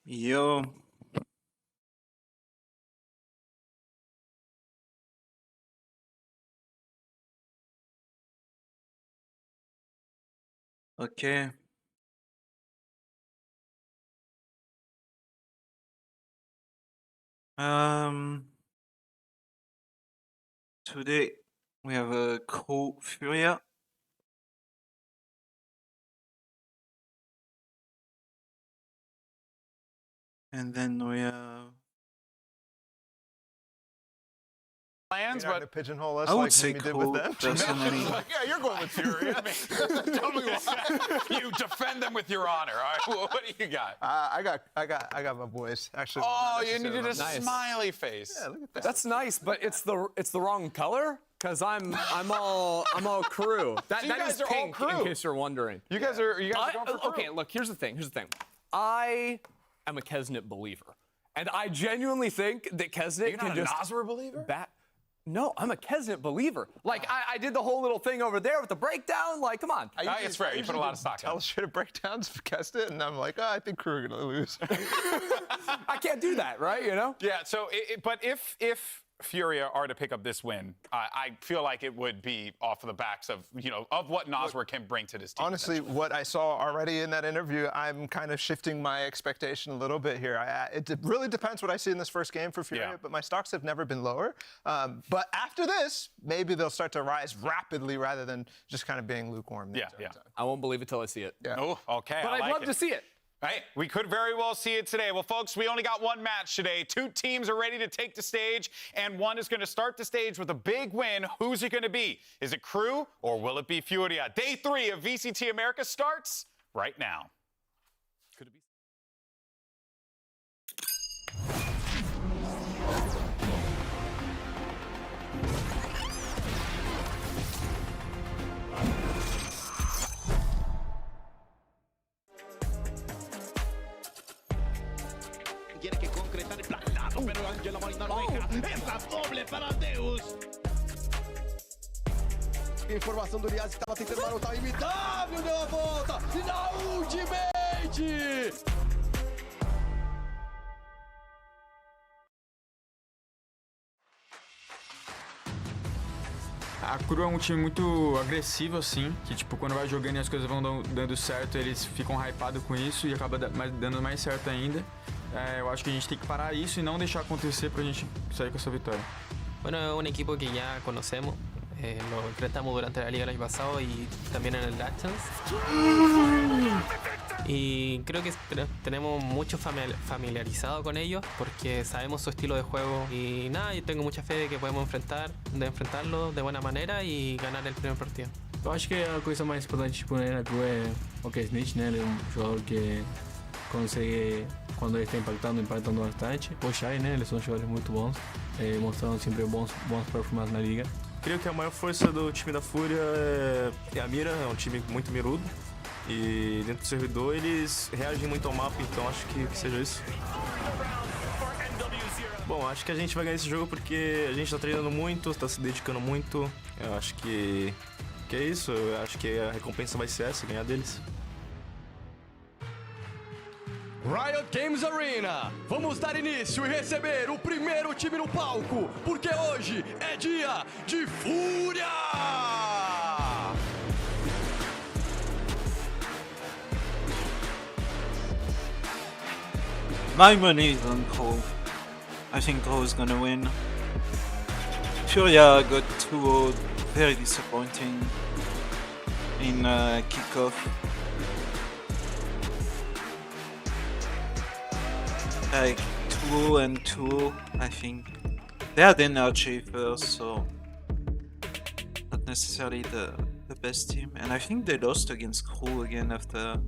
Yo. Okay. Today we have a Crew Furia. And then we have... Plans, but pigeonhole us I would like say we did with Crew, them. personally. yeah, you're going with Fury. I mean, tell me why. You defend them with your honor. All right, what do you got? I got my boys. Actually. Oh, you needed a smiley face. Yeah, look at that. That's nice, but it's the wrong color. Cause I'm all Crew. So you That guys is are all pink, Crew. in case you're wondering. You guys are going for Crew. Okay, look. Here's the thing. I am a Kesnet believer, and I genuinely think that Kesnet can just. You're not a Nasr believer? No, I'm a Kesnet believer. Like, I did the whole little thing over there with the breakdown. Like, come on. It's fair. You put a lot of stock in it. Tell straight breakdowns for cast it, and I'm like, I think Crew are gonna lose. I can't do that, right? You know? Yeah. So, but if Furia are to pick up this win, I feel like it would be off of the backs of of what Nasr can bring to this team. Honestly, what I saw already in that interview, I'm kind of shifting my expectation a little bit here. It really depends what I see in this first game for Furia, but my stocks have never been lower. But after this, maybe they'll start to rise rapidly rather than just kind of being lukewarm. Yeah. I won't believe it till I see it. Yeah. Oh, okay. But I'd love to see it. Right? We could very well see it today. Well, folks, we only got one match today. Two teams are ready to take the stage, and one is going to start the stage with a big win. Who's it going to be? Is it Crew, or will it be Furia? Day 3 of VCT America starts right now. Could it be? Tiene que concretar el planazo, pero Ángela Marina lo deja. Es la doble para Deus. Informação do Liaz que estava tentando marotar o W deu a volta. E na Ultimate! A Crew é um time muito agressivo, assim, que tipo, quando vai jogando e as coisas vão dando certo, eles ficam hypados com isso e acaba dando mais certo ainda. Eu acho que a gente tem que parar isso e não deixar acontecer pra gente sair com essa vitória. Bueno, es un equipo que ya conocemos, lo enfrentamos durante la liga el año pasado y también en el Last Chance. Y creo que tenemos mucho familiarizado con ellos porque sabemos su estilo de juego y nada, yo tengo mucha fe de que podemos enfrentarlo de buena manera y ganar el primer partido. Eu acho que a coisa mais importante tipo, na Crew é o Kesnet, né? Ele é um jogador que consegue, quando ele está impactando bastante. O Shai, né? Eles são jogadores muito bons, mostrando sempre bons performances na liga. Creio que a maior força do time da Fúria é a mira, é um time muito mirudo. E dentro do servidor eles reagem muito ao mapa, então acho que seja isso. Bom, acho que a gente vai ganhar esse jogo porque a gente tá treinando muito, tá se dedicando muito. Eu acho que é isso, eu acho que a recompensa vai ser essa, ganhar deles. Riot Games Arena, vamos dar início e receber o primeiro time no palco, porque hoje é dia de Fúria! My money is on Crew. I think Crew is gonna win. Furia got 2-0, very disappointing in kickoff. Like 2-0 and 2-0, I think. They had energy first, so not necessarily the best team. And I think they lost against Crew again after.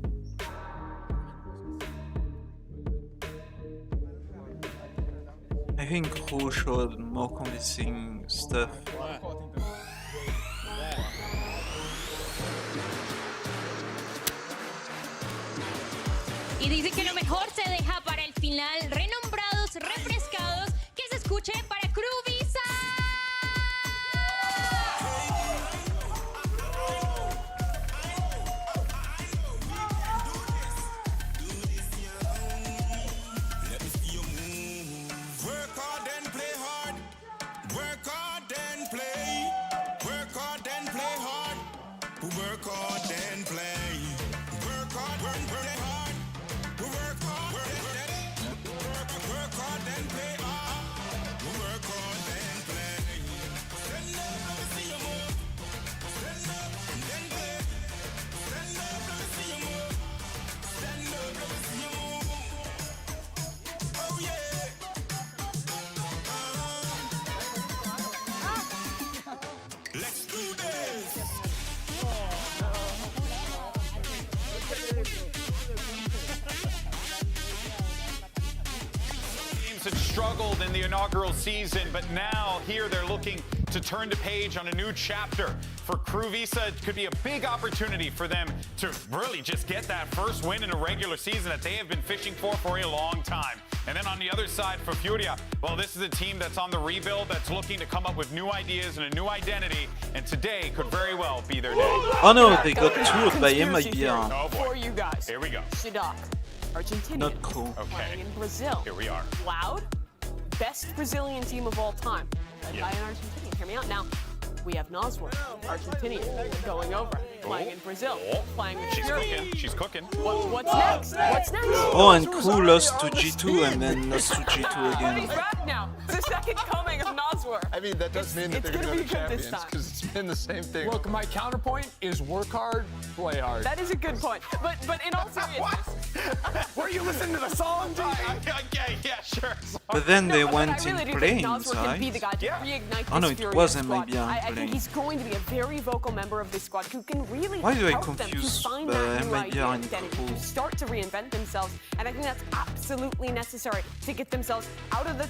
I think Crew showed more convincing stuff. Y dice que lo mejor se deja para el final. Renombrados, refrescados, que se escuche para Crew Visa. struggled in the inaugural season, but now here they're looking to turn the page on a new chapter. For Crew Visa, it could be a big opportunity for them to really just get that first win in a regular season that they have been fishing for a long time. And then on the other side for Furia, well, this is a team that's on the rebuild, that's looking to come up with new ideas and a new identity, and today could very well be their day. Oh no, they got toured by MIBR. Oh boy. For you guys. Here we go. Shidak, Argentinian. Not cool. Playing in Brazil. Here we are. Loud, best Brazilian team of all time. Led by an Argentinian. Hear me out. Now, we have Nosworth, Argentinian, going over. Playing in Brazil. Playing with She's Fury. cooking. She's cooking. What's next? What's next? Oh, and Crew lost to G2 and then lost to G2 But again. he's back now. It's the second coming of Nosworth. I mean, that does mean that they're gonna going to be be good this champions time. because it's been the same thing. Look, my counterpoint is work hard, play hard. That is a good point. But in all seriousness, Were you listening to the song, G? Okay, yeah, sure. But then they but went I really in do planes, think Nosworth can be the right? guy to reignite Oh no, this it Fury was squad. MIBR I think playing. he's going to be a very vocal member of this squad who can really Why do I help them to confuse, find that new MIBR and identity, Crew? to start to reinvent themselves. And I think that's absolutely necessary to get themselves out of the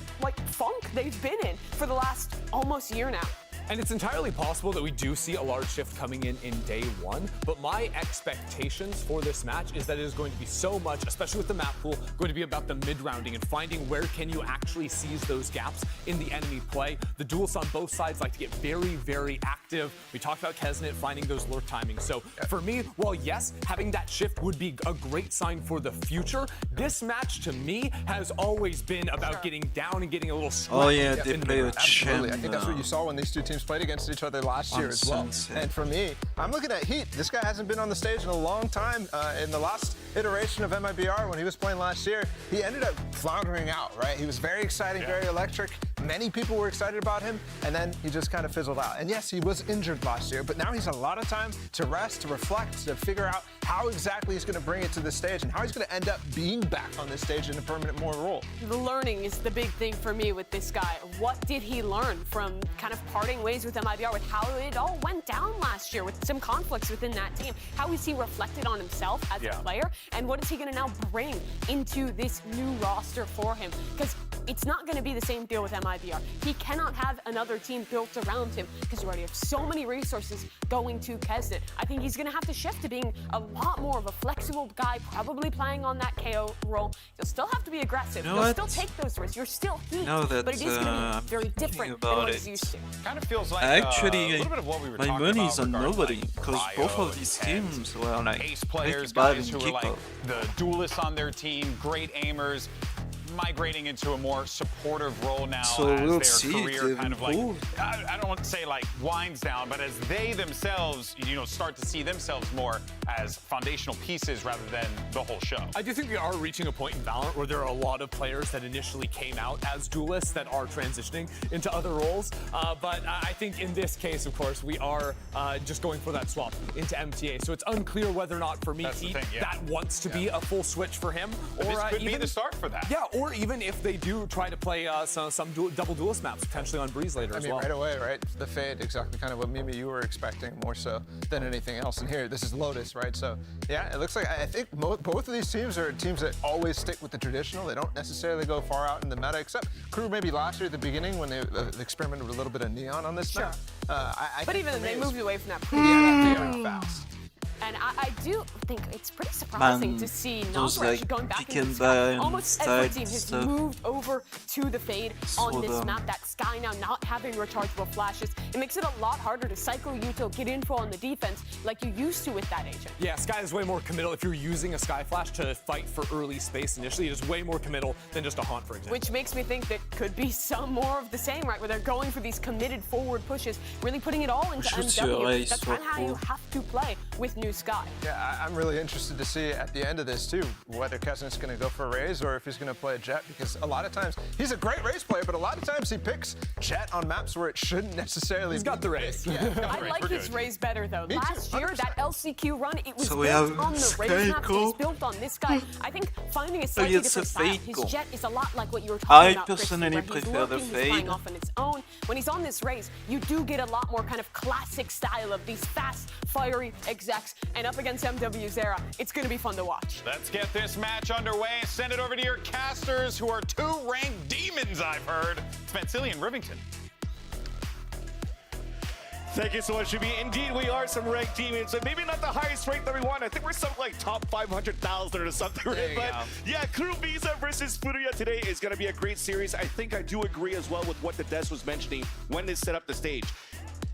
funk they've been in for the last almost year now. And it's entirely possible that we do see a large shift coming in day one, but my expectations for this match is that it is going to be so much, especially with the map pool, going to be about the mid-rounding and finding where can you actually seize those gaps in the enemy play. The duelists on both sides like to get very, very active. We talked about Kesnet finding those lurk timings. So for me, while yes, having that shift would be a great sign for the future, this match to me has always been about getting down and getting a little Oh yeah, scrappy they in the play a mid-round. Absolutely. I champ. think that's what you saw when these two teams played against each other last year as well. Sunset. And for me, I'm looking at Heat. This guy hasn't been on the stage in a long time. In the last iteration of MIBR, when he was playing last year, he ended up floundering out, right? He was very exciting, very electric. Many people were excited about him, and then he just kind of fizzled out. And yes, he was injured last year, but now he's had a lot of time to rest, to reflect, to figure out how exactly he's going to bring it to the stage and how he's going to end up being back on this stage in a permanent more role. The learning is the big thing for me with this guy. What did he learn from kind of parting ways with MIBR, with how it all went down last year, with some conflicts within that team? How is he reflected on himself as a player, and what is he going to now bring into this new roster for him? Because it's not going to be the same deal with MIBR. He cannot have another team built around him because you already have so many resources going to Kesnet. I think he's going to have to shift to being a lot more of a flexible guy, probably playing on that KO role. You'll still have to be aggressive. You know You'll what? still take those risks. You're still Heat, Now that, but it is going to I'm be very thinking different than about what he's it. used to. Kind of feels like Actually, a little bit of what we were my talking money about is on regarding, nobody, like, because Cryo both of and these Tens. teams were like Ace players, pretty bad guys in who are like kickoff. the duelists on their team, great aimers, migrating into a more supportive role now So as we'll their see if career they've kind of like, improved. I don't want to say like winds down, but as they themselves, start to see themselves more as foundational pieces rather than the whole show. I do think we are reaching a point in Valorant where there are a lot of players that initially came out as duelists that are transitioning into other roles. But I think in this case, of course, we are just going for that swap into MTA. So it's unclear whether or not for me, That's the Heat, thing, yeah. that wants to be a full switch for him. But this could be even the start for that. Yeah, or even if they do try to play some double duelist maps, potentially on Breeze later I as mean, well. right away, right? The fade, exactly kind of what Mimi you were expecting more so than anything else. And here, this is Lotus, right? So, yeah, it looks like I think both of these teams are teams that always stick with the traditional. They don't necessarily go far out in the meta, except Crew maybe last year at the beginning when they experimented with a little bit of neon on this map. But even then, they moved away from that pretty fast. And I do think it's pretty surprising Man, to see those, Nosworth like, going back pick into and the sky. buy and Almost every style team has stuff. moved over to the fade on So this dumb. map. That Sky now not having rechargeable flashes. It makes it a lot harder to cycle util, get info on the defense like you used to with that agent. Yeah, Sky is way more committal. If you're using a Sky Flash to fight for early space initially, it is way more committal than just a Haunt, for example. Which makes me think that could be some more of the same, right? Where they're going for these committed forward pushes, really putting it all into Should see a MW. race That's kind of how you for- have to play with New Sky. Yeah, I'm really interested to see at the end of this too, whether Kesnet's going to go for a Raze or if he's going to play a Jet, because a lot of times, he's a great Raze player, but a lot of times he picks Jet on maps where it shouldn't necessarily He's got the Raze. I like his Raze better though. Me too, Last year, 100%. that LCQ run, it was So we built have on the Sky Raze map. It was Go. built on this guy. I think finding a slightly it's a different style. fade His go. Jet is a lot like what you were I talking about, Christy, personally where he's prefer the lurking, he's flying fade. off on its own. When he's on this Raze, you do get a lot more kind of classic style of these fast, fiery execs and up against MWZera. It's going to be fun to watch. Let's get this match underway. Send it over to your casters, who are 2 ranked demons, I've heard. It's Vansili and Rivington. Thank you so much, Jimmy. Indeed, we are some ranked demons, and maybe not the highest rank that we want. I think we're something like top 500,000 or something. Right? But yeah, Crew Visa versus Furia today is going to be a great series. I think I do agree as well with what the Des was mentioning when they set up the stage.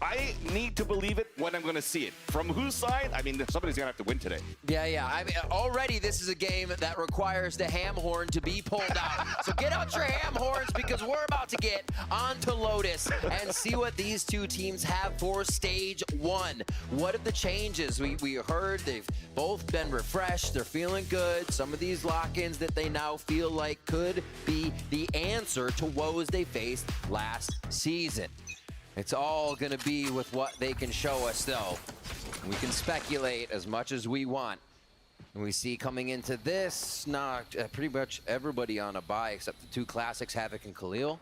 I need to believe it when I'm going to see it. From whose side? I mean, somebody's going to have to win today. Yeah. I mean, already this is a game that requires the ham horn to be pulled out. So get out your ham horns, because we're about to get onto Lotus and see what these two teams have for stage 1. What are the changes? We heard they've both been refreshed. They're feeling good. Some of these lock-ins that they now feel like could be the answer to woes they faced last season. It's all going to be with what they can show us, though. We can speculate as much as we want. And we see coming into this, pretty much everybody on a bye except the 2 classics, Havoc and Khalil,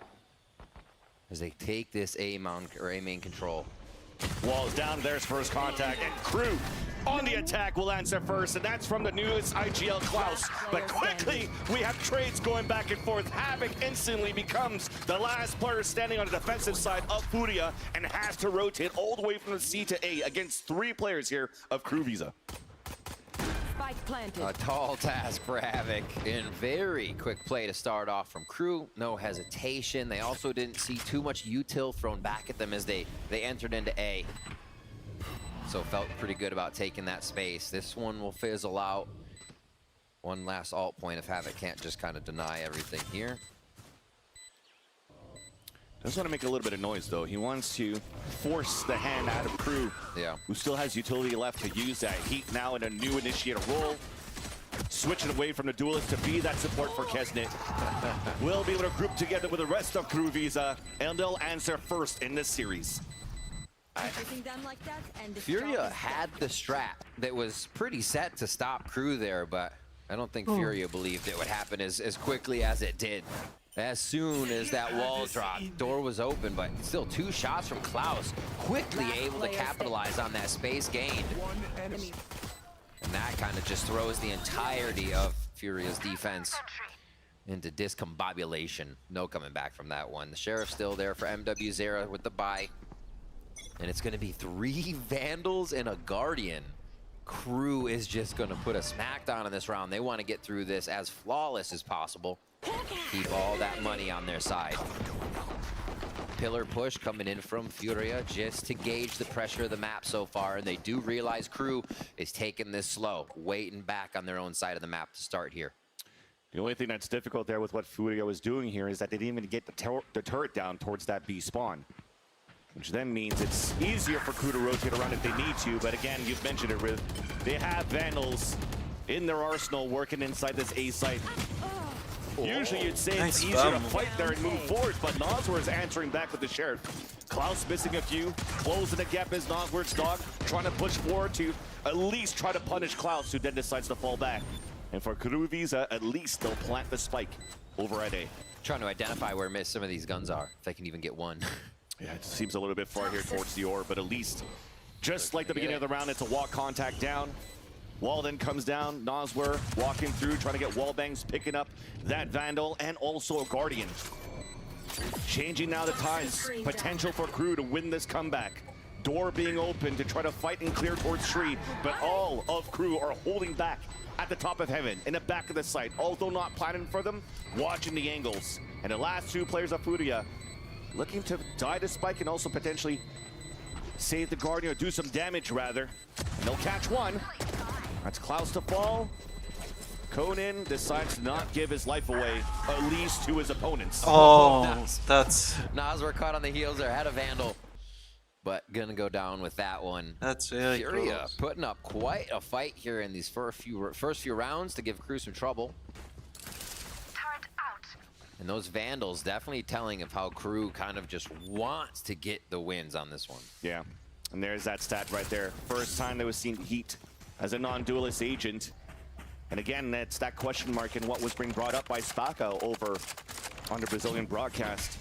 as they take this A main control. Walls down, there's first contact, and Crew on the attack will answer first, and that's from the newest IGL Klaus. But quickly, we have trades going back and forth. Havoc instantly becomes the last player standing on the defensive side of Furia and has to rotate all the way from the C to A against 3 players here of Crew Visa. A tall task for Havoc, and very quick play to start off from Crew. No hesitation. They also didn't see too much util thrown back at them as they entered into A. So felt pretty good about taking that space. This one will fizzle out. One last alt point if Havoc can't just kind of deny everything here. Does want to make a little bit of noise, though. He wants to force the hand out of Crew, who still has utility left to use that. Heat now in a new initiator role. Switching away from the duelist to be that support for Kesnet. We'll be able to group together with the rest of Crew Visa, and they'll answer first in this series. Furia had the strat that was pretty set to stop Crew there, but I don't think Furia believed it would happen as quickly as it did. As soon as that wall dropped, door was open, but still 2 shots from Klaus, quickly able to capitalize on that space gained. And that kind of just throws the entirety of Furia's defense into discombobulation. No coming back from that one. The Sheriff's still there for MWZera with the buy. And it's going to be 3 Vandals and a Guardian. Crew is just going to put a smackdown in this round. They want to get through this as flawless as possible. Keep all that money on their side. Pillar push coming in from Furia just to gauge the pressure of the map so far. And they do realize Crew is taking this slow, waiting back on their own side of the map to start here. The only thing that's difficult there with what Furia was doing here is that they didn't even get the turret down towards that B spawn. Which then means it's easier for Crew to rotate around if they need to. But again, you've mentioned it, Riv. They have Vandals in their arsenal working inside this A site. Usually you'd say it's easier to fight there and move forward, but Noswer is answering back with the Sheriff. Klaus missing a few, closing the gap as Noswer's dog, trying to push forward to at least try to punish Klaus, who then decides to fall back. And for Crew Visa, at least they'll plant the spike over at A. Trying to identify where some of these guns are, if they can even get one. Yeah, it seems a little bit far here towards the orb, but at least, just like the beginning of the round, it's a walk contact down. Wall then comes down, Noswer walking through, trying to get wall bangs, picking up that Vandal, and also a Guardian. Changing now the tides, potential for Crew to win this comeback. Door being open to try to fight and clear towards Tree, but all of Crew are holding back at the top of heaven, in the back of the site, although not planning for them, watching the angles. And the last 2 players of Furia looking to die the spike and also potentially save the Guardian, or do some damage rather. And they'll catch one. That's Klaus to fall. Conan decides to not give his life away, at least to his opponents. Oh, that's... Noswer caught on the heels there, had a Vandal. But gonna go down with that one. That's very Furia close. putting up quite a fight here in these first few rounds to give Crew some trouble. And those Vandals definitely telling of how Crew kind of just wants to get the wins on this one. Yeah, and there's that stat right there. First time that was seen Heat as a non-duelist agent. And again, that's that question mark in what was being brought up by Spaka over on the Brazilian broadcast.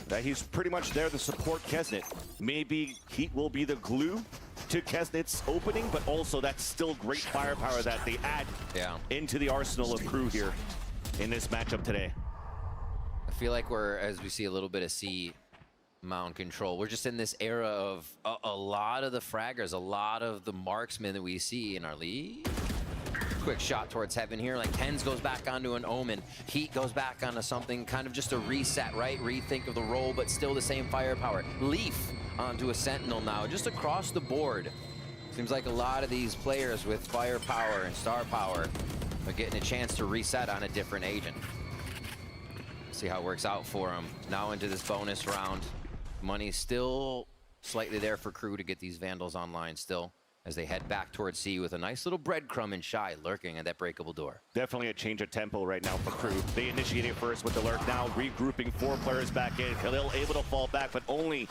That he's pretty much there to support Kesnet. Maybe Heat will be the glue to Kesnit's opening, but also that's still great firepower that they add into the arsenal of Crew here in this matchup today. I feel like we're, as we see a little bit of C mound control, we're just in this era of a lot of the fraggers, a lot of the marksmen that we see in our league. Quick shot towards heaven here, like Tens goes back onto an Omen. Heat goes back onto something, kind of just a reset, right? Rethink of the role, but still the same firepower. Leaf onto a Sentinel now, just across the board. Seems like a lot of these players with firepower and star power are getting a chance to reset on a different agent. See how it works out for them. Now into this bonus round. Money still slightly there for Crew to get these Vandals online still, as they head back towards C with a nice little breadcrumb and Shy lurking at that breakable door. Definitely a change of tempo right now for Crew. They initiated first with the lurk, now regrouping 4 players back in. Khalil able to fall back, but only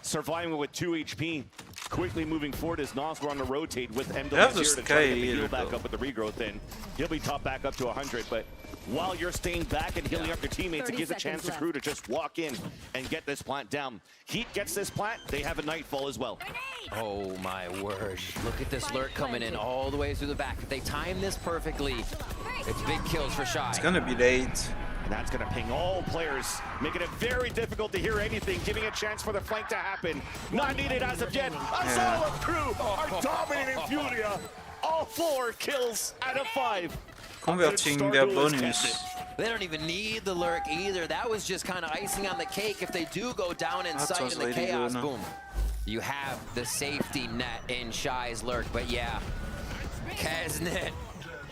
surviving with 2 HP. Quickly moving forward as Nosler on the rotate with MW0 to try to get the heal back up with the regrowth in. He'll be top back up to 100, but while you're staying back and healing up your teammates, it gives a chance to Crew to just walk in and get this plant down. Heat gets this plant, they have a Nightfall as well. Oh my word. Look at this lurk coming in all the way through the back. If they time this perfectly, it's big kills for Shy. It's gonna be late. And that's gonna ping all players, making it very difficult to hear anything, giving a chance for the flank to happen. Not needed as of yet. Azala Crew are dominating Furia. All 4 kills out of 5. Converting their bonus. They don't even need the lurk either. That was just kind of icing on the cake. If they do go down in sight in the chaos, boom. You have the safety net in Shy's lurk. But yeah, Kesnit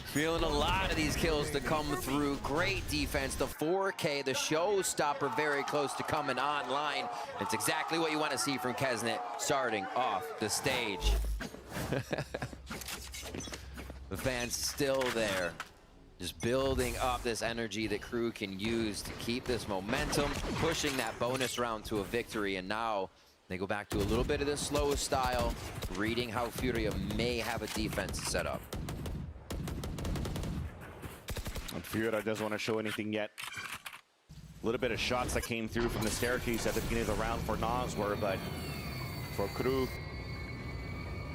feeling a lot of these kills to come through. Great defense. The 4K, the showstopper, very close to coming online. It's exactly what you want to see from Kesnit starting off the stage. The fans still there, just building up this energy that Crew can use to keep this momentum, pushing that bonus round to a victory. And now they go back to a little bit of the slow style, reading how Furia may have a defense set up. And Furia doesn't want to show anything yet. A little bit of shots that came through from the staircase at the beginning of the round for Noswer, but for Crew,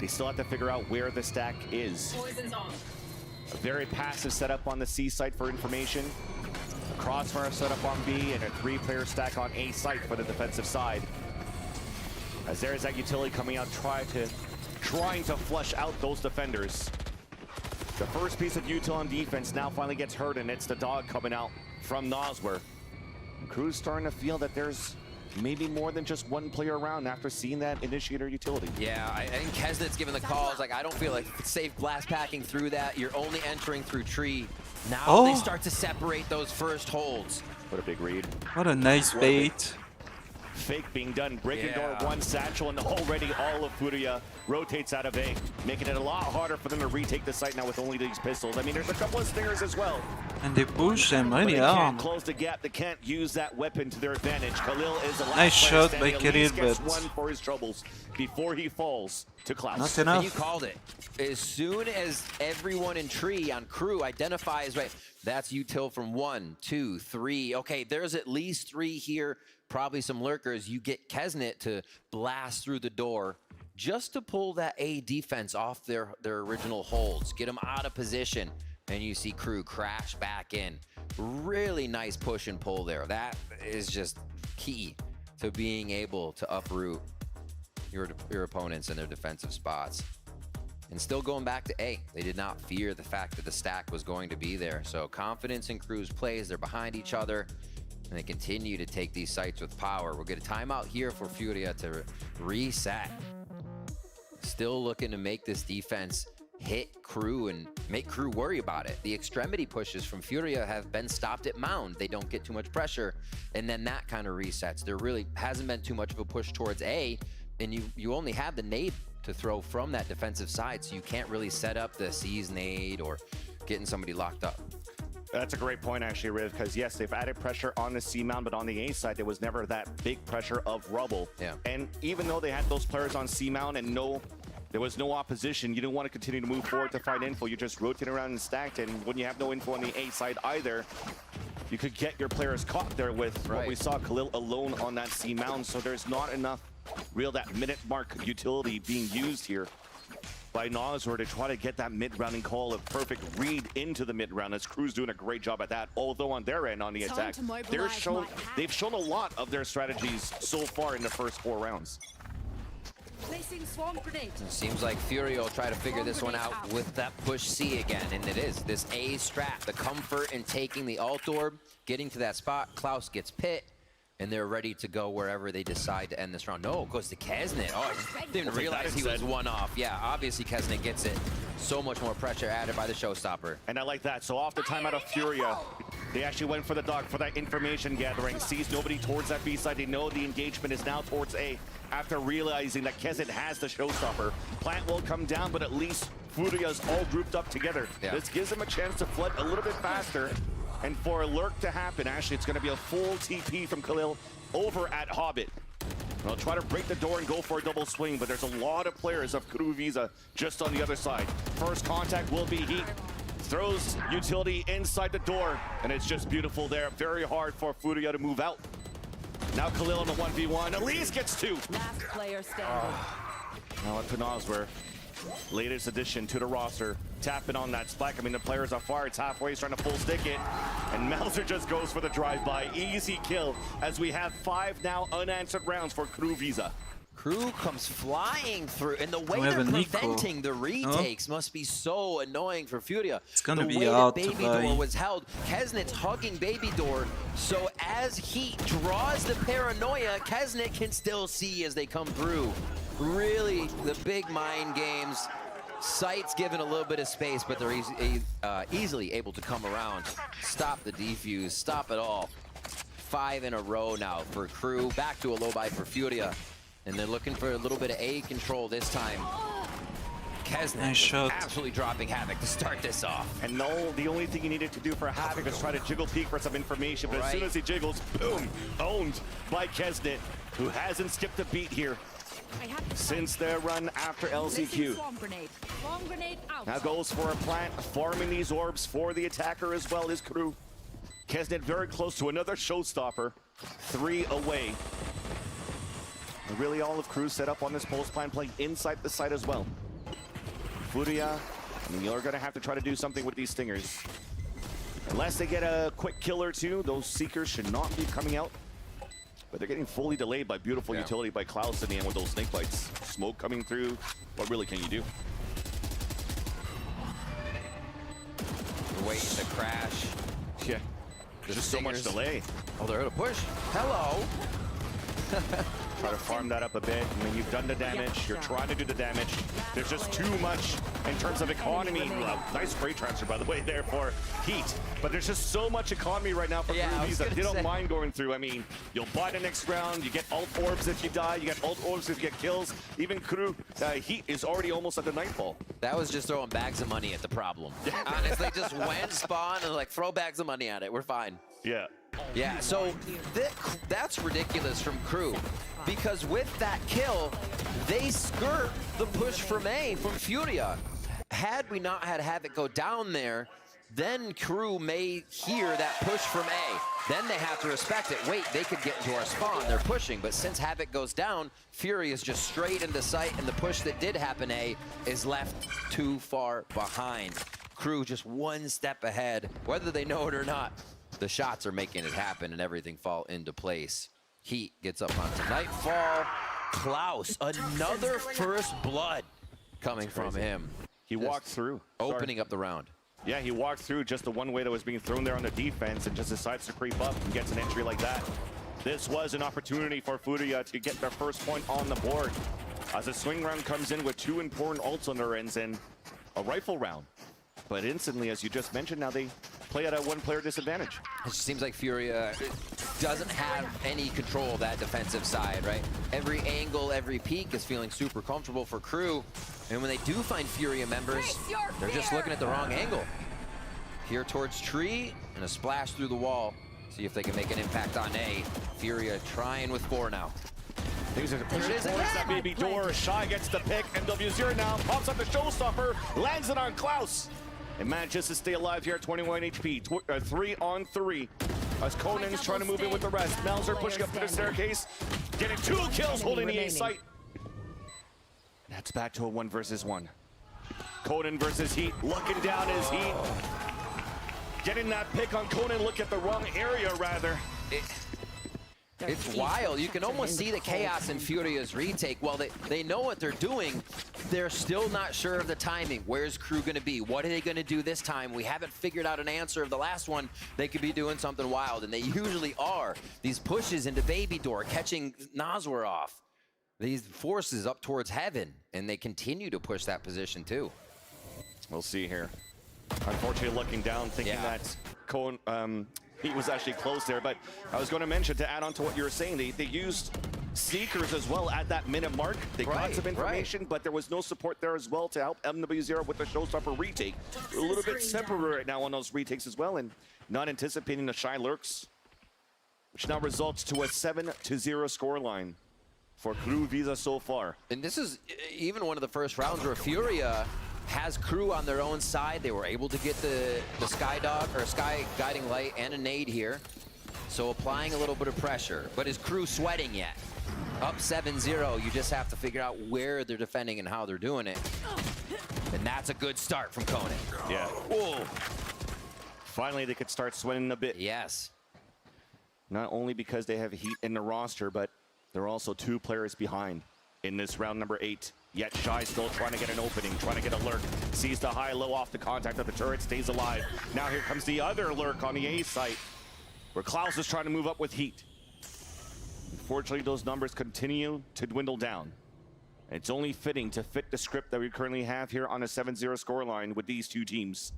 they still have to figure out where the stack is. A very passive setup on the C site for information. A crossfire setup on B and a 3-player stack on A site for the defensive side. As there's that utility coming out, trying to flush out those defenders. The first piece of util on defense now finally gets hurt, and it's the dog coming out from Noswer. Crew's starting to feel that there's maybe more than just 1 player around after seeing that initiator utility. Yeah, I think Kesnit's given the calls. Like, I don't feel like it's safe blast packing through that. You're only entering through tree. Now they start to separate those first holds. What a big read. What a nice bait. Fake being done, breaking door 1 satchel, and already all of Furia rotates out of A, making it a lot harder for them to retake the site now with only these pistols. I mean, there's a couple of stingers as well. And they push them really They can't hard. close the gap, they can't use that weapon to their advantage. Khalil is the last Nice shot by Khalil, Khalil, gets but 1 for his troubles before he falls to Klaus. not enough. And you called it. As soon as everyone in tree on Crew identifies, right, that's util from 1, 2, 3. Okay, there's at least 3 here. Probably some lurkers. You get Kesnit to blast through the door just to pull that A defense off their original holds, get them out of position, and you see Crew crash back in. Really nice push and pull there. That is just key to being able to uproot your opponents in their defensive spots. And still going back to A, they did not fear the fact that the stack was going to be there. So confidence in Crew's plays, they're behind each other, and they continue to take these sites with power. We'll get a timeout here for Furia to reset. Still looking to make this defense hit Crew and make Crew worry about it. The extremity pushes from Furia have been stopped at Mound. They don't get too much pressure, and then that kind of resets. There really hasn't been too much of a push towards A, and you only have the nade to throw from that defensive side, so you can't really set up the C's nade or getting somebody locked up. That's a great point, actually, Riv, because yes, they've added pressure on the C mount, but on the A side, there was never that big pressure of rubble. Yeah. And even though they had those players on C mount and there was no opposition, you didn't want to continue to move forward to find info. You just rotate around and stacked, and when you have no info on the A side either, you could get your players caught there with what we saw, Khalil alone on that C mount, so there's not enough Real that minute mark utility being used here by Noswer to try to get that mid-rounding call, a perfect read into the mid-round, as Crew's doing a great job at that. Although on their end, on the attack, they've shown a lot of their strategies so far in the first 4 rounds. Placing swarm grenade. It seems like Fury will try to figure this one out with that push C again, and it is this A strat, the comfort in taking the alt orb, getting to that spot. Klaus gets pit, and they're ready to go wherever they decide to end this round. No, it goes to Kesnet. Oh, I didn't realize he was one off. Yeah, obviously Kesnet gets it. So much more pressure added by the showstopper. And I like that. So off the timeout of Furia, they actually went for the dog for that information gathering. Sees nobody towards that B side. They know the engagement is now towards A after realizing that Kesnet has the showstopper. Plant will come down, but at least Furia's all grouped up together. Yeah. This gives them a chance to flood a little bit faster. And for a lurk to happen, actually, it's going to be a full TP from Khalil over at Hobbit. They'll try to break the door and go for a double swing, but there's a lot of players of Crew Visa just on the other side. First contact will be Heat. Throws utility inside the door, and it's just beautiful there. Very hard for Furia to move out. Now Khalil on the 1v1. Elise gets 2. Last player standing. Now up to Noswer. Latest addition to the roster. Tapping on that spike. I mean, the players are far. It's halfway. He's trying to full stick it. And Melzer just goes for the drive-by. Easy kill as we have 5 now unanswered rounds for Crew Visa. Crew comes flying through, and the way they're preventing the retakes must be so annoying for Furia. It's gonna be the way out that Baby Door was held, Kesnet's hugging Baby Door, so as Heat draws the paranoia, Kesnet can still see as they come through. Really, the big mind games. Sight's given a little bit of space, but they're easily able to come around, stop the defuse, stop it all. 5 in a row now for Crew. Back to a low buy for Furia. And they're looking for a little bit of A control this time. Kesnet absolutely dropping Havoc to start this off. And no, the only thing he needed to do for Havoc is try to jiggle peek for some information, but as soon as he jiggles, boom, owned by Kesnet, who hasn't skipped a beat here since their run after LCQ. Now goes for a plant, farming these orbs for the attacker as well as Crew. Kesnet very close to another showstopper, 3 away. And really all of Crew set up on this post plan play inside the site as well. Furia, I mean, you're gonna have to try to do something with these Stingers. Unless they get a quick kill or two, those Seekers should not be coming out. But they're getting fully delayed by beautiful utility by Klaus in the end with those snake bites. Smoke coming through, what really can you do? They're waiting to crash. Yeah, there's just so much delay. Oh, they're gonna push. Hello. Try to farm that up a bit. I mean, you've done the damage. You're trying to do the damage. There's just too much in terms of economy. Nice spray transfer, by the way, there for Heat. But there's just so much economy right now for Crew Visa. They don't mind going through. I mean, you'll buy the next round. You get alt orbs if you die. You get alt orbs if you get kills. Even Crew, Heat is already almost at the nightfall. That was just throwing bags of money at the problem. Honestly, just went spawn and like throw bags of money at it. We're fine. Yeah. Yeah, so that's ridiculous from Crew, because with that kill, they skirt the push from A, from Furia. Had we not had Havoc go down there, then Crew may hear that push from A. Then they have to respect it. Wait, they could get into our spawn. They're pushing, but since Havoc goes down, Fury is just straight into sight, and the push that did happen A is left too far behind. Crew just one step ahead, whether they know it or not. The shots are making it happen and everything fall into place. Heat gets up onto Nightfall. Klaus, another first blood coming from him. He walked through. Opening up the round. Yeah, he walked through just the one way that was being thrown there on the defense and just decides to creep up and gets an entry like that. This was an opportunity for Furia to get their first point on the board. As a swing round comes in with 2 important ults on their ends and a rifle round. But instantly, as you just mentioned, now they play at a 1-player disadvantage. It seems like Furia doesn't have any control of that defensive side, right? Every angle, every peak is feeling super comfortable for Crew. And when they do find Furia members, they're just looking at the wrong angle. Here towards tree, and a splash through the wall. See if they can make an impact on A. Furia trying with 4 now. Things are pushing towards that Baby Door. Shy gets the pick, and W0 now pops up the showstopper, lands it on Klaus. And manages to stay alive here at 21 HP, 3 on 3. As Conan's trying to move in with the rest. Melzer pushing up to the staircase. Getting 2 kills, holding the A site. That's back to a 1 versus 1. Conan versus Heat, looking down as Heat. Getting that pick on Conan, look at the wrong area rather. It's wild. You can almost see the chaos in Furia's retake. While they know what they're doing, they're still not sure of the timing. Where's Crew going to be? What are they going to do this time? We haven't figured out an answer of the last one. They could be doing something wild, and they usually are. These pushes into Baby Door, catching Nazwar off. These forces up towards heaven, and they continue to push that position too. We'll see here. Unfortunately, looking down, thinking that Conan, he was actually close there, but I was going to mention, to add on to what you were saying, they used Seekers as well at that minute mark. They got some information, but there was no support there as well to help MW0 with the Showstopper retake. A little bit separate right now on those retakes as well, and not anticipating the Shy Lurks, which now results to a 7-0 scoreline for Crew Visa so far. And this is even one of the first rounds where Furia has Crew on their own side. They were able to get the Sky Guiding Light and a nade here. So applying a little bit of pressure. But is Crew sweating yet? Up 7-0, you just have to figure out where they're defending and how they're doing it. And that's a good start from Conan. Yeah. Whoa. Finally, they could start sweating a bit. Yes. Not only because they have Heat in the roster, but they're also 2 players behind in this round number 8. Yet Shy still trying to get an opening, trying to get a lurk. Sees the high-low off the contact of the turret, stays alive. Now here comes the other lurk on the A site, where Klaus is trying to move up with Heat. Unfortunately, those numbers continue to dwindle down. And it's only fitting to fit the script that we currently have here on a 7-0 scoreline with these 2 teams.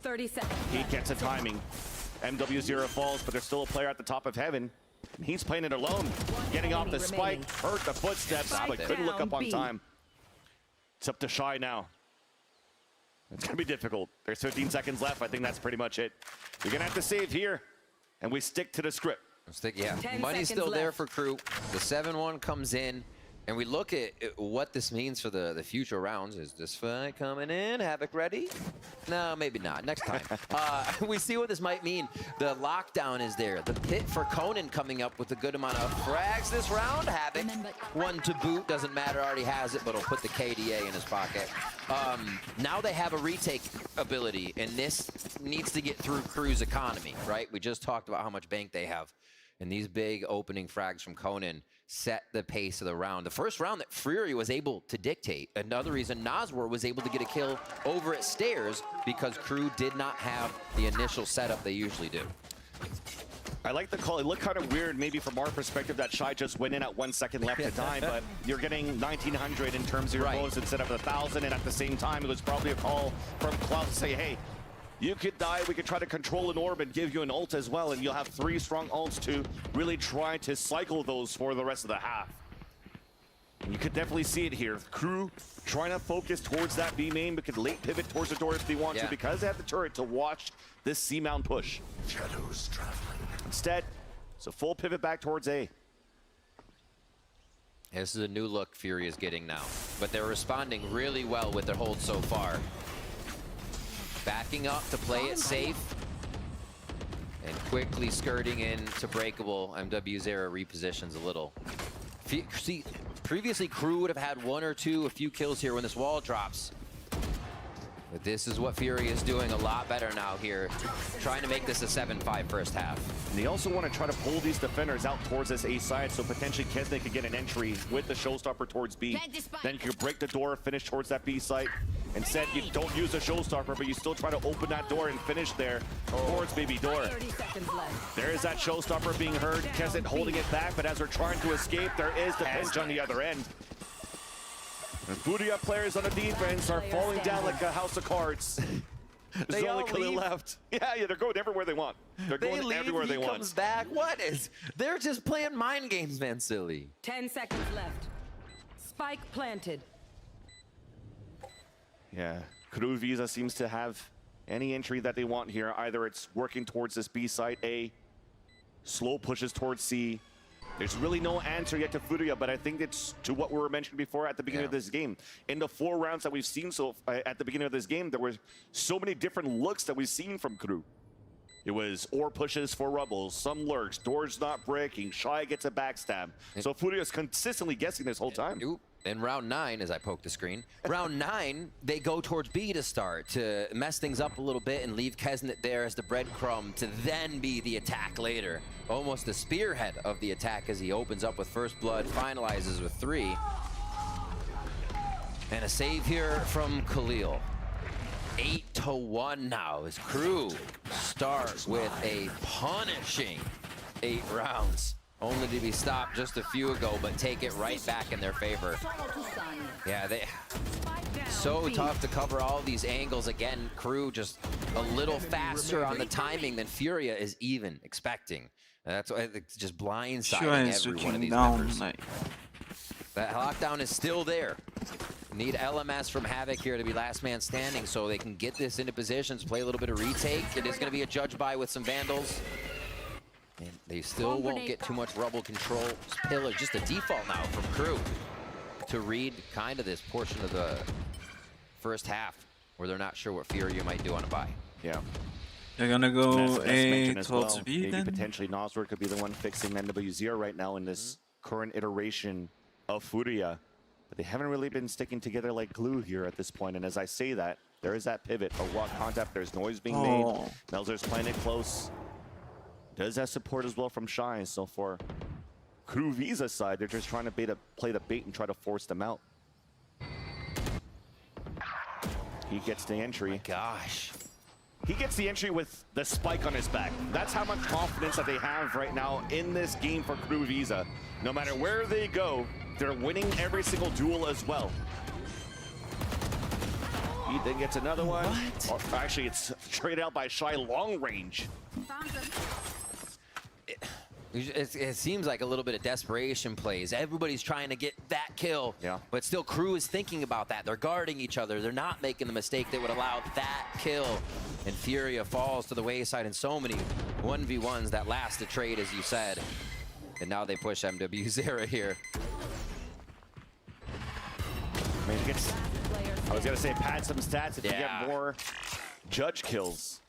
30 seconds. Heat gets a timing. MW0 falls, but there's still a player at the top of heaven. And he's playing it alone, getting off the spike, hurt the footsteps, but couldn't look up on time. It's up to Shy now. It's gonna be difficult. There's 15 seconds left. I think that's pretty much it. You're gonna have to save here, and we stick to the script. Yeah, money's still there for Crew. The 7-1 comes in, and we look at what this means for the future rounds. Is this fight coming in? Havoc ready? No, maybe not. Next time. We see what this might mean. The lockdown is there. The pit for Conan coming up with a good amount of frags this round. Havoc, 1 to boot. Doesn't matter, already has it, but he'll put the KDA in his pocket. Now they have a retake ability, and this needs to get through Crew's economy, right? We just talked about how much bank they have. And these big opening frags from Conan set the pace of the round. The first round that Fury was able to dictate. Another reason Nazwar was able to get a kill over at Stairs, because Crew did not have the initial setup they usually do. I like the call. It looked kind of weird, maybe from our perspective, that Shy just went in at 1 second left to die, but you're getting 1900 in terms of your bonus instead of 1000, and at the same time, it was probably a call from Klaus to say, hey, you could die, we could try to control an orb and give you an ult as well, and you'll have 3 strong ults to really try to cycle those for the rest of the half. And you could definitely see it here. Crew trying to focus towards that B main, but could late pivot towards the door if they want to, because they have the turret to watch this C-mount push. Shadows traveling. Instead, it's a full pivot back towards A. This is a new look Fury is getting now, but they're responding really well with their hold so far. Backing up to play it safe, and quickly skirting in to breakable. MW0 repositions a little. See, previously Crew would have had 1 or 2, a few kills here when this wall drops. But this is what Fury is doing a lot better now here, trying to make this a 7-5 first half. And they also want to try to pull these defenders out towards this A side, so potentially Kesne could get an entry with the Showstopper towards B. Then you could break the door, finish towards that B site. Instead, you don't use the Showstopper, but you still try to open that door and finish there towards Baby Door. There is that Showstopper being heard, Kesne holding it back, but as they're trying to escape, there is the pinch on the other end. The Furia players on the defense are falling down like a house of cards. There's only Khalil left. Yeah, they're going everywhere they want. They're going everywhere they want. He comes back. What is? They're just playing mind games, man, silly. 10 seconds left. Spike planted. Yeah, Crew Visa seems to have any entry that they want here. Either it's working towards this B site, A, slow pushes towards C. There's really no answer yet to Furia, but I think it's to what we were mentioning before at the beginning of this game. In the 4 rounds that we've seen at the beginning of this game, there were so many different looks that we've seen from Crew. It was ore pushes for Rubbles, some lurks, doors not breaking, Shy gets a backstab. So Furia's consistently guessing this whole time. In round 9, as I poke the screen, round 9, they go towards B to start, to mess things up a little bit and leave Kesnet there as the breadcrumb to then be the attack later. Almost the spearhead of the attack as he opens up with first blood, finalizes with 3. And a save here from Khalil. 8-1 now as Crew start with a punishing 8 rounds. Only to be stopped just a few ago, but take it right back in their favor. Yeah, they so tough to cover all these angles. Again, Crew just a little faster on the timing than Furia is even expecting. That's why it's just blindsiding every one of these members. That lockdown is still there. Need LMS from Havoc here to be last man standing so they can get this into positions, play a little bit of retake. It is going to be a judge buy with some Vandals. And they still won't get too much rubble control. Pillar, just a default now from Crew to read kind of this portion of the first half where they're not sure what Furia might do on a buy. Yeah. They're gonna go A as towards well. B Maybe then? potentially Nosworth could be the one fixing NW0 right now in this current iteration of Furia. But they haven't really been sticking together like glue here at this point. And as I say that, there is that pivot, a walk contact, there's noise being made. Melzer's playing it close. Does have support as well from Shy. So for Crew Visa side, they're just trying to play the bait and try to force them out. He gets the entry. Oh my gosh. He gets the entry with the spike on his back. That's how much confidence that they have right now in this game for Crew Visa. No matter where they go, they're winning every single duel as well. He then gets another one. Or actually, it's traded out by Shy long range. It seems like a little bit of desperation plays. Everybody's trying to get that kill, but still Crew is thinking about that. They're guarding each other. They're not making the mistake that would allow that kill. And Furia falls to the wayside in so many 1v1s that last the trade, as you said. And now they push MW0 here. I mean, I was gonna say pad some stats if you get more judge kills.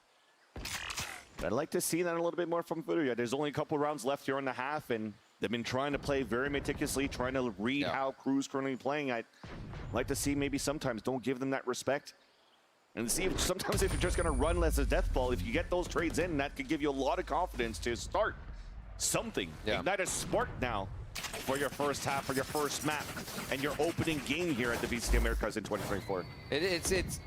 But I'd like to see that a little bit more from Furia. There's only a couple rounds left here in the half, and they've been trying to play very meticulously, trying to read how Crew's currently playing. I'd like to see maybe sometimes don't give them that respect. And see if sometimes if you're just gonna run less as death ball, if you get those trades in, that could give you a lot of confidence to start something. Ignite a spark now for your first half, for your first map, and your opening game here at the VCT Americas in 2024. It's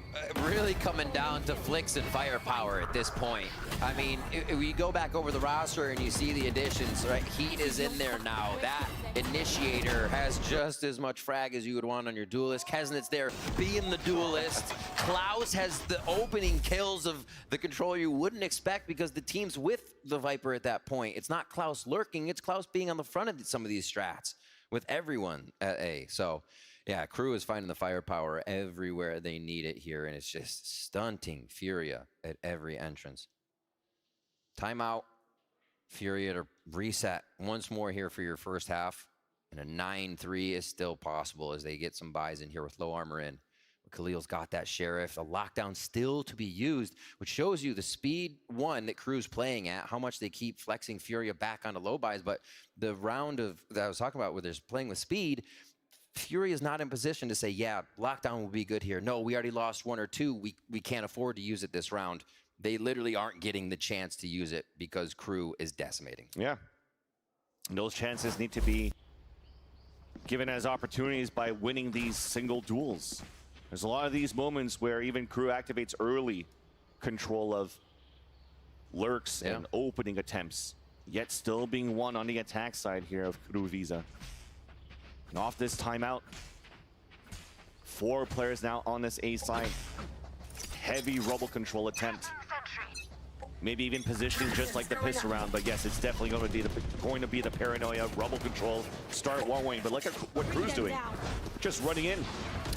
really coming down to flicks and firepower at this point. I mean, we go back over the roster and you see the additions, right? Heat is in there now. That initiator has just as much frag as you would want on your duelist. Kesnet's there being the duelist. Klaus has the opening kills of the controller you wouldn't expect because the team's with the Viper at that point. It's not Klaus lurking, it's Klaus being on the front of some of these strats with everyone at A. So yeah, Crew is finding the firepower everywhere they need it here, and it's just stunting Furia at every entrance. Timeout. Furia to reset once more here for your first half. And a 9-3 is still possible as they get some buys in here with low armor in. Khalil's got that Sheriff. A lockdown still to be used, which shows you the speed, one, that Crew's playing at, how much they keep flexing Furia back onto low buys. But the round of that I was talking about where they're playing with speed, Furia is not in position to say, yeah, lockdown will be good here. No, we already lost 1 or 2. We can't afford to use it this round. They literally aren't getting the chance to use it because Crew is decimating. Yeah. And those chances need to be given as opportunities by winning these single duels. There's a lot of these moments where even Crew activates early control of lurks and opening attempts, yet still being won on the attack side here of Crew Visa. And off this timeout, 4 players now on this A side. Heavy rubble control attempt. Maybe even positioning just like the piss around, but yes, it's definitely going to be the paranoia, rubble control, start one way. But look at what Crew's doing. Just running in.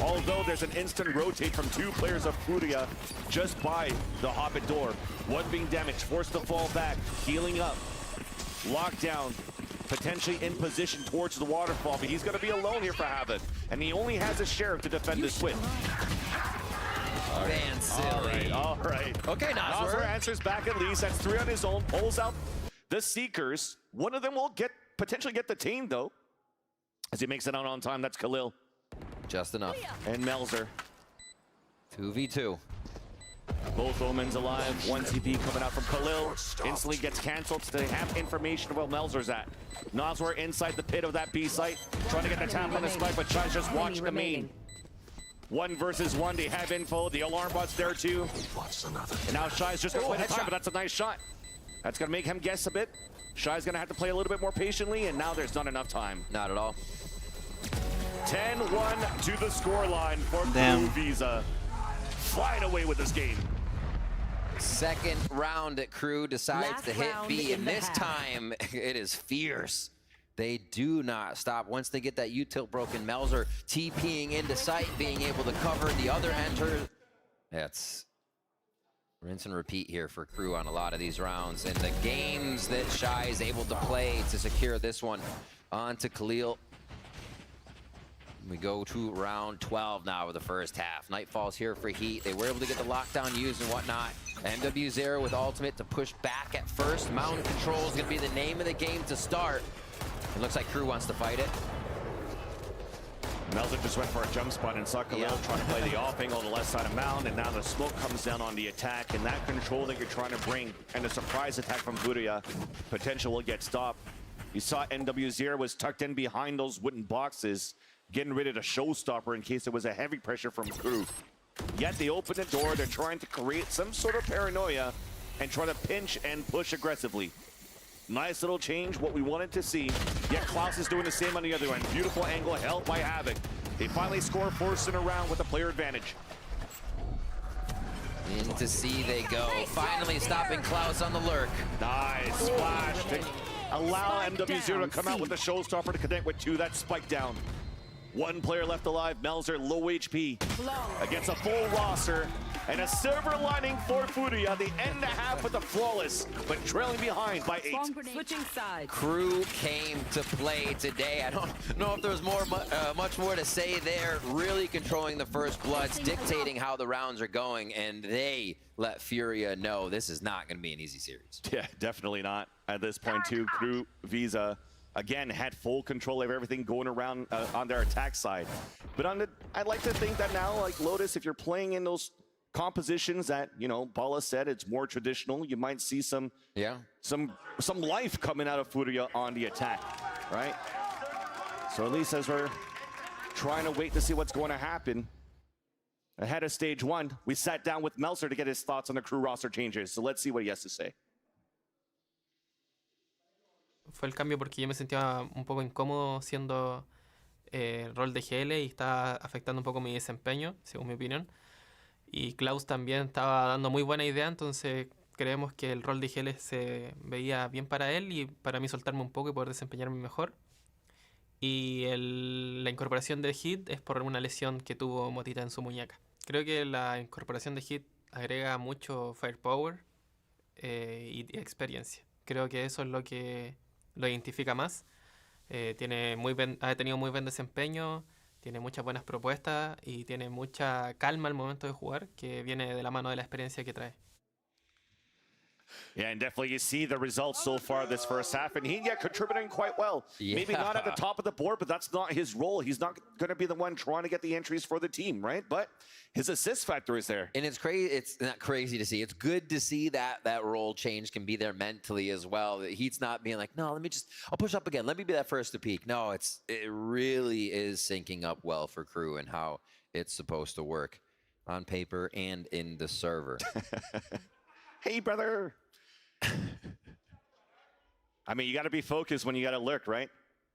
Although there's an instant rotate from 2 players of Furia just by the Hobbit door. One being damaged, forced to fall back, healing up. Lockdown, potentially in position towards the waterfall, but he's going to be alone here for Havoc. And he only has a Sheriff to defend this with. Man, silly. All right. Okay, Nosler answers back at least. That's 3 on his own. Pulls out the Seekers. One of them will potentially get the team, though. As he makes it out on time, that's Khalil. Just enough. And Melzer. 2v2. Both Omens alive. 1 TP coming out from Khalil. Instantly gets canceled. They have information of where Melzer's at. Nosler inside the pit of that B site. Trying to get the tap on the spike, but Shai's just watching the main. 1 versus 1. They have info. The alarm bot's there too. And now Shai's just going to play the time, but that's a nice shot. That's going to make him guess a bit. Shai's going to have to play a little bit more patiently, and now there's not enough time. Not at all. 10-1 to the scoreline for Crew Visa. Flying away with this game. Second round at Crew decides Last to hit round B, in and the this half. time it is fierce. They do not stop. Once they get that U-tilt broken, Melzer TPing into sight, being able to cover the other enter. That's rinse and repeat here for Crew on a lot of these rounds. And the games that Shai is able to play to secure this one on to Khalil. We go to round 12 now with the first half. Nightfall's here for Heat. They were able to get the lockdown used and whatnot. MW0 with ultimate to push back at first. Mountain control is going to be the name of the game to start. It looks like Crew wants to fight it. Melzer just went for a jump spot and saw Khalil trying to play the off-angle on the left side of Mound, and now the smoke comes down on the attack, and that control that you're trying to bring, and the surprise attack from Furia, potential will get stopped. You saw NW0 was tucked in behind those wooden boxes, getting rid of the showstopper in case there was a heavy pressure from Crew. Yet they open the door, they're trying to create some sort of paranoia and try to pinch and push aggressively. Nice little change, what we wanted to see. Yet Klaus is doing the same on the other end. Beautiful angle held by Havoc. They finally score first in a round with a player advantage. Into C they go. Finally stopping Klaus on the lurk. Nice splash to allow MW0 to come out with the showstopper to connect with 2. That spike down. 1 player left alive. Melzer low HP against a full roster. And a silver lining for Furia. They end the half with a flawless, but trailing behind by 8. Switching sides. Crew came to play today. I don't know if there's much more to say there. Really controlling the first bloods, dictating how the rounds are going, and they let Furia know this is not going to be an easy series. Yeah, definitely not. At this point, too, Crew Visa again had full control of everything going around on their attack side. But I'd like to think that now, like Lotus, if you're playing in those compositions that, you know, Bala said it's more traditional, you might see some life coming out of Furia on the attack, right? So at least as we're trying to wait to see what's going to happen ahead of stage 1, we sat down with Melzer to get his thoughts on the Crew roster changes. So let's see what he has to say. Fue el cambio porque yo me sentía un poco incómodo siendo rol de GL y estaba afectando un poco mi desempeño, según mi opinión. Y Klaus también estaba dando muy buena idea, entonces creemos que el rol de GL se veía bien para él y para mí soltarme un poco y poder desempeñarme mejor. Y la incorporación de Hit es por una lesión que tuvo Motita en su muñeca. Creo que la incorporación de Hit agrega mucho firepower y experiencia. Creo que eso es lo que lo identifica más. Ha tenido muy buen desempeño, tiene muchas buenas propuestas y tiene mucha calma al momento de jugar, que viene de la mano de la experiencia que trae. Yeah, and definitely you see the results so far this first half, and he contributing quite well. Yeah. Maybe not at the top of the board, but that's not his role. He's not going to be the one trying to get the entries for the team, right? But his assist factor is there. And it's crazy. It's not crazy to see. It's good to see that role change can be there mentally as well. That He's not being like, no, I'll push up again. Let me be that first to peak. No, it really is syncing up well for Crew and how it's supposed to work on paper and in the server. Hey, brother. I mean, you got to be focused when you got to lurk, right?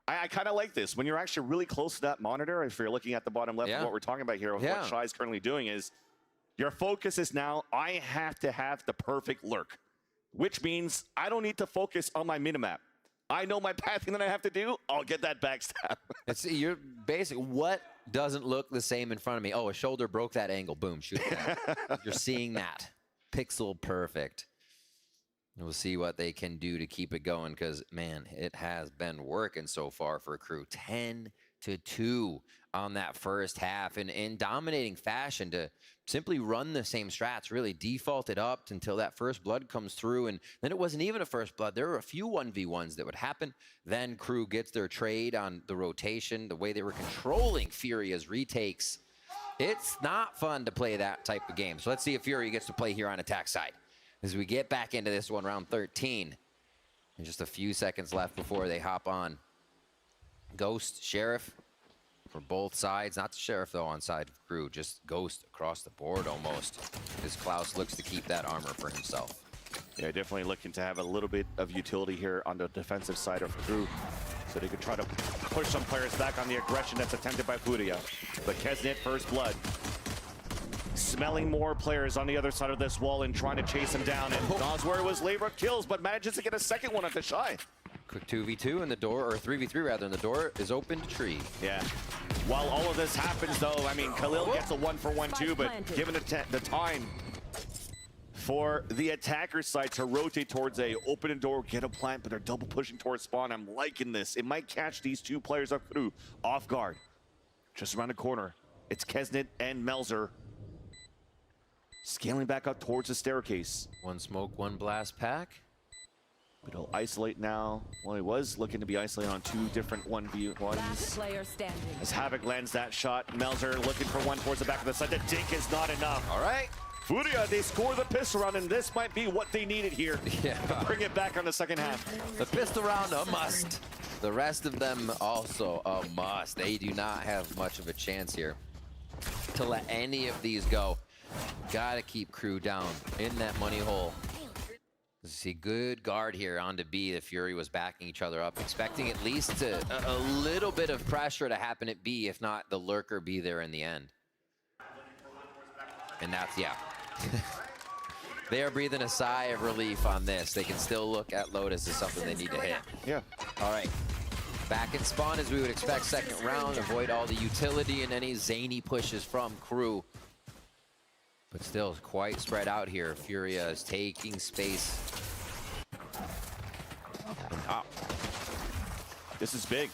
I kind of like this. When you're actually really close to that monitor, if you're looking at the bottom left of what we're talking about here, what Shai is currently doing is your focus is now, I have to have the perfect lurk, which means I don't need to focus on my minimap. I know my pathing that I have to do. I'll get that backstab. You're basic. What doesn't look the same in front of me? Oh, a shoulder broke that angle. Boom, shoot it down. You're seeing that. Pixel perfect. We'll see what they can do to keep it going because, man, it has been working so far for Crew. 10-2 2 on that first half, and in dominating fashion to simply run the same strats, really defaulted up until that first blood comes through, and then it wasn't even a first blood. There were a few 1v1s that would happen. Then Crew gets their trade on the rotation, the way they were controlling Furia's retakes. It's not fun to play that type of game. So let's see if Furia gets to play here on attack side as we get back into this one, round 13. And just a few seconds left before they hop on. Ghost, Sheriff for both sides. Not the Sheriff, though, on side of Crew. Just Ghost across the board almost, as Klaus looks to keep that armor for himself. Yeah, definitely looking to have a little bit of utility here on the defensive side of Crew, so they could try to push some players back on the aggression that's attempted by Furia. But Kesnet, first blood. Smelling more players on the other side of this wall and trying to chase him down. And Nosware was labor kills, but manages to get a second one at the Shy. Quick 2v2 in the door, or 3v3 rather, and the door is open to Tree. Yeah. While all of this happens, though, I mean, Khalil gets a 1-for-1 too, but given the time for the attacker side to rotate towards a open door, get a plant, but they're double pushing towards spawn. I'm liking this. It might catch these two players up through off guard. Just around the corner, it's Kesnet and Melzer scaling back up towards the staircase. One smoke, one blast pack. But he'll isolate now. Well, he was looking to be isolated on 2 different 1v1s. Last player standing. As Havoc lands that shot, Melzer looking for one towards the back of the side. The dink is not enough. All right. Furia, they score the pistol round, and this might be what they needed here to bring it back on the second half. The pistol round, a must. The rest of them also a must. They do not have much of a chance here to let any of these go. Gotta keep Crew down in that money hole. See, good guard here onto B. The Fury was backing each other up, expecting at least a little bit of pressure to happen at B, if not the lurker be there in the end. And that's, yeah. They are breathing a sigh of relief on this. They can still look at Lotus as something they need to hit. Yeah. All right. Back in spawn as we would expect, second round. Avoid all the utility and any zany pushes from Crew. But still quite spread out here. Furia is taking space. This is big.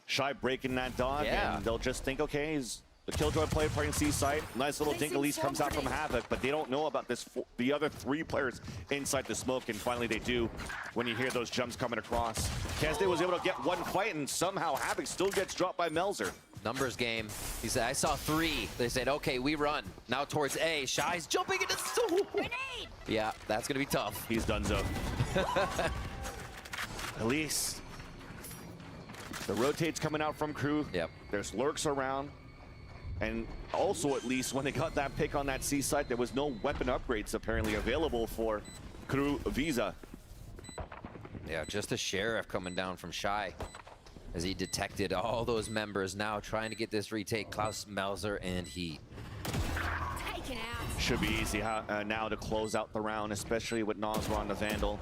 Shy breaking that dog, and they'll just think, okay, he's the Killjoy player playing C side. Nice little dink at least comes out from Havoc, but they don't know about this the other 3 players inside the smoke, and finally they do when you hear those jumps coming across. Kesnet was able to get one fight, and somehow Havoc still gets dropped by Melzer. Numbers game. He said, I saw 3. They said, okay, we run. Now towards A. Shy's jumping into Yeah, that's going to be tough. He's done so. At least the rotates coming out from Crew. Yep. There's lurks around. And also, at least, when they got that pick on that C site, there was no weapon upgrades apparently available for Crew Visa. Yeah, just a Sheriff coming down from Shy as he detected all those members now trying to get this retake. Klaus, Melzer, and Heat. Taken out. Should be easy now to close out the round, especially with Nosra on the Vandal.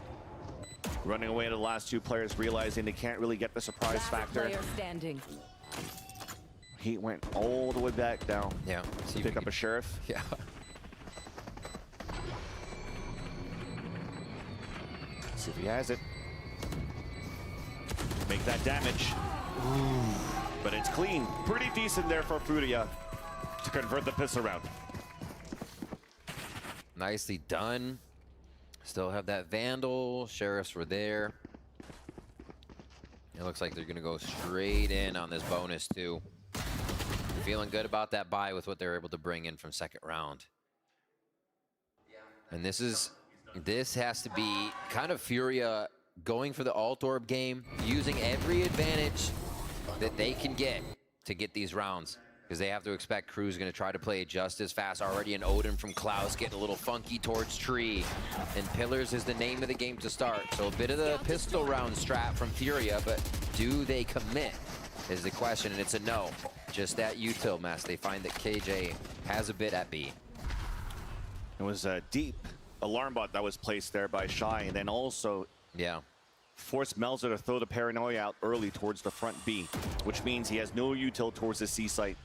Running away to the last 2 players, realizing they can't really get the surprise factor. Player standing. Heat went all the way back down. Yeah. So pick up a Sheriff. Yeah. See if he has it. Make that damage. Ooh. But it's clean. Pretty decent there for Furia to convert the pistol round. Nicely done. Still have that Vandal. Sheriffs were there. It looks like they're going to go straight in on this bonus, too. Feeling good about that buy with what they're able to bring in from second round. And this has to be kind of Furia going for the alt orb game, using every advantage that they can get to get these rounds, because they have to expect Crew's going to try to play just as fast. Already an Odin from Klaus getting a little funky towards Tree, and Pillars is the name of the game to start. So a bit of the pistol round strat from Furia, but do they commit is the question, and it's a no. Just that util mess. They find that KJ has a bit at B. It was a deep alarm bot that was placed there by Shy, and then also forced Melzer to throw the paranoia out early towards the front B, which means he has no util towards the C site.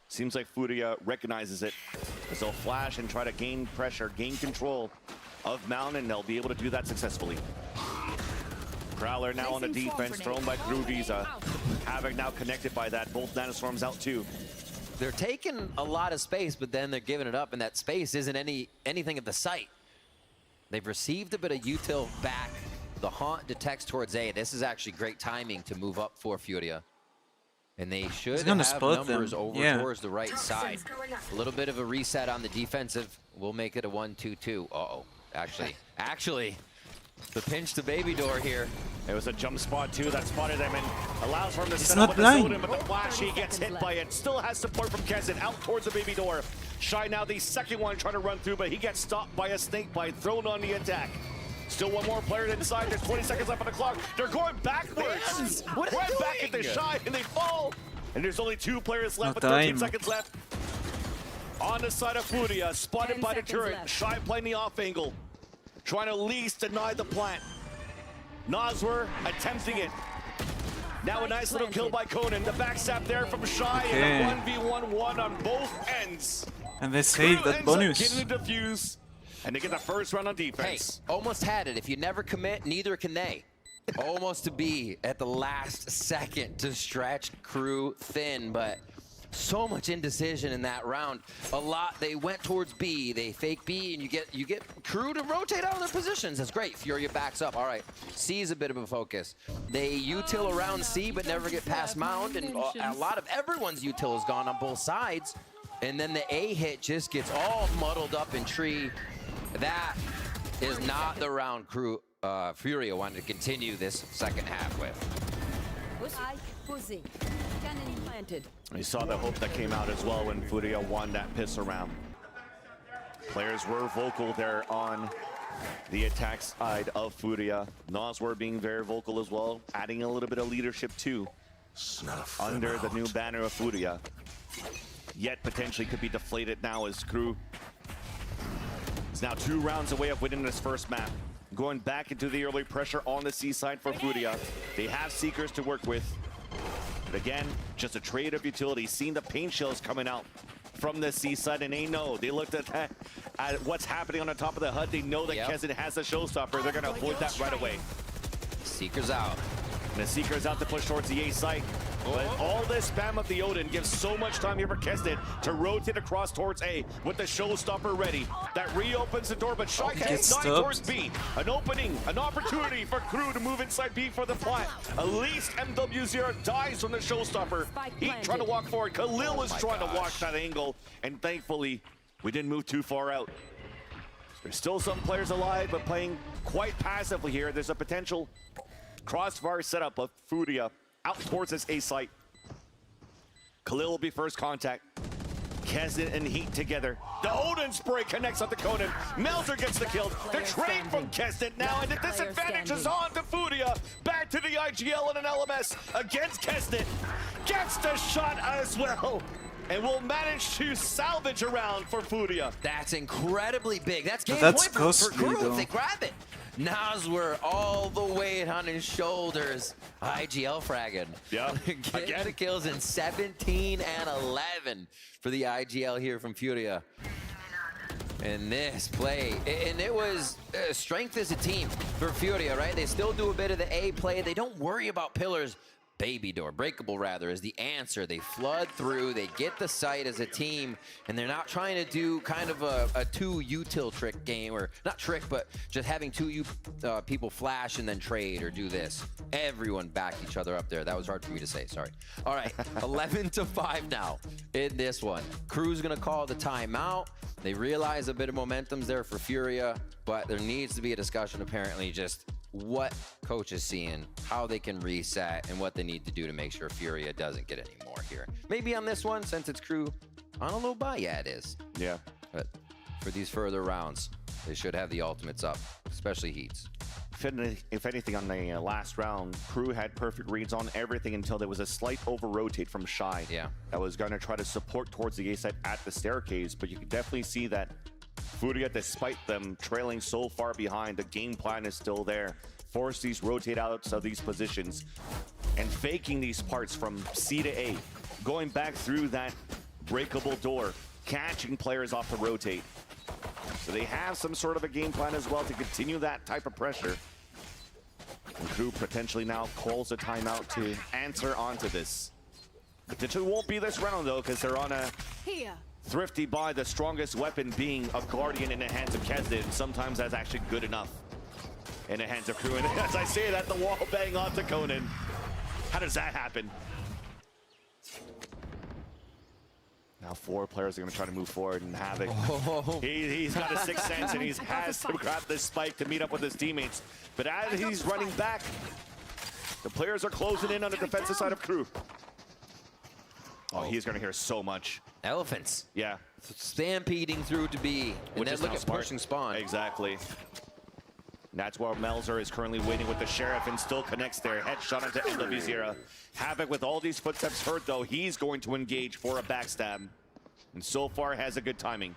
Seems like Furia recognizes it, as they'll flash and try to gain pressure, gain control of Mountain, and they'll be able to do that successfully. Prowler now on the defense, thrown by Crew Visa. Havoc now connected by that. Both Nanoswarms out too. They're taking a lot of space, but then they're giving it up, and that space isn't anything at the site. They've received a bit of util back. The Haunt detects towards A. This is actually great timing to move up for Furia. And they should have numbers over towards the right side. A little bit of a reset on the defensive. We'll make it a 1-2-2. Uh-oh. Actually, the pinch to baby door here. It was a jump spot too that spotted him and allows for him to set up with the Odin, but the flash, he gets hit by it. Still has support from Kezin out towards the baby door. Shy now the second one trying to run through, but he gets stopped by a snake bite thrown on the attack. Still one more player inside. There's 20 seconds left on the clock. They're going backwards. What are right they back doing? at the Shy and they fall. And there's only 2 players left with 13 seconds left. On the side of Furia, spotted by the turret. Shy playing the off angle. Trying to at least deny the plant. Noswer attempting it. Now a nice little kill by Conan. The backstab there from Shy and a 1v1 on both ends. And they save that bonus. Getting the defuse. And they get the first round on defense. Hey, almost had it. If you never commit, neither can they. Almost to be at the last second to stretch Crew thin, but so much indecision in that round. They went towards B, they fake B, and you get Crew to rotate out of their positions. That's great. Furia backs up. All right, C is a bit of a focus. They util around C, but never get past Mound, and a lot of everyone's util has gone on both sides. And then the A hit just gets all muddled up in tree. That is not the round Crew Furia wanted to continue this second half with. We saw the hope that came out as well when Furia won that piss around. Players were vocal there on the attack side of Furia. Nas were being very vocal as well, adding a little bit of leadership too. Under the new banner of Furia. Yet potentially could be deflated now as Crew is now 2 rounds away of winning this first map. Going back into the early pressure on the C side for Furia. They have Seekers to work with. But again, just a trade of utility. Seeing the paint shells coming out from the C side, and they know. They looked at that, at what's happening on the top of the HUD. They know that Kezin has a showstopper. They're going to avoid that right away. Seekers out. And the Seekers out to push towards the A site. But all this spam of the Odin gives so much time here for Kezin to rotate across towards A with the showstopper ready. That reopens the door, but Shy gets nine towards B. An opening, an opportunity for Crew to move inside B for the plant. At least MW0 dies from the showstopper. He trying to walk forward. Khalil was trying to watch that angle, and thankfully, we didn't move too far out. There's still some players alive, but playing quite passively here. There's a potential crossfire setup of Furia out towards this A site. Khalil will be first contact. Kezin and Heat together. The Odin spray connects on the Conan. Melzer gets the kill. The trade from Kezin now, and the disadvantage is on to Furia. Back to the IGL and an LMS against Kezin. Gets the shot as well. And will manage to salvage a round for Furia. That's incredibly big. That's game point for Crew if they grab it. Noswer all the weight on his shoulders. IGL fragging. Yeah. Get the kills in 17 and 11 for the IGL here from Furia. And this play, and it was strength as a team for Furia, right? They still do a bit of the A play. They don't worry about pillars. Baby door, breakable rather, is the answer. They flood through, they get the site as a team, and they're not trying to do kind of a 2 util trick game, or not trick, but just having 2 people flash and then trade or do this. Everyone back each other up there. That was hard for me to say, sorry. All right, 11-5 now in this one. Crew's gonna call the timeout. They realize a bit of momentum's there for Furia, but there needs to be a discussion apparently just what coach is seeing, how they can reset, and what they need to do to make sure Furia doesn't get any more here. Maybe on this one, since it's Crew on a little bye, yeah, it is. Yeah. But for these further rounds, they should have the ultimates up, especially Heats. If anything, on the last round, Crew had perfect reads on everything until there was a slight over-rotate from Shy. Yeah. That was going to try to support towards the A side at the staircase, but you can definitely see that Furia, despite them trailing so far behind, the game plan is still there. Force these rotate outs of these positions and faking these parts from C to A, going back through that breakable door, catching players off the rotate. So they have some sort of a game plan as well to continue that type of pressure. And Crew potentially now calls a timeout to answer onto this. Potentially won't be this round though, because they're on a thrifty buy, the strongest weapon being a Guardian in the hands of Kesden. Sometimes that's actually good enough in the hands of Crew. And as I say that, the wall bang onto Conan. How does that happen? Now 4 players are going to try to move forward, and Havoc, he's got a sixth sense, and he has to grab this spike to meet up with his teammates. But as he's running back, the players are closing in on the defensive side of Crew. Oh, he's going to hear so much. Elephants. Yeah. Stampeding through to B. And then look at pushing spawn. Exactly. And that's where Melzer is currently waiting with the Sheriff and still connects there. Headshot into NW0. Havoc with all these footsteps heard though, he's going to engage for a backstab. And so far has a good timing.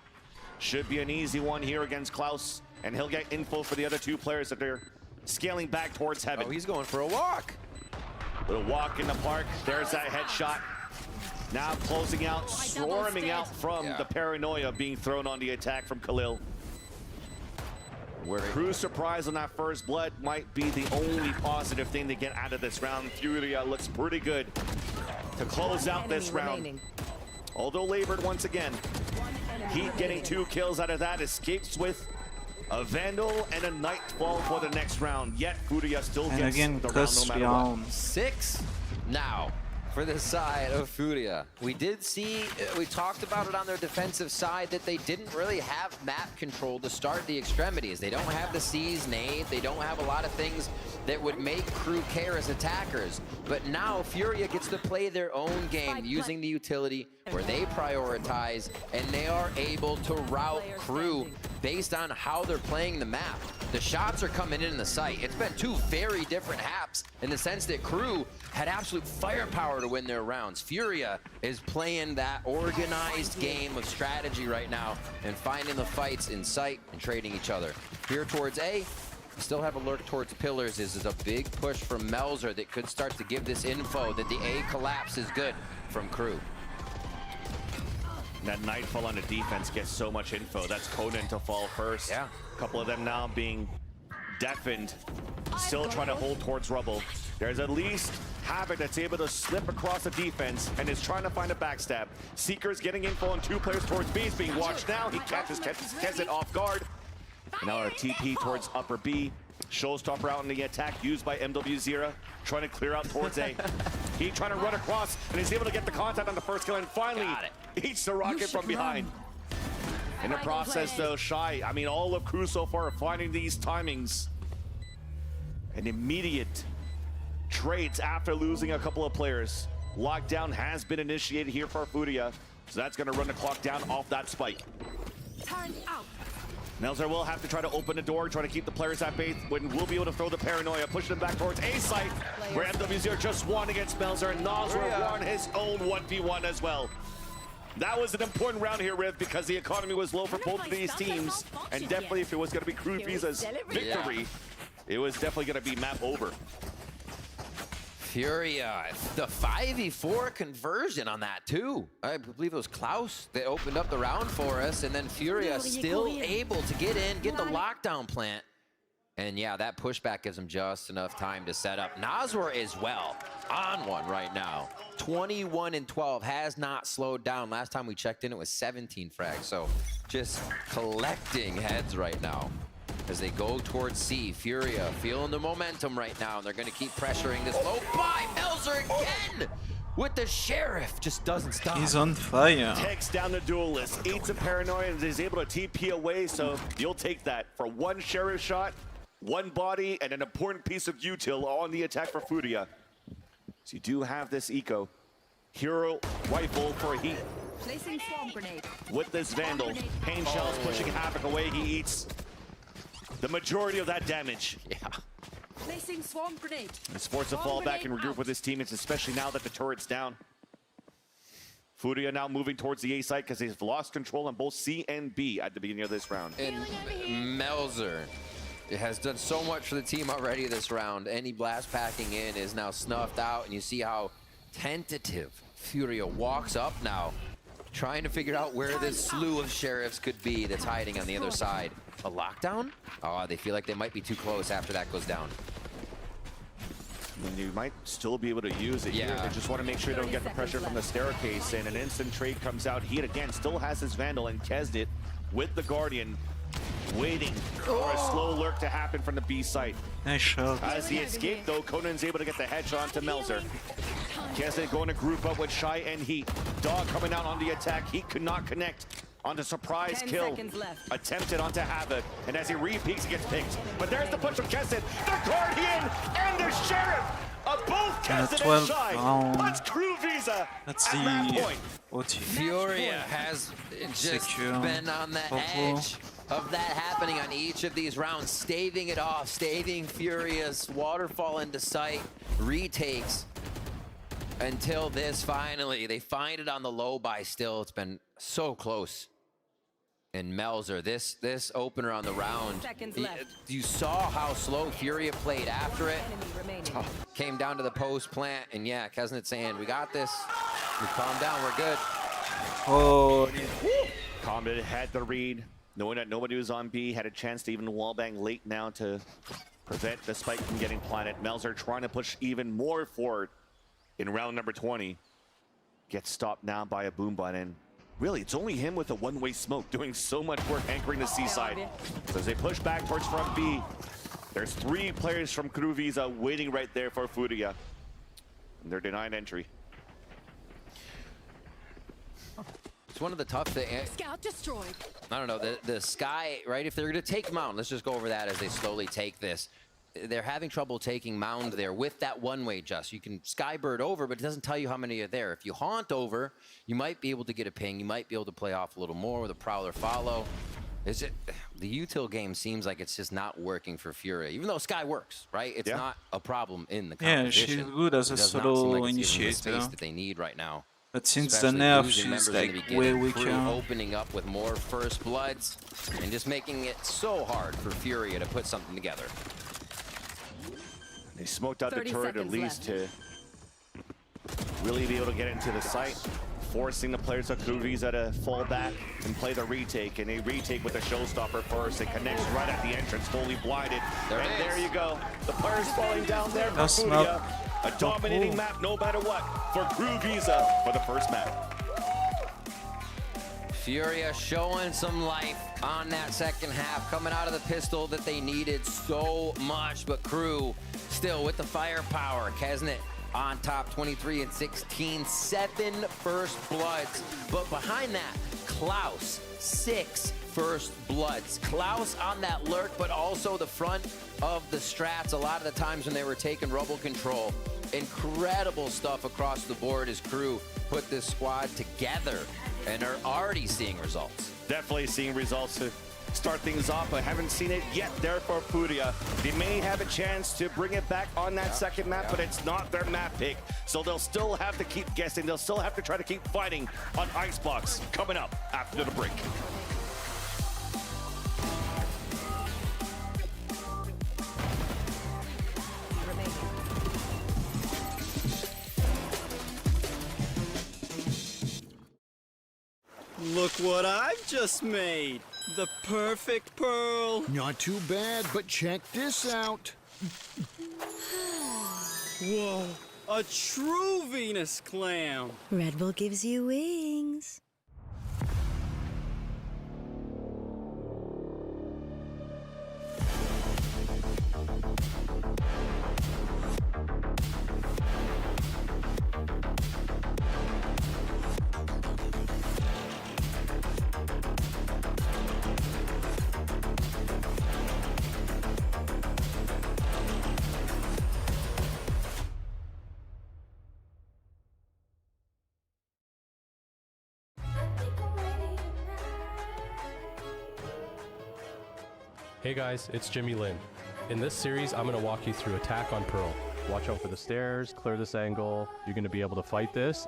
Should be an easy one here against Klaus. And he'll get info for the other 2 players that they're scaling back towards heaven. Oh, he's going for a walk. Little walk in the park. There's that headshot. Now closing out, swarming out from the paranoia being thrown on the attack from Khalil. Crew's surprise on that first blood might be the only positive thing to get out of this round. Furia looks pretty good to close out this round. Although labored once again, Heat getting 2 kills out of that, escapes with a Vandal and a Nightfall for the next round. Yet Furia still gets the round no matter what. 6 now for the side of Furia. We did see, we talked about it on their defensive side, that they didn't really have map control to start the extremities. They don't have the C's nade, they don't have a lot of things that would make Crew care as attackers. But now Furia gets to play their own game using the utility where they prioritize, and they are able to route Crew based on how they're playing the map. The shots are coming in the site. It's been 2 very different haps in the sense that Crew had absolute firepower to win their rounds. Furia is playing that organized game of strategy right now and finding the fights in sight and trading each other. Here towards A, still have a lurk towards pillars. This is a big push from Melzer that could start to give this info that the A collapse is good from Crew. And that Nightfall on the defense gets so much info. That's Conan to fall first. Yeah. A couple of them now being deafened. Still trying to hold towards rubble. There's at least Havoc that's able to slip across the defense and is trying to find a backstab. Seeker's getting info on 2 players towards B. He's being watched now. He catches it off guard. And now a TP towards upper B. Showstopper out in the attack used by MW0. Trying to clear out towards A. He trying to run across, and he's able to get the contact on the first kill, and finally eats the rocket from behind. In the process though, Shy, I mean all of Crew so far are finding these timings. An immediate trades after losing a couple of players. Lockdown has been initiated here for Furia, so that's gonna run the clock down off that spike. Turn out. Melzer will have to try to open the door, try to keep the players at bay. When we'll be able to throw the paranoia, push them back towards A site, where MW0 just won against Melzer, and Nosworth won his own 1v1 as well. That was an important round here, Riv, because the economy was low for both of these teams, and definitely if it was going to be Crew Visa's victory, it was definitely going to be map over. Furia, the 5v4 conversion on that too. I believe it was Klaus that opened up the round for us, and then Furia still able to get in, get the lockdown plant. And yeah, that pushback gives him just enough time to set up. Nosworth is well on one right now. 21 and 12, has not slowed down. Last time we checked in, it was 17 frags. So just collecting heads right now as they go towards C. Furia feeling the momentum right now, and they're going to keep pressuring this low by Melzer again with the Sheriff. Just doesn't stop. He's on fire. Takes down the duelist, eats a paranoia, and is able to TP away, so you'll take that for 1 Sheriff shot, 1 body, and an important piece of util on the attack for Furia. So you do have this eco. Hero rifle for Heat. Placing swarm grenade. With this Vandal, Pain Shells pushing Havoc away. He eats the majority of that damage. Yeah. Placing swarm grenade. It's forced to fall back and regroup with his teammates, especially now that the turret's down. Furia now moving towards the A site because they've lost control on both C and B at the beginning of this round. And Melzer has done so much for the team already this round. Any blast packing in is now snuffed out, and you see how tentative Furia walks up now, trying to figure out where this slew of sheriffs could be that's hiding on the other side. A lockdown? Oh, they feel like they might be too close after that goes down. And you might still be able to use it here. They just want to make sure they don't get the pressure from the staircase. And an instant trade comes out. Heat again still has his Vandal, and Kesnit with the Guardian waiting for a slow lurk to happen from the B site. Nice shot. As he escaped though, Conan's able to get the headshot onto Melzer. Kesnit going to group up with Shy and Heat. Dog coming out on the attack. Heat could not connect on the surprise kill. Attempted onto Havoc. And as he re-peeks, he gets picked. But there's the push from Kesnit. The Guardian and the Sheriff of both Kesnit and Shy. Puts Crew Visa That's at the that point. OT. Furia has just Secure. been on the edge of that happening on each of these rounds, staving it off, staving Furia's waterfall into sight, retakes until this finally. They find it on the low by still. It's been so close. And Melzer, this opener on the round, you saw how slow Furia played after it. Came down to the post plant, and yeah, Kesnit saying, we got this. We calm down, we're good. Oh, Comet had the read, knowing that nobody was on B, had a chance to even wallbang late now to prevent the spike from getting planted. Melzer trying to push even more forward in round number 20. Gets stopped now by a boom button. Really, it's only him with a one-way smoke doing so much work anchoring the C side. So as they push back towards front B, there's 3 players from Crew Visa waiting right there for Furia. And they're denied entry. It's one of the tough things. Scout destroyed. I don't know, the Sky, right? If they're going to take Mound, let's just go over that as they slowly take this. They're having trouble taking Mound there with that one-way just. You can Skybird over, but it doesn't tell you how many are there. If you haunt over, you might be able to get a ping. You might be able to play off a little more with a Prowler follow. The util game seems like it's just not working for Furia, even though Sky works, right? It's not a problem in the competition. Yeah, she's good as a solo initiator. Space that they need right now. But since the nerf, she's like way weaker. Opening up with more first bloods and just making it so hard for Furia to put something together. They smoked out the turret at least to really be able to get into the site, forcing the players of Crew Visa to fall back and play the retake. And they retake with the showstopper first. It connects right at the entrance, fully blinded. There you go. The players falling down there for Furia. A dominating map no matter what for Crew Visa for the first map. Furia showing some life on that second half, coming out of the pistol that they needed so much, but Crew still with the firepower. Kesnit on top, 23 and 16, 7 first bloods. But behind that, Klaus, 6 first bloods. Klaus on that lurk, but also the front of the strats a lot of the times when they were taking rubble control. Incredible stuff across the board as Crew put this squad together and are already seeing results. Definitely seeing results to start things off, but haven't seen it yet there for Furia. They may have a chance to bring it back on that second map, but it's not their map pick. So they'll still have to keep guessing. They'll still have to try to keep fighting on Icebox coming up after the break. Look what I've just made. The perfect pearl. Not too bad, but check this out. Whoa, a true Venus clam. Red Bull gives you wings. Hey guys, it's Jimmy Lin. In this series, I'm going to walk you through Attack on Pearl. Watch out for the stairs, clear this angle. You're going to be able to fight this.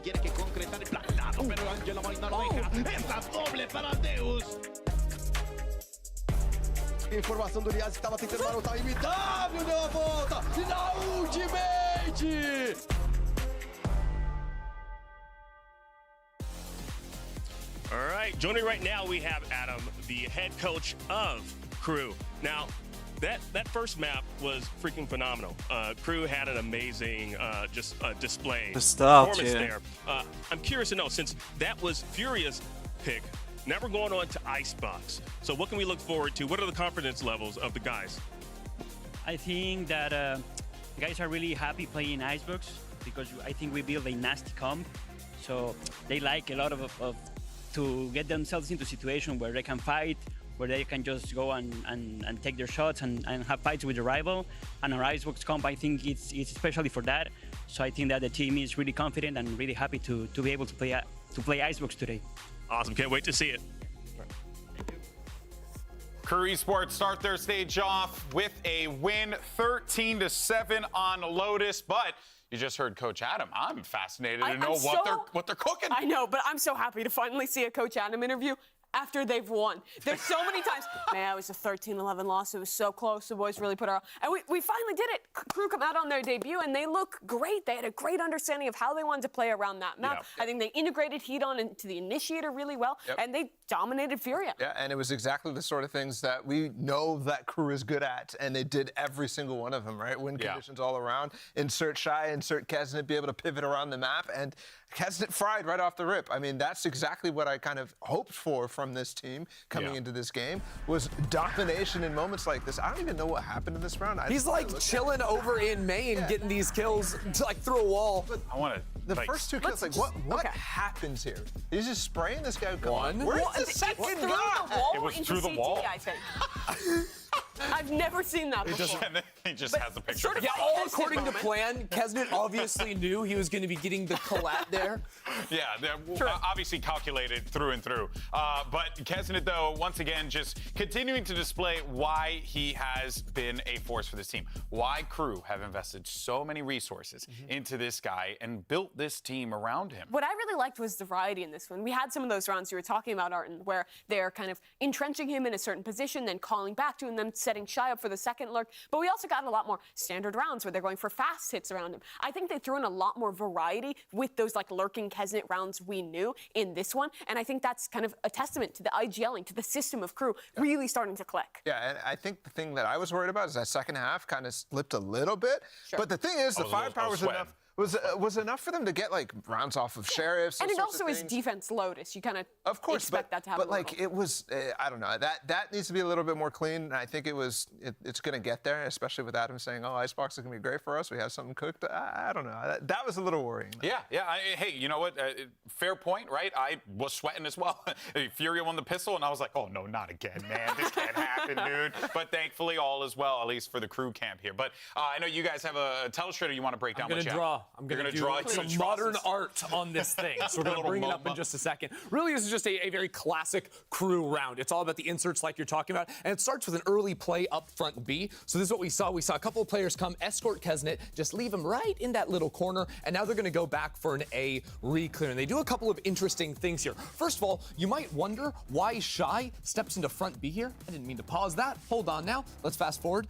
Tiene que concretar el plantado, pero Angela Molina lo deja. Es la doble para Deus. Informação do Liaz que estava tentando marotar o MW, deu a volta! E na Ultimate! All right, joining right now we have Adam, the head coach of Crew. Now, that first map was freaking phenomenal. Crew had an amazing display. The start, performance yeah. there. I'm curious to know, since that was Furia's pick, now we're going on to Icebox. So what can we look forward to? What are the confidence levels of the guys? I think that the guys are really happy playing Icebox because I think we build a nasty comp. So they like a lot of to get themselves into a situation where they can fight, where they can just go and take their shots and have fights with the rival. And our Icebox comp, I think it's especially for that. So I think that the team is really confident and really happy to be able to play Icebox today. Awesome, can't wait to see it. Crew Esports start their stage off with a win, 13-7 on Lotus, but you just heard Coach Adam. I'm fascinated to know what they're cooking. I know, but I'm so happy to finally see a Coach Adam interview after they've won. There's so many times, man, it was a 13-11 loss. It was so close. The boys really put our, and we finally did it. Crew come out on their debut, and they look great. They had a great understanding of how they wanted to play around that map. Yeah. I think they integrated Hedon into the initiator really well, and they dominated Furia. Yeah, and it was exactly the sort of things that we know that Crew is good at, and they did every single one of them, right? Win conditions all around, insert Shy, insert Kesnet, be able to pivot around the map, and Kesnet fried right off the rip. I mean, that's exactly what I kind of hoped for from this team coming into this game, was domination in moments like this. I don't even know what happened in this round. He's like chilling over in Maine, getting these kills like through a wall. I want to. The first two kills, like what happens here? He's just spraying this guy. One. Where's the second guy? It was through the wall. I think. I've never seen that before. He just has a picture. Sort of Yeah, like all Kesnet according to moment. plan. Kesnet obviously knew he was going to be getting the collat there. Yeah, they're obviously calculated through and through. But Kesnet, though, once again, just continuing to display why he has been a force for this team. Why Crew have invested so many resources into this guy and built this team around him. What I really liked was the variety in this one. We had some of those rounds you were talking about, Arton, where they're kind of entrenching him in a certain position, then calling back to him, then setting Shy up for the second lurk. But we also got a lot more standard rounds where they're going for fast hits around him. I think they threw in a lot more variety with those like lurking Kesnet rounds we knew in this one. And I think that's kind of a testament to the IGLing, to the system of Crew really starting to click. Yeah, and I think the thing that I was worried about is that second half kind of slipped a little bit. But the thing is, the firepower was enough. Was enough for them to get like rounds off of sheriffs. And it also is defense Lotus. You kind of expect that to happen. But like it was, I don't know. That needs to be a little bit more clean. And I think it's going to get there, especially with Adam saying, "Oh, Icebox is going to be great for us. We have something cooked." I don't know. That was a little worrying. Yeah. Hey, you know what? Fair point, right? I was sweating as well. Furia won the pistol, and I was like, "Oh no, not again, man! This can't happen, dude." But thankfully, all is well, at least for the Crew camp here. But I know you guys have a telestrator you want to break down. I'm going to draw. I'm going to do some modern art on this thing. So we're going to bring it up in just a second. Really, this is just a very classic Crew round. It's all about the inserts like you're talking about. And it starts with an early play up front B. So this is what we saw. We saw a couple of players come, escort Kesnet, just leave him right in that little corner. And now they're going to go back for an A re-clear. And they do a couple of interesting things here. First of all, you might wonder why Shy steps into front B here. I didn't mean to pause that. Hold on now. Let's fast forward.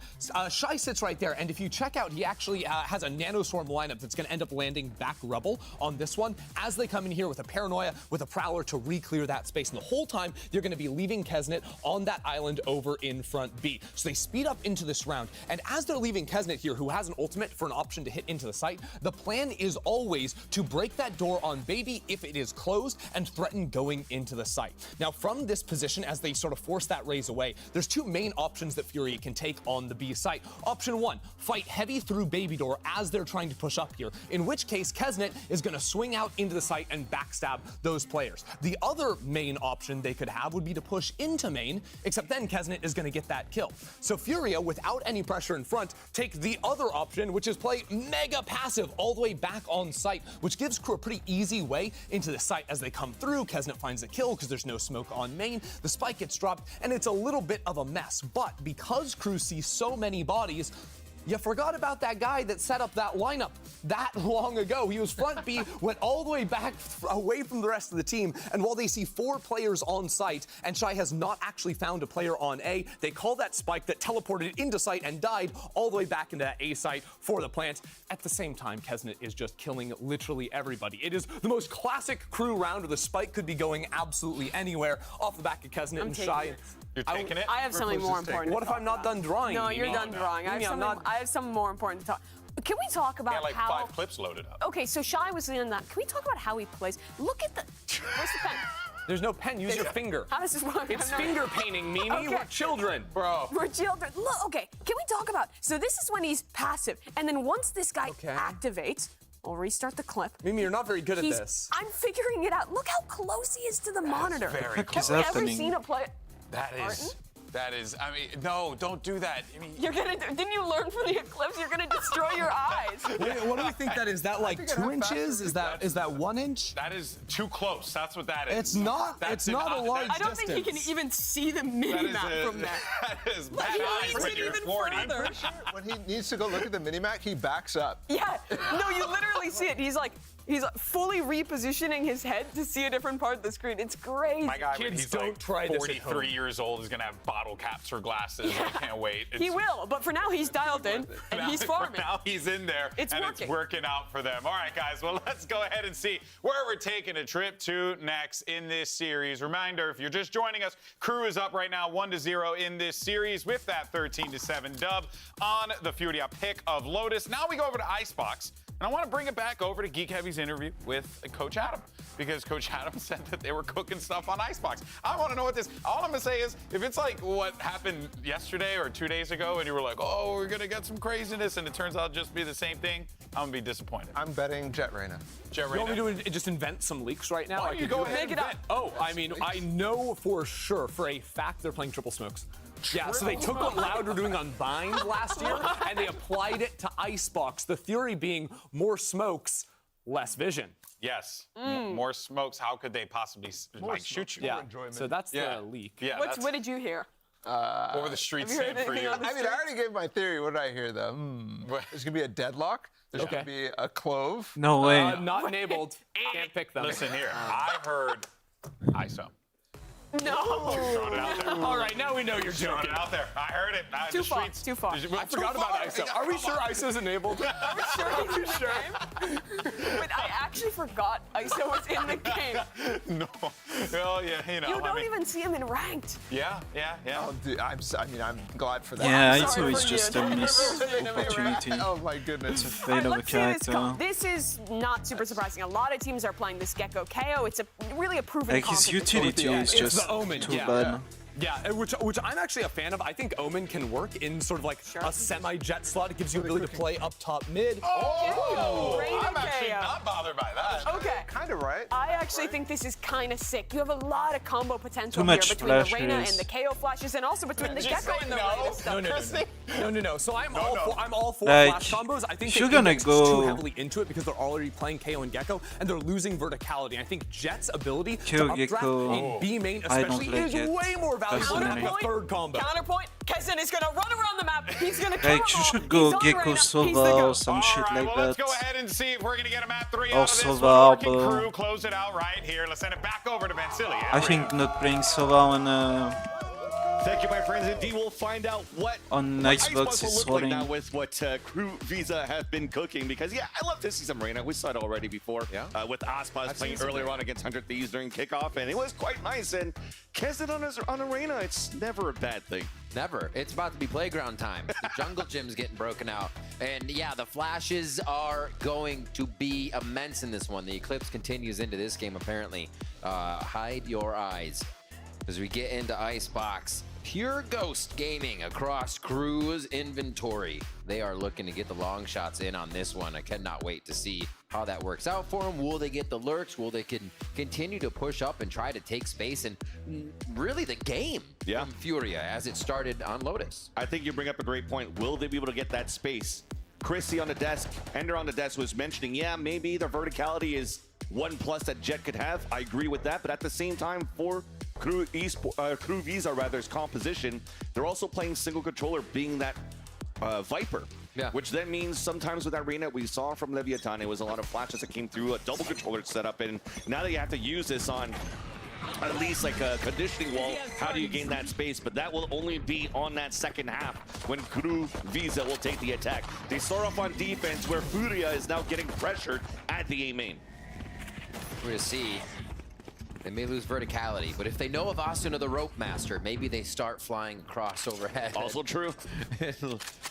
Shy sits right there. And if you check out, he actually has a nanoswarm lineup that's going to end up landing back Rebel on this one as they come in here with a Paranoia, with a Prowler to re-clear that space. And the whole time, you're going to be leaving Kesnet on that island over in front B. So they speed up into this round. And as they're leaving Kesnet here, who has an ultimate for an option to hit into the site, the plan is always to break that door on Baby if it is closed and threaten going into the site. Now, from this position, as they sort of force that raise away, there's two main options that Fury can take on the B site. Option one, fight heavy through Baby door as they're trying to push up here. in which case Kesnet is going to swing out into the site and backstab those players. The other main option they could have would be to push into main, except then Kesnet is going to get that kill. So Furia, without any pressure in front, take the other option, which is play mega passive all the way back on site, which gives Crew a pretty easy way into the site as they come through. Kesnet finds a kill because there's no smoke on main. The spike gets dropped, and it's a little bit of a mess. But because Crew sees so many bodies, you forgot about that guy that set up that lineup that long ago. He was front B, went all the way back away from the rest of the team, and while they see 4 players on site, and Shy has not actually found a player on A, they call that spike that teleported into site and died all the way back into that A site for the plant. At the same time, Kesnet is just killing literally everybody. It is the most classic Crew round where the spike could be going absolutely anywhere off the back of Kesnet and Shy. You're taking it? I have something more important. What if I'm not done drawing? No, you're done drawing. I have something more important to talk. Can we talk about Yeah, like how? 5 clips loaded up. Okay, so Shy was in that. Can we talk about how he plays? Look at the. Where's the pen? There's no pen. Use your finger. How does this work? It's finger painting, Mimi. Okay. We're children, bro. We're children. Look, okay, can we talk about? So this is when he's passive, and then once this guy activates. We'll restart the clip. Mimi, you're not very good at this. I'm figuring it out. Look how close he is to the monitor. very Have we ever seen a play? That is, I mean, no, don't do that. I mean, You're gonna. Didn't you learn from the eclipse? You're gonna destroy your eyes. Wait, what do we think that is? That like 2 inches? Is that 1 inch? that is too close. That's what that is. It's not. It's not a large I don't think he can even see the mini-map from there. That is Like, bad he eyes leaves when it you're even 40. further. When he needs to go look at the minimap, he backs up. Yeah. No, you literally see it. He's fully repositioning his head to see a different part of the screen. It's crazy. My guy, when Kids he's don't like try this at 43 years old, is gonna have bottle caps for glasses. I can't wait. He will, but for now he's dialed in and he's farming. Now he's in there, It's and working. it's working out for them. All right, guys. Well, let's go ahead and see where we're taking a trip to next in this series. Reminder: if you're just joining us, Crew is up right now, 1-0 in this series with that 13-7 dub on the Furia pick of Lotus. Now we go over to Icebox. And I want to bring it back over to Geek Heavy's interview with Coach Adam, because Coach Adam said that they were cooking stuff on Icebox. I want to know what this. All I'm gonna say is, if it's like what happened yesterday or 2 days ago, and you were like, "Oh, we're gonna get some craziness," and it turns out to just be the same thing, I'm gonna be disappointed. I'm betting Jet Reyna. Jet You want me to just invent some leaks right now? Why I don't you could go do ahead Make it up. Oh, I mean, I know for sure, for a fact, they're playing triple smokes. Yeah, so they took what Loud were doing on Bind last year, and they applied it to Icebox. The theory being more smokes, less vision. Yes, more smokes. How could they possibly shoot you? Yeah, so that's the leak. Yeah, What did you hear? what were the streets Have you heard saying for anything you? on the I mean, I already gave my theory. What did I hear, though? There's going to be a deadlock. There's going to be a clove. No way. Not enabled. Can't pick them. Listen here, I heard ISO. No. Throwing it out there. All right, now we know you're Throwing joking. it out there. I heard it. Too far. Too far. I forgot about ISO. Are we sure ISO's enabled? Are we sure he's in the game? But I actually forgot ISO was in the game. No. Well, yeah, you know. You don't I mean, even see him in ranked. Yeah. Oh, dude, I'm glad for that. Yeah, I'm it's sorry always for just you. a I've missed never been in a opportunity. Oh my goodness. It's a fate of a Let's see this character. This is not super surprising. A lot of teams are playing this Gecko KO. It's really a proven Like his comp at this point. utility is It's just the Omen, too yeah. bad. Yeah, which I'm actually a fan of. I think Omen can work in sort of like a semi-jet slot. It gives you the ability to play up top mid. Oh, Great I'm actually KO. not bothered by that. Okay. Kind of right. I actually think this is kind of sick. You have a lot of combo potential Too here much between the Reyna flashes. and the KO flashes, and also between the Did you Gecko say and the no? Reyna stuff. No. So I'm all for Like, flash combos. I think if they you're gonna index go- too heavily into it because they're already playing KO and Gecko, and they're losing verticality. I think Jet's ability Kill to updraft Gecko. in B main I don't especially like is it, way more valuable than personally. the third combo. Counterpoint. Kezen is going to run around the map. He's going to kill Like, them you all. should go He's on Gecko Reyna. He's the Sova goat. or some All shit right, like well, that. let's go ahead and see if we're going to get a map 3 Or out of this one. Sova, Working but- Crew, close it out right here. Let's send it back over to Vansili. I think not playing Sova Thank you, my friends. Indeed, we'll find out what on Icebox Xbox will is look like rolling. now with what Crew Visa have been cooking. Because, yeah, I love to see some Reyna. We saw it already before with Aspas playing earlier on against 100 Thieves during kickoff, and it was quite nice. And Kesnet on a Reyna, it's never a bad thing. Never. It's about to be playground time. The jungle gym's getting broken out. And yeah, the flashes are going to be immense in this one. The Eclipse continues into this game, apparently. Hide your eyes. As we get into Icebox, Pure Ghost Gaming across Crew's inventory. They are looking to get the long shots in on this one. I cannot wait to see how that works out for them. Will they get the lurks? Will they continue to push up and try to take space and really the game from Furia as it started on Lotus? I think you bring up a great point. Will they be able to get that space? Chrissy on the desk, Ender on the desk was mentioning, yeah, maybe the verticality is one plus that Jet could have. I agree with that, but at the same time, for Crew Visa rather's composition, they're also playing single controller, being that Viper. Yeah. Which then means sometimes with that arena we saw from Leviathan, it was a lot of flashes that came through, a double controller setup, and now that you have to use this on at least like a conditioning wall, how do you gain that space? But that will only be on that second half when Crew Visa will take the attack. They start off on defense where Furia is now getting pressured at the A main. We're gonna see. They may lose verticality, but if they know of Asuna the Rope Master, maybe they start flying across overhead. Also true.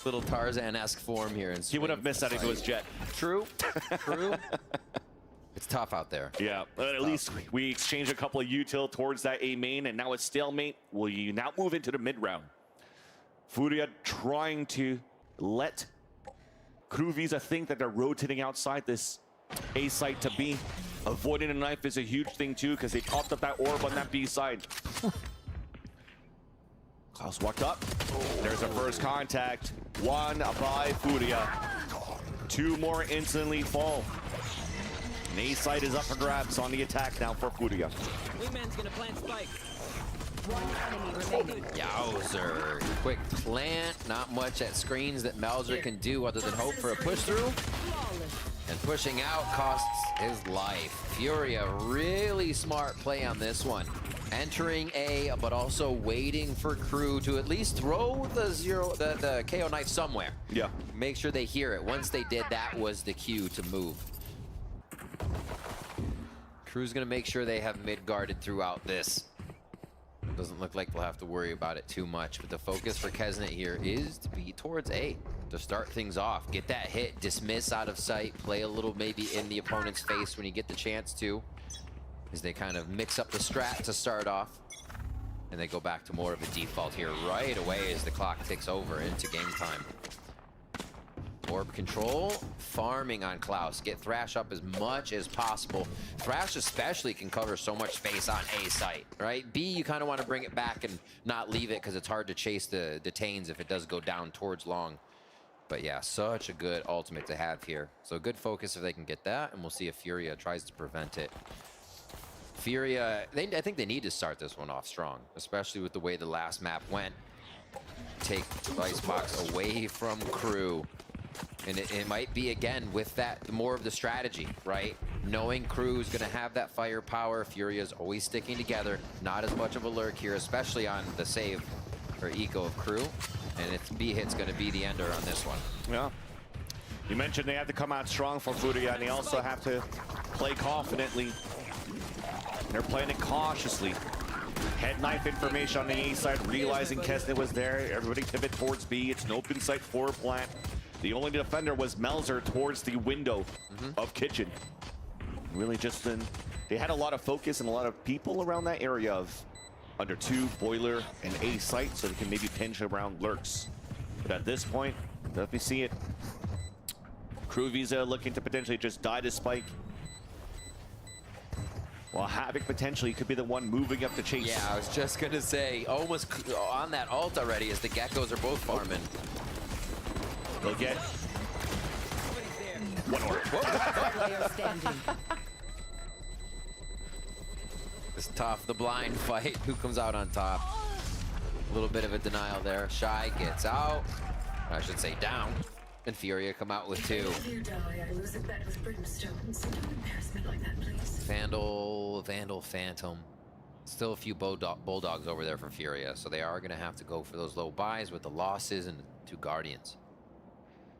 Little Tarzan-esque form here. He would have missed that if it was Jet. True, true. It's tough out there. Yeah, but at least we exchange a couple of util towards that A main, and now it's stalemate. Will you now move into the mid round? Furia trying to let Crew Visa think that they're rotating outside this A site to B. Avoiding a knife is a huge thing too, because they popped up that orb on that B side. Klaus walked up. There's a first contact. One by Furia. Two more instantly fall. And A side is up for grabs on the attack now for Furia. Wingman's gonna plant spike. One enemy remaining. Yowzer. Quick plant. Not much at screens that Melzer can do other than hope for a push through. And pushing out costs his life. Furia, really smart play on this one. Entering A, but also waiting for Crew to at least throw the KO knife somewhere. Yeah. Make sure they hear it. Once they did, that was the cue to move. Crew's gonna make sure they have mid guarded throughout this. Doesn't look like they'll have to worry about it too much, but the focus for Kesnet here is to be towards A, to start things off. Get that hit, dismiss out of sight, play a little maybe in the opponent's face when you get the chance to, as they kind of mix up the strat to start off. And they go back to more of a default here right away as the clock ticks over into game time. Orb control, farming on Klaus. Get Thrash up as much as possible. Thrash especially can cover so much space on A site, right? B, you kind of want to bring it back and not leave it because it's hard to chase the detains if it does go down towards long. But yeah, such a good ultimate to have here. So good focus if they can get that, and we'll see if Furia tries to prevent it. Furia, I think they need to start this one off strong, especially with the way the last map went. Take Icebox away from Crew. And it might be, again, with that, more of the strategy, right? Knowing Crew's gonna have that firepower, Furia's always sticking together. Not as much of a lurk here, especially on the save or eco of Crew. And it's B hit's gonna be the ender on this one. Yeah. You mentioned they have to come out strong for Furia, and they also have to play confidently. They're playing it cautiously. Head knife information on the A side, realizing Kesnet was there. Everybody pivot towards B. It's an open site for plant. The only defender was Melzer towards the window of Kitchen. Really just they had a lot of focus and a lot of people around that area of under 2, Boiler, and A site, so they can maybe pinch around lurks. But at this point, let me see it. Crew Visa looking to potentially just die to Spike. While Havoc potentially could be the one moving up to chase. Yeah, I was just gonna say, almost on that ult already as the Geckos are both farming. They'll get one order. It's tough, the blind fight. Who comes out on top? A little bit of a denial there. Shy gets out. I should say down. And Furia come out with 2. Vandal, Phantom. Still a few Bulldogs over there from Furia, so they are going to have to go for those low buys with the losses and 2 Guardians.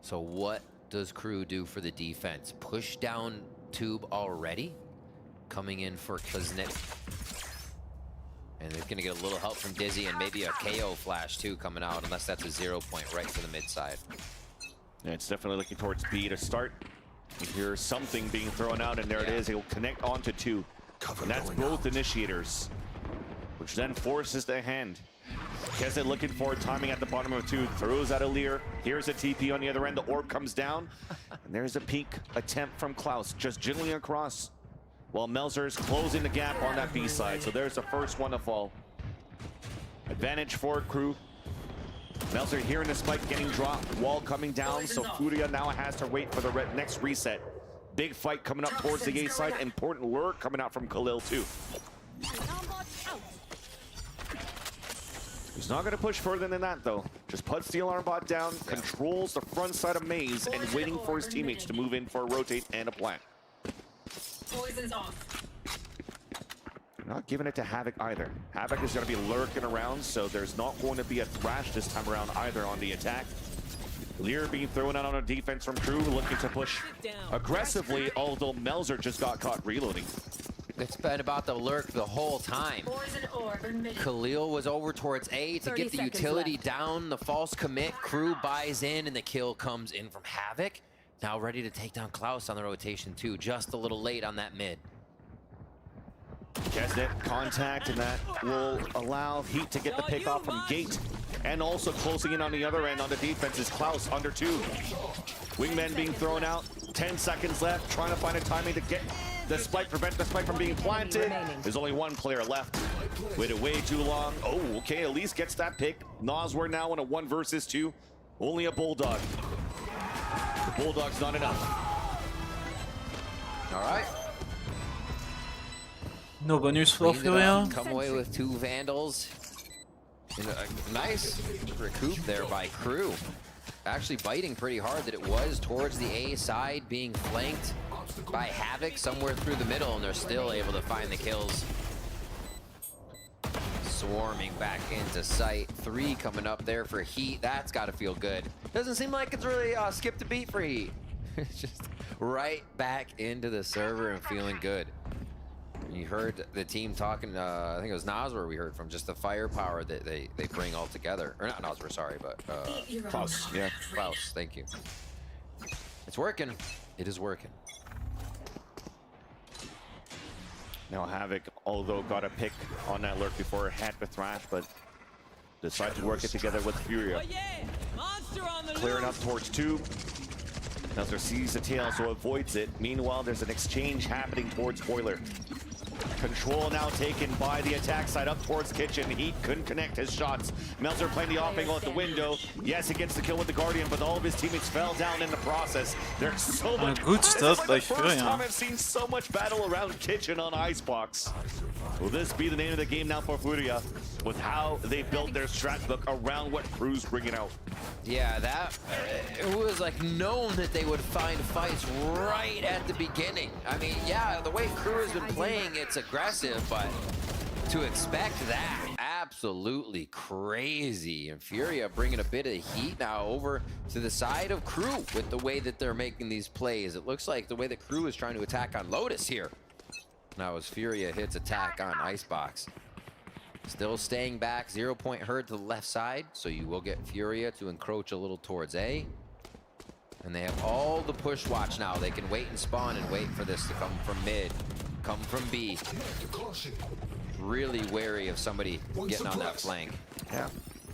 So what does Crew do for the defense? Push down Tube already? Coming in for Kuznets. And they're going to get a little help from Dizzy and maybe a KO flash too coming out, unless that's a 0 point right to the mid side. Yeah, it's definitely looking towards B to start. You hear something being thrown out, and there it is. It will connect onto 2. And that's both initiators. which then forces the hand. Kesset looking for timing at the bottom of 2, throws out a leer. Here's a TP on the other end, the orb comes down, and there's a peek attempt from Klaus, just jiggling across, while Melzer is closing the gap on that B side. So there's the first one to fall. Advantage for Crew. Melzer here in the spike getting dropped, wall coming down, so Furia now has to wait for the next reset. Big fight coming up towards the A side, important lure coming out from Khalil too. He's not going to push further than that though. Just puts the alarm bot down, controls the front side of Maze, and waiting for his teammates to move in for a rotate and a plant. Poison's off. Not giving it to Havoc either. Havoc is going to be lurking around, so there's not going to be a thrash this time around either on the attack. Lear being thrown out on a defense from Crew, looking to push aggressively, although Melzer just got caught reloading. It's been about the lurk the whole time. Khalil was over towards A to get the utility down, the false commit. Crew buys in, and the kill comes in from Havoc. Now ready to take down Klaus on the rotation too, just a little late on that mid. Kesnet contact, and that will allow Heat to get the pick off from Gate. And also closing in on the other end on the defense is Klaus, under 2. Wingman being thrown out, 10 seconds left, trying to find a timing to get the spike, prevent the spike from being planted. There's only one player left. Waited way too long. Oh, okay, at least gets that pick. Nosware now in a 1 versus 2. Only a Bulldog. The Bulldog's not enough. All right. No bonus for Furia. Come away with 2 Vandals. And a nice recoup there by Crew. Actually biting pretty hard that it was towards the A side, being flanked by Havoc somewhere through the middle, and they're still able to find the kills. Swarming back into sight. 3 coming up there for Heat. That's got to feel good. Doesn't seem like it's really skipped a beat for Heat. It's just right back into the server and feeling good. You heard the team talking, I think it was Nosware we heard from, just the firepower that they bring all together. Or not Nosware, sorry, but Klaus. Yeah, Klaus, thank you. It's working. It is working. Now Havoc, although got a pick on that lurk before, had to thrash, but decided to work it together with Furia. Clearing up towards 2. Melzer sees the tail, so avoids it. Meanwhile, there's an exchange happening towards Boiler. Control now taken by the attack side up towards Kitchen. Heat couldn't connect his shots. Melzer playing the off angle at the window. Yes, he gets the kill with the Guardian, but all of his teammates fell down in the process. There's so much. Good stuff by Furia. First time I've seen so much battle around Kitchen on Icebox. Will this be the name of the game now for Furia, with how they built their strat book around what Crew's bringing out? Yeah, that it was like known that they would find fights right at the beginning. I mean, yeah, the way Crew has been playing, it's aggressive, but to expect that, absolutely crazy. And Furia bringing a bit of heat now over to the side of Crew with the way that they're making these plays. It looks like the way that Crew is trying to attack on Lotus here. Now as Furia hits attack on Icebox. Still staying back, 0 point herd to the left side, so you will get Furia to encroach a little towards A. And they have all the push watch now. They can wait and spawn and wait for this to come from mid, come from B. Really wary of somebody getting on that flank. Yeah.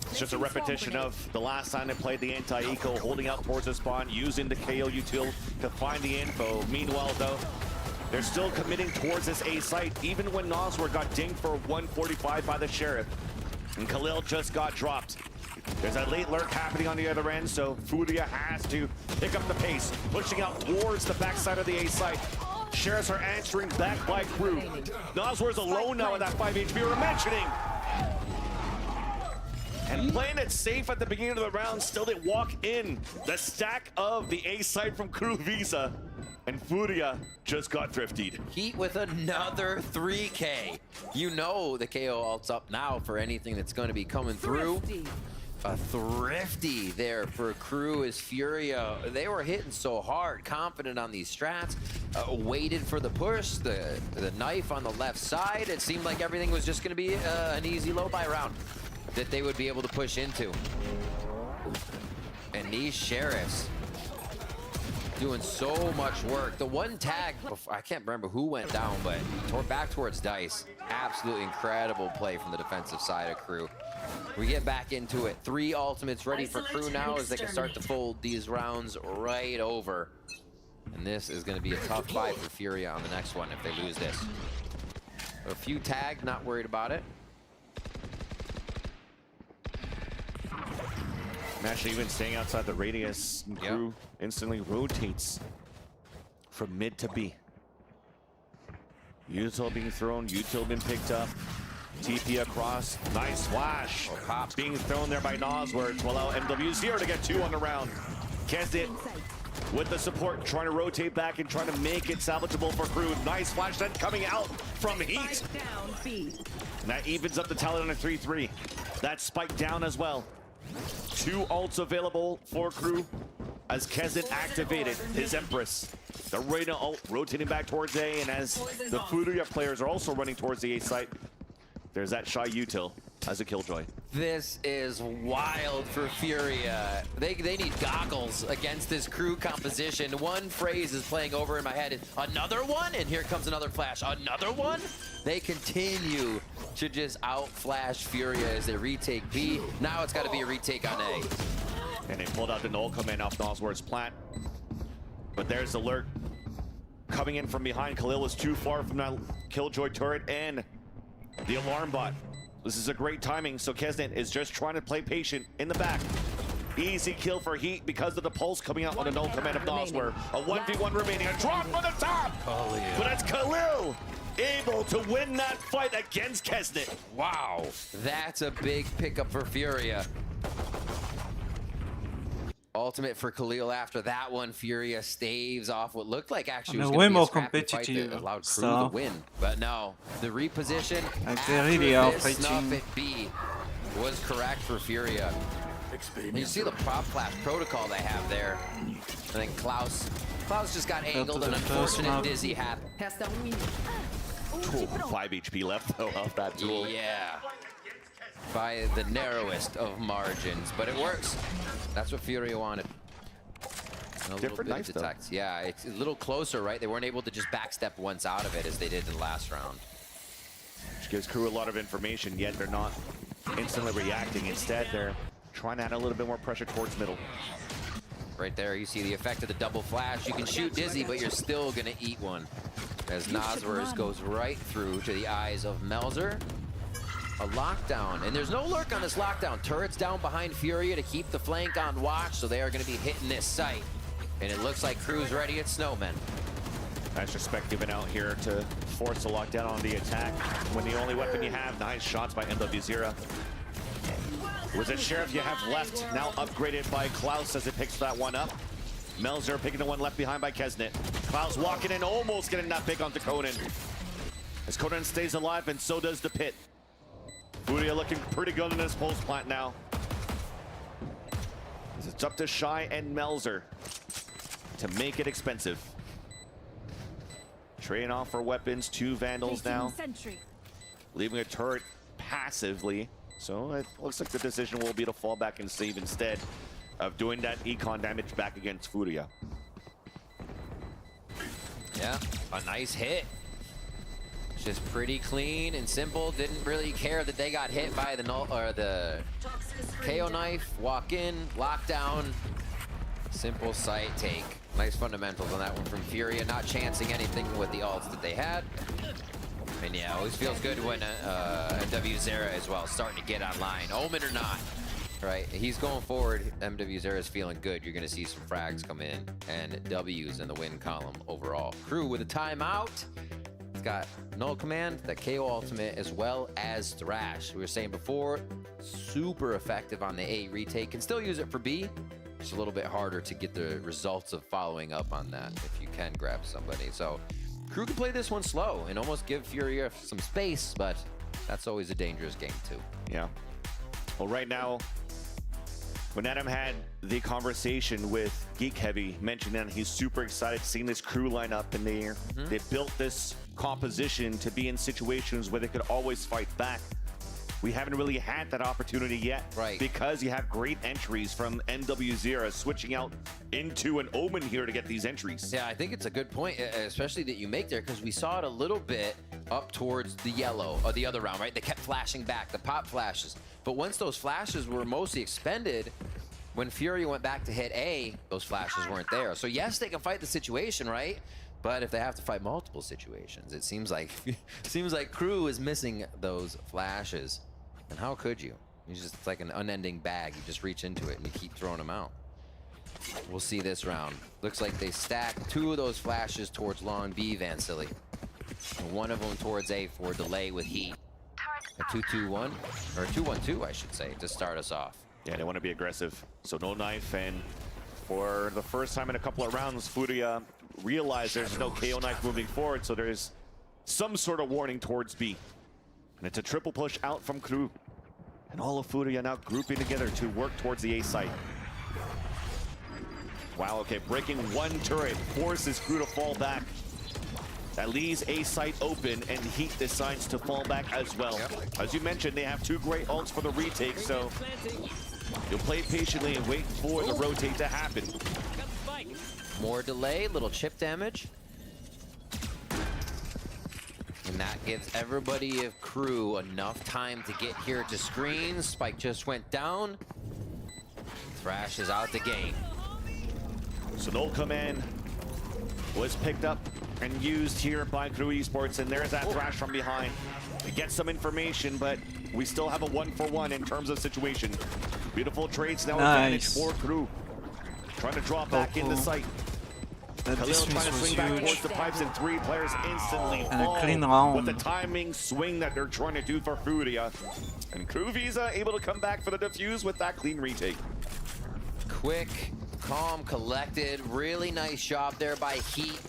It's just a repetition of the last time they played the anti-eco, holding out towards the spawn, using the KO util to find the info. Meanwhile, though, they're still committing towards this A site, even when Nosware got dinged for 145 by the Sheriff. And Khalil just got dropped. There's a late lurk happening on the other end, so Furia has to pick up the pace, pushing out towards the backside of the A site. Sheriffs are answering back by Crew. Nosware's alone now with that 5 HP we were mentioning. And playing it safe at the beginning of the round, still they walk in the stack of the A site from Crew Visa. And Furia just got thriftied. Heat with another 3K. You know the KO ult's up now for anything that's going to be coming through. A thrifty there for Crew as Furia. They were hitting so hard, confident on these strats. Waited for the push, the knife on the left side. It seemed like everything was just going to be an easy low-buy round that they would be able to push into. And these Sheriffs doing so much work. The one tag, I can't remember who went down, but back towards Dice. Absolutely incredible play from the defensive side of Crew. We get back into it. 3 ultimates ready for Crew now as they can start to fold these rounds right over. And this is going to be a tough fight for Furia on the next one if they lose this. A few tagged, not worried about it. Actually, even staying outside the radius, Crew instantly rotates from mid to B. Util being thrown, Util being picked up. TP across, nice flash. Being thrown there by Nosworth to allow MW0 to get 2 on the round. Kesnet with the support, trying to rotate back and trying to make it salvageable for Crew. Nice flash then coming out from Heat. And that evens up the tally on a 3-3. That spike down as well. 2 ults available for Crew as Kesnet activated his Empress. The Reyna ult rotating back towards A, and as the Furia players are also running towards the A site, there's that shy Util as a Killjoy. This is wild for Furia. They need goggles against this Crew composition. One phrase is playing over in my head. Another one? And here comes another flash. Another one? They continue to just outflash Furia as they retake B. Now it's got to be a retake on A. And they pulled out the null command off Nosworth's plant. But there's the lurk coming in from behind. Khalil was too far from that Killjoy turret and the alarm bot. This is a great timing, so Kesnet is just trying to play patient in the back. Easy kill for Heat because of the pulse coming out on the null command of Nosworth. A 1v1 remaining, a drop on the top! But it's Khalil able to win that fight against Kesnet. Wow. That's a big pickup for Furia. Ultimate for Khalil after that one. Furia staves off what looked like actually was way going to be more a scrappy fight competitive, that allowed Crew so to win. But no, the reposition after they really are this snuff fighting. at B was correct for Furia. And you see the prop flash protocol they have there. I think Klaus just got angled, an unfortunate dizzy happened. 5 HP left though off that duel. Yeah. By the narrowest of margins, but it works. That's what Furia wanted. A Different knife, though. Yeah, it's a little closer, right? They weren't able to just backstep once out of it as they did in the last round. Which gives Crew a lot of information, yet they're not instantly reacting. Instead, they're trying to add a little bit more pressure towards middle. Right there, you see the effect of the double flash. You can shoot Dizzy, but you're still gonna eat one. As Nosworth goes right through to the eyes of Melzer. A lockdown, and there's no lurk on this lockdown. Turrets down behind Furia to keep the flank on watch, so they are going to be hitting this site. And it looks like Crew's ready at Snowman. Nice respect given out here to force the lockdown on the attack. When the only weapon you have, nice shots by MW0. With the Sheriff you have left, now upgraded by Klaus as it picks that one up. Melzer picking the one left behind by Kesnet. Klaus walking in, almost getting that pick onto Conan. As Conan stays alive, and so does the Pit. Furia looking pretty good in this pulse plant now. It's up to Shy and Melzer to make it expensive. Trading off for weapons, 2 Vandals now. Leaving a turret passively. So it looks like the decision will be to fall back and save instead of doing that econ damage back against Furia. Yeah, a nice hit. Just pretty clean and simple. Didn't really care that they got hit by the null or the KO knife. Walk in, lockdown, simple sight take. Nice fundamentals on that one from Furia. Not chancing anything with the ults that they had. And yeah, always feels good when MW0 as well starting to get online. Omen or not, right? He's going forward. MW0 is feeling good. You're gonna see some frags come in and W's in the win column overall. Crew with a timeout. It's got null command, the KO ultimate, as well as Thrash. We were saying before, super effective on the A retake. Can still use it for B. It's a little bit harder to get the results of following up on that if you can grab somebody. So Crew can play this one slow and almost give Furia some space, but that's always a dangerous game too. Yeah. Well, right now, when Adam had the conversation with Geek Heavy, mentioning that he's super excited seeing this Crew line up, and they built this composition to be in situations where they could always fight back. we haven't really had that opportunity yet. Right. Because you have great entries from NW0 switching out into an Omen here to get these entries. Yeah, I think it's a good point, especially that you make there, because we saw it a little bit up towards the yellow, or the other round, right? They kept flashing back, the pop flashes. But once those flashes were mostly expended, when Fury went back to hit A, those flashes weren't there. So yes, they can fight the situation, right? But if they have to fight multiple situations, it seems like Crew is missing those flashes. And how could you? It's like an unending bag. You just reach into it and you keep throwing them out. We'll see this round. Looks like they stacked 2 of those flashes towards long B, Vansily. And 1 of them towards A for delay with heat. A 2-2-1, or a 2-1-2, I should say, to start us off. Yeah, they want to be aggressive. So no knife, and for the first time in a couple of rounds, Furia realized there's no KO knife moving forward, so there's some sort of warning towards B. And it's a triple push out from Crew. And all of Furia now grouping together to work towards the A site. Wow, okay, breaking 1 turret forces Crew to fall back. That leaves A site open, and Heat decides to fall back as well. As you mentioned, they have 2 great ults for the retake, so you'll play patiently and wait for the rotate to happen. More delay, little chip damage. And that gives everybody of Crew enough time to get here to screen. Spike just went down. Thrash is out the game. So Null Command was picked up and used here by Crew Esports, and there's that Thrash from behind. We get some information, but we still have a 1-for-1 in terms of situation. Beautiful trades now, advantage for Crew. Trying to draw back in the site. Khalil trying to swing back towards the pipes, and 3 players instantly fall with the timing swing that they're trying to do for Furia. And Crew Visa able to come back for the defuse with that clean retake. Quick, calm, collected, really nice job there by Heat.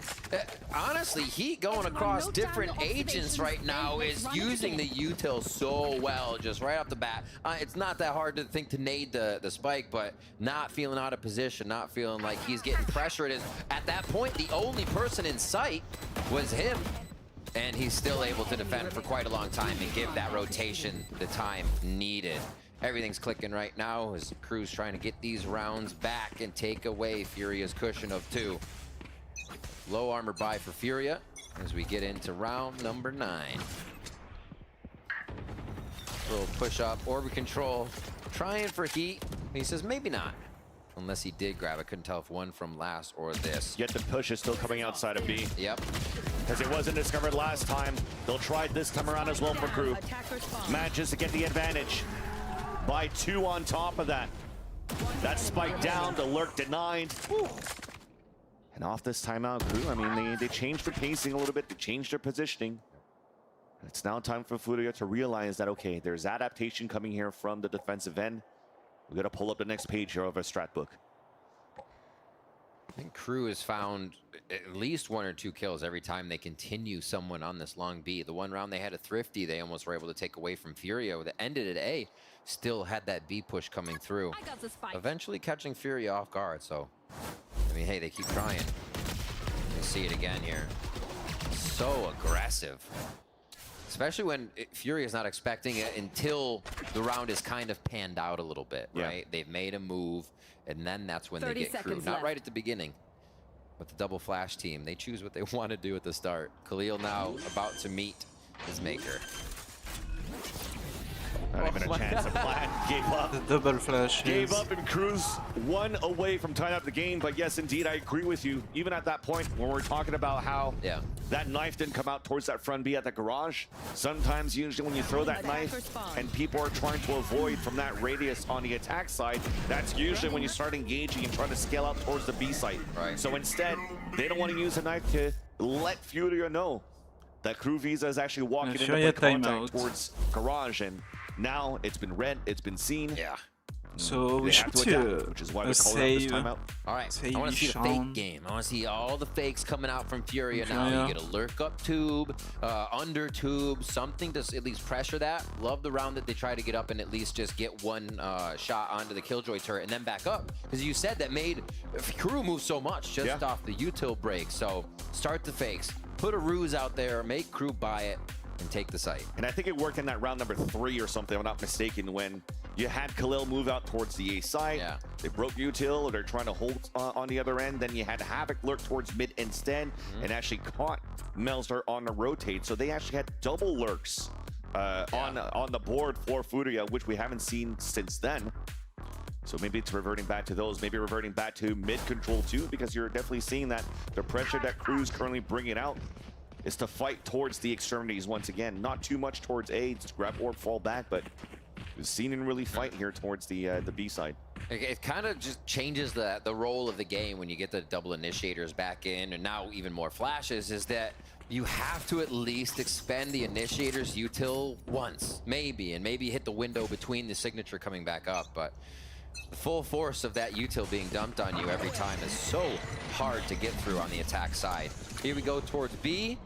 Honestly, Heat going across different agents right now is using the util so well, just right off the bat. It's not that hard to think to nade the spike, but not feeling out of position, not feeling like he's getting pressured. At that point, the only person in sight was him, and he's still able to defend for quite a long time and give that rotation the time needed. Everything's clicking right now as Crew's trying to get these rounds back and take away Furia's cushion of 2. Low armor buy for Furia as we get into round number 9. Little push up, orb control, trying for Heat. He says maybe not, unless he did grab. I couldn't tell if one from last or this. Yet the push is still coming outside of B. Yep. Because it wasn't discovered last time. They'll try this time around as well for Crew. Manages to get the advantage by 2 on top of that. That spike down, the lurk denied. Whew. And off this timeout, Crew, I mean, they changed their pacing a little bit, they changed their positioning. It's now time for Furia to realize that, okay, there's adaptation coming here from the defensive end. We gotta pull up the next page here of our strat book. I think Crew has found at least 1 or 2 kills every time they continue someone on this long B. The one round they had a Thrifty, they almost were able to take away from Furia. That ended at A, still had that B push coming through. Eventually catching Furia off guard, so, I mean, hey, they keep trying. You see it again here. So aggressive. Especially when Furia is not expecting it until the round is kind of panned out a little bit, right? They've made a move, and then that's when they get Crew. Not right at the beginning. With the double flash team, they choose what they want to do at the start. Khalil now about to meet his maker. Not even a chance. A plan. Gave up. The double flash. Gave up, and Crew's 1 away from tying up the game. But yes, indeed, I agree with you. Even at that point, when we're talking about how that knife didn't come out towards that front B at the garage, sometimes, usually when you throw that knife and people are trying to avoid from that radius on the attack side, that's usually when you start engaging and trying to scale out towards the B site. Right. So instead, they don't want to use a knife to let Furia know that Crew Visa is actually walking into contact towards garage, and now it's been read, it's been seen. Yeah. So we should do which is why we call it this timeout. All right, I want to see the fake game. I want to see all the fakes coming out from Furia now. You get a lurk up tube, under tube, something to at least pressure that. Love the round that they try to get up and at least just get 1 shot onto the Killjoy turret and then back up. Because you said that made Crew move so much just off the util break. So start the fakes. Put a ruse out there, make Crew buy it, and take the site. And I think it worked in that round number 3 or something, if I'm not mistaken, when you had Khalil move out towards the A side. Yeah. They broke util, or they're trying to hold on the other end. Then you had Havoc lurk towards mid instead and actually caught Melzer on the rotate. So they actually had double lurks on the board for Furia, which we haven't seen since then. So maybe it's reverting back to those, maybe reverting back to mid control too, because you're definitely seeing that the pressure that Crew's currently bringing out is to fight towards the extremities once again. Not too much towards A, just grab orb, fall back, but we've seen him really fight here towards the B side. It kind of just changes the role of the game when you get the double initiators back in, and now even more flashes, is that you have to at least expend the initiators util once, maybe, and maybe hit the window between the signature coming back up, but the full force of that util being dumped on you every time is so hard to get through on the attack side. Here we go towards B,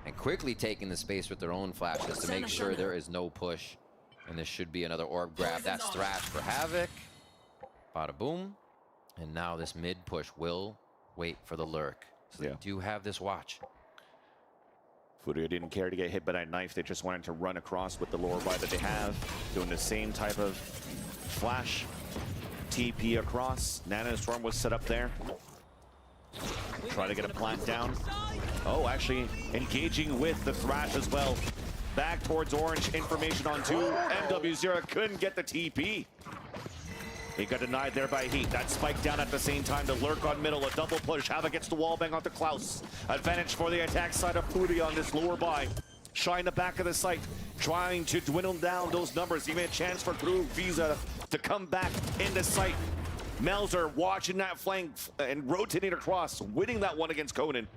and quickly taking the space with their own flashes to make sure there is no push. And this should be another orb grab. That's Thrash for Havoc. Bada boom. And now this mid push will wait for the lurk. So they do have this watch. Furia didn't care to get hit by that knife. They just wanted to run across with the lower buy that they have. Doing the same type of flash TP across. Nanostorm was set up there. Try to get a plant down. Oh, actually engaging with the Thrash as well. Back towards orange, information on 2. MW0 couldn't get the TP. He got denied there by Heat. That spike down at the same time. The lurk on middle, a double push. Havoc gets the wallbang onto Klaus. Advantage for the attack side of Furia on this lower buy. Shy in the back of the site, trying to dwindle down those numbers. Even a chance for Crew Visa to come back in the site. Melzer watching that flank and rotating across, winning that one against Conan.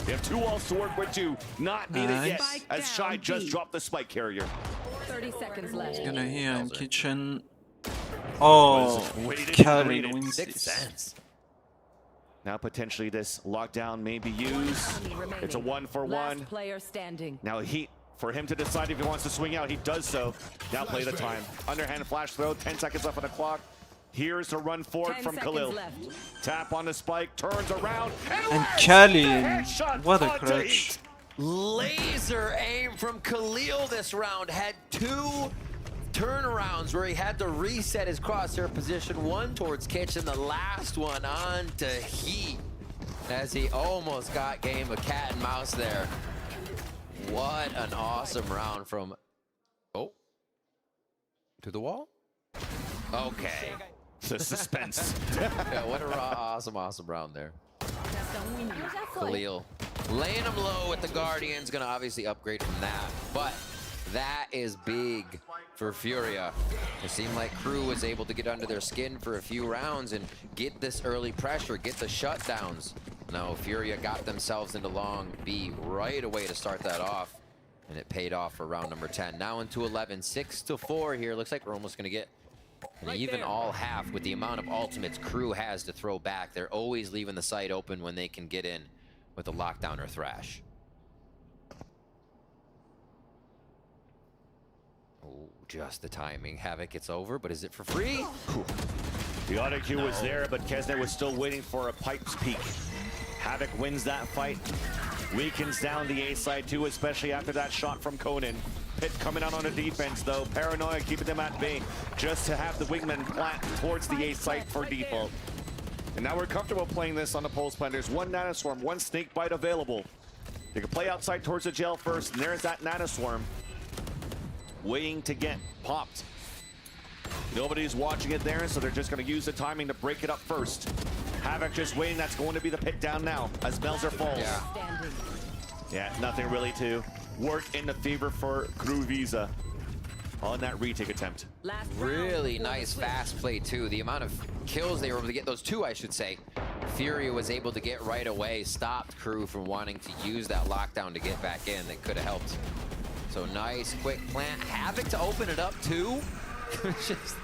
They have 2 walls to work with too. Not needed yet, as Shy just dropped the spike carrier. 30 seconds left. Gonna hear in kitchen. Oh, Khalil wins this. Now potentially this lockdown may be used. It's a 1-for-1. Last player standing. Now Heat, for him to decide if he wants to swing out, he does so. Now play the time. Underhand flash throw, 10 seconds left on the clock. Here's a run forward from Khalil. Tap on the spike, turns around, and Khalil, what a clutch. Laser aim from Khalil this round. Had 2 turnarounds where he had to reset his crosshair position. One towards Kitchen, the last one on to Heat, as he almost got game of cat and mouse there. What an awesome round from, oh, to the wall? Okay. The suspense. Yeah, what a awesome round there. Khalil laying him low with the Guardians, gonna obviously upgrade from that, but that is big for Furia. It seemed like Crew was able to get under their skin for a few rounds and get this early pressure, get the shutdowns. No, Furia got themselves into long B right away to start that off, and it paid off for round number 10. Now into 11, 6-4 here. Looks like we're almost gonna get an even all half with the amount of ultimates Crew has to throw back. They're always leaving the site open when they can get in with a lockdown or Thrash. Oh, just the timing. Havoc gets over, but is it for free? The auto cue was there, but Kesner was still waiting for a pipe's peak. Havoc wins that fight. Weakens down the A side too, especially after that shot from Conan. Pit coming out on the defense though. Paranoia keeping them at bay just to have the wingman plant towards the A site for default. And now we're comfortable playing this on the pulse plan. There's 1 Nanoswarm, 1 Snake Bite available. They can play outside towards the jail first, and there's that Nanoswarm waiting to get popped. Nobody's watching it there, so they're just going to use the timing to break it up first. Havoc just waiting. That's going to be the pit down now as Melzer falls. Yeah, nothing really to work in the favor for Crew Visa on that retake attempt. Really nice fast play too. The amount of kills they were able to get, those 2 I should say, Furia was able to get right away, stopped Crew from wanting to use that lockdown to get back in. That could have helped. So nice quick plant. Havoc to open it up too. Just,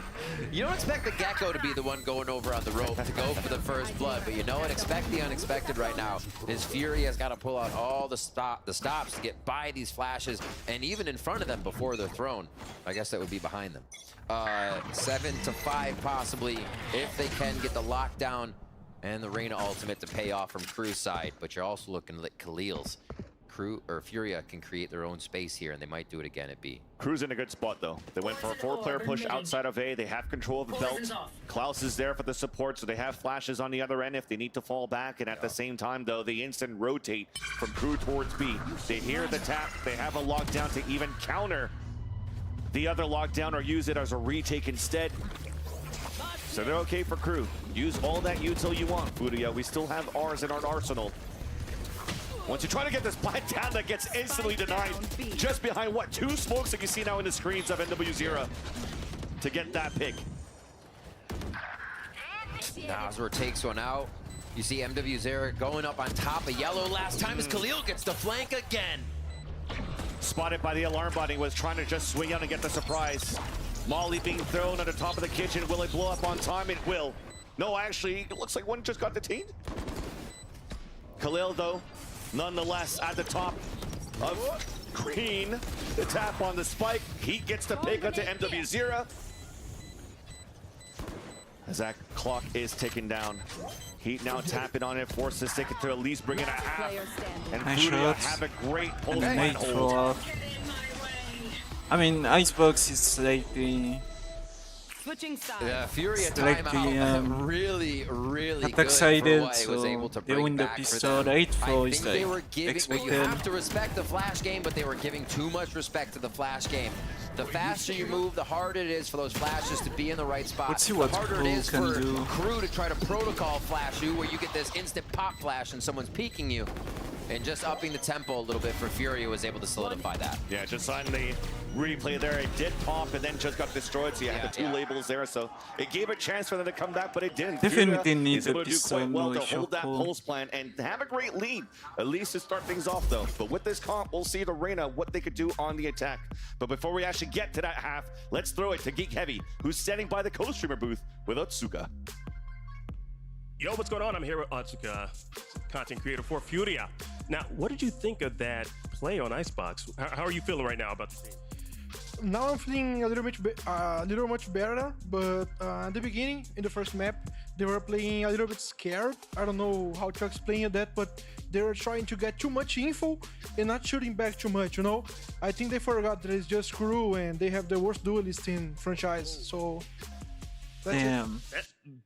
you don't expect the Gecko to be the one going over on the rope to go for the first blood, but you know what? Expect the unexpected right now. His Fury has got to pull out all the stops to get by these flashes and even in front of them before they're thrown. I guess that would be behind them. 7-5 possibly if they can get the lockdown and the Reyna ultimate to pay off from Crew's side, but you're also looking at Khalil's. Crew or Furia can create their own space here, and they might do it again at B. Crew's in a good spot, though. They went for a 4-player push outside of A. They have control of the belt. Klaus is there for the support, so they have flashes on the other end if they need to fall back. And at the same time, though, they instant rotate from Crew towards B. They hear the tap. They have a lockdown to even counter the other lockdown or use it as a retake instead. So they're okay for Crew. Use all that util you want, Furia. We still have ours in our arsenal. Once you try to get this plant down, that gets instantly denied. Just behind, what, 2 smokes that you see now in the screens of NW0 to get that pick. Noswer takes one out. You see MW0 going up on top of yellow last time as Khalil gets the flank again. Spotted by the alarm bot. He was trying to just swing out and get the surprise. Molly being thrown at the top of the kitchen. Will it blow up on time? It will. No, actually, it looks like one just got detained. Khalil, though, nonetheless, at the top of green. The tap on the spike. Heat gets the pick onto MW0. As that clock is ticking down. Heat now tapping on it, forced to stick it to at least bring it a half. And Furia have a great post-line hold. I mean, Icebox is slightly... Yeah, Furia slightly, really not good excited, for what he was able to they bring win the back pistol. for them. 8-4 I is think they were like giving, expected. you have to respect the flash game, but they were giving too much respect to the flash game. The faster you move, the harder it is for those flashes to be in the right spot. Let's see the what harder Crew it is can for do. Crew to try to protocol flash you, where you get this instant pop flash and someone's peeking you. And just upping the tempo a little bit for Furia was able to solidify that. Yeah, just on the replay there, it did pop and then just got destroyed, so you had the 2 labels there, so it gave a chance for them to come back, but it didn't. Definitely need is able the to do pistol, quite well no to hold that issue. pulse plan and have a great lead, at least to start things off, though. But with this comp, we'll see the Reyna, what they could do on the attack. But before we actually get to that half, let's throw it to Geek Heavy, who's standing by the co-streamer booth with Otsuka. Yo, what's going on? I'm here with Otsuka, content creator for Furia. Now, what did you think of that play on Icebox? How are you feeling right now about the team? Now I'm feeling a little much better, but at the beginning, in the first map, they were playing a little bit scared. I don't know how to explain that, but they were trying to get too much info and not shooting back too much, you know? I think they forgot that it's just Crew and they have the worst duelist in franchise, so... Damn.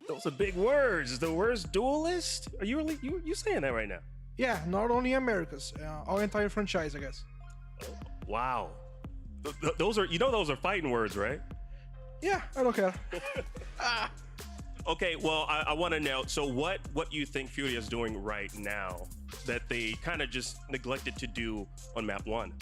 Those are big words. The worst duelist? Are you really you saying that right now? Yeah, not only Americas, our entire franchise, I guess. Wow. Those are, those are fighting words, right? Yeah, I don't care. Okay, well, I want to know, so what you think Furia is doing right now that they kind of just neglected to do on map 1?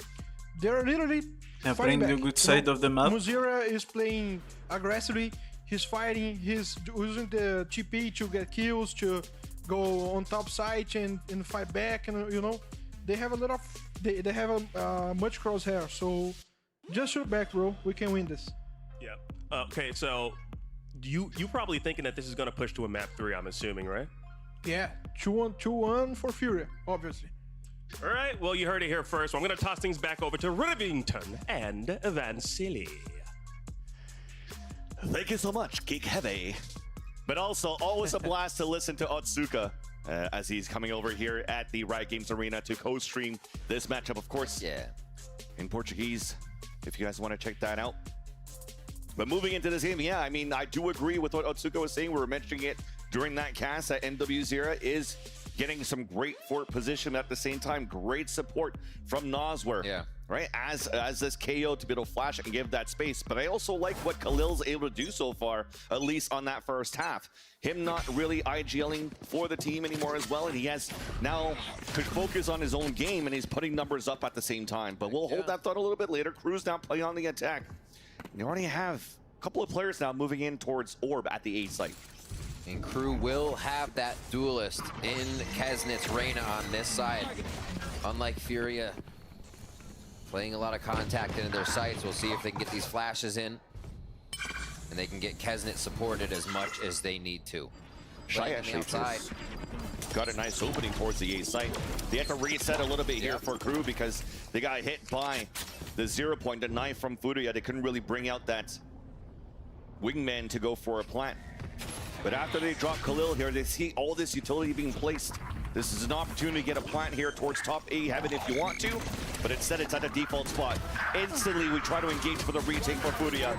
They're literally playing the good side of the map. Muzira is playing aggressively. He's fighting. He's using the TP to get kills, to go on top side and fight back. And they have a lot of they have a much crosshair. So just shoot back, bro. We can win this. Yeah. Okay. So you probably thinking that this is gonna push to a map 3. I'm assuming, right? Yeah. 2-1 for Furia, obviously. All right. Well, you heard it here first. Well, I'm gonna toss things back over to Rivington and Vansili. Thank you so much, Geek Heavy. But also, always a blast to listen to Otsuka as he's coming over here at the Riot Games Arena to co-stream this matchup, of course. Yeah. In Portuguese, if you guys want to check that out. But moving into this game, yeah, I mean, I do agree with what Otsuka was saying. We were mentioning it during that cast that NW0 is getting some great fort position at the same time. Great support from Noswer. Yeah. Right, as this KO to be able to flash and give that space. But I also like what Khalil's able to do so far, at least on that first half. Him not really IGLing for the team anymore as well, and he has now could focus on his own game, and he's putting numbers up at the same time. But we'll hold that thought a little bit later. Crew's now playing on the attack. And you already have a couple of players now moving in towards Orb at the A site. And Crew will have that duelist in Kesnit's Reyna on this side. Unlike Furia, playing a lot of contact into their sights. We'll see if they can get these flashes in. And they can get Kesnit supported as much as they need to. Shy actually got a nice opening towards the A site. They have to reset a little bit here for Crew because they got hit by the 0 point, the knife from Furia. They couldn't really bring out that wingman to go for a plant. But after they drop Khalil here, they see all this utility being placed This is an opportunity to get a plant here towards top A heaven if you want to, but instead it's at a default spot. Instantly, we try to engage for the retake for Furia.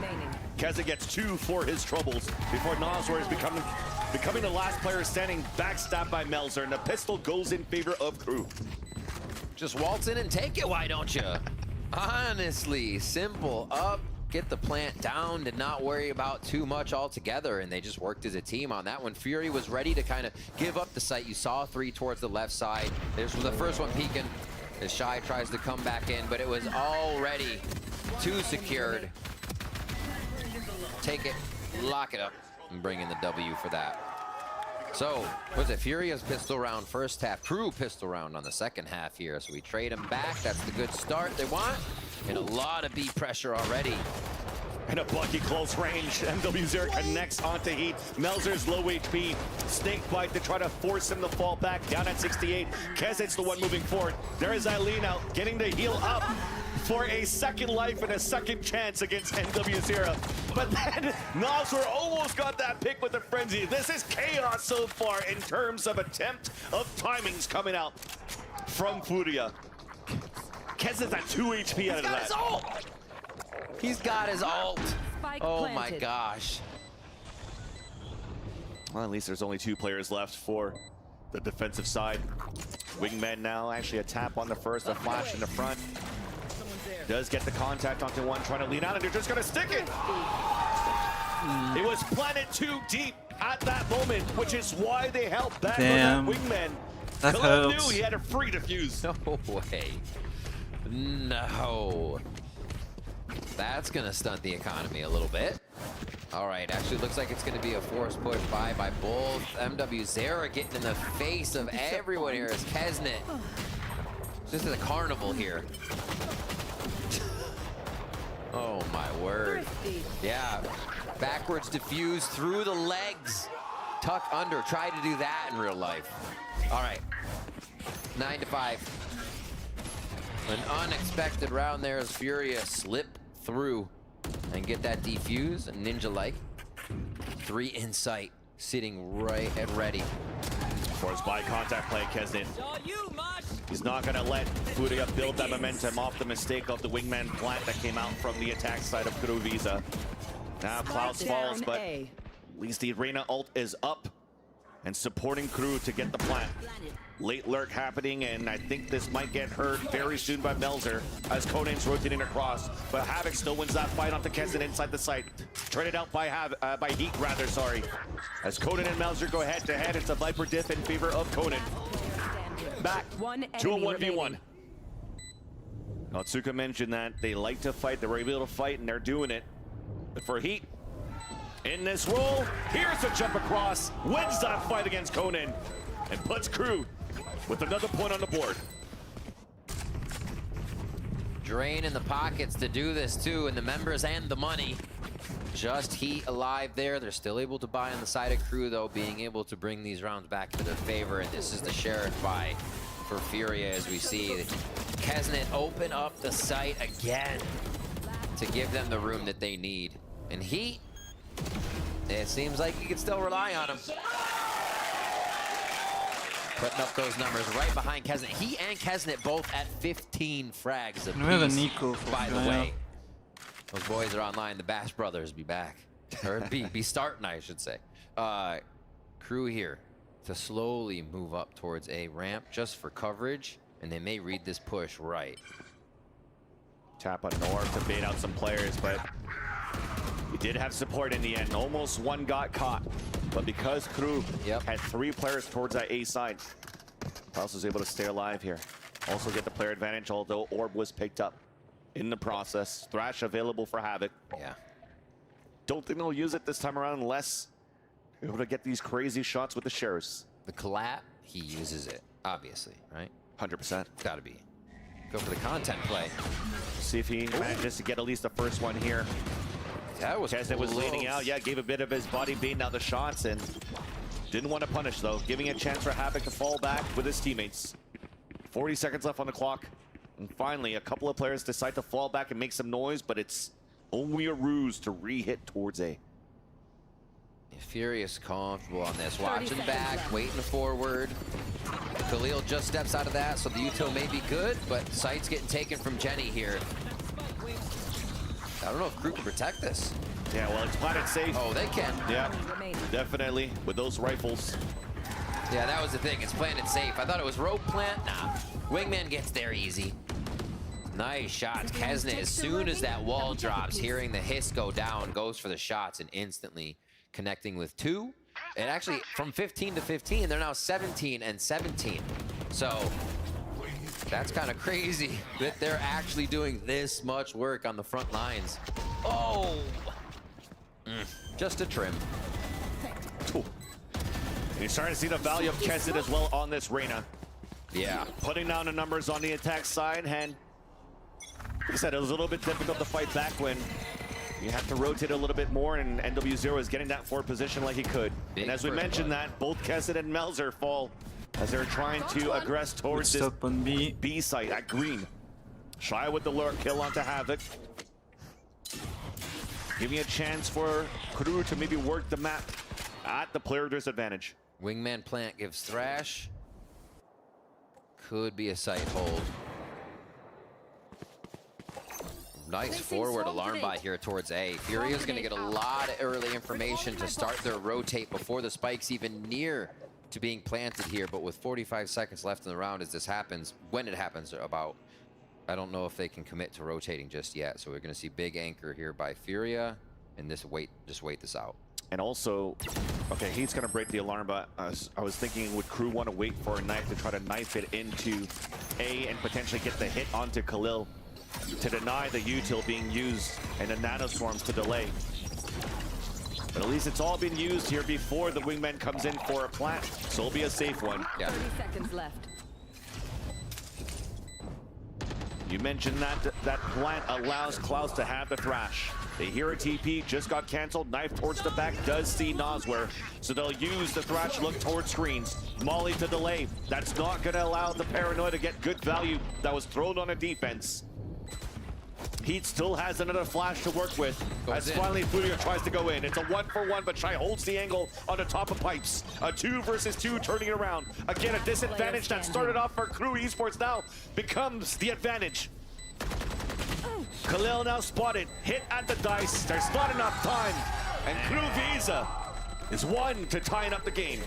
Keza gets 2 for his troubles before Noswar is becoming the last player standing, backstabbed by Melzer, and the pistol goes in favor of Crew. Just waltz in and take it, why don't you? Honestly, simple. Up, get the plant down, to not worry about too much altogether, and they just worked as a team on that one. Fury was ready to kind of give up the site. You saw 3 towards the left side. This was the first one peeking as Shy tries to come back in, but it was already 2 secured. Take it, lock it up, and bring in the W for that. So, was it Furia's pistol round first half, Crew pistol round on the second half here. So we trade him back. That's the good start they want. And a lot of B pressure already. And a Bucky close range. MW0 connects onto Heat. Melzer's low HP. Snake bite to try to force him to fall back down at 68. Kezit's the one moving forward. There is Eileen out, getting the heal up for a second life and a second chance against MW0. But then Noswar almost got that pick with the frenzy. This is chaos so far in terms of attempt of timings coming out from Furia. Kezit's at 2 HP out of that. His ult! He's got his ult. Oh my gosh. Well, at least there's only 2 players left for the defensive side. Wingman now, actually a tap on the first, a flash in the front. Does get the contact onto one, trying to lean out, and they're just gonna stick it. It was planted too deep at that moment, which is why they held back on that Wingman. That Kalov hurts. knew he had a free defuse. No way. No. That's gonna stunt the economy a little bit. All right, actually looks like it's gonna be a forced push by both. MW0 getting in the face of everyone here as Kesnet. This is a carnival here. Oh my word. Yeah, backwards diffuse through the legs. Tuck under, try to do that in real life. All right, 9-5. An unexpected round there as Furia slip through and get that defuse, ninja-like. 3 in sight, sitting right at ready. Forced by contact play, Kesnet. He's not gonna let Furia build that momentum off the mistake of the Wingman plant that came out from the attack side of Crew Visa. Now Klaus falls, but at least the Arena ult is up and supporting Crew to get the plant. Late lurk happening, and I think this might get heard very soon by Melzer as Conan's rotating across. But Havoc still wins that fight onto Kesnet inside the site. Traded out by Heat, rather, sorry. As Conan and Melzer go head to head, it's a Viper diff in favor of Conan. Back to a 1v1. Otsuka mentioned that they like to fight, they were able to fight, and they're doing it. But for Heat, in this role, here's a jump across, wins that fight against Conan, and puts Crew with another point on the board. Drain in the pockets to do this too, and the members and the money. Just Heat alive there. They're still able to buy on the side of Crew though, being able to bring these rounds back into their favor. And this is the Sheriff buy for Furia as we see Kesnet open up the site again to give them the room that they need. And Heat, it seems like you can still rely on him. Putting up those numbers right behind Kesnet. He and Kesnet both at 15 frags apiece. We have a Nico for by the way. Those boys are online. The Bash Brothers be back. Or be starting, I should say. Crew here to slowly move up towards a ramp just for coverage, and they may read this push right. Tap on North to bait out some players, but he did have support in the end. Almost one got caught. But because Crew had 3 players towards that A side, Klaus was able to stay alive here. Also get the player advantage, although Orb was picked up in the process. Thrash available for Havoc. Yeah. Don't think they'll use it this time around unless they're able to get these crazy shots with the Sheriffs. The collab, he uses it, obviously, right? 100%. Gotta be. Go for the content play. See if he manages to get at least the first one here. That was Kesnet was leaning out, yeah, gave a bit of his body beating out the shots and didn't want to punish though, giving a chance for Havoc to fall back with his teammates. 40 seconds left on the clock. And finally, a couple of players decide to fall back and make some noise, but it's only a ruse to re-hit towards A. Furious comfortable on this, watching back, waiting forward. Khalil just steps out of that, so the util may be good, but sight's getting taken from Jenny here. I don't know if Crew can protect this. Yeah, well, it's planted safe. Oh, they can. Yeah, definitely, with those rifles. Yeah, that was the thing. It's planted safe. I thought it was rope plant. Nah, Wingman gets there easy. Nice shots. Kesna, as soon as that wall drops, hearing the hiss go down, goes for the shots and instantly connecting with 2. And actually, from 15 to 15, they're now 17 and 17. So that's kind of crazy that they're actually doing this much work on the front lines. Oh, just a trim. Ooh. And you're starting to see the value of Kesed as well on this Reyna. Yeah. Putting down the numbers on the attack side, and like I said, it was a little bit difficult to fight back when you have to rotate a little bit more, and NW0 is getting that forward position like he could. And as we mentioned that, both Kesed and Melzer fall as they're trying to aggress towards this on B site at green. Shy with the lurk kill onto Havoc. Giving a chance for Crew to maybe work the map at the player disadvantage. Wingman plant gives Thrash. Could be a sight hold. Nice forward alarm buy here towards A. Furia's going to get a lot of early information to start their rotate before the spike's even near to being planted here. But with 45 seconds left in the round as this happens, when it happens about, I don't know if they can commit to rotating just yet. So we're going to see big anchor here by Furia, and just wait this out. And also, okay, he's going to break the alarm, but I was thinking, would Crew want to wait for a knife to try to knife it into A and potentially get the hit onto Khalil to deny the util being used and the nanoswarms to delay? But at least it's all been used here before the Wingman comes in for a plant, so it'll be a safe one. Yeah. 30 seconds left. You mentioned that plant allows Klaus to have the Thrash. They hear a TP, just got canceled, knife towards the back, does see Nosware. So they'll use the Thrash look towards screens. Molly to delay. That's not gonna allow the Paranoid to get good value that was thrown on a defense. Heat still has another flash to work with. As finally Furia tries to go in. It's a 1-for-1, but Shy holds the angle on the top of pipes. A 2 versus 2 turning it around. Again, a disadvantage that started off for Crew Esports now becomes the advantage. Khalil now spotted, hit at the dice. There's not enough time. And Crew Visa is one to tying up the game.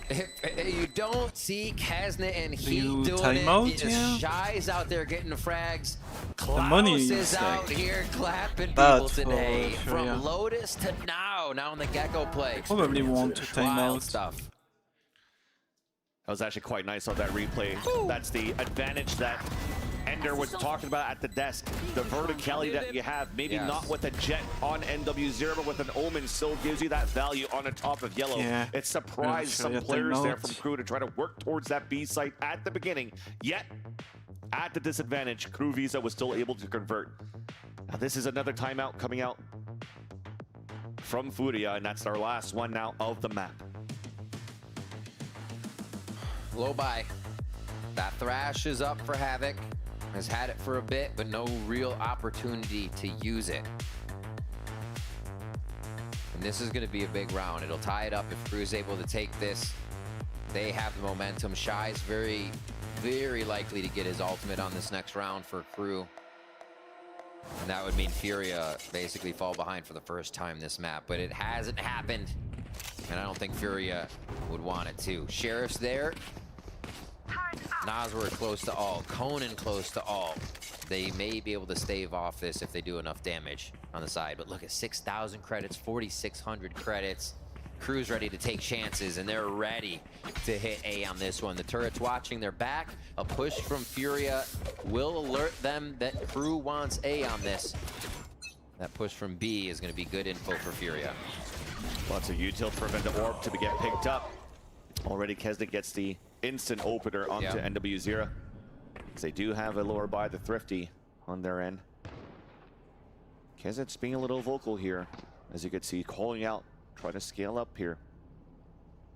If you don't see Kesna and Heat doing timeout, it, yeah? Shy's out there getting the frags. The money Klaus is out like here clapping bad people today. for From Furia. Lotus to now in the Gecko play. Probably want to time Wild out. stuff. That was actually quite nice on that replay. That's the advantage that Ender was talking about at the desk. The verticality that you have, maybe not with a Jet on NW0, but with an Omen still gives you that value on the top of yellow. Yeah. It surprised some Furia players there timeout. from Crew to try to work towards that B site at the beginning. Yet, at the disadvantage, Crew Visa was still able to convert. Now this is another timeout coming out from Furia, and that's our last one now of the map. Low buy. That Thrash is up for Havoc. Has had it for a bit, but no real opportunity to use it. And this is going to be a big round. It'll tie it up if Crew's able to take this. They have the momentum. Shy's very, very likely to get his ultimate on this next round for Crew. And that would mean Furia basically fall behind for the first time this map, but it hasn't happened. And I don't think Furia would want it to. Sheriff's there. Nosware close to all. Conan close to all. They may be able to stave off this if they do enough damage on the side. But look at 6,000 credits, 4,600 credits. Crew's ready to take chances, and they're ready to hit A on this one. The turret's watching their back. A push from Furia will alert them that Crew wants A on this. That push from B is going to be good info for Furia. Lots of util to prevent the orb to get picked up. Already Kesnick gets the instant opener onto NW0. Because they do have a lower by the Thrifty on their end. Kesnick's being a little vocal here, as you can see, calling out, trying to scale up here.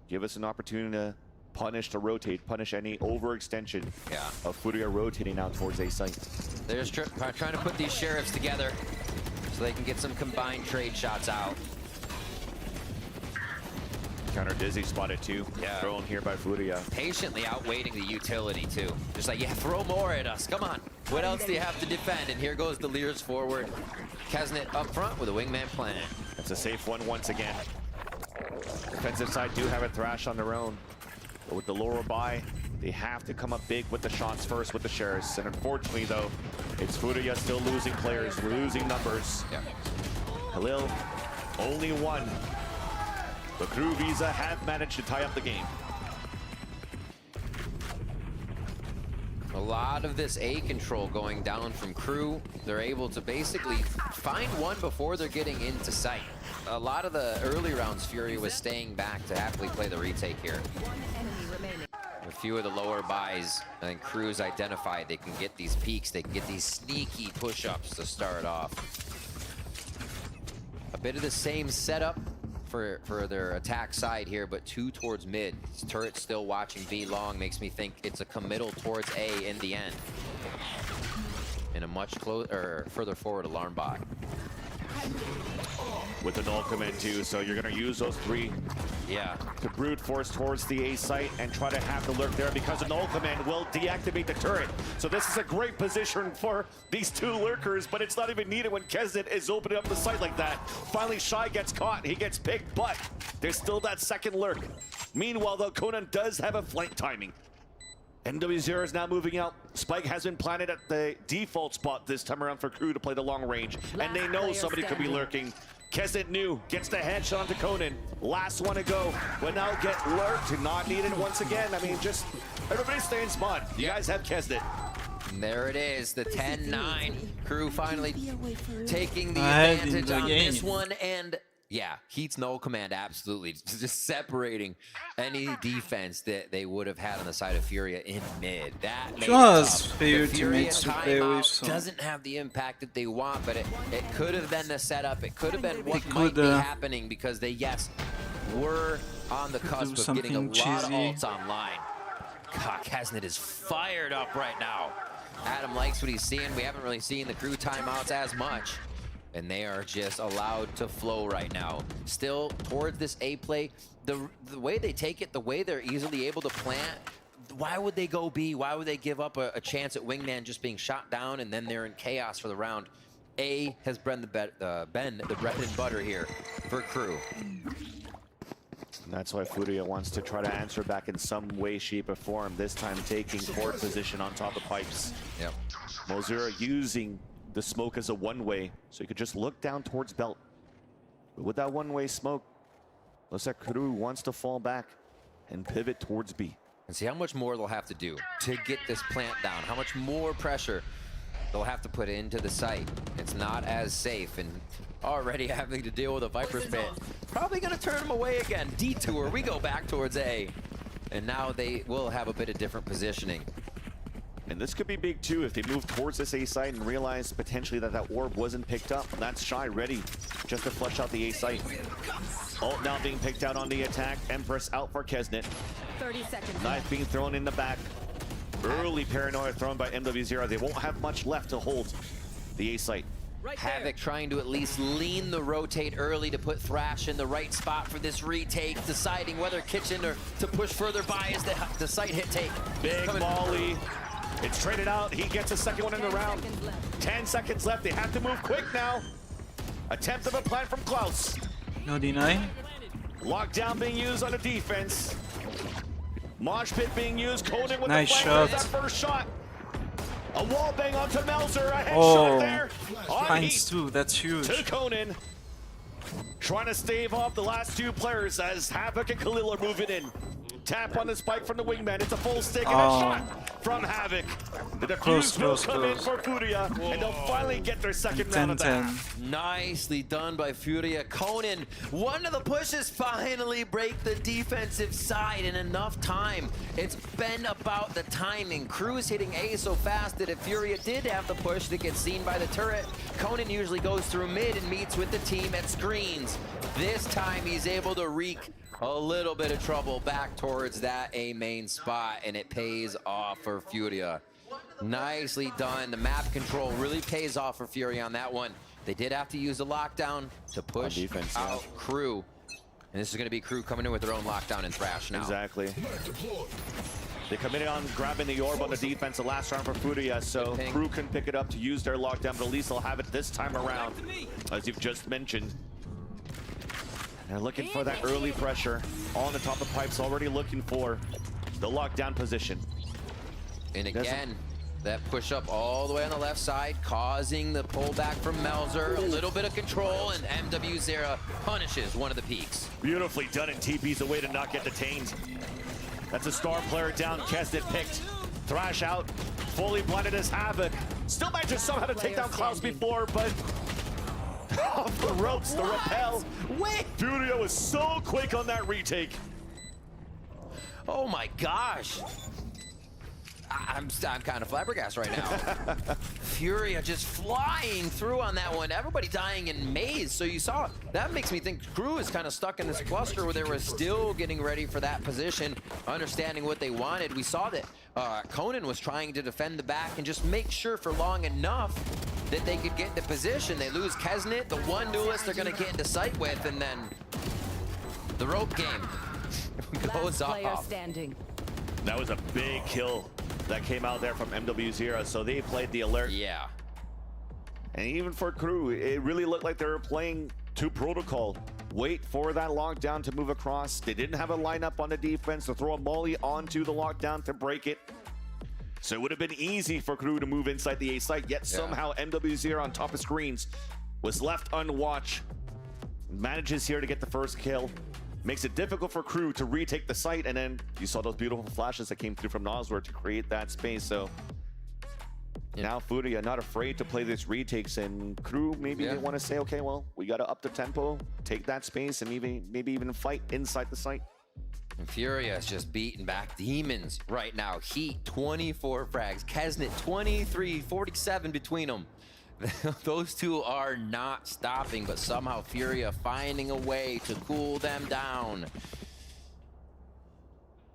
Give us an opportunity to punish the rotate, punish any overextension of Furia rotating now towards A site. They're just trying to put these sheriffs together so they can get some combined trade shots out. counter Dizzy spotted too. Yeah. Thrown here by Furia. Patiently outwaiting the utility too. Just like, yeah, throw more at us. Come on. What else do you have to defend? And here goes the Leers forward. Kesnet up front with a wingman plan. That's a safe one once again. Defensive side do have a Thrash on their own. But with the lower buy, they have to come up big with the shots first with the shares. And unfortunately though, it's Furia still losing players, losing numbers. Yeah. Khalil, only one. The Crew Visa have managed to tie up the game. A lot of this A control going down from Crew. They're able to basically find one before they're getting into sight. A lot of the early rounds, Furia was staying back to happily play the retake here. A few of the lower buys, I think Crew's identified they can get these peaks, they can get these sneaky push-ups to start off. A bit of the same setup for their attack side here, but 2 towards mid. This turret still watching B long makes me think it's a committal towards A in the end. And a much further forward alarm bot. With the null command too, so you're gonna use those 3 to brute force towards the A site and try to have the lurk there because the null command will deactivate the turret. So this is a great position for these 2 lurkers, but it's not even needed when Kesnet is opening up the site like that. Finally, Shy gets caught, he gets picked, but there's still that second lurk. Meanwhile, though, Conan does have a flank timing. NW0 is now moving out. Spike has been planted at the default spot this time around for Crew to play the long range. And they know somebody could be lurking. Kesnet knew, gets the headshot onto Conan. Last one to go. Will now get lurked, not needed once again. I mean, just everybody stay in spawn. You guys have Kesnet. And there it is, the 10-9. Crew finally taking the advantage on this one. And yeah, Heat's null command absolutely just separating any defense that they would have had on the side of Furia in mid. That made it tough. The Furia timeout doesn't have the impact that they want, but it could have been the setup. It could have been what might be happening because they, yes, were on the cusp of getting a lot of ults online. God, Kesnet is fired up right now. Adam likes what he's seeing. We haven't really seen the Crew timeouts as much. And they are just allowed to flow right now. Still towards this A play, the way they take it, the way they're easily able to plant, why would they go B? Why would they give up a chance at Wingman just being shot down and then they're in chaos for the round? A has been the bread and butter here for Crew. And that's why Furia wants to try to answer back in some way, shape, or form, this time taking court position on top of pipes. Yep. Mozura using the smoke as a one-way, so you could just look down towards Belt. But with that one-way smoke, looks like Crew wants to fall back and pivot towards B. And see how much more they'll have to do to get this plant down, how much more pressure they'll have to put into the site. It's not as safe, and already having to deal with a Viper's Pit. Probably gonna turn them away again. Detour, we go back towards A. And now they will have a bit of different positioning. And this could be big too if they move towards this A site and realize potentially that orb wasn't picked up. That's Shy ready just to flush out the A site. Ult now being picked out on the attack. Empress out for Kesnet. 30 seconds. Knife being thrown in the back. Early paranoia thrown by MW0. They won't have much left to hold the A site. Havoc trying to at least lean the rotate early to put Thrash in the right spot for this retake, deciding whether Kitchen or to push further by as the site hit take. Big volley. It's traded out. He gets a second one in the round. 10 seconds left. They have to move quick now. Attempt of a plant from Klaus. No deny. Lockdown being used on the defense. Mosh pit being used. Conan with nice the shot. That first shot. A wall bang onto Melzer. A headshot there. Finds 2. That's huge. To Conan. Trying to stave off the last 2 players as Havoc and Khalil are moving in. Tap on the spike from the wingman. It's a full stick and a shot from Havoc. The defuse will come in for Furia, and they'll finally get their second round of that. Nicely done by Furia. Conan, one of the pushes finally break the defensive side in enough time. It's been about the timing. Crew's hitting A so fast that if Furia did have the push that gets seen by the turret, Conan usually goes through mid and meets with the team at screens. This time he's able to wreak a little bit of trouble back towards that A main spot, and it pays off for Furia. Nicely done. The map control really pays off for Furia on that one. They did have to use the lockdown to push out Crew. And this is going to be Crew coming in with their own lockdown and thrash now. Exactly. They committed on grabbing the orb on the defense the last round for Furia, so Crew can pick it up to use their lockdown, but at least they'll have it this time around, as you've just mentioned. They're looking for that early pressure on the top of pipes, already looking for the lockdown position. And again, that push up all the way on the left side, causing the pullback from Melzer. A little bit of control, and MW0 punishes one of the peaks. Beautifully done, and TP's away to not get detained. That's a star player down. Kesnet picked. Thrash out. Fully blinded as Havoc. Still managed somehow to take down Klaus before, but off the ropes, the rappel. Wait! Furia was so quick on that retake. Oh my gosh. I'm kind of flabbergasted right now. Furia just flying through on that one. Everybody dying in maze. So you saw, that makes me think Crew is kind of stuck in this cluster where they were still getting ready for that position, understanding what they wanted. We saw that Conan was trying to defend the back and just make sure for long enough that they could get into position. They lose Kesnet, the one duelist they're going to get into sight with, and then the rope game goes off. Standing. That was a big kill that came out there from MW0, so they played the alert. Yeah. And even for Crew, it really looked like they were playing to protocol. Wait for that lockdown to move across. They didn't have a lineup on the defense to throw a molly onto the lockdown to break it. So it would have been easy for Crew to move inside the A site, yet somehow MW0 on top of screens was left unwatched. Manages here to get the first kill. Makes it difficult for Crew to retake the site, and then you saw those beautiful flashes that came through from Nosworth to create that space. So now Furia not afraid to play this retakes, and Crew maybe they want to say, okay, well, we got to up the tempo, take that space, and maybe even fight inside the site. And Furia is just beating back demons right now. Heat 24 frags, Kesnet 23, 47 between them. Those two are not stopping, but somehow Furia finding a way to cool them down.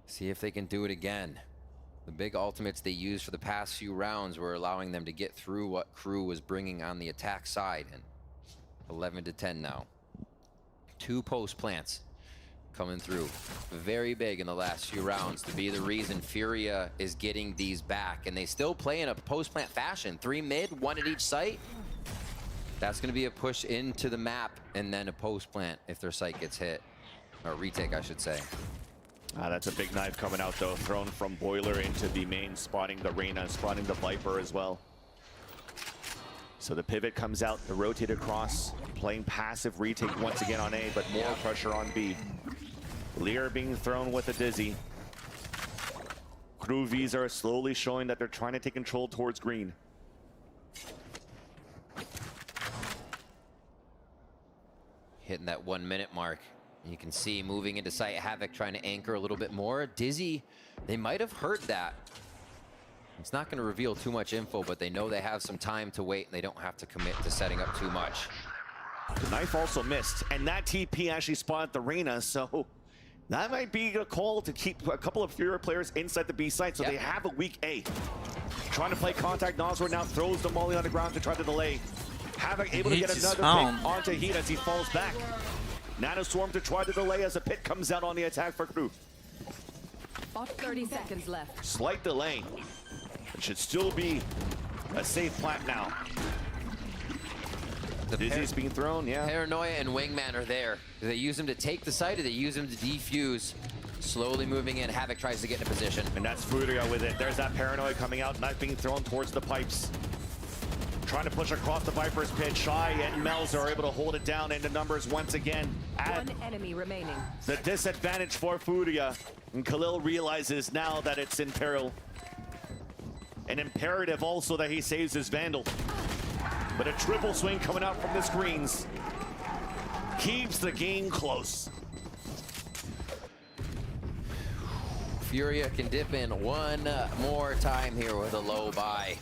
See if they can do it again. The big ultimates they used for the past few rounds were allowing them to get through what Crew was bringing on the attack side. And 11 to 10 now. 2 post plants coming through. Very big in the last few rounds to be the reason Furia is getting these back. And they still play in a post plant fashion. 3 mid, 1 at each site. That's going to be a push into the map and then a post plant if their site gets hit. Or retake, I should say. That's a big knife coming out though, thrown from Boiler into the main, spotting the Reyna, spotting the Viper as well. So the pivot comes out, the rotate across, playing passive retake once again on A, but more pressure on B. Lear being thrown with a dizzy. Crew Vs are slowly showing that they're trying to take control towards green. Hitting that 1 minute mark. You can see moving into sight, Havoc trying to anchor a little bit more. Dizzy, they might have heard that. It's not going to reveal too much info, but they know they have some time to wait and they don't have to commit to setting up too much. The knife also missed, and that TP actually spotted the Reyna, so that might be a call to keep a couple of Furia players inside the B site, so they have a weak A. Trying to play contact, Nosworth now throws the molly on the ground to try to delay. Havoc able to get another pick onto Heat as he falls back. Nanoswarm to try to delay as a pit comes out on the attack for Crew. 30 seconds left. Slight delay. It should still be a safe plant now. The Dizzy's being thrown, Paranoia and Wingman are there. Do they use him to take the site or do they use him to defuse? Slowly moving in, Havoc tries to get in a position. And that's Furia with it. There's that Paranoia coming out, knife being thrown towards the pipes. Trying to push across the Viper's pit. Shy and Melzer are able to hold it down into numbers once again. One enemy remaining. The disadvantage for Furia. And Khalil realizes now that it's in peril. An imperative also that he saves his Vandal. But a triple swing coming out from the screens keeps the game close. Furia can dip in one more time here with a low buy.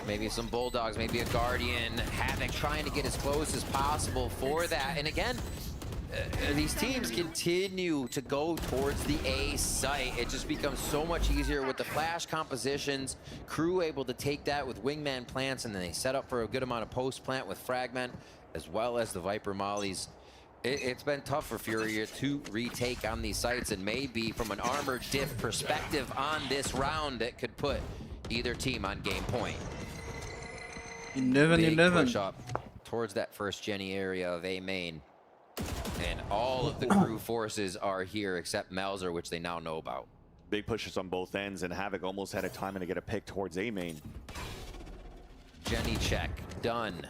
Maybe some Bulldogs, maybe a Guardian. Havoc trying to get as close as possible for that. And again, these teams continue to go towards the A site. It just becomes so much easier with the flash compositions. Crew able to take that with Wingman plants, and then they set up for a good amount of post plant with Fragment, as well as the Viper mollies. It's been tough for Furia to retake on these sites, and maybe from an armor diff perspective on this round, it could put either team on game point. 11-11. Push up towards that first Jenny area of A main. And all of the crew forces are here except Melzer, which they now know about. Big pushes on both ends, and Havoc almost had a time to get a pick towards A main. Jenny check, done.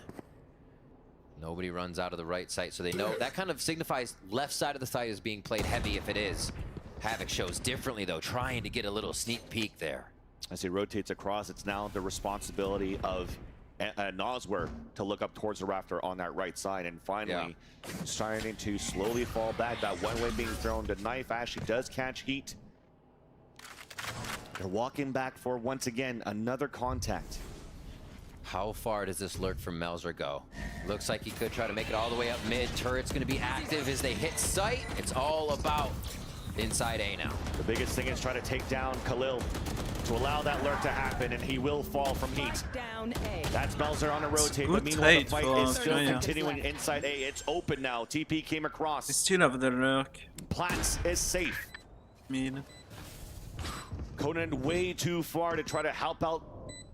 Nobody runs out of the right side, so they know that kind of signifies left side of the site is being played heavy if it is. Havoc shows differently though, trying to get a little sneak peek there. As he rotates across, it's now the responsibility of Noswer to look up towards the rafter on that right side, and finally starting to slowly fall back. That one-way being thrown. The knife actually does catch heat. They're walking back for, once again, another contact. How far does this lurk from Melzer go? Looks like he could try to make it all the way up mid. Turret's gonna be active as they hit site. It's all about inside A now. The biggest thing is try to take down Khalil to allow that lurk to happen, and he will fall from heat. That's Melzer on a rotate, but meanwhile the fight is still continuing inside A. It's open now. TP came across. They still have the lurk. Platts is safe. Mean. Conan way too far to try to help out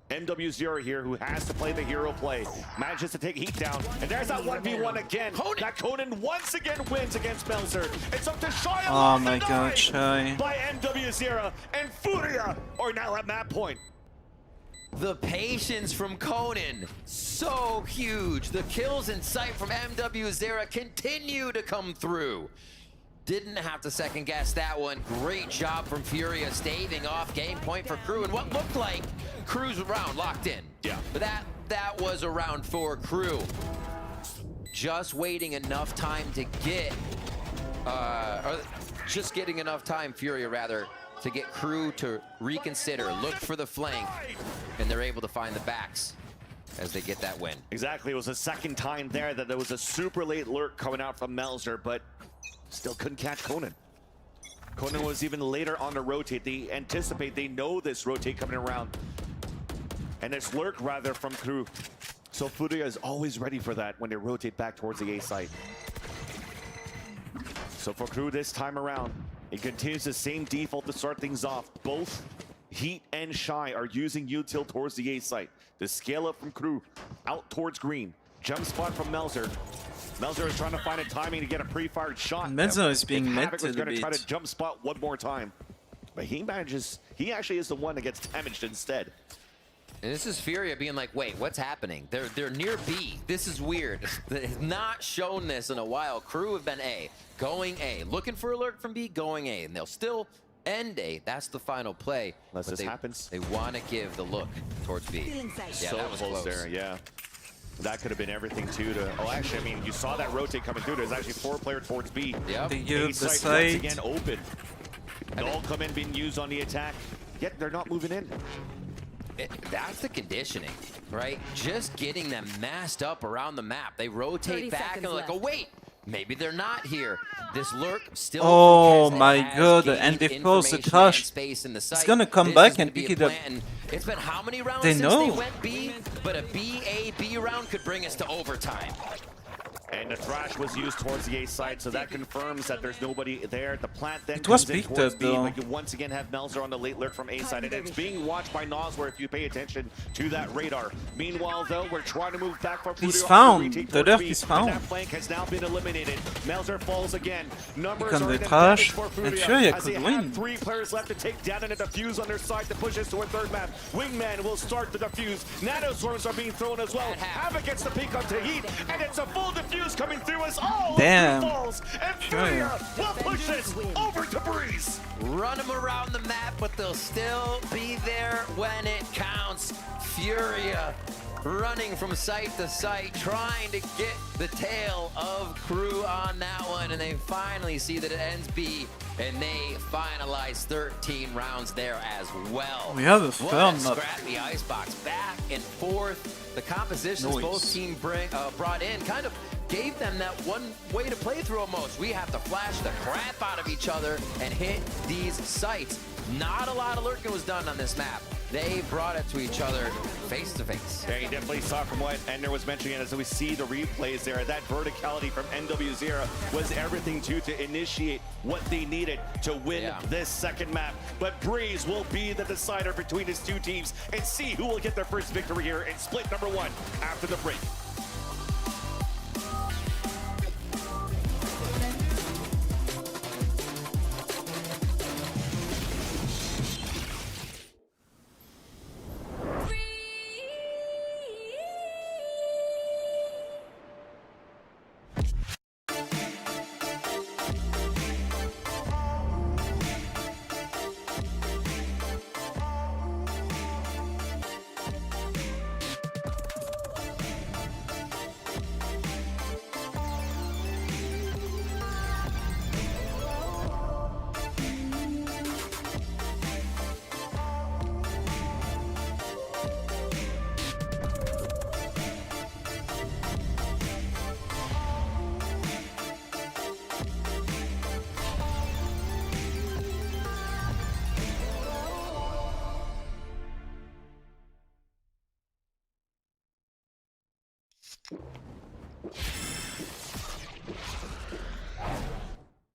MW0 here, who has to play the hero play. Manages to take heat down, and there's that 1v1 again. That Conan once again wins against Melzer. It's up to Shy. Oh my god, Shy. By MW0, and Furia are now at map point. The patience from Conan, so huge. The kills in sight from MW0 continue to come through. Didn't have to second guess that one. Great job from Furia staving off game point for Crew, and what looked like Crew's round locked in. Yeah. But that was a round for Crew. Just waiting enough time to get, or just getting enough time, Furia rather, to get Crew to reconsider, look for the flank, and they're able to find the backs as they get that win. Exactly, it was the second time there that there was a super late lurk coming out from Melzer, but still couldn't catch Conan. Conan was even later on the rotate. They anticipate, they know this rotate coming around. And this lurk rather from Crew. So Furia is always ready for that when they rotate back towards the A site. So for Crew this time around, it continues the same default to start things off. Both Heat and Shy are using util towards the A site. The scale up from Crew out towards green. Jump spot from Melzer. Melzer is trying to find a timing to get a pre-fired shot. Melzer is being Havoc met to is the going to try beat. to jump spot one more time. But he manages, he actually is the one that gets damaged instead. And this is Furia being like, wait, what's happening? They're near B. This is weird. They've not shown this in a while. Crew have been A, going A, looking for a lurk from B, going A, and they'll still end A. That's the final play. Unless this happens. They want to give the look towards B. Yeah, So that was close there, yeah. That could have been everything too to, oh actually, I mean, you saw that rotate coming through. There's actually 4-player towards B. Yep. They give A the site once site. again open. Null come in being used on the attack, yet they're not moving in. That's the conditioning, right? Just getting them massed up around the map. They rotate back and like, oh wait, maybe they're not here. This lurk still. Oh my god, and they force the crush. It's gonna come back and pick it up. It's been how many rounds They since know. they went B? But a B round could bring us to overtime. And the thrash was used towards the A side, so that confirms that there's nobody there. The plant then It was comes in picked towards up, B, though. but you once again have Melzer on the late lurk from A side, and it's being watched by Noswer if you pay attention to that radar. Meanwhile, though, we're trying to move back for He's Furia on found. retake The towards lurk B, is and found. that flank has now been eliminated. Melzer falls again. Numbers Become are the an trash, advantage for and Furia Furia as they could have win. 3 players left to take down and a defuse on their side to push us to a third map. Wingman will start the defuse. Nano swarms are being thrown as well. Havoc gets the peek onto Heat, and it's a full defuse coming through us all. Damn. Falls, and Furia will push this over to Breeze. Run them around the map, but they'll still be there when it counts. Furia running from site to site, trying to get the tail of Crew on that one, and they finally see that it ends B, and they finalize 13 rounds there as well. We have a What firm a map. scrappy icebox, back and forth. The compositions Noise. both teams brought in kind of gave them that one way to play through almost. We have to flash the crap out of each other and hit these sites. Not a lot of lurking was done on this map. They brought it to each other face to face. Yeah, you definitely saw from what Ender was mentioning, as we see the replays there, that verticality from NW0 was everything to initiate what they needed to win this second map. But Breeze will be the decider between his two teams and see who will get their first victory here in split number 1 after the break.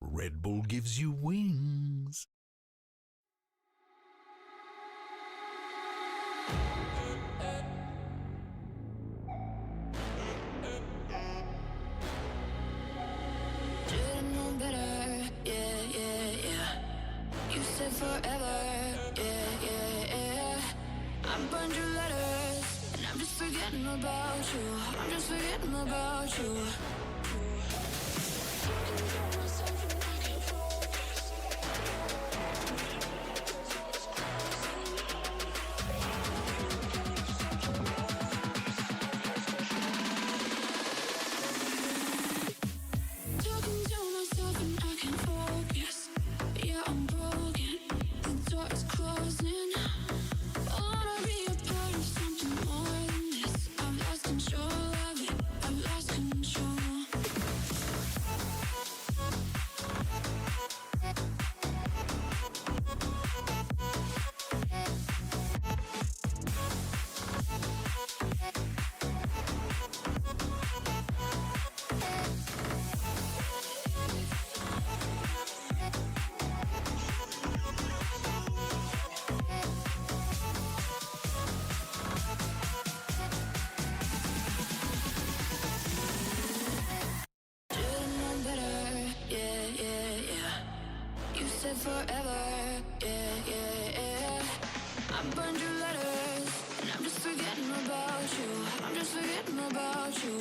Red Bull gives you wings. Should've known better, yeah, yeah, yeah. You said forever, yeah, yeah, yeah. I burned your letters, and I'm just forgetting about you. I'm just forgetting about you. Talking to myself and I can't focus. Yeah, I'm broken. The door is closing. Wanna be a part of something more than this. I've lost control of it. I've lost control. Should've known better, yeah, yeah, yeah. You said forever, yeah, yeah, yeah. I burned your letters, and I'm just forgetting about you. I'm just forgetting about you.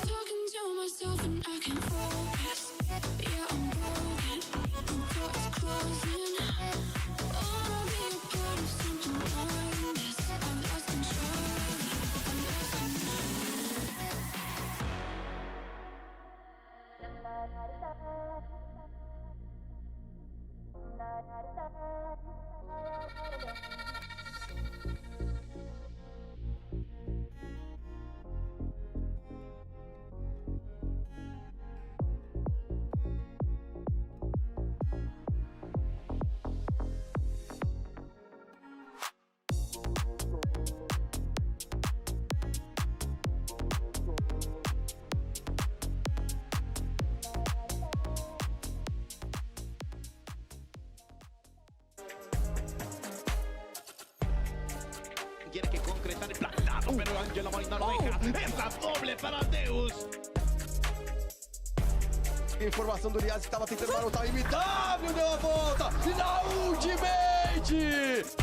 Talking to myself and I can't focus. Yeah, I'm broken. The door is closing. Wanna be a part of something more than this. I've lost control of it. I've lost control. Tiene que concretar el planazo, pero Angela Molina lo deja. Es la doble para Deus. Informação do Liaz que estava tentando marotar o MW, deu a volta! E na Ultimate!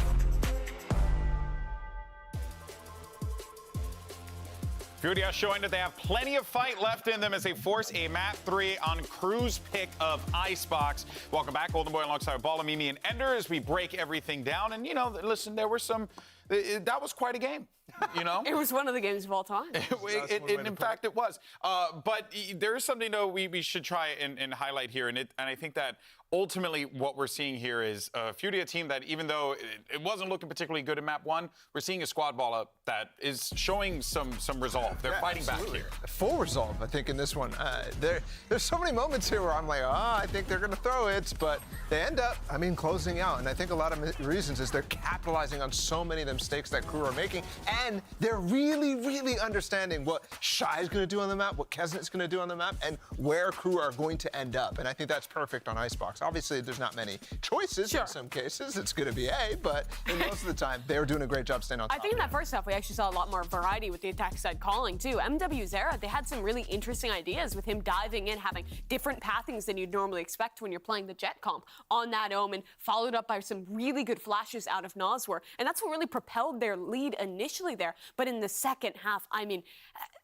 Furia showing that they have plenty of fight left in them as they force a map 3 on Crew's pick of Icebox. Welcome back, Golden Boy alongside Bala, Mimi, and Ender as we break everything down. And, you know, listen, there were some... that was quite a game, you know? It was one of the games of all time. In fact, it was. But there is something, though, we should try and highlight here. And I think that ultimately what we're seeing here is a Furia team that, even though it wasn't looking particularly good in map 1, we're seeing a squad ball up that is showing some resolve. They're fighting back here. Full resolve, I think, in this one. There's so many moments here where I'm like, I think they're going to throw it, but they end up, closing out. And I think a lot of reasons is they're capitalizing on so many of the mistakes that Crew are making, and they're really, really understanding what Shy is going to do on the map, what Kesnet's going to do on the map, and where Crew are going to end up. And I think that's perfect on Icebox. Obviously, there's not many choices in some cases. It's going to be A, but most of the time, they're doing a great job staying on top. I think in that first half, we actually saw a lot more variety with the attack side calling, too. MW Zera, they had some really interesting ideas with him diving in, having different pathings than you'd normally expect when you're playing the Jet comp on that Omen, followed up by some really good flashes out of Noswer. And that's what really propelled their lead initially there. But in the second half,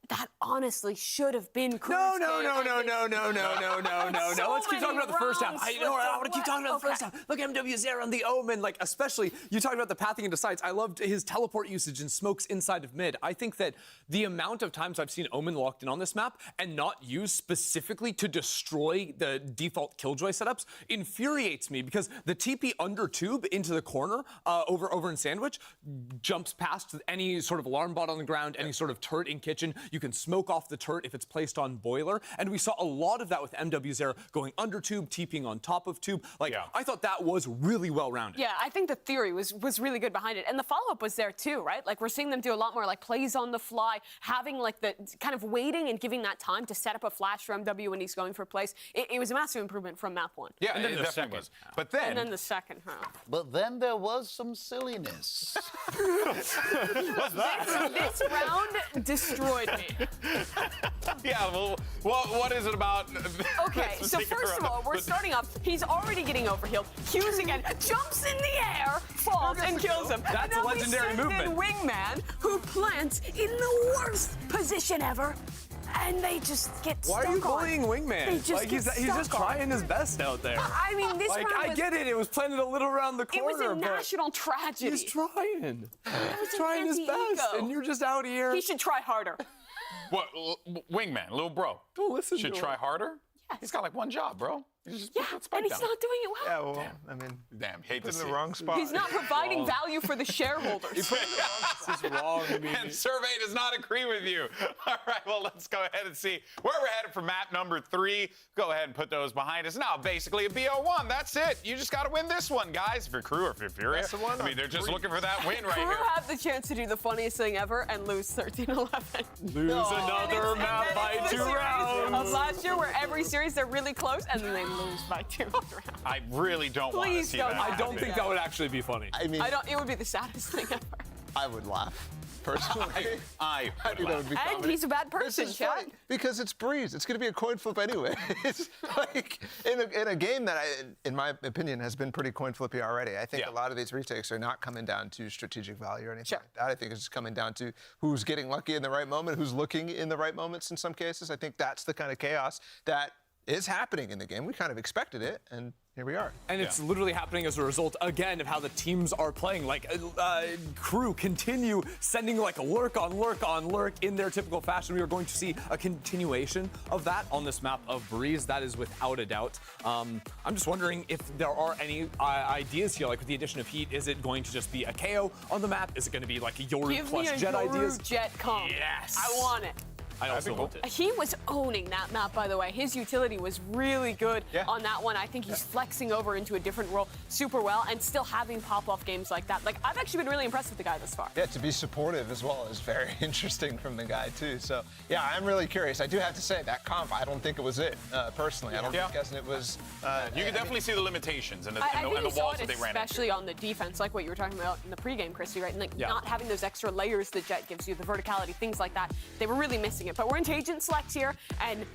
that honestly should have been Crew's No. So Let's keep talking about the first half. I want to keep talking about the first Okay. half. Look at MW Zera on the Omen. Like, especially, you talked about the pathing into sites. I loved his teleport usage and smokes inside of mid. I think that the amount of times I've seen Omen locked in on this map and not used specifically to destroy the default Killjoy setups infuriates me, because the TP under tube into the corner over in Sandwich jumps past any sort of alarm bot on the ground, any sort of turret in kitchen. You can smoke off the turret if it's placed on boiler. And we saw a lot of that with MW Zera going under tube, TPing on top of tube. I thought that was really well-rounded. Yeah, I think the theory was really good behind it. And the follow-up was there too, right? Like, we're seeing them do a lot more like plays on the fly, having like the kind of waiting and giving that time to set up a flash for MW when he's going for plays. It was a massive improvement from map 1. Yeah, and then the second was. But then... And then the second half. But then there was some silliness. What's that? This round destroyed me. Yeah, well, what is it about? Okay, so first of all, we're starting up. He's already getting overhealed. Q's again, jumps in the air, falls, and kills him. That's a legendary movement. Wingman, who plants in the worst position ever. And they just get stuck on. Why are you bullying Wingman? They just he's just trying his best out there. I mean, this round I get it. It was planted a little around the corner. It was a national tragedy. He's trying. He's trying his best, and you're just out here. He should try harder. What, Wingman, little bro? Don't listen Should to try him. harder? Yes. He's got like one job, bro. He's just and he's not doing it well. Yeah, well, damn, hate to in see the it. wrong spot. He's not providing value for the shareholders. This is wrong. And Survey does not agree with you. All right, well, let's go ahead and see where we're headed for map number 3. Go ahead and put those behind us. Now, basically, a BO1. That's it. You just got to win this one, guys. If you're Crew or if you're Furia. That's the one. I mean, they're just looking for that win right Crew here. had the chance to do the funniest thing ever and lose 13-11. Lose another map by 2 rounds. Of last year, where every series they're really close and then they lose by 2 rounds. I really don't want to Please see don't. that. I don't think that would actually be funny. I mean, It would be the saddest thing ever. I would laugh. Personally, I think that would be And comedy. he's a bad person, This is Chad. funny, because it's Breeze. It's going to be a coin flip anyway. It's like in a game that, in my opinion, has been pretty coin flippy already. I think a lot of these retakes are not coming down to strategic value or anything like that. I think it's just coming down to who's getting lucky in the right moment, who's looking in the right moments in some cases. I think that's the kind of chaos that is happening in the game. We kind of expected it, and here we are. And it's literally happening as a result, again, of how the teams are playing. Like, Crew continue sending, like, lurk on lurk in their typical fashion. We are going to see a continuation of that on this map of Breeze. That is without a doubt. I'm just wondering if there are any ideas here, like with the addition of Heat. Is it going to just be a KO on the map? Is it going to be, like, a Yoru plus Jet ideas? Jet comp. Yes. I want it. I also want it. He was owning that map, by the way. His utility was really good on that one. I think he's flexing over into a different role super well and still having pop-off games like that. Like, I've actually been really impressed with the guy thus far. Yeah, to be supportive as well is very interesting from the guy, too. So, yeah, I'm really curious. I do have to say, that comp, I don't think it was it, personally. I don't think it was... you can definitely see the limitations and the walls walls that they ran into. especially on the defense, like what you were talking about in the pregame, Christy, right? And like not having those extra layers the Jet gives you, the verticality, things like that. They were really missing it. But we're into agent select here, and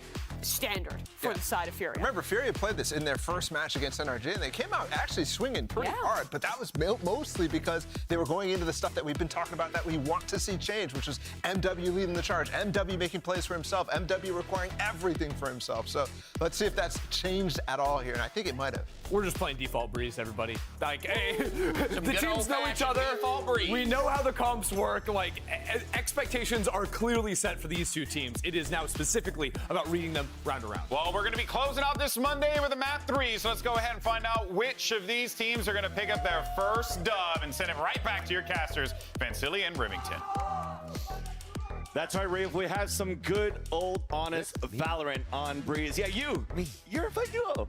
standard for the side of Furia. Remember, Furia played this in their first match against NRG, and they came out actually swinging pretty hard, but that was mostly because they were going into the stuff that we've been talking about that we want to see change, which was MW leading the charge, MW making plays for himself, MW requiring everything for himself. So let's see if that's changed at all here, and I think it might have. We're just playing default Breeze, everybody. Like, hey, the teams know each other. We know how the comps work. Like, expectations are clearly set for these two teams. It is now specifically about reading them round to round. Well, we're going to be closing out this Monday with a map 3, so let's go ahead and find out which of these teams are going to pick up their first dub and send it right back to your casters, Vancilli and Remington. That's right, Rave. We have some good, old, honest Valorant on Breeze. Yeah, you're a fun duo.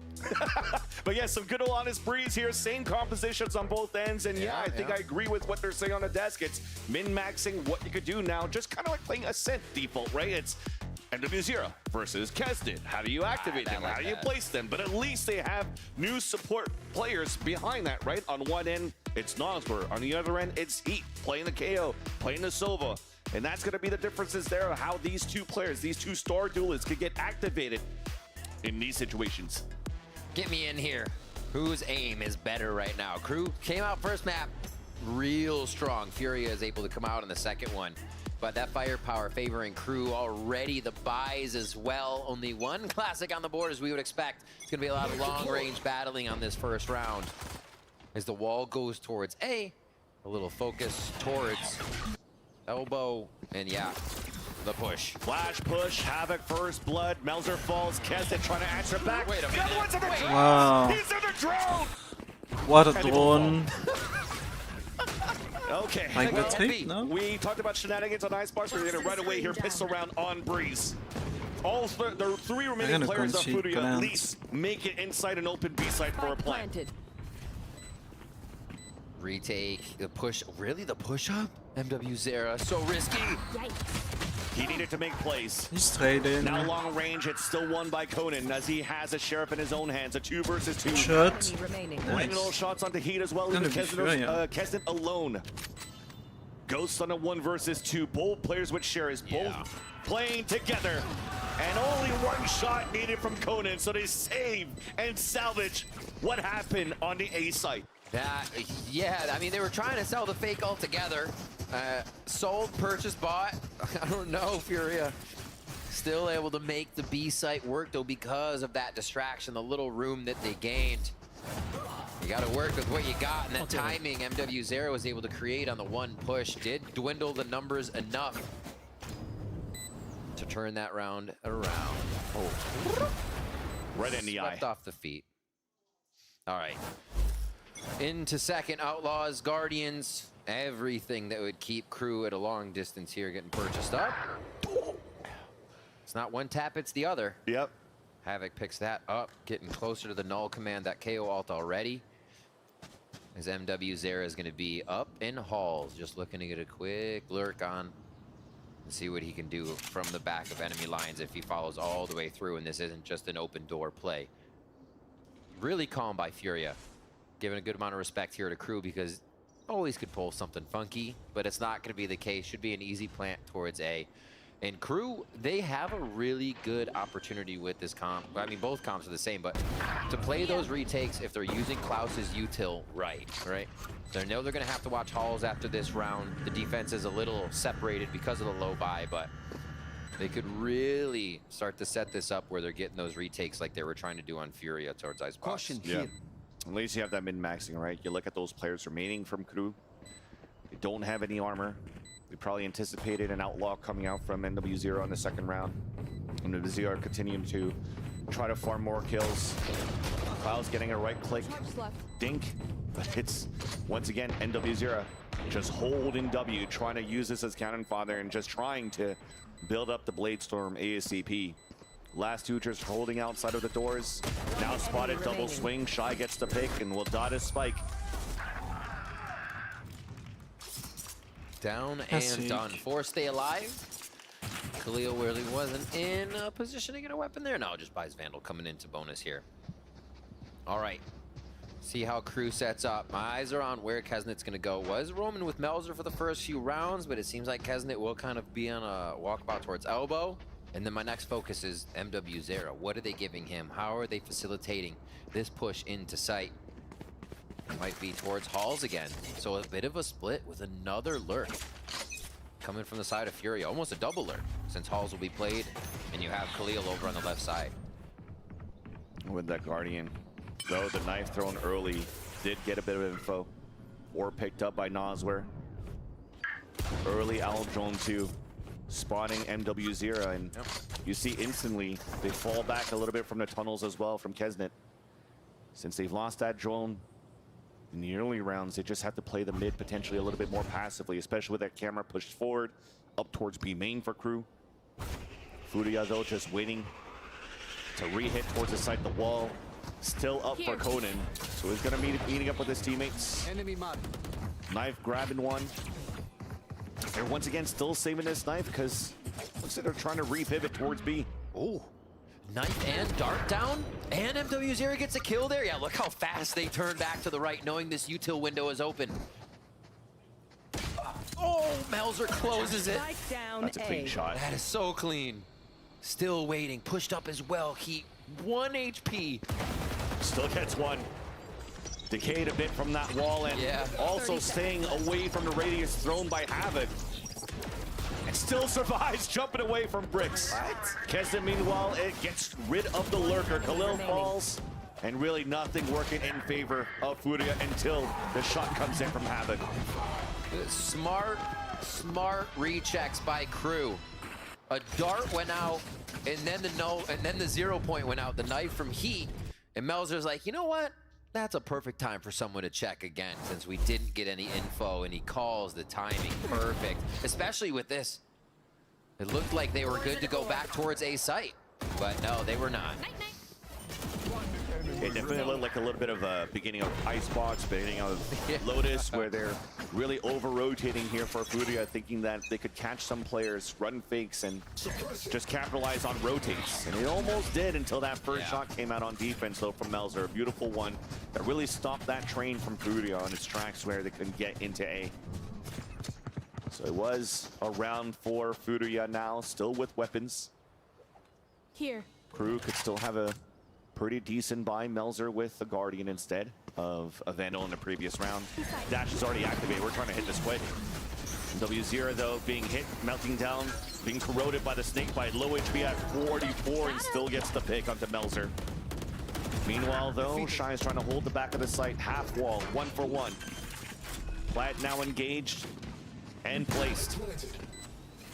But yeah, some good, old, honest Breeze here. Same compositions on both ends. And yeah, I think I agree with what they're saying on the desk. It's min-maxing what you could do now, just kind of like playing Ascent default, right? It's MW0 versus Keston. How do you activate them? How do you place them? But at least they have new support players behind that, right? On one end, it's Noswer. On the other end, it's Heat playing the KO, playing the Sova. And that's going to be the differences there of how these two players, these two star duelists, could get activated in these situations. Get me in here. Whose aim is better right now? Crew came out first map real strong. Furia is able to come out in the second one. But that firepower favoring Crew already. The buys as well. Only one classic on the board as we would expect. It's going to be a lot of long-range battling on this first round. As the wall goes towards A, a little focus towards elbow, and yeah, the push. Flash push, Havoc first blood, Melzer falls, Keston trying to answer back. Wait a minute. The other one's in the drone! Wow. He's in the drone! What a drone. Okay. Like well, the tape, no? We talked about shenanigans on Ice Bars. We're going to right away here pistol round on Breeze. All the three remaining players of Furia at least make it inside an open B site for a plant. Retake, the push, really the push up? MW Zera, so risky. He needed to make plays. He's trading. Now long range, it's still won by Conan as he has a sheriff in his own hands. A 2 versus 2. Shot. Landing little shots onto Heat as well. Keston alone. Ghost on a 1 versus 2. Both players with shares, both playing together. And only one shot needed from Conan, so they save and salvage what happened on the A site. Yeah, I mean, they were trying to sell the fake altogether. Sold, purchased, bought. I don't know, Furia. Still able to make the B site work, though, because of that distraction, the little room that they gained. You got to work with what you got, and that timing MW0 was able to create on the one push did dwindle the numbers enough to turn that round around. Oh. Right in the eye. Swept off the feet. All right. Into second, Outlaws, Guardians, everything that would keep Crew at a long distance here getting purchased up. It's not one tap, it's the other. Yep. Havoc picks that up, getting closer to the null command, that KO ult already. As MW Zera is going to be up in halls, just looking to get a quick lurk on and see what he can do from the back of enemy lines if he follows all the way through and this isn't just an open door play. Really calm by Furia. Giving a good amount of respect here to Crew because always could pull something funky, but it's not going to be the case. Should be an easy plant towards A. And Crew, they have a really good opportunity with this comp. I mean, both comps are the same, but to play those retakes if they're using Klaus's util right? They know they're going to have to watch halls after this round. The defense is a little separated because of the low buy, but they could really start to set this up where they're getting those retakes like they were trying to do on Furia towards Icebox. Caution here. At least you have that min-maxing, right? You look at those players remaining from Crew. They don't have any armor. We probably anticipated an outlaw coming out from NW0 in the second round. NW0 continuing to try to farm more kills. Cloud's getting a right click. Dink. But it's, once again, NW0 just holding W, trying to use this as cannon fodder and just trying to build up the Bladestorm ASCP. Last two just holding outside of the doors. Now spotted, double swing. Shy gets the pick and will dot his spike. Down and done. 4 stay alive. Khalil really wasn't in a position to get a weapon there. No, just buys Vandal coming into bonus here. All right. See how Crew sets up. My eyes are on where Kesnet's going to go. Was roaming with Melzer for the first few rounds, but it seems like Kesnet will kind of be on a walkabout towards elbow. And then my next focus is MW0. What are they giving him? How are they facilitating this push into site? It might be towards Halls again. So a bit of a split with another lurk coming from the side of Fury. Almost a double lurk since Halls will be played and you have Khalil over on the left side. With that Guardian, though, the knife thrown early did get a bit of info. Or picked up by Noswer. Early Owl Drone 2 spotting MW0, and you see instantly they fall back a little bit from the tunnels as well from Kesnet. Since they've lost that drone in the early rounds, they just have to play the mid potentially a little bit more passively, especially with that camera pushed forward up towards B main for Crew. Furia though just waiting to re-hit towards the side of the wall. Still up for Conan, so he's gonna be meeting up with his teammates. Enemy mark. Knife grabbing one. They're once again still saving this knife because looks like they're trying to re-pivot towards B. Oh, knife and dart down, and MW0 gets a kill there. Yeah, look how fast they turn back to the right, knowing this util window is open. Oh, Melzer closes it. That's a clean shot. That is so clean. Still waiting, pushed up as well. Heat 1 HP. Still gets one. Decayed a bit from that wall, and also staying away from the radius thrown by Havoc. And still survives, jumping away from bricks. Kesnet, meanwhile, it gets rid of the lurker. Khalil falls, and really nothing working in favor of Furia until the shot comes in from Havoc. Smart rechecks by Crew. A dart went out, and then the 0 point went out. The knife from Heat, and Melzer's like, you know what? That's a perfect time for someone to check again, since we didn't get any info, and he calls the timing perfect, especially with this. It looked like they were good to go back towards A site, but no, they were not. It definitely looked like a little bit of a beginning of Icebox, beginning of Lotus, where they're really over-rotating here for Furia, thinking that they could catch some players, run fakes, and just capitalize on rotates. And it almost did until that first shot came out on defense, though, from Melzer. A beautiful one that really stopped that train from Furia on its tracks where they couldn't get into A. So it was a round for Furia now, still with weapons. Here. Crew could still have a pretty decent buy. Melzer with the Guardian instead of a Vandal in the previous round. Dash is already activated. We're trying to hit this quick. W0 though being hit, melting down, being corroded by the snake bite. Low HP at 44 and still gets the pick onto Melzer. Meanwhile though, Shy is trying to hold the back of the site. Half wall, 1 for 1. Plat now engaged and placed.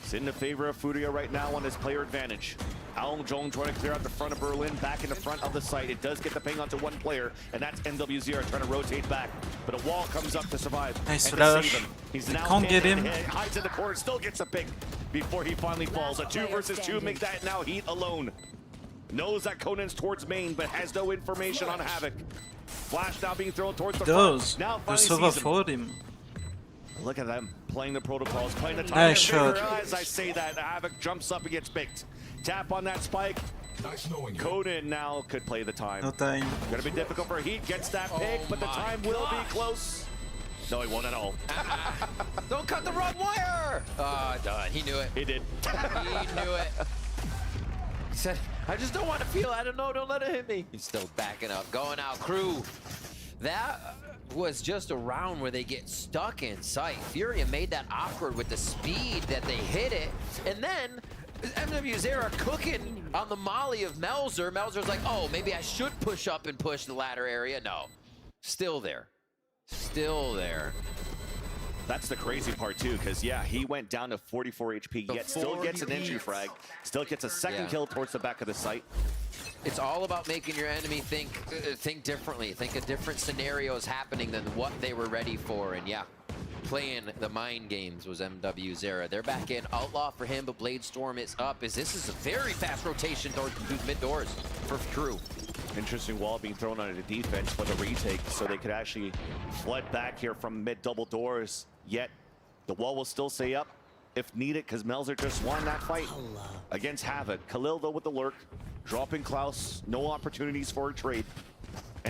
It's in the favor of Furia right now on his player advantage. Owl Drone trying to clear out the front of Berlin, back in the front of the site. It does get the ping onto one player, and that's MW0 trying to rotate back. But a wall comes up to survive. Nice and flash. to save him. He's now Can't get him. Hides in the corner, still gets a pick before he finally falls. A 2 versus 2 makes that now Heat alone. Knows that Conan's towards main, but has no information on Havoc. Flash now being thrown towards the front. Now Just finally sees overflowed him. Look at them playing the protocols, playing the time. Nice shot. As I say that, Havoc jumps up and gets picked. Tap on that spike. Conan now could play the time. No time. Gonna be difficult for Heat. Gets that pick, but the time will be close. No, he won't at all. Don't cut the wrong wire! Done. He knew it. He did. He knew it. He said, I just don't want to feel, I don't know, don't let it hit me. He's still backing up, going out. Crew. That was just a round where they get stuck in sight. Furia made that awkward with the speed that they hit it, and then MW0 cooking on the molly of Melzer. Melzer's like, oh, maybe I should push up and push the ladder area. No, still there. Still there. That's the crazy part too, because yeah, he went down to 44 HP, yet still gets an entry frag, still gets a second kill towards the back of the site. It's all about making your enemy think differently, think of different scenarios happening than what they were ready for, and yeah, playing the mind games was MW0. They're back in. Outlaw for him, but Blade Storm is up, as this is a very fast rotation towards mid doors for Crew. Interesting wall being thrown on the defense for the retake, so they could actually flood back here from mid double doors. Yet the wall will still stay up if needed, because Melzer just won that fight against Havoc. Khalil though with the lurk, dropping Klaus, no opportunities for a trade.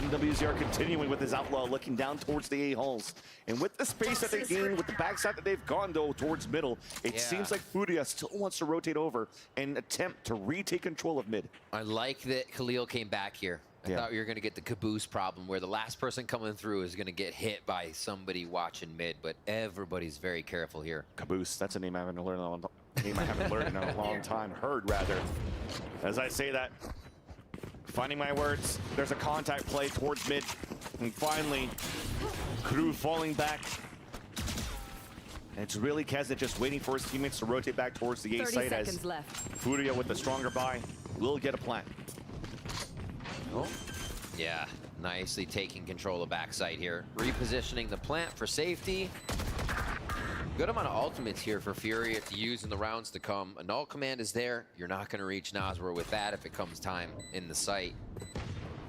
NWZ are continuing with his outlaw, looking down towards the A halls. And with the space that they gained, with the backside that they've gone, though, towards middle, it seems like Furia still wants to rotate over and attempt to retake control of mid. I like that Khalil came back here. I thought we were going to get the caboose problem where the last person coming through is going to get hit by somebody watching mid, but everybody's very careful here. Caboose, that's a name I haven't learned in a long time. Heard, rather. As I say that, finding my words, there's a contact play towards mid. And finally, Crew falling back. And it's really Kesnet just waiting for his teammates to rotate back towards the A site as Furia with the stronger buy will get a plant. Oh. Yeah, nicely taking control of backside here. Repositioning the plant for safety. Good amount of ultimates here for Furia to use in the rounds to come. A null command is there. You're not going to reach Naswer with that if it comes time in the site.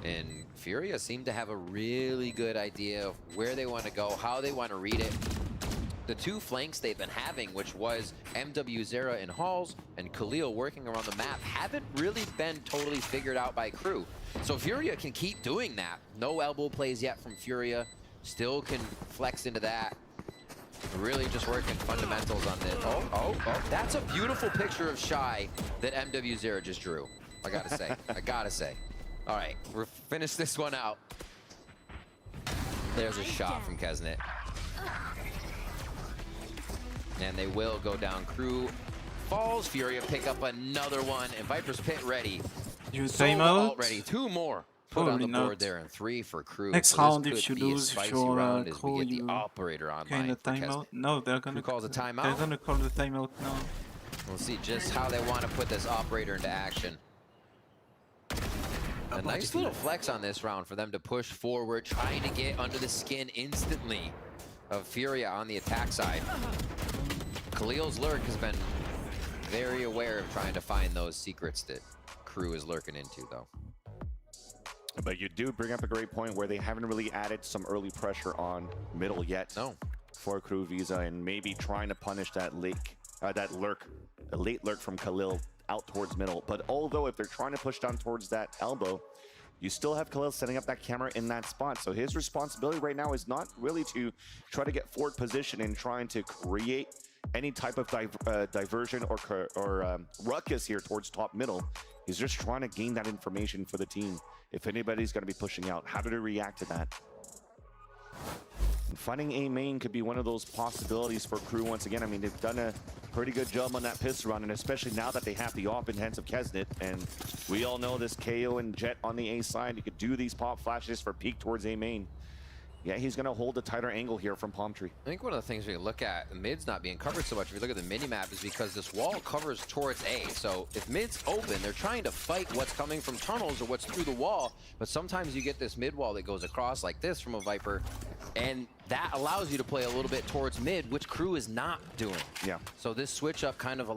And Furia seem to have a really good idea of where they want to go, how they want to read it. The two flanks they've been having, which was MW0 in halls and Khalil working around the map, haven't really been totally figured out by Crew. So Furia can keep doing that. No elbow plays yet from Furia. Still can flex into that. Really just working fundamentals on this. Oh. That's a beautiful picture of Shy that MW0 just drew. I gotta say. All right, we'll finish this one out. There's a shot from Kesnet. And they will go down. Crew falls. Furia pick up another one. And Viper's Pit ready. You timeout? Ready. Two more. Put on the board there, and 3 for Crew. Next round, if you lose, if you're Crew, we get the operator online. The timeout? No, they're gonna call the timeout. They're gonna call the timeout now. We'll see just how they want to put this operator into action. A nice little flex on this round for them to push forward, trying to get under the skin instantly of Furia on the attack side. Khalil's lurk has been very aware of trying to find those secrets that Crew is lurking into, though. But you do bring up a great point where they haven't really added some early pressure on middle yet. No. For Crew Visa, and maybe trying to punish that late lurk from Khalil out towards middle. But although if they're trying to push down towards that elbow, you still have Khalil setting up that camera in that spot. So his responsibility right now is not really to try to get forward position and trying to create any type of diversion or ruckus here towards top middle. He's just trying to gain that information for the team. If anybody's going to be pushing out, how do they react to that? And finding a main could be one of those possibilities for Crew once again. I mean, they've done a pretty good job on that pistol round, and especially now that they have the op in hands of Kesnet. And we all know this KO and Jet on the A side. You could do these pop flashes for peek towards A main. Yeah, he's going to hold a tighter angle here from Palm Tree. I think one of the things we look at, the mid's not being covered so much, if you look at the mini-map, is because this wall covers towards A. So if mid's open, they're trying to fight what's coming from tunnels or what's through the wall. But sometimes you get this mid wall that goes across like this from a Viper, and that allows you to play a little bit towards mid, which Crew is not doing. Yeah. So this switch up kind of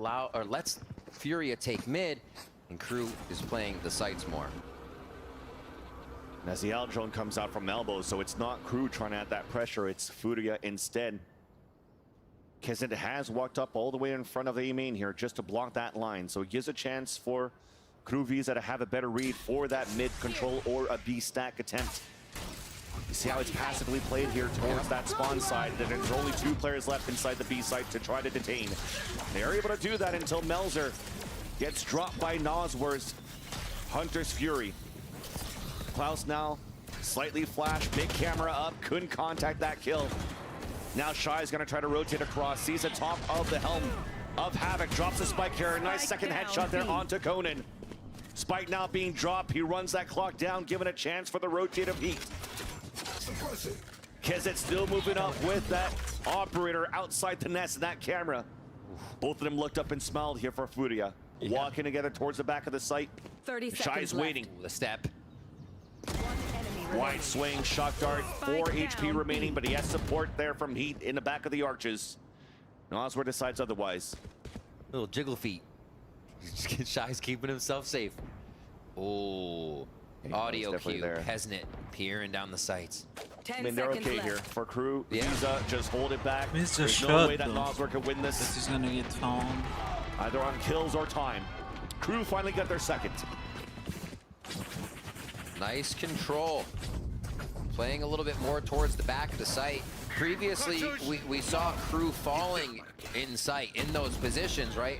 lets Furia take mid, and Crew is playing the sights more. As the out drone comes out from elbow, so it's not Crew trying to add that pressure, it's Furia instead. Kesnet has walked up all the way in front of A main here just to block that line, so it gives a chance for Crew Visa to have a better read for that mid control or a B stack attempt. You see how it's passively played here towards that spawn side. There's only 2 players left inside the B site to try to detain. They're able to do that until Melzer gets dropped by Noswer's Hunter's Fury. Klaus now slightly flashed, big camera up, couldn't contact that kill. Now Shy is going to try to rotate across, sees the top of the helm of Havoc, drops the spike here, nice second headshot there onto Conan. Spike now being dropped, he runs that clock down, given a chance for the rotate of Heat. Kesnet still moving up with that operator outside the nest of that camera. Both of them looked up and smiled here for Furia. Walking together towards the back of the site. 30 Shy seconds is waiting. The step. Wide swing, shock dart, 4 HP remaining, but he has support there from Heat in the back of the arches. Noswer decides otherwise. Little jiggle feet. Shy's keeping himself safe. Oh, audio cue. Kesnet peering down the sights. I mean, they're okay here. For Crew, Visa, just hold it back. There's no way that Noswer can win this. This is gonna get found. Either on kills or time. Crew finally got their second. Nice control. playing a little bit more towards the back of the site. Previously, we saw Crew falling in sight in those positions, right?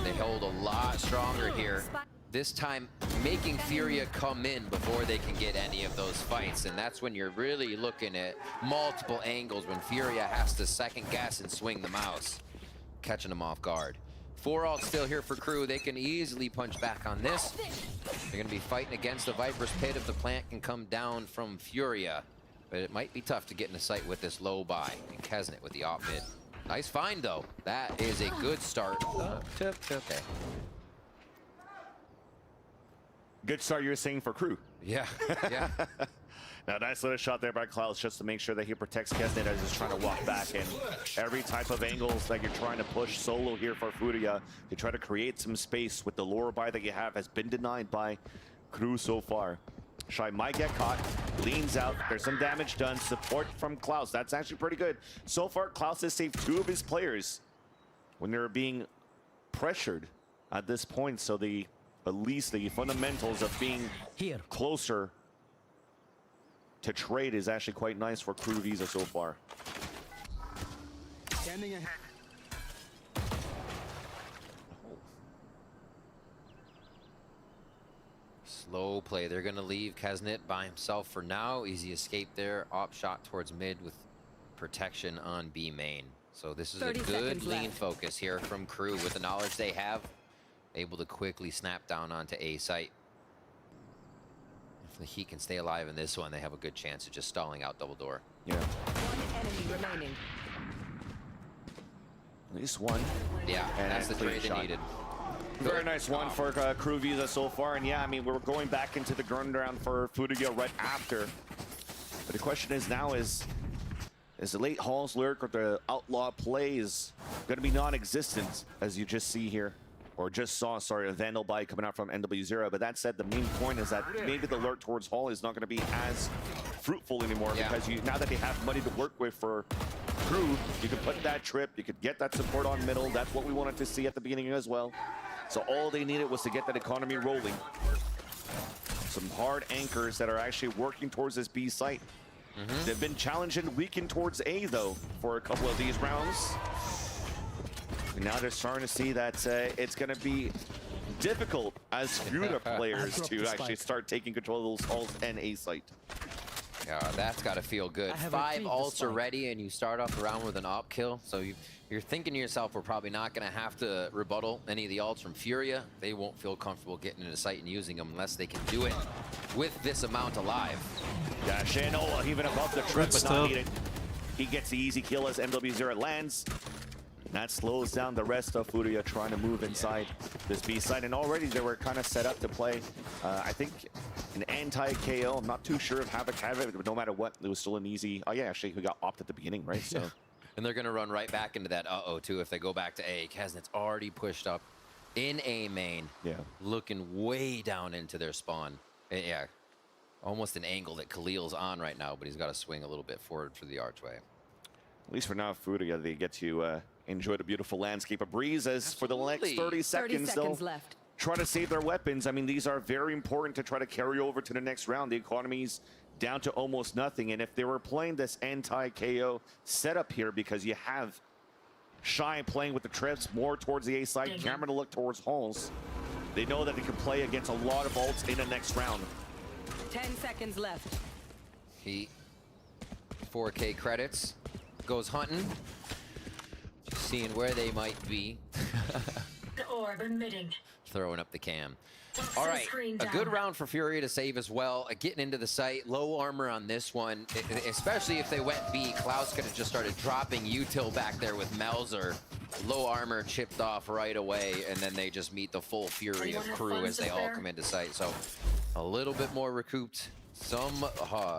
They hold a lot stronger here. This time, making Furia come in before they can get any of those fights. And that's when you're really looking at multiple angles when Furia has to second guess and swing the mouse, catching them off guard. 4 ult still here for Crew. They can easily punch back on this. They're gonna be fighting against the Viper's Pit if the plant can come down from Furia. But it might be tough to get in the sight with this low buy. And Kesnet with the op mid. Nice find though. That is a good start. Okay. Good start, you're saying, for Crew. Yeah, yeah. Now, nice little shot there by Klaus just to make sure that he protects Kesnet as he's trying to walk back. And every type of angles that you're trying to push solo here for Furia to try to create some space with the lower buy that you have has been denied by Crew so far. Shy might get caught, leans out, there's some damage done, support from Klaus. That's actually pretty good. So far, Klaus has saved 2 of his players when they're being pressured at this point. So at least the fundamentals of being closer to trade is actually quite nice for Crew Visa so far. Standing ahead. Slow play. They're going to leave Kesnet by himself for now. Easy escape there. Op shot towards mid with protection on B main. So this is a good lean focus here from Crew with the knowledge they have. Able to quickly snap down onto A site. If the Heat can stay alive in this one, they have a good chance of just stalling out double door. Yeah. 1 enemy remaining. At least one. Yeah, and that's the trade they needed. Very nice one for Crew Visa so far. And yeah, I mean, we're going back into the ground round for Furia right after. But the question is now is the late Halls lurk or the outlaw plays going to be non-existent, as you just see here? Or just saw, sorry, a Vandal buy coming out from NW0. But that said, the main point is that maybe the lurk towards Hall is not going to be as fruitful anymore, because now that they have money to work with for Crew, you can put that trip, you could get that support on middle. That's what we wanted to see at the beginning as well. So all they needed was to get that economy rolling. Some hard anchors that are actually working towards this B site. They've been challenged and weakened towards A, though, for a couple of these rounds. And now they're starting to see that it's going to be difficult as Furia players to actually start taking control of those halls and A site. Yeah, that's got to feel good. 5 ults already, and you start off the round with an op kill. So you're thinking to yourself, we're probably not going to have to rebuttal any of the ults from Furia. They won't feel comfortable getting into sight and using them unless they can do it with this amount alive. Yeah, Shanola even above the trip, but not needed. He gets the easy kill as MW0 lands. That slows down the rest of Furia trying to move inside this B side. And already they were kind of set up to play, I think, an anti-KO. I'm not too sure if Havoc had it, but no matter what, it was still an easy... Oh yeah, actually, we got opt at the beginning, right? So. And they're going to run right back into that uh-oh, too, if they go back to A. Kesnet's already pushed up in A main. Yeah. Looking way down into their spawn. And yeah, almost an angle that Khalil's on right now, but he's got to swing a little bit forward for the archway. At least for now, Furia, they get to enjoy the beautiful landscape of Breeze as for the next 30 seconds, they'll try to save their weapons. I mean, these are very important to try to carry over to the next round. The economy's down to almost nothing. And if they were playing this anti-KO setup here, because you have Shy playing with the trips more towards the A side, Cameron to look towards Halls, they know that they can play against a lot of ults in the next round. 10 seconds left. He 4K credits, goes hunting, just seeing where they might be. The orb emitting. Throwing up the cam. All right, a good round for Furia to save as well. Getting into the site, low armor on this one, especially if they went B. Klaus could have just started dropping util back there with Melzer. Low armor chipped off right away, and then they just meet the full fury of Crew as they all come into sight. So a little bit more recouped. Some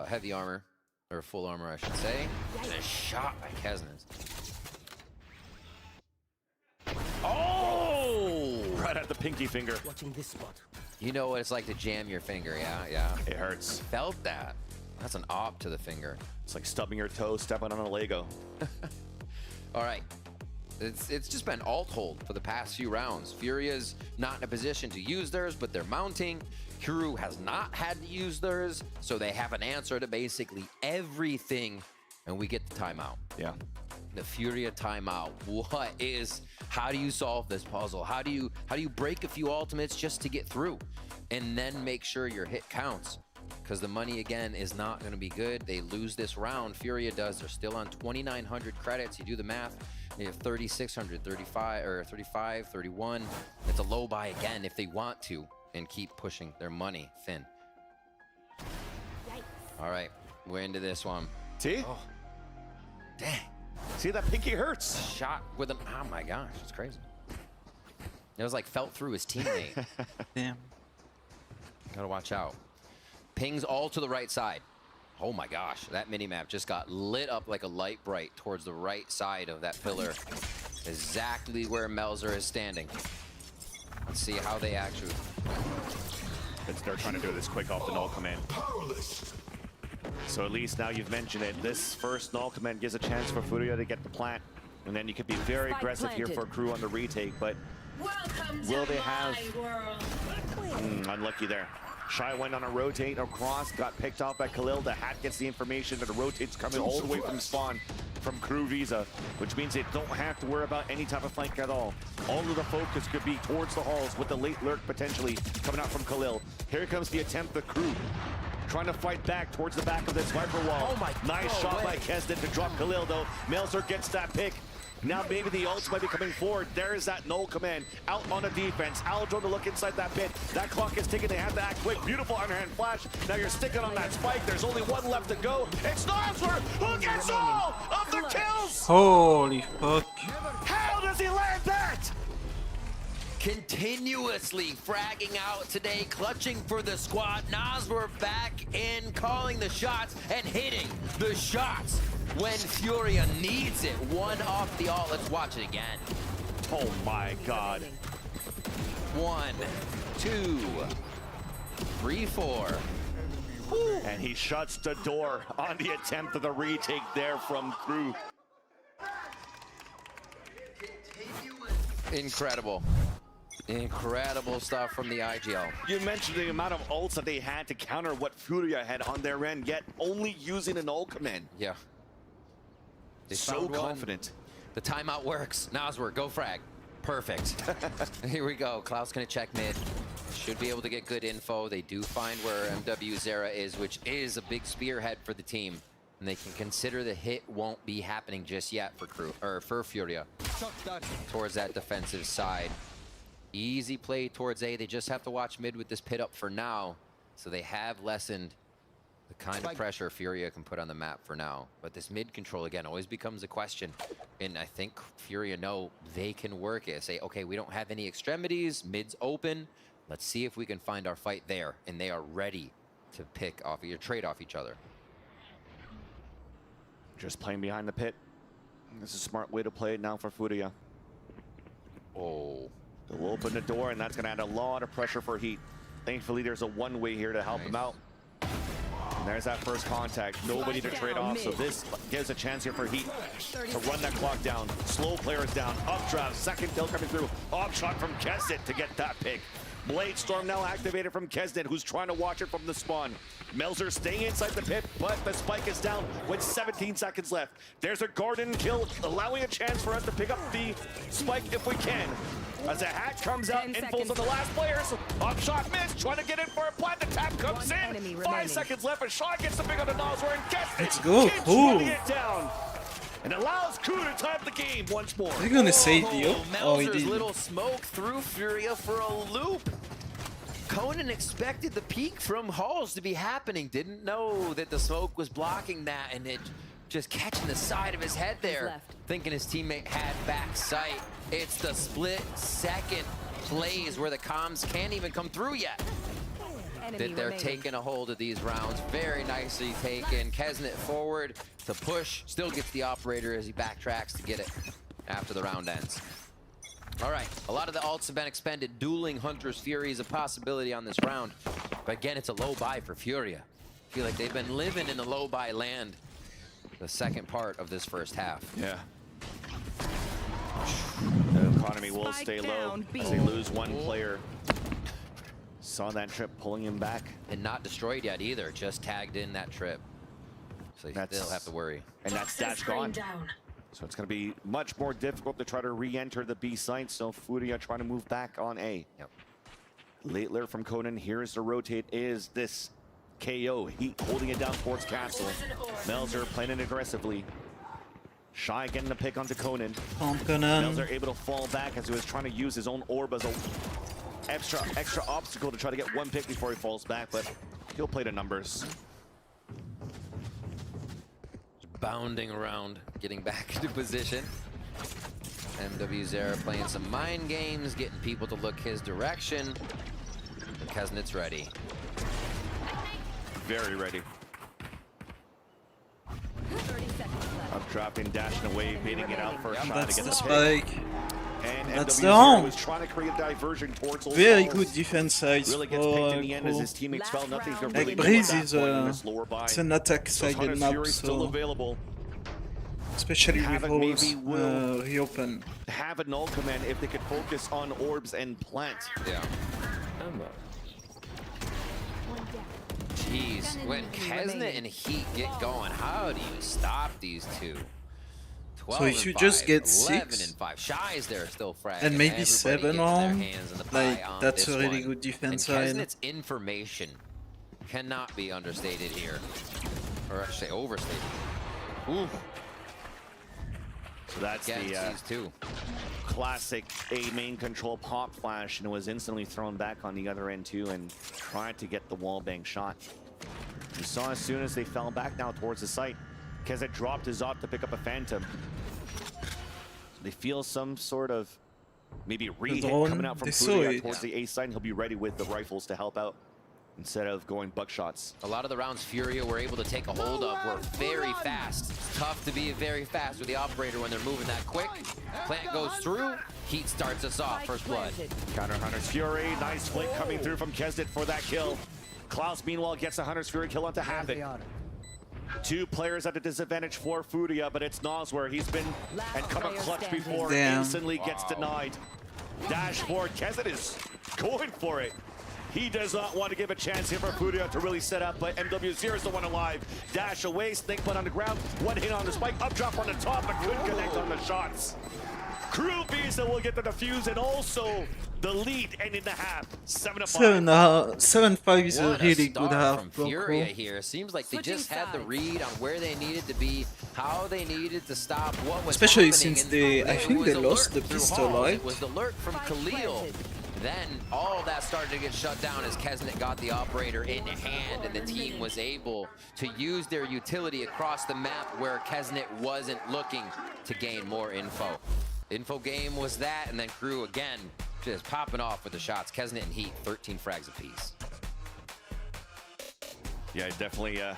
heavy armor, or full armor, I should say. And a shot by Kesnet. Oh! Right at the pinky finger. Watching this spot. You know what it's like to jam your finger, yeah. It hurts. Felt that. That's an op to the finger. It's like stubbing your toe, stepping on a Lego. All right. It's just been alt hold for the past few rounds. Furia's not in a position to use theirs, but they're mounting. Crew has not had to use theirs, so they have an answer to basically everything, and we get the timeout. Yeah. The Furia timeout. How do you solve this puzzle? How do you break a few ultimates just to get through? And then make sure your hit counts. Because the money, again, is not going to be good. They lose this round. Furia does. They're still on 2,900 credits. You do the math. They have 3,600, 35, or 35, 31. It's a low buy again if they want to and keep pushing their money thin. All right. We're into this one. See? Oh. Dang. See, that pinky hurts. Shot with an... Oh, my gosh. It's crazy. It was like felt through his teammate. Damn. Gotta watch out. Pings all to the right side. Oh my gosh, that minimap just got lit up like a light bright towards the right side of that pillar. Exactly where Melzer is standing. Let's see how they actually... They're trying to do this quick off the null command. So at least now you've mentioned it. This first null command gives a chance for Furia to get the plant. And then you could be very aggressive here for Crew on the retake, but will they have... unlucky there. Shy went on a rotate across, got picked off by Khalil. The hat gets the information that the rotate's coming all the way from spawn from Crew Visa, which means they don't have to worry about any type of flank at all. All of the focus could be towards the halls with the late lurk potentially coming out from Khalil. Here comes the attempt, the Crew trying to fight back towards the back of this Viper wall. Oh my nice shot by Kesden to drop Khalil though. Melzer gets that pick. Now maybe the ults might be coming forward. There is that null command out on the defense. Aldro to look inside that pit. That clock is ticking. They have to act quick. Beautiful underhand flash. Now you're sticking on that spike. There's only one left to go. It's Nosler who gets all of the kills. Holy fuck. How does he land that? Continuously fragging out today, clutching for the squad. Nosler back in, calling the shots and hitting the shots when Furia needs it. One off the ult. Let's watch it again. Oh my God. 1, 2, 3, 4. Woo. And he shuts the door on the attempt of the retake there from Crew. Incredible. Incredible stuff from the IGL. You mentioned the amount of ults that they had to counter what Furia had on their end, yet only using an ult command. Yeah. They so confident. The timeout works. Noswer, go frag. Perfect. Here we go. Klaus gonna check mid. Should be able to get good info. They do find where MW Zera is, which is a big spearhead for the team. And they can consider the hit won't be happening just yet for Crew, or for Furia. Towards that defensive side. Easy play towards A. They just have to watch mid with this pit up for now. So they have lessened the kind of pressure Furia can put on the map for now. But this mid control, again, always becomes a question. And I think Furia know they can work it. Say, okay, we don't have any extremities. Mid's open. Let's see if we can find our fight there. And they are ready to pick off or trade off each other. Just playing behind the pit. This is a smart way to play it now for Furia. Oh. They'll open the door, and that's going to add a lot of pressure for Heat. Thankfully, there's a one-way here to help him out. And there's that first contact. Nobody to trade off, so this gives a chance here for Heat to run that clock down. Slow players down. Updraft, second kill coming through. Off shot from Kesden to get that pick. Blade Storm now activated from Kesden, who's trying to watch it from the spawn. Melzer staying inside the pit, but the spike is down with 17 seconds left. There's a garden kill, allowing a chance for us to pick up the spike if we can. As a hat comes out, infos on the last players. Up shot missed, trying to get in for a plant. The tap comes in. 5 seconds left, a shot gets the pick on the Nosler, and Kesden Let's go, keeps cool. running it down. And allows Crew to tie up the game once more. Are you gonna say deal? Oh, he Melzer's did. little smoke threw Furia for a loop. Conan expected the peak from Halls to be happening. Didn't know that the smoke was blocking that, and it just catching the side of his head there. Thinking his teammate had back sight. It's the split second plays where the comms can't even come through yet. That they're taking a hold of these rounds. Very nicely taken. Kesnet forward to push. Still gets the operator as he backtracks to get it after the round ends. All right, a lot of the ults have been expended. Dueling Hunter's Fury is a possibility on this round. But again, it's a low buy for Furia. I feel like they've been living in the low buy land the second part of this first half. Yeah. The economy will stay low as they lose one player. Saw that trip pulling him back. And not destroyed yet either, just tagged in that trip. So you still have to worry. And that's dash gone. So it's going to be much more difficult to try to re-enter the B site. So Furia trying to move back on A. Yep. Late alert from Conan. Here's the rotate. Is this KO? Heat holding it down towards Castle. Melzer playing it aggressively. Shy getting the pick onto Conan. Melzer able to fall back as he was trying to use his own orb as a extra obstacle to try to get one pick before he falls back, but he'll play the numbers. Bounding around, getting back into position. MW Zera playing some mind games, getting people to look his direction. Kesnet's ready. Very ready. Up dropping, dashing away, baiting it out for a shot to get the spike. pick. And That's MW the Zera home. was trying to create a diversion towards Old Very Falls. good defense side. Really gets picked in the end as his teammates fell. Nothing could really Like do Breeze at is that point in this lower buy. it's an attack sided Hunter's map, Fury still so available. especially with Havoc holes maybe will reopen. have a null command if they could focus on orbs and plant. Yeah. Jeez, when Kesnet and Heat get going, how do you stop these two? 12 So if and you 5, just get 11 6 and 5. Shy is there still fragging. and maybe Everybody 7 getting their on, hands in the pie like on that's this a really one. good defense And side. Kesnet's information cannot be understated here, or I should say overstated. Ooh. So that's the classic A main control pop flash, and it was instantly thrown back on the other end too, and tried to get the wall bang shot. You saw as soon as they fell back now towards the site, Kesnet dropped his op to pick up a Phantom. They feel some sort of maybe re-hit coming out from Furia towards the A side, and he'll be ready with the rifles to help out instead of going buckshots. A lot of the rounds Furia were able to take a hold of were very fast. It's tough to be very fast with the operator when they're moving that quick. Plant goes through, Heat starts us off, first blood. Counter Hunter's Fury, nice flick coming through from Kesnet for that kill. Klaus meanwhile gets a Hunter's Fury kill onto Havoc. Two players at a disadvantage for Furia, but it's Nosware. He's been and come up clutch before, instantly gets denied. Dash for Kesnet is going for it. He does not want to give a chance here for Furia to really set up, but MW0 is the one alive. Dash away, snake butt on the ground, one hit on the spike, up drop on the top, but couldn't connect on the shots. Crew Visa will get the defuse and also the lead ending the half. 7-5. 7-5 is a What really start good half. from Furia here. Seems like they just had the read on where they needed to be, how they needed to stop, what was Especially happening, since and they, I it think was they alert lost the through pistol Halls. light. It was the alert from Khalil. Then all of that started to get shut down as Kesnet got the operator in hand, and the team was able to use their utility across the map where Kesnet wasn't looking to gain more info. Info game was that, and then Crew again just popping off with the shots. Kesnet and Heat, 13 frags apiece. Yeah, definitely a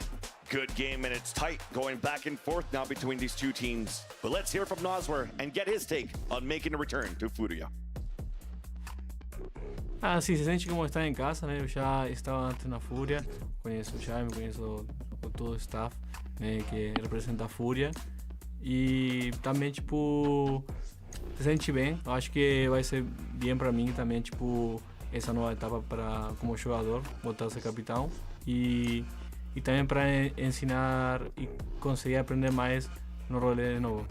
good game, and it's tight going back and forth now between these two teams. But let's hear from Nosware and get his take on making a return to Furia. Ah, sim, se sente como estar em casa, né? Eu já estava antes na Fúria, conheço o Jaime, conheço todo o staff, né, que representa a Fúria. E também, tipo, se sente bem. Eu acho que vai ser bem pra mim também, tipo, essa nova etapa como jogador, voltar a ser capitão. E também para ensinar e conseguir aprender mais no rolê novo.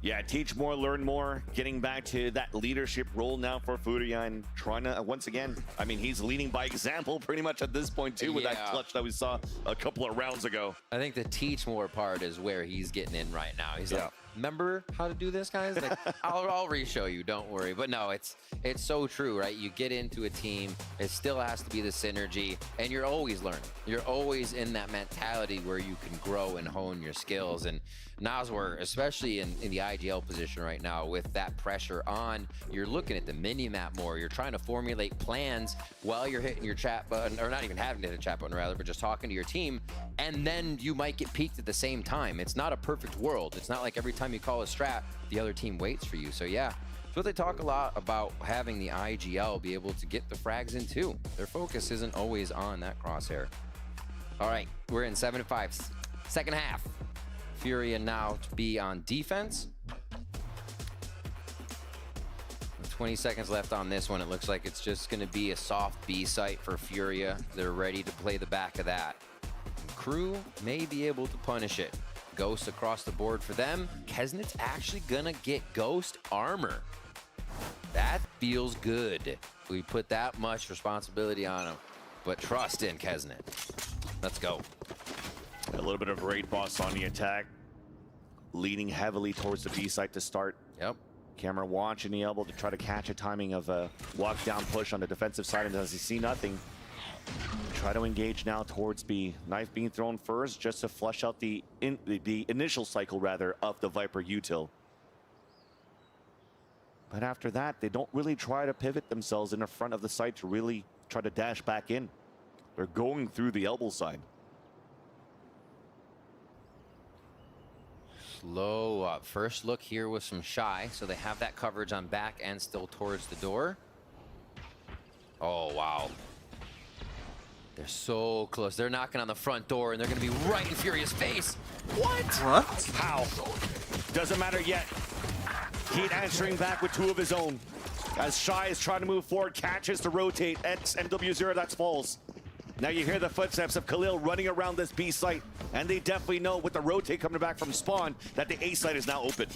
Yeah, teach more, learn more, getting back to that leadership role now for Furia and trying to, once again, I mean, he's leading by example pretty much at this point too with that clutch that we saw a couple of rounds ago. I think the teach more part is where he's getting in right now. He's like, remember how to do this, guys? Like, I'll re-show you, don't worry. But no, it's so true, right? You get into a team, it still has to be the synergy, and you're always learning. You're always in that mentality where you can grow and hone your skills. And Nosware, especially in the IGL position right now, with that pressure on, you're looking at the mini-map more. You're trying to formulate plans while you're hitting your chat button, or not even having to hit a chat button, rather, but just talking to your team, and then you might get peaked at the same time. It's not a perfect world. It's not like every time you call a strat, the other team waits for you. So yeah, so they talk a lot about having the IGL be able to get the frags in too. Their focus isn't always on that crosshair. All right, we're in 7-5, second half. Furia now to be on defense. 20 seconds left on this one. It looks like it's just going to be a soft B site for Furia. They're ready to play the back of that. Crew may be able to punish it. Ghost across the board for them. Kesnet's actually going to get Ghost armor. That feels good. We put that much responsibility on him. But trust in Kesnet. Let's go. A little bit of raid boss on the attack. Leaning heavily towards the B site to start. Yep. Camera watching the elbow to try to catch a timing of a walk down push on the defensive side, and does he see nothing? Try to engage now towards B. Knife being thrown first just to flush out the initial cycle rather of the Viper util. But after that, they don't really try to pivot themselves in the front of the site to really try to dash back in. They're going through the elbow side. Slow up. First look here with some Shy, so they have that coverage on back and still towards the door. Oh, wow. They're so close. They're knocking on the front door, and they're going to be right in Furia's face. What? What? How? Doesn't matter yet. Heat answering back with two of his own. As Shy is trying to move forward, catches to rotate. MW0, that's falls. Now you hear the footsteps of Khalil running around this B site, and they definitely know with the rotate coming back from spawn that the A site is now open.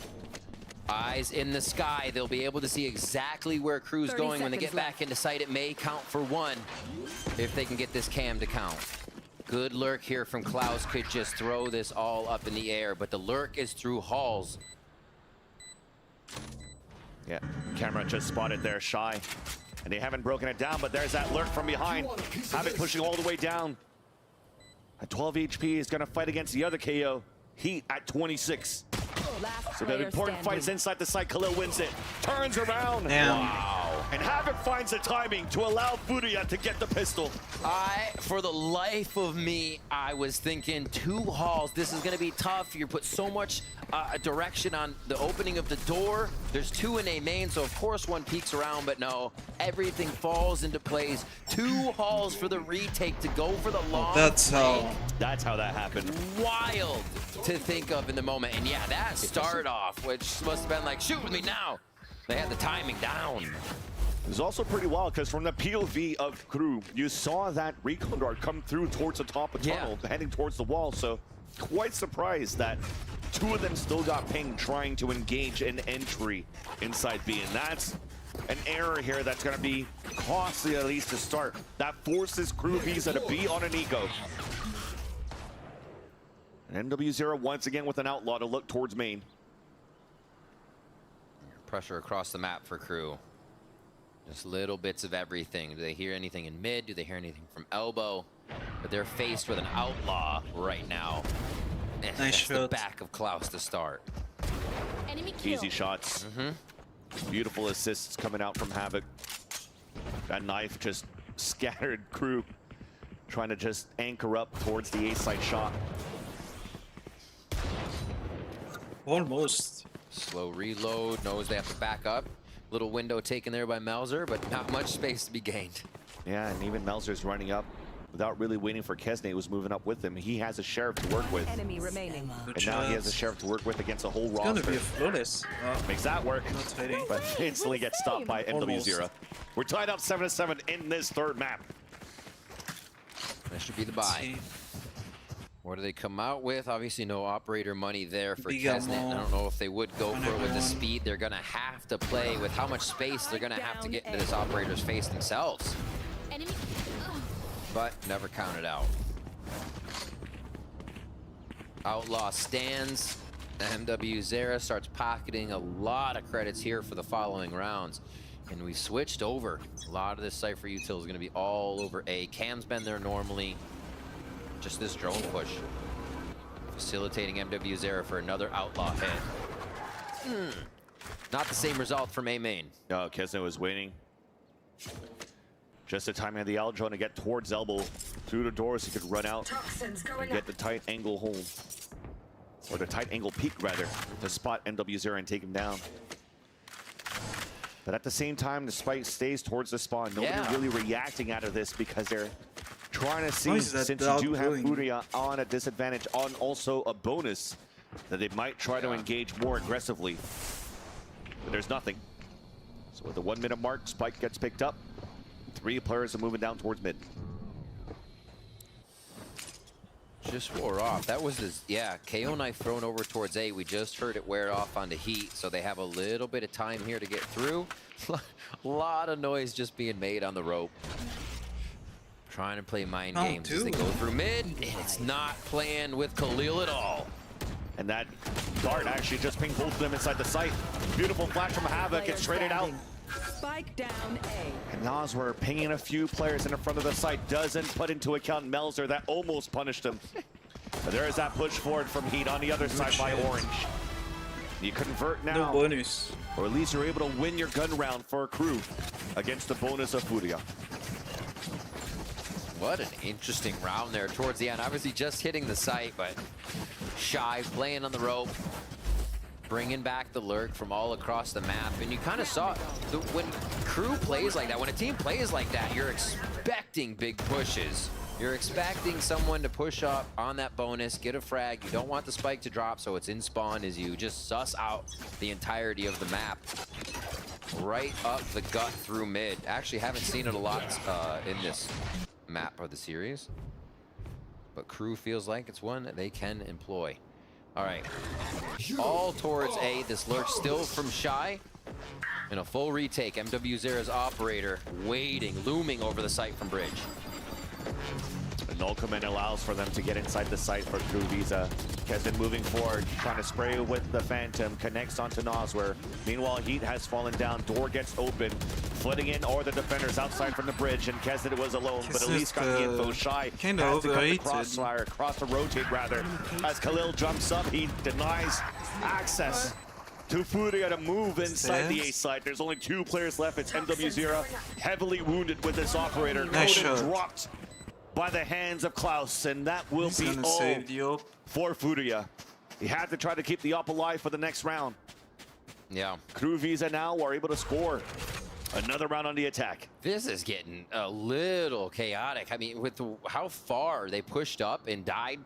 Eyes in the sky. They'll be able to see exactly where Crew's going when they get back into sight. It may count for one if they can get this cam to count. Good lurk here from Klaus. Could just throw this all up in the air, but the lurk is through halls. Yeah, camera just spotted there, Shy. And they haven't broken it down, but there's that lurk from behind. Havoc pushing all the way down. At 12 HP, is going to fight against the other KO. Heat at 26. So the important fights inside the site. Khalil wins it. Turns around. Damn. Wow. And Havoc finds the timing to allow Furia to get the pistol. For the life of me, I was thinking 2 halls. This is going to be tough. You put so much direction on the opening of the door. There's 2 in a main, so of course one peeks around, but no, everything falls into place. 2 halls for the retake to go for the long. That's how that happened. Wild to think of in the moment. And yeah, that start off, which must have been like, shoot me now. They had the timing down. It was also pretty wild because from the POV of Crew, you saw that recon dart come through towards the top of tunnel, heading towards the wall. So quite surprised that 2 of them still got pinged trying to engage an entry inside B. And that's an error here that's going to be costly, at least to start. That forces Crew Visa to be on an eco. And MW0 once again with an outlaw to look towards main. Pressure across the map for Crew. Just little bits of everything. Do they hear anything in mid? Do they hear anything from elbow? But they're faced with an outlaw right now. And nice that's the back of Klaus to start. Easy shots. Beautiful assists coming out from Havoc. That knife just scattered Crew, trying to just anchor up towards the A-side shot. Almost. Slow reload, knows they have to back up. Little window taken there by Melzer, but not much space to be gained. Yeah, and even Melzer's running up without really waiting for Kesney, who's moving up with him. He has a sheriff to work with. Enemy remaining. And now he has a sheriff to work with against a whole roster. It's gonna be a flawless. Makes that work, but instantly gets stopped by MW0. We're tied up 7-7 in this third map. That should be the buy. What do they come out with? Obviously no operator money there for Kesnet. I don't know if they would go for it with the speed. They're gonna have to play with how much space they're gonna have to get into this operator's face themselves. But never counted out. Outlaw stands. MW0 starts pocketing a lot of credits here for the following rounds. And we switched over. A lot of this Cypher util is gonna be all over A. Cam's been there normally. Just this drone push. Facilitating MW0 for another outlaw hit. Not the same result from A main. No, Kesnet was waiting. Just the timing of the L drone to get towards elbow through the doors. He could run out and get the tight angle home. Or the tight angle peak, rather, to spot MW0 and take him down. But at the same time, the spike stays towards the spawn. Nobody really reacting out of this because they're trying to see, since you do have Furia on a disadvantage, on also a bonus, that they might try to engage more aggressively. But there's nothing. So with the 1 minute mark, Spike gets picked up. 3 players are moving down towards mid. Just wore off. That was his, yeah, KO knife thrown over towards A. We just heard it wear off onto Heat, so they have a little bit of time here to get through. A lot of noise just being made on the rope. Trying to play mind games as they go through mid, and it's not playing with Khalil at all. And that dart actually just pinged both of them inside the site. Beautiful flash from Havoc. It's traded out. Spike down A. And Noswer pinging a few players in the front of the site. Doesn't put into account Melzer. That almost punished him. But there is that push forward from Heat on the other side by Orange. You convert now. No bonus. Or at least you're able to win your gun round for a crew against the bonus of Furia. What an interesting round there towards the end. Obviously just hitting the site, but Shy playing on the rope, bringing back the lurk from all across the map. And you kind of saw when crew plays like that, when a team plays like that, you're expecting big pushes. You're expecting someone to push up on that bonus, get a frag. You don't want the spike to drop, so it's in spawn as you just suss out the entirety of the map. Right up the gut through mid. Actually haven't seen it a lot in this map of the series, but crew feels like it's one that they can employ. All right, all towards A. This lurk still from Shy, and a full retake. MW0's operator waiting, looming over the site from bridge. A null command allows for them to get inside the site for Crew Visa. Kesden moving forward, trying to spray with the Phantom, connects onto Noswer. Meanwhile, Heat has fallen down, door gets open, flitting in or the defenders outside from the bridge, and Kesden was alone, but at least got the info. Shy has to cut the crossfire, cross to rotate rather. As Khalil jumps up, he denies access to Furia to move inside the A site. There's only 2 players left. It's MW0, heavily wounded with this operator. Nice Coden shot. dropped by the hands of Klaus, and that will be all for Furia. He had to try to keep the op alive for the next round. Yeah. Crew Visa now are able to score another round on the attack. This is getting a little chaotic. I mean, with how far they pushed up and died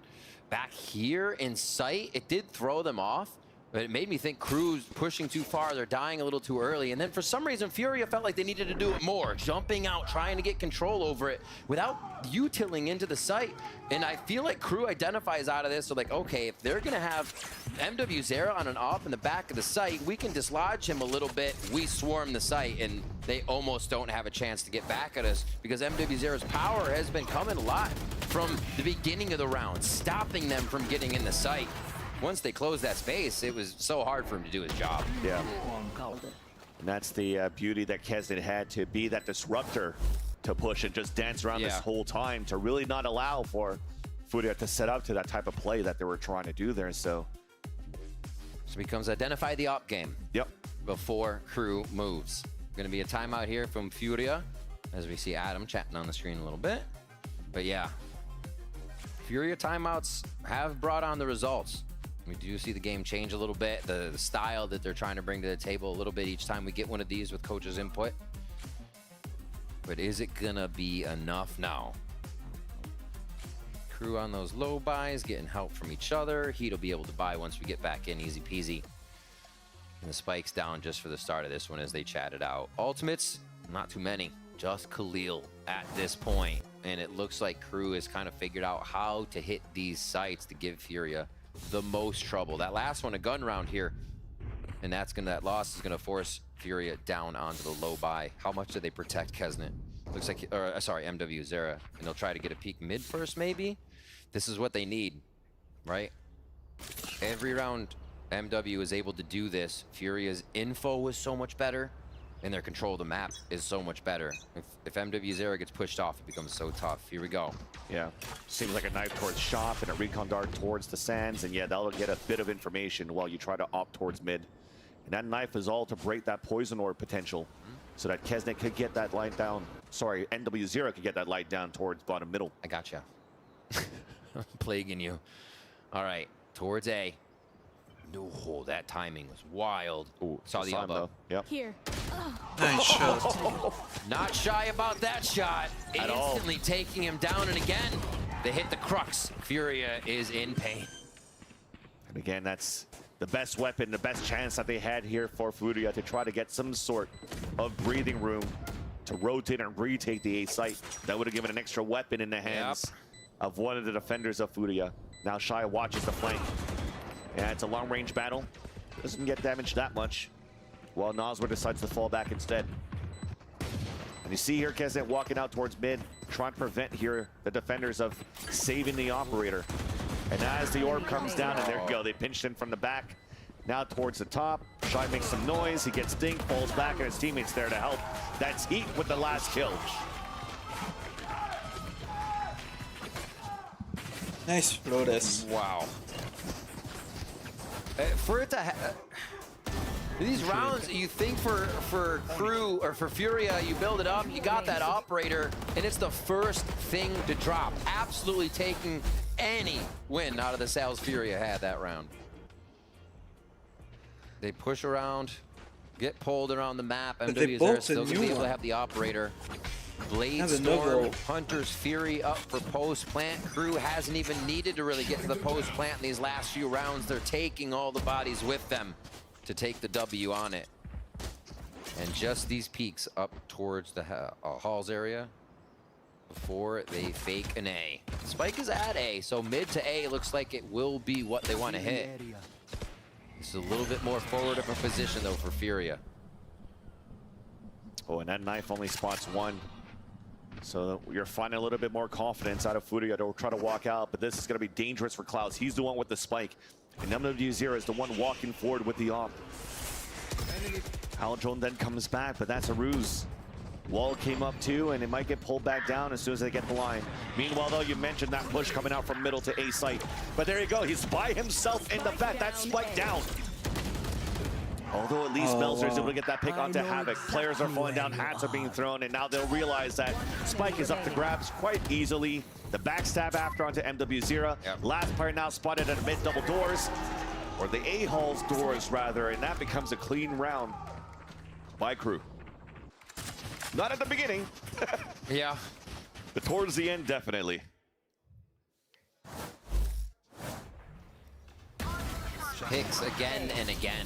back here in sight, it did throw them off. But it made me think Crew's pushing too far, they're dying a little too early. And then for some reason, Furia felt like they needed to do it more, jumping out, trying to get control over it without utilling into the site. And I feel like Crew identifies out of this, so like, okay, if they're gonna have MW0 on an op in the back of the site, we can dislodge him a little bit, we swarm the site, and they almost don't have a chance to get back at us because MW0's power has been coming a lot from the beginning of the round, stopping them from getting in the site. Once they closed that space, it was so hard for him to do his job. Yeah. And that's the beauty that Kesden had, to be that disruptor, to push and just dance around this whole time, to really not allow for Furia to set up to that type of play that they were trying to do there. So it becomes identify the op game. Yep. Before Crew moves. Going to be a timeout here from Furia, as we see Adam chatting on the screen a little bit. But yeah, Furia timeouts have brought on the results. We do see the game change a little bit, the style that they're trying to bring to the table a little bit each time we get one of these with coach's input. But is it gonna be enough now? Crew on those low buys, getting help from each other. Heat will be able to buy once we get back in, easy peasy. And the spikes down just for the start of this one as they chatted out. Ultimates, not too many, just Khalil at this point. And it looks like Crew has kind of figured out how to hit these sites to give Furia the most trouble. That last one, a gun round here, and that loss is gonna force Furia down onto the low buy. How much do they protect Kesnet? Looks like, sorry, MW0, and they'll try to get a peek mid first, maybe. This is what they need, right? Every round MW is able to do this. Furia's info was so much better, and their control of the map is so much better. If MW0 gets pushed off, it becomes so tough. Here we go. Yeah, seems like a knife towards shop and a recon dart towards the sands, and yeah, that'll get a bit of information while you try to opt towards mid. And that knife is all to break that poison orb potential, so that Kesnet could get that light down. Sorry, MW0 could get that light down towards bottom middle. I gotcha. I'm plaguing you. All right, towards A. No, that timing was wild. Ooh, saw the elbow. Yep. Here. Nice shot. Not shy about that shot. At all. Instantly taking him down, and again, they hit the crux. Furia is in pain. And again, that's the best weapon, the best chance that they had here for Furia to try to get some sort of breathing room to rotate and retake the A site. That would have given an extra weapon in the hands of one of the defenders of Furia. Now Shy watches the flank. Yeah, it's a long-range battle. Doesn't get damaged that much, while Noswer decides to fall back instead. And you see here Keznet walking out towards mid, trying to prevent here the defenders of saving the operator. And as the orb comes down, and there you go, they pinched in from the back. Now towards the top, Shy makes some noise, he gets dinged, falls back, and his teammates there to help. That's Heat with the last kill. Nice Flores. Wow. For it to these rounds, you think for Crew or for Furia, you build it up, you got that operator, and it's the first thing to drop. Absolutely taking any win out of the sales Furia had that round. They push around, get pulled around the map. MW are still gonna be able to have the operator. Blade Storm, Hunter's Fury up for post plant. Crew hasn't even needed to really get to the post plant in these last few rounds. They're taking all the bodies with them to take the W on it. And just these peaks up towards the halls area before they fake an A. Spike is at A, so mid to A looks like it will be what they want to hit. This is a little bit more forward of a position though for Furia. Oh, and that knife only spots one. So you're finding a little bit more confidence out of Furia to try to walk out, but this is going to be dangerous for Klaus. He's the one with the spike, and MW0 is the one walking forward with the op. Aldrone then comes back, but that's a ruse. Wall came up too, and it might get pulled back down as soon as they get the line. Meanwhile, though, you mentioned that push coming out from middle to A site. But there you go, he's by himself in the back. That's spike down. Although at least Melzer is able to get that pick onto Havoc. Players are falling down, hats are being thrown, and now they'll realize that Spike is up to grabs quite easily. The backstab after onto MW0. Last player now spotted at mid double doors, or the A-Hall's doors rather, and that becomes a clean round by Crew. Not at the beginning. Yeah. But towards the end, definitely. Picks again and again.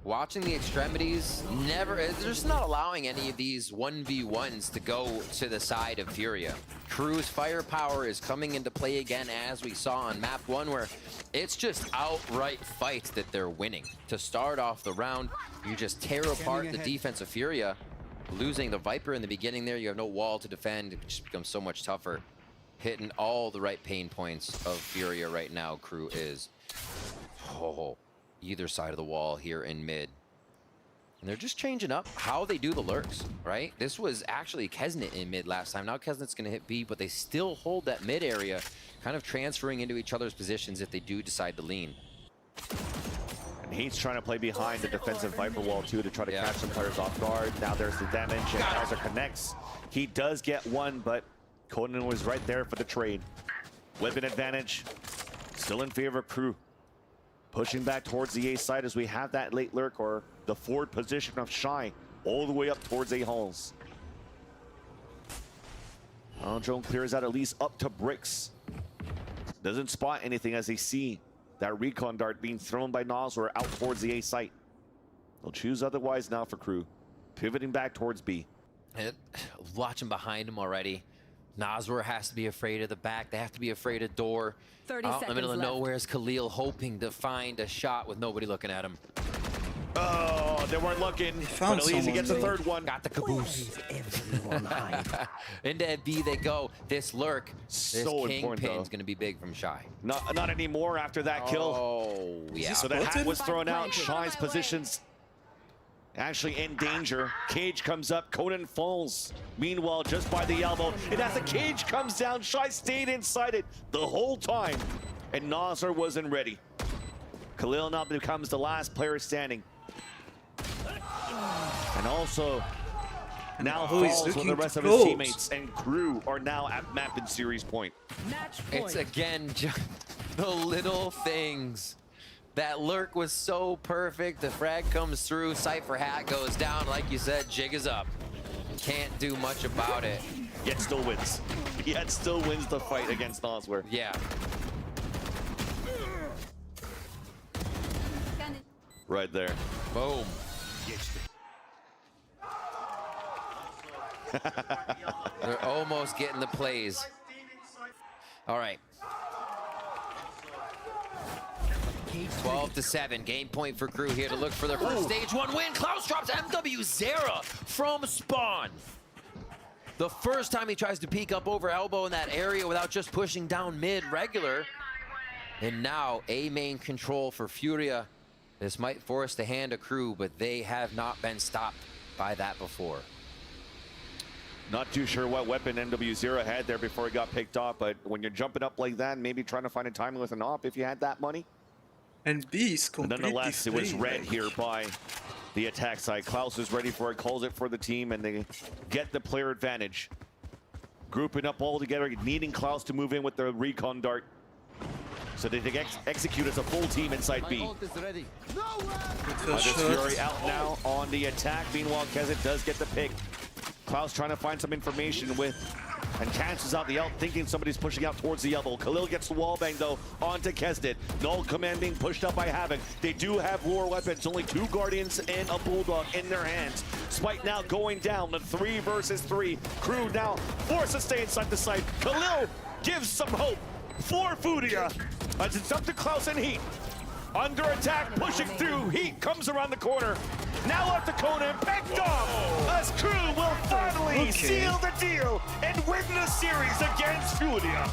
Watching the extremities, they're just not allowing any of these 1v1s to go to the side of Furia. Crew's firepower is coming into play again, as we saw on map 1, where it's just outright fights that they're winning. To start off the round, you just tear apart the defense of Furia. Losing the Viper in the beginning there, you have no wall to defend. It just becomes so much tougher. Hitting all the right pain points of Furia right now, Crew is. Oh. Either side of the wall here in mid. And they're just changing up how they do the lurks, right? This was actually Keznet in mid last time. Now Keznet's gonna hit B, but they still hold that mid area, kind of transferring into each other's positions if they do decide to lean. And Heat's trying to play behind the defensive Viper wall too to try to catch some players off guard. Now there's the damage, and Bowser connects. He does get one, but Conan was right there for the trade. Weapon advantage, still in favor of Crew. Pushing back towards the A side as we have that late lurk, or the forward position of Shy all the way up towards A halls. Aldrone clears out at least up to bricks. Doesn't spot anything as they see that recon dart being thrown by Noswer out towards the A site. They'll choose otherwise now for Crew. Pivoting back towards B. And watching behind him already. Noswer has to be afraid of the back. They have to be afraid of door. 30 out in the middle of left. nowhere is Khalil, hoping to find a shot with nobody looking at him. Oh, they weren't looking, but at least he gets the third one. Got the caboose. Into B they go. This lurk, this So important, Kingpin's going to be big from Shy. Not anymore after that kill. Oh, yeah. So the hat was thrown out. Shy's positions actually in danger. Cage comes up, Conan falls. Meanwhile, just by the elbow, and as the cage comes down, Shy stayed inside it the whole time, and Noswer wasn't ready. Khalil now becomes the last player standing. And also, now falls with the rest of his teammates, and Crew are now at map and series point. It's again just the little things. That lurk was so perfect. The frag comes through, Cypher hat goes down. Like you said, jig is up. Can't do much about it. Yet still wins. Yet still wins the fight against Noswer. Yeah. right there. Boom. They're almost getting the plays. All right. 12-7, game point for Crew here to look for their first stage 1 win. Klaus drops MW0 from spawn. The first time he tries to peek up over elbow in that area without just pushing down mid regular. And now A main control for Furia. This might force the hand of Crew, but they have not been stopped by that before. Not too sure what weapon MW0 had there before he got picked off, but when you're jumping up like that, maybe trying to find a timing with an op if you had that money. And B is completely Nonetheless, it was free, red like. here by the attack side. Klaus is ready for it, calls it for the team, and they get the player advantage. Grouping up all together, needing Klaus to move in with the recon dart. So they can execute as a full team inside B. This Fury out now on the attack. Meanwhile, Kezit does get the pick. Klaus trying to find some information with and cancels out the ult, thinking somebody's pushing out towards the elbow. Khalil gets the wall bang though onto Kesdit. Null command being pushed up by Havoc. They do have lore weapons, only 2 Guardians and a Bulldog in their hands. Spike now going down, the 3 versus 3. Crew now forced to stay inside the site. Khalil gives some hope for Furia as it's up to Klaus and Heat. Under attack, pushing through. Heat comes around the corner. Now up to Conan, picked off as Crew will finally seal the deal and win the series against Furia.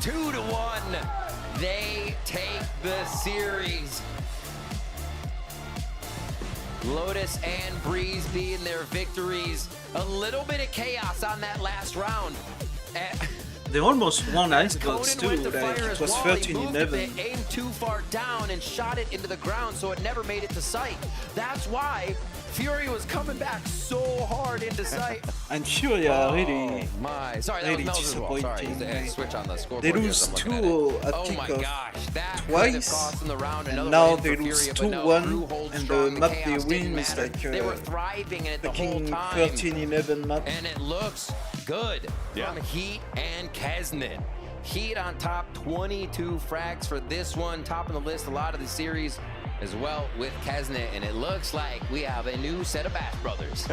2-1. They take the series. Lotus and Breeze being their victories. A little bit of chaos on that last round. They almost won Icebox too, Conan went to like fire it as was well. He moved it, 13-11. They aimed too far down and shot it into the ground, so it never made it to sight. That's why Fury was coming back so hard into sight. And Fury are really, my. Sorry, that really was Mel's as well. Sorry, disappointing. switch on the scoreboard. They here lose as I'm looking at it. 2, I think, my gosh, that twice, cost them the round. and Another now win they for lose Furia, but no, Crew 2-1, holds and strong. the map they chaos didn't win is matter. like They were thriving in it the whole fucking time. 13-11 map. And it looks good from Heat and Kesnet. Heat on top, 22 frags for this one, topping the list a lot of the series as well with Kesnet, and it looks like we have a new set of Bash Brothers.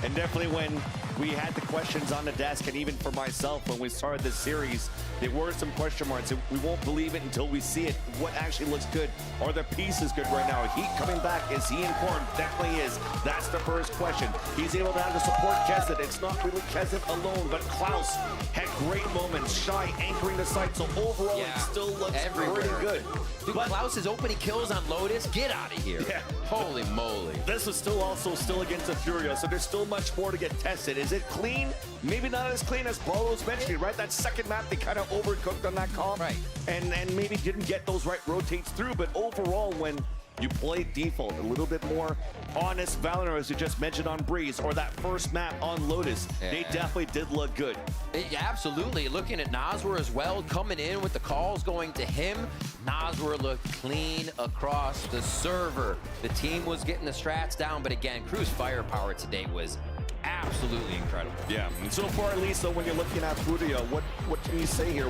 And definitely when we had the questions on the desk, and even for myself when we started this series, there were some question marks. We won't believe it until we see it. What actually looks good? Are the pieces good right now? Heat coming back, is he in form? Definitely is. That's the first question. He's able to have to support Kesnet. It's not really Kesnet alone, but Klaus had great moments. Shy anchoring the site, so overall it still looks pretty good. Dude, Klaus is opening kills on Lotus. Get out of here. Yeah. Holy moly. This is still against the Furia, so there's still much more to get tested. Is it clean? Maybe not as clean as Paulo was mentioning, right? That second map, they kind of overcooked on that comp. Right. And maybe didn't get those right rotates through, but overall, when you play default, a little bit more honest Valorant, as you just mentioned on Breeze, or that first map on Lotus, they definitely did look good. Yeah, absolutely. Looking at Naswar as well, coming in with the calls going to him. Naswar looked clean across the server. The team was getting the strats down, but again, Crew's firepower today was absolutely incredible. Yeah, and so far at least, though, when you're looking at Furia, what can you say here?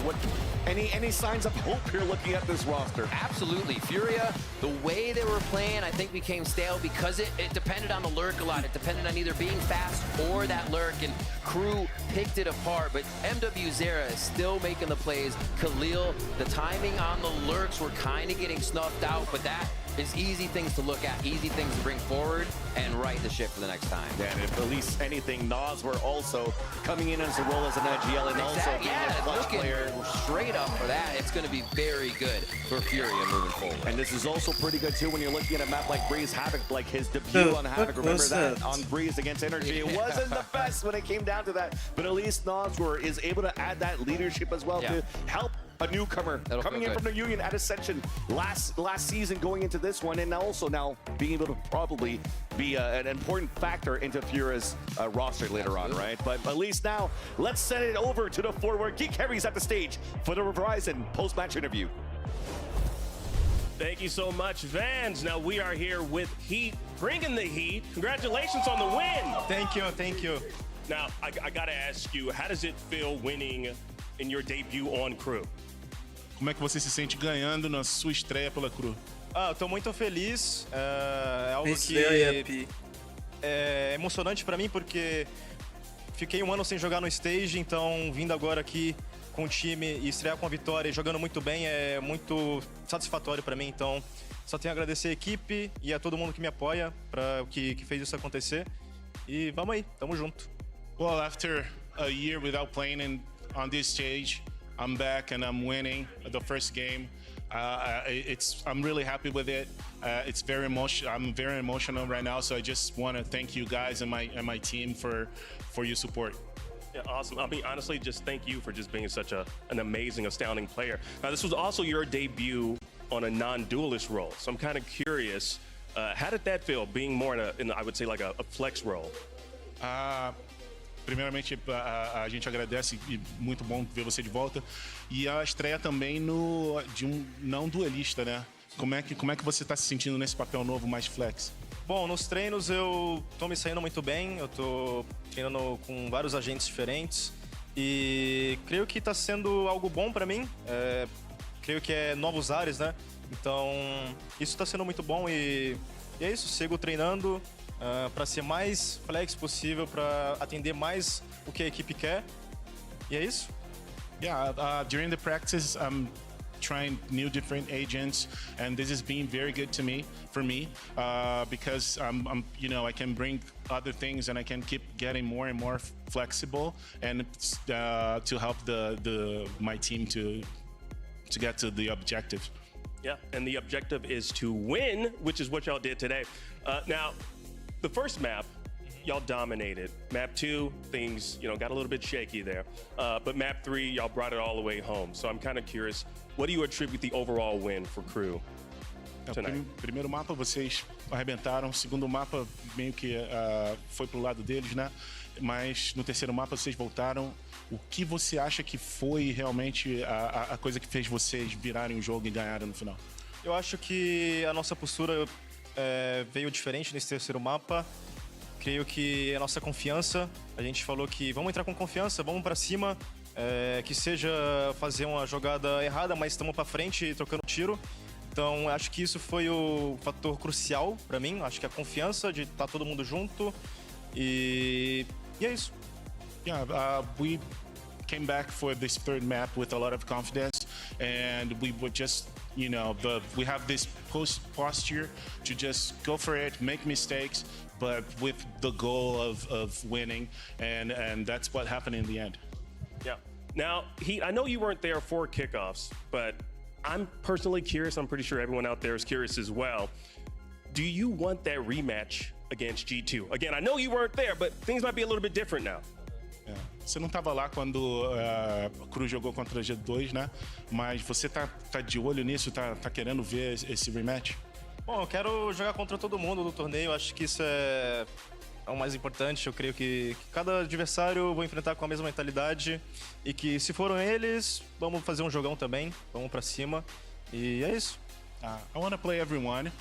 Any signs of hope here looking at this roster? Absolutely. Furia, the way they were playing, I think became stale because it depended on the lurk a lot. It depended on either being fast or that lurk, and Crew picked it apart, but MW0 is still making the plays. Khalil, the timing on the lurks were kind of getting snuffed out, but that is easy things to look at, easy things to bring forward and right the ship for the next time. Yeah, and if at least anything, Nas were also coming in as a role as an IGL and also being a clutch player. Straight up for that, it's going to be very good for Furia moving forward. And this is also pretty good too when you're looking at a map like Breeze Havoc, like his debut on Havoc. Remember that on Breeze against Energy? It wasn't the best when it came down to that, but at least Naswar is able to add that leadership as well to help a newcomer coming in from the Union at Ascension last season, going into this one, and also now being able to probably be an important factor into Furia's roster later on, right? But at least now, let's send it over to the floor where Geek Heavy's at the stage for the Verizon post-match interview. Thank you so much, Vans. Now we are here with Heat, bringing the heat. Congratulations on the win. Thank you, thank you. Now, I gotta ask you, how does it feel winning in your debut on Crew? como é que você se sente ganhando na sua estreia pela Cru? Eu tô muito feliz. É algo He's que very happy. é emocionante pra mim, porque fiquei um ano sem jogar no stage, então vindo agora aqui com o time e estrear com a vitória e jogando muito bem é muito satisfatório pra mim. Então só tenho a agradecer a equipe e a todo mundo que me apoia, que fez isso acontecer. E vamos aí, tamo junto. Well, after a year without playing on this stage, I'm back and I'm winning the first game. I'm really happy with it. It's very emotional. I'm very emotional right now, so I just want to thank you guys and my team for your support. Yeah, awesome. I mean, honestly, just thank you for just being such an amazing, astounding player. Now, this was also your debut on a non-duelist role, so I'm kind of curious, how did that feel, being more in I would say, like a flex role? Primeiramente, a gente agradece e muito bom ver você de volta. E a estreia também de um não duelista, né? Como é que você está se sentindo nesse papel novo, mais flex? Bom, nos treinos eu tô me saindo muito bem, eu tô treinando com vários agentes diferentes e creio que tá sendo algo bom pra mim. Creio que é novos ares, né? Então, isso tá sendo muito bom e é isso, sigo treinando para ser mais flex possível, para atender mais o que a equipe quer. E é isso. Yeah, during the practice, I'm trying new different agents, and this has been very good for me, because I'm I can bring other things and I can keep getting more and more flexible, and to help my team to get to the objective. Yeah, and the objective is to win, which is what y'all did today. Now, the first map, y'all dominated. Map 2, things got a little bit shaky there. But map 3, y'all brought it all the way home. So I'm kind of curious, what do you attribute the overall win for Crew tonight? Primeiro mapa vocês arrebentaram, segundo mapa meio que foi pro lado deles, né? Mas no terceiro mapa vocês voltaram. O que você acha que foi realmente a coisa que fez vocês virarem o jogo e ganharem no final? Eu acho que a nossa postura veio diferente nesse terceiro mapa. Creio que a nossa confiança, a gente falou que vamos entrar com confiança, vamos pra cima, que seja fazer uma jogada errada, mas estamos pra frente trocando tiro. Então acho que isso foi o fator crucial pra mim, acho que a confiança de estar todo mundo junto e é isso. Yeah, we came back for this third map with a lot of confidence, and we were just we have this posture to just go for it, make mistakes, but with the goal of winning, and that's what happened in the end. Yeah. Now, I know you weren't there for kickoffs, but I'm personally curious. I'm pretty sure everyone out there is curious as well. Do you want that rematch against G2? Again, I know you weren't there, but things might be a little bit different now. Você não estava lá quando o Cru jogou contra a G2, né? Mas você tá de olho nisso, tá querendo ver esse rematch? Bom, eu quero jogar contra todo mundo do torneio, acho que isso é o mais importante. Eu creio que cada adversário eu vou enfrentar com a mesma mentalidade e que se foram eles, vamos fazer um jogão também, vamos pra cima e é isso. I want to play everyone,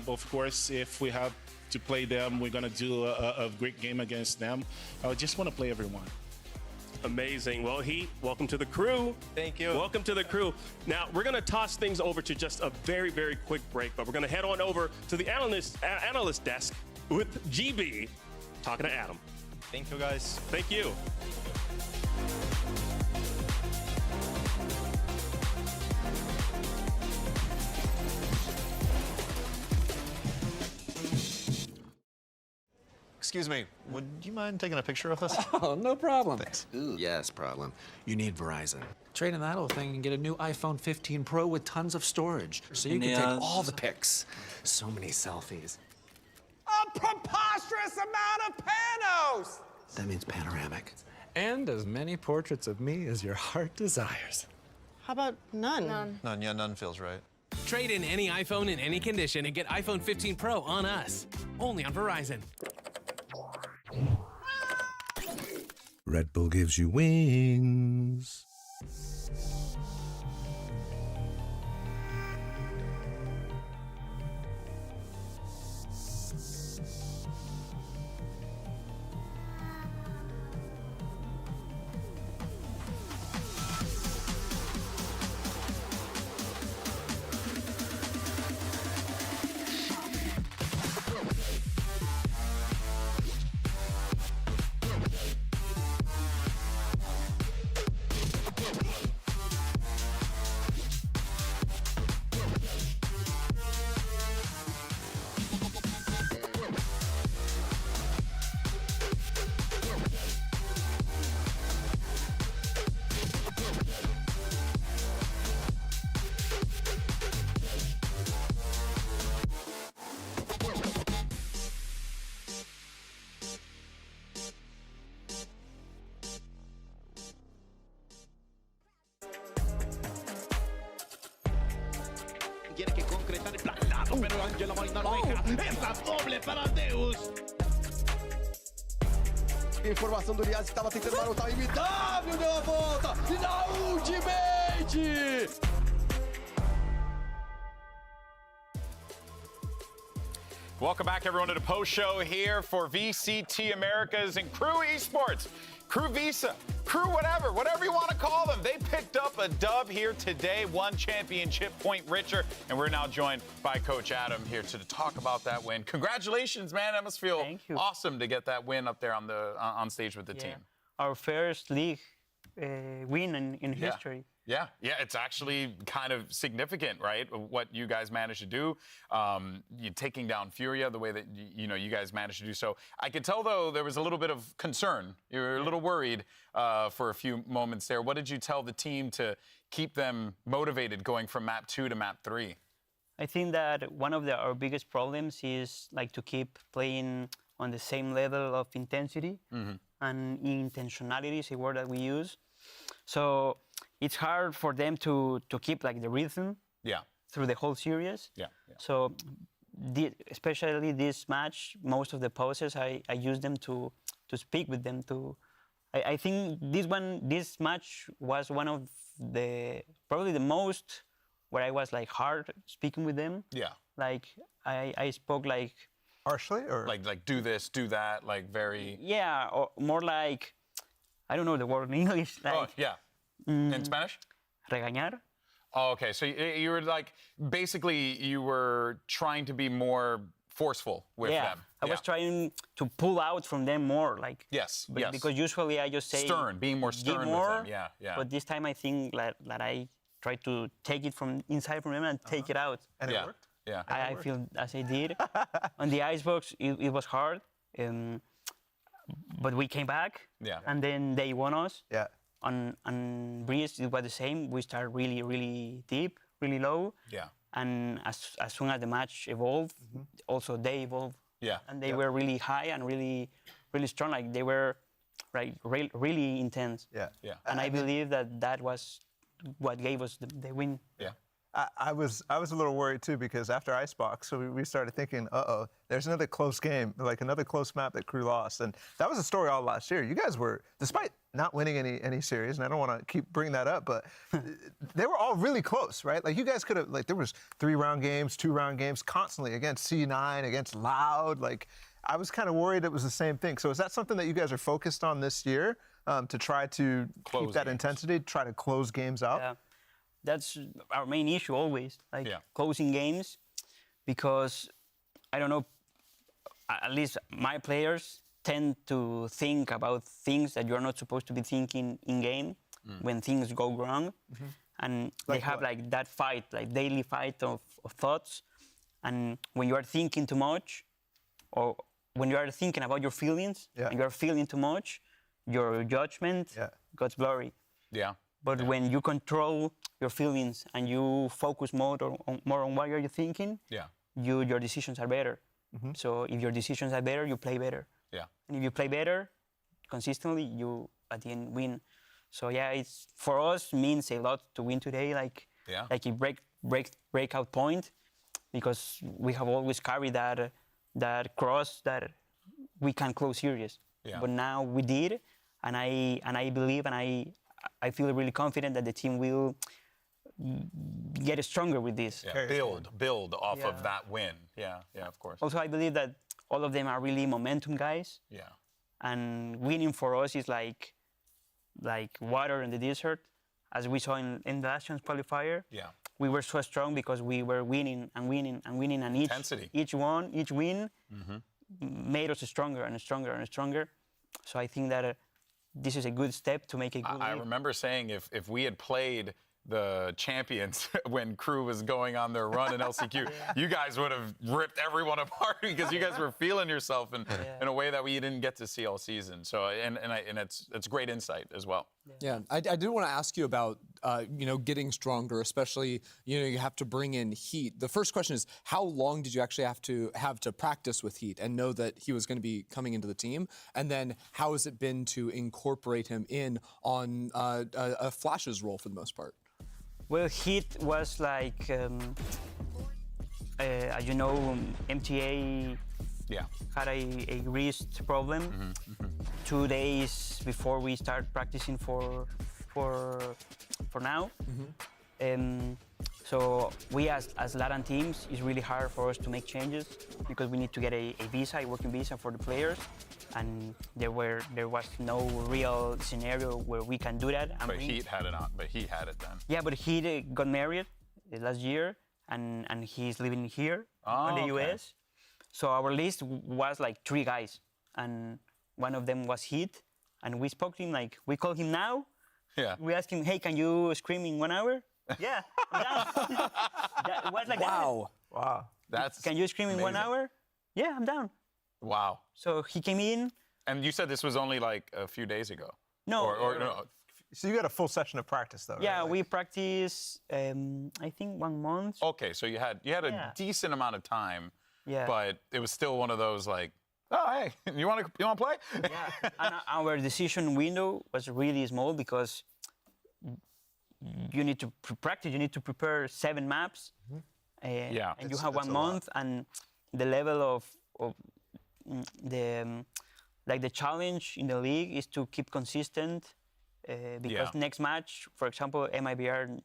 but of course if we have to play them, we're gonna do a great game against them. I just want to play everyone. Amazing. Well, Heat, welcome to the Crew. Thank you. Welcome to the Crew. Now, we're going to toss things over to just a very, very quick break, but we're going to head on over to the analyst desk with GB, talking to Adam. Thank you, guys. Thank you. Excuse me, would you mind taking a picture of us? Oh, no problem. Thanks. Ooh, yes, problem. You need Verizon. Trade in that old thing and get a new iPhone 15 Pro with tons of storage. So you can take all the pics. So many selfies. A preposterous amount of panos! That means panoramic. And as many portraits of me as your heart desires. How about none? None, yeah, none feels right. Trade in any iPhone in any condition and get iPhone 15 Pro on us. Only on Verizon. Red Bull gives you wings. Tiene que concretar el planazo, pero Ángela Marina lo deja. Esa doble para Deus. Informação do Liaz, estava tentando marotar o MW, deu a volta. E na Ultimate! Welcome back, everyone, to the post show here for VCT Americas and Crew Esports. Crew Visa, Crew whatever you want to call them. They picked up a dub here today, one championship point richer, and we're now joined by Coach Adam here to talk about that win. Congratulations, man. That must feel awesome to get that win up there on stage with the team. Our first league win in history. Yeah, it's actually kind of significant, right? What you guys managed to do, you taking down Furia the way that you guys managed to do so. I could tell though there was a little bit of concern. You were a little worried for a few moments there. What did you tell the team to keep them motivated going from map 2 to map 3? I think that one of our biggest problems is like to keep playing on the same level of intensity, and intentionality is a word that we use. So it's hard for them to keep like the rhythm through the whole series. So especially this match, most of the pauses, I use them to speak with them. I think this match was one of probably the most where I was like hard speaking with them. Like I spoke like harshly, or like do this, do that, like very. Yeah, or more like I don't know the word in English. Like, in Spanish? Regañar. Oh, okay. So you were like, basically, you were trying to be more forceful with them. I was trying to pull out from them more, like. Yes. Because usually I just say. Stern, being more stern with them. Yeah. But this time I think that I tried to take it from inside from them and take it out. And it worked? Yeah. I feel as I did. On the icebox, it was hard. But we came back. And then they won us. On Breeze, it was the same. We started really, really deep, really low. And as soon as the match evolved, also they evolved. And they were really high and really, really strong. Like they were like really intense. And I believe that was what gave us the win. I was a little worried too, because after Icebox, so we started thinking, there's another close game, like another close map that Crew lost, and that was the story all last year. You guys were, despite not winning any series, and I don't want to keep bringing that up, but they were all really close, right? Like you guys could have, like there was 3-round games, 2-round games constantly against C9, against Loud. Like I was kind of worried it was the same thing. So is that something that you guys are focused on this year to try to keep that intensity, try to close games out? Yeah. That's our main issue always, like closing games, because I don't know, at least my players tend to think about things that you're not supposed to be thinking in game when things go wrong. And they have like that fight, like daily fight of thoughts. And when you are thinking too much, or when you are thinking about your feelings, and you are feeling too much, your judgment gets blurry. But when you control your feelings and you focus more on what you're thinking, your decisions are better. So if your decisions are better, you play better. And if you play better consistently, you at the end win. So it's for us means a lot to win today, like a breakout point, because we have always carried that cross that we can close series. But now we did, and I believe and I feel really confident that the team will get stronger with this. Build off of that win. Yeah, of course. Also, I believe that all of them are really momentum guys. And winning for us is like water in the desert, as we saw in the last chance qualifier. We were so strong because we were winning and winning and winning, and each win made us stronger and stronger and stronger. So I think that this is a good step to make a good I remember saying if we had played the champions when Crew was going on their run in LCQ, you guys would have ripped everyone apart because you guys were feeling yourself in a way that we didn't get to see all season. So and it's great insight as well. I do want to ask you about getting stronger, especially, you have to bring in Heat. The first question is, how long did you actually have to practice with Heat and know that he was going to be coming into the team? And then how has it been to incorporate him in on a Flash's role for the most part? Well, Heat was like, MTA had a wrist problem 2 days before we start practicing for now. So we as Latin teams, it's really hard for us to make changes because we need to get a visa, a working visa for the players. And there was no real scenario where we can do that. But Heat had it on. But he had it then. Yeah, but he got married last year, and he's living here in the US. So our list was like 3 guys, and one of them was Heat. And we spoke to him like, we call him now. Yeah. We asked him, hey, can you scream in 1 hour? Yeah, I'm down. That was like Wow. Can you scream in 1 hour? Yeah, I'm down. Wow. So he came in. And you said this was only like a few days ago. No. Or no. So you got a full session of practice, though, right? Yeah, we practiced, I think 1 month. Okay, so you had a decent amount of time. Yeah. But it was still one of those like, oh, hey, you want to play? Yeah. And our decision window was really small because you need to practice. You need to prepare 7 maps. And you have 1 month, and the level of the challenge in the league is to keep consistent. Because next match, for example, MIBR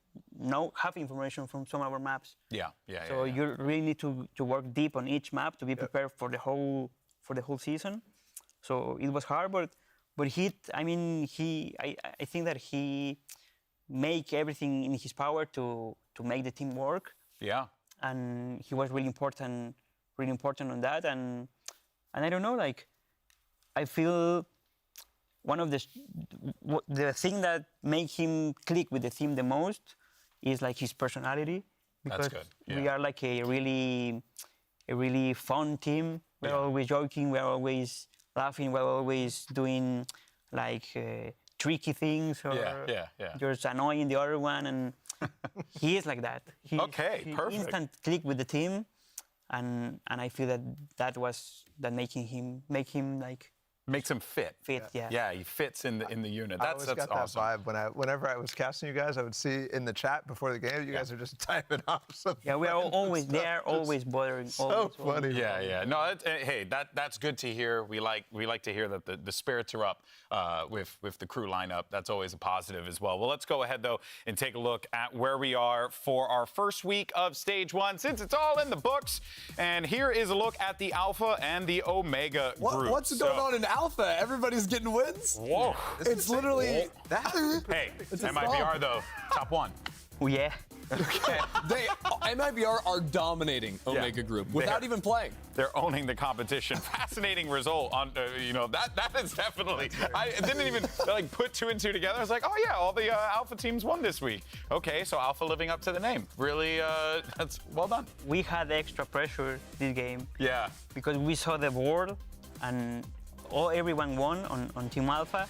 have information from some of our maps. So you really need to work deep on each map to be prepared for the whole season. So it was hard, but Heat, I think that he make everything in his power to make the team work. Yeah. And he was really important on that. And I don't know, like, I feel one of the thing that make him click with the team the most is like his personality. Because That's good. we are like a really fun team. We're always joking. We're always laughing. We're always doing like tricky things or just annoying the other one. And he is like that. He perfect. Instant click with the team, and I feel that make him like. Makes him fit. Yeah. Yeah, he fits in the unit. I always got awesome. that vibe whenever I was casting you guys. I would see in the chat before the game, you guys are just typing off some. Yeah, we are always there, always bothering. So funny. Yeah. No, hey, that's good to hear. We like to hear that the spirits are up with the crew lineup. That's always a positive as well. Well, let's go ahead though and take a look at where we are for our first week of Stage 1, since it's all in the books. And here is a look at the Alpha and the Omega group. What's going on in Alpha? Everybody's getting wins? Whoa. It's literally that. Hey, MIBR though, top 1. Oh, yeah. Okay. MIBR are dominating Omega Group without even playing. They're owning the competition. Fascinating result on that is definitely. I didn't even like put 2 and 2 together. I was like, oh yeah, all the Alpha teams won this week. Okay, so Alpha living up to the name. Really, that's well done. We had extra pressure this game. Yeah. Because we saw the board and everyone won on Team Alpha.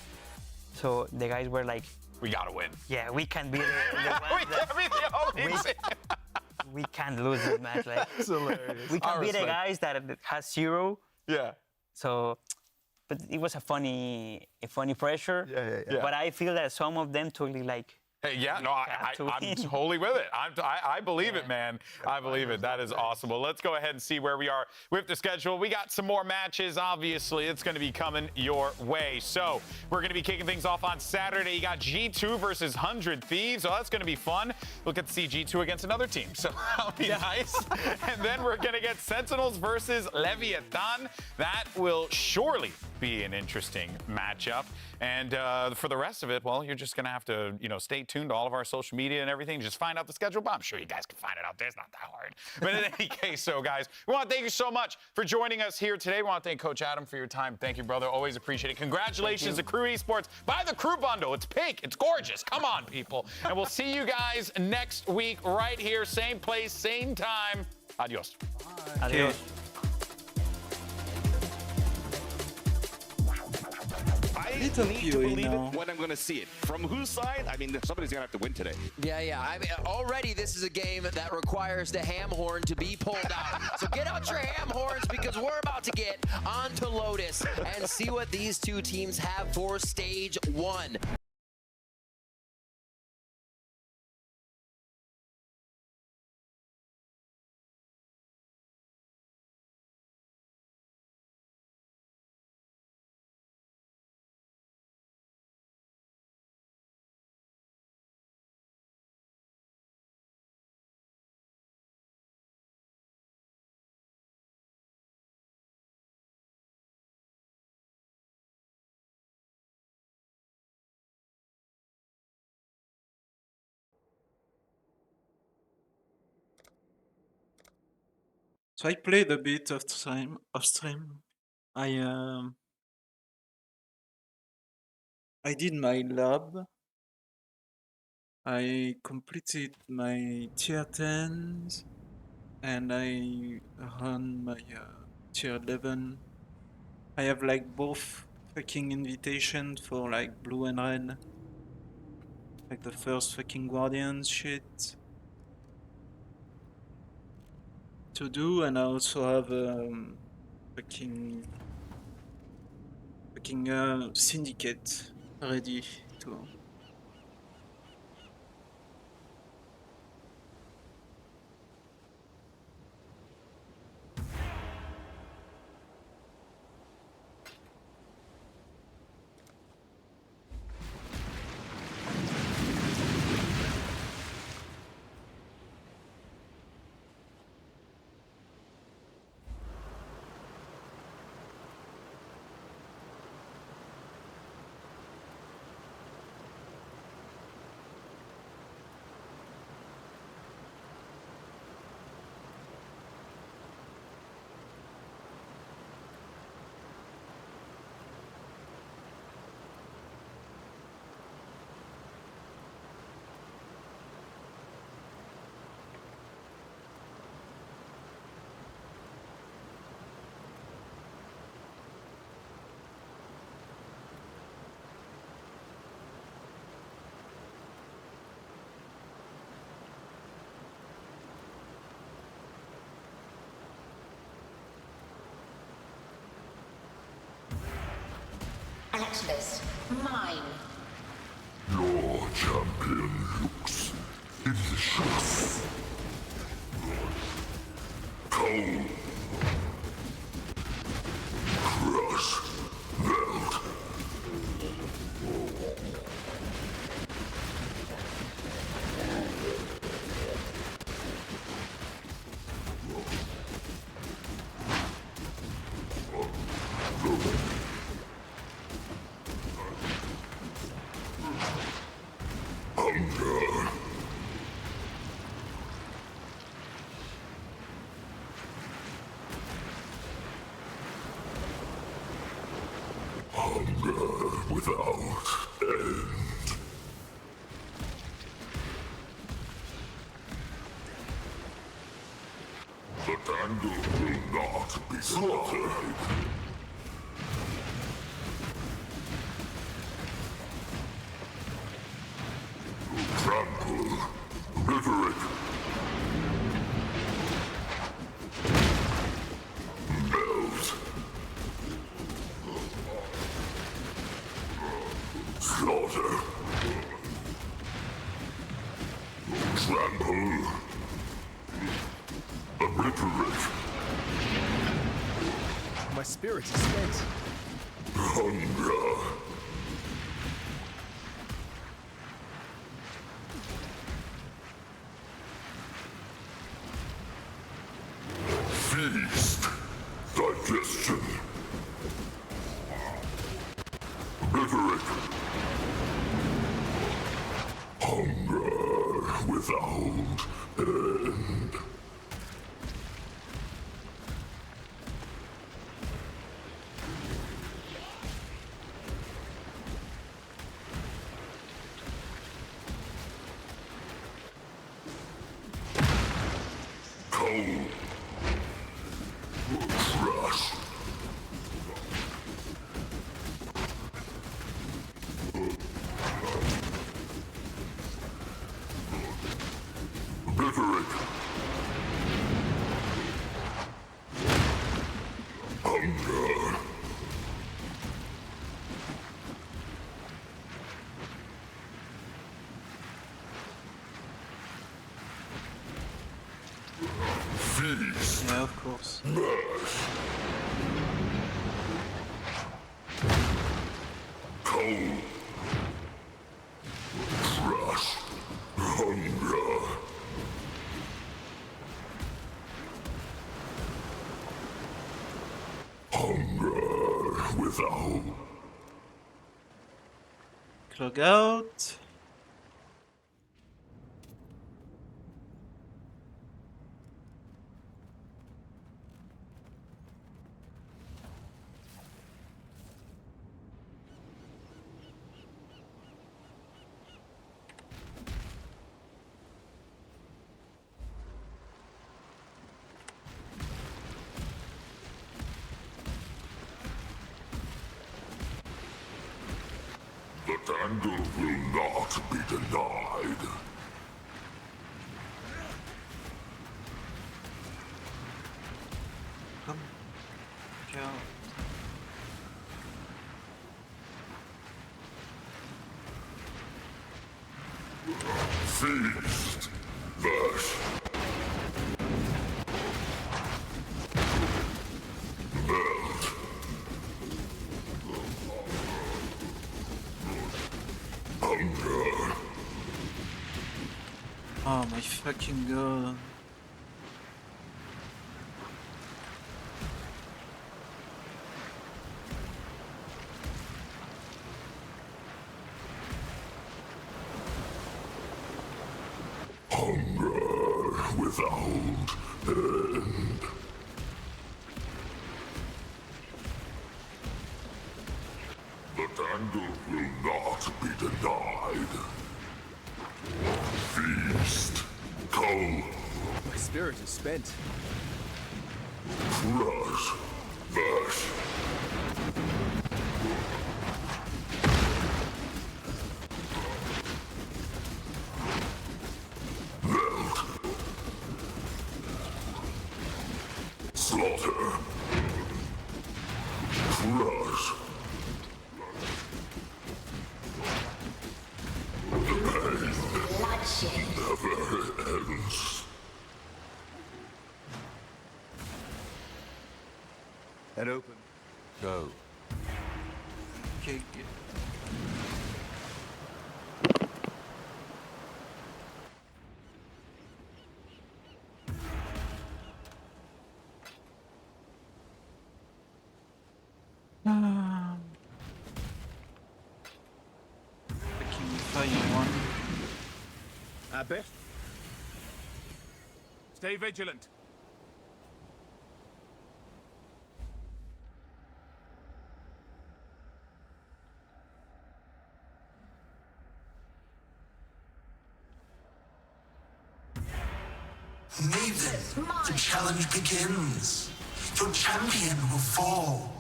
So the guys were like, we gotta win. Yeah, we can be the ones we can't lose this match. Like, it's hilarious. We can be the guys that has 0. Yeah. So, but it was a funny pressure. Yeah. But I feel that some of them totally like. Hey, yeah, no, I'm totally with it. I believe it, man. I believe it. That is awesome. Well, let's go ahead and see where we are with the schedule. We got some more matches, obviously. It's going to be coming your way. So we're going to be kicking things off on Saturday. You got G2 versus 100 Thieves. So that's going to be fun. We'll get to see G2 against another team. So that'll be nice. And then we're going to get Sentinels versus Leviathan. That will surely be an interesting matchup. And for the rest of it, well, you're just going to have to, stay tuned to all of our social media and everything. Just find out the schedule. But I'm sure you guys can find it out there. It's not that hard. But in any case, so guys, we want to thank you so much for joining us here today. We want to thank Coach Adam for your time. Thank you, brother. Always appreciate it. Congratulations to Crew Esports. Buy the Crew Bundle. It's pink. It's gorgeous. Come on, people. And we'll see you guys next week right here. Same place, same time. Adios. Bye. Adios. Bye. bit of need to PoE believe now. it when I'm going to see it. From whose side? I mean, somebody's going to have to win today. Yeah. I mean, already this is a game that requires the ham horn to be pulled out. So get out your ham horns because we're about to get onto Lotus and see what these two teams have for stage 1. So I played a bit of stream. I did my lab. I completed my tier 10s and I run my tier 11. I have like both fucking invitations for like blue and red. Like the first fucking Guardians shit to do, and I also have fucking syndicate ready to. Atlas, mine. Your champion looks delicious. Cold. Crush. Melt. Hunger. Hunger without end. The tangle will not be slaughtered. Trample. Rhetoric. Melt. Slaughter. Trample. Obliterate. My spirit is spent. Hunger. Feast. Digestion. Rhetoric. Hunger without end. Cold. Trash. Yeah, of course. Cold. Trust. Hunger. Hunger without. Clog out. The dangle will not be denied. Come. Go. Feast. Verse. Melt. Hunger. Oh my fucking god. Hunger without end. The dangle will not be denied. Feast. Cull. My spirit is spent. Crush. Verse. Melt. Slaughter. Crush. The pain never ends. Head open. Go. Okay, good. Fucking fire one. Abbott. Stay vigilant. Maven, the challenge begins. Your champion will fall.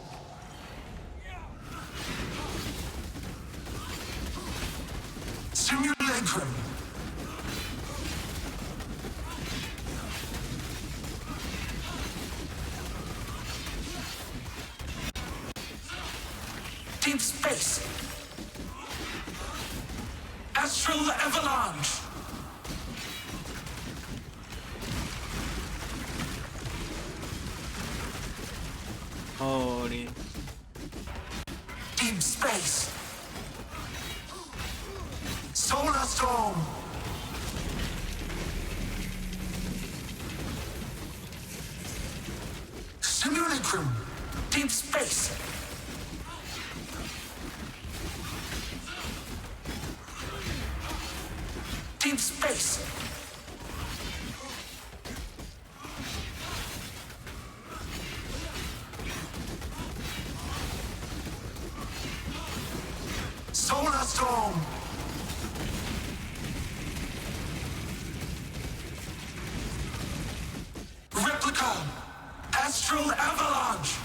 Simulacrum. Deep space. Astral avalanche. Holy. Deep space. Solar storm. Simulacrum. Deep space. Deep space. Solar storm. Replica. Astral avalanche.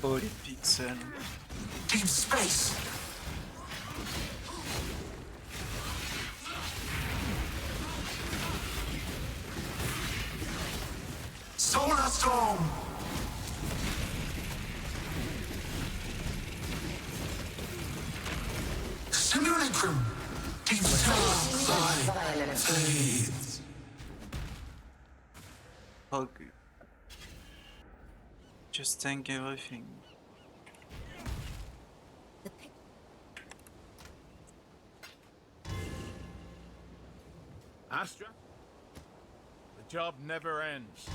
Holy pixel. Deep space. Solar storm. Simulacrum. Hog. Just tank everything. Astra, the job never ends.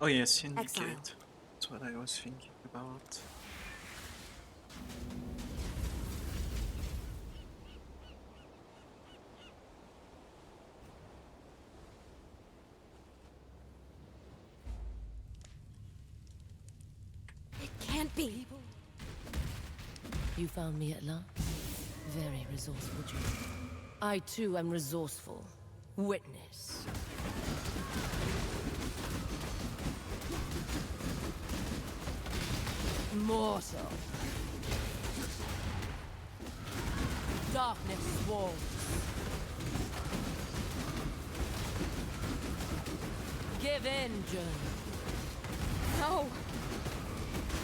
Oh yes, Syndicate. Excellent. That's what I was thinking about. It can't be. You found me at last. Very resourceful, Jude. I too am resourceful. Witness. Mortal. Darkness swarms. Give in, Jun. No.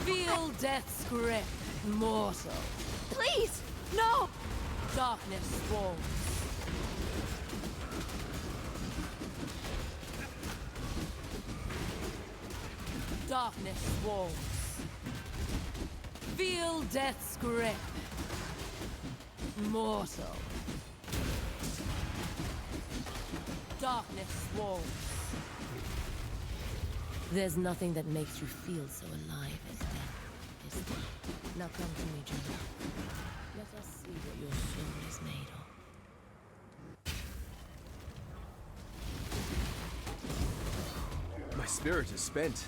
Feel death's grip, mortal. Please, no! Darkness swarms. Darkness swarms. Feel death's grip, mortal. Darkness swarms. There's nothing that makes you feel so alive as death, is there? Now come to me, Jun. Let us see what your soul is made of. My spirit is spent.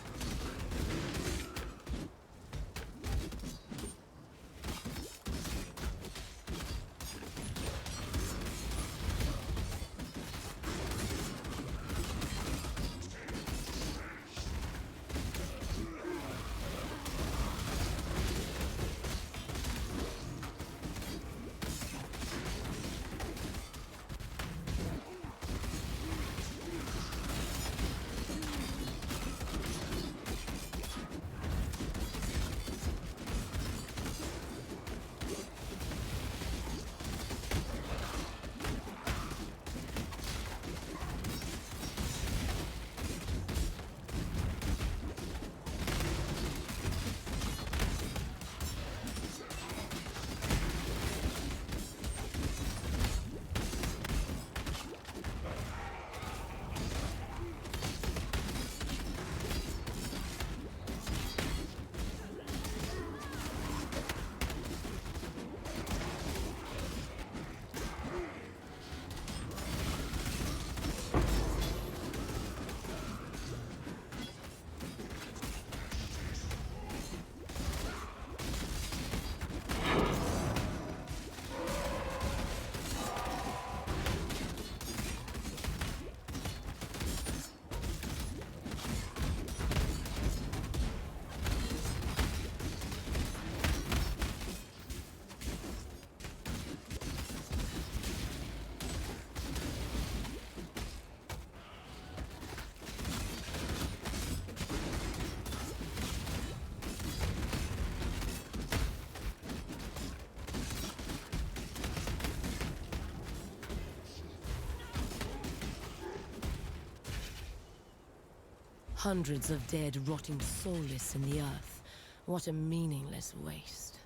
Hundreds of dead rotting soulless in the earth. What a meaningless waste.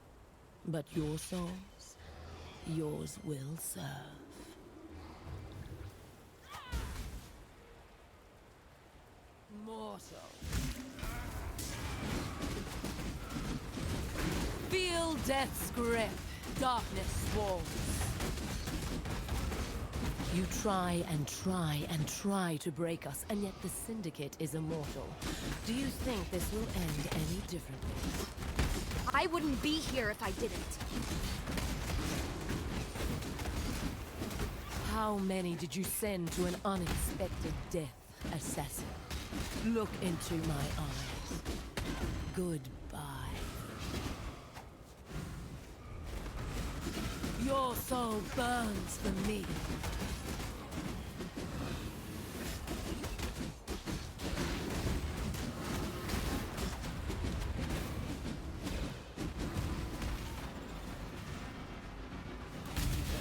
But your souls, yours will serve. Mortal. Feel death's grip. Darkness swarms. You try and try and try to break us, and yet the Syndicate is immortal. Do you think this will end any differently? I wouldn't be here if I didn't. How many did you send to an unexpected death, assassin? Look into my eyes. Goodbye. Your soul burns for me.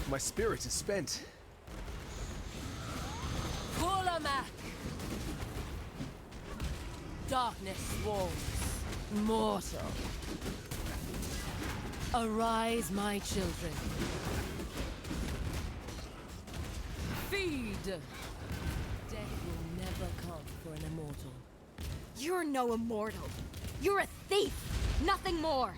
My spirit is spent. Pulamak! Darkness swarms. Mortal. Arise, my children. Feed! Death will never come for an immortal. You're no immortal. You're a thief. Nothing more.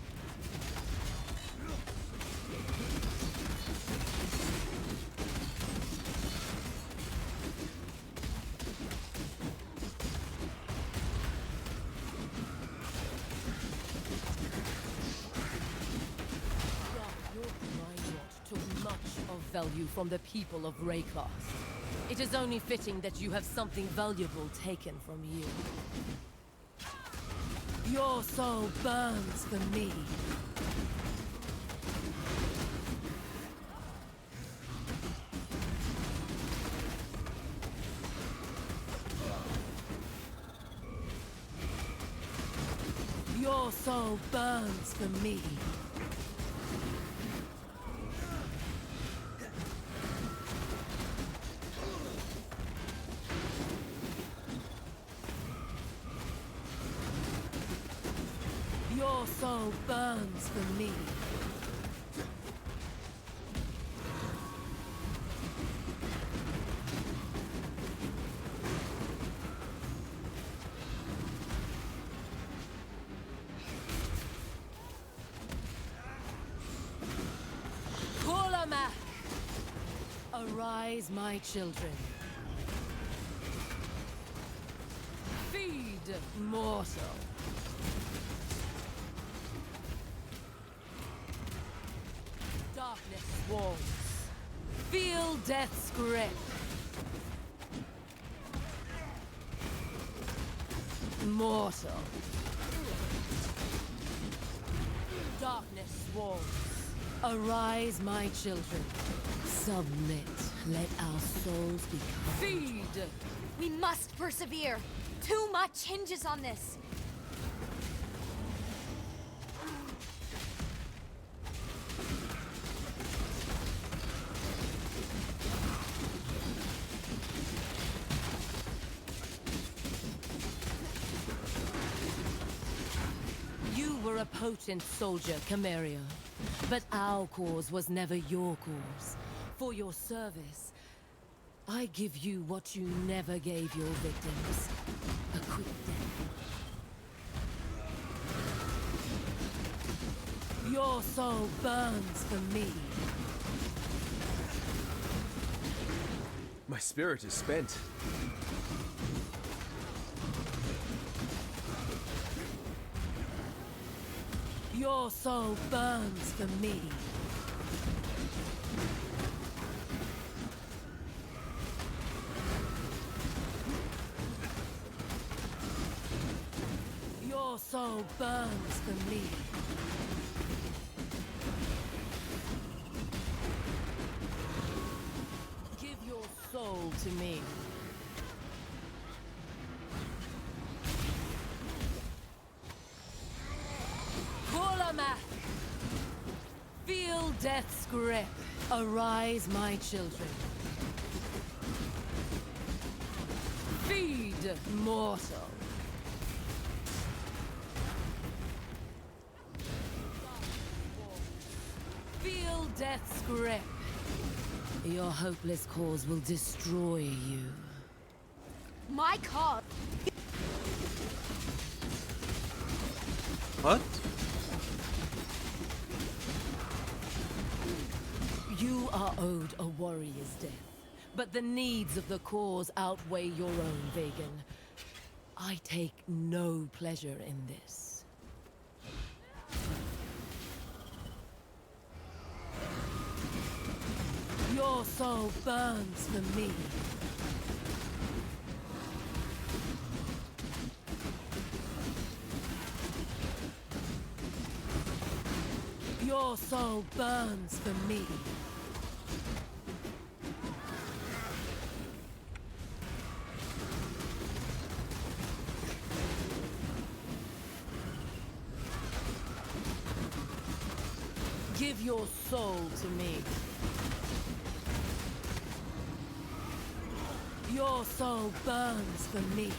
Value from the people of Raycast. It is only fitting that you have something valuable taken from you. Your soul burns for me. Your soul burns for me. Your soul burns for me. Pulamak! Arise, my children. Feed, mortal. Darkness swarms. Feel death's grip. Mortal. Darkness swarms. Arise, my children. Submit. Let our souls become. Feed! We must persevere. Too much hinges on this. A potent soldier, Camario. But our cause was never your cause. For your service, I give you what you never gave your victims. A quick death. Your soul burns for me. My spirit is spent. Your soul burns for me. Your soul burns for me. Give your soul to me. Feel death's grip. Arise, my children. Feed, mortal. death's grip. Your hopeless cause will destroy you. My cause. What? You are owed a warrior's death, but the needs of the cause outweigh your own, Vegan. I take no pleasure in this. Your soul burns for me. Your soul burns for me. Give your soul to me. Your soul burns for me.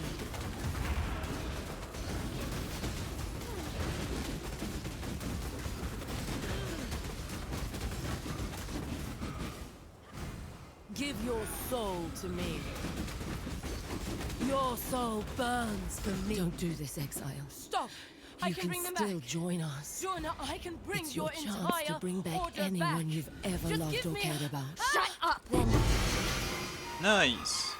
Give your soul to me. Your soul burns for me. Don't do this, Exile. Stop! I You can can bring them still back. join us. Jonah, I can bring It's your your chance entire to bring back order anyone back. you've ever Just loved give or me cared about. Shut up, then. Nice.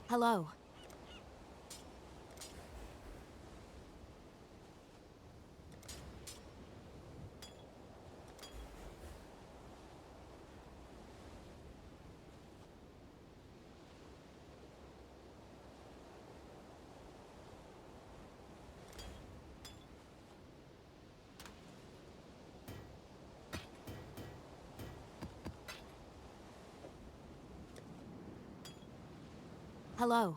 Hello. Hello.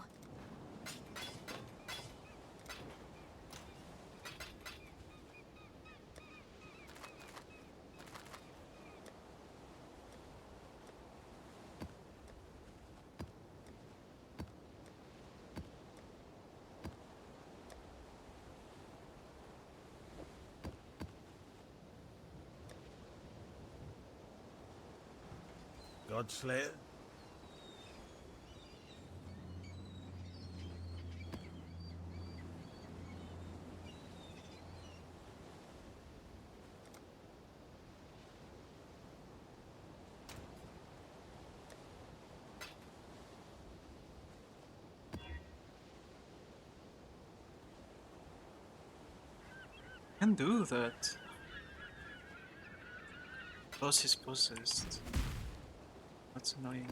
Godslayer? Can do that. Boss is possessed. That's annoying.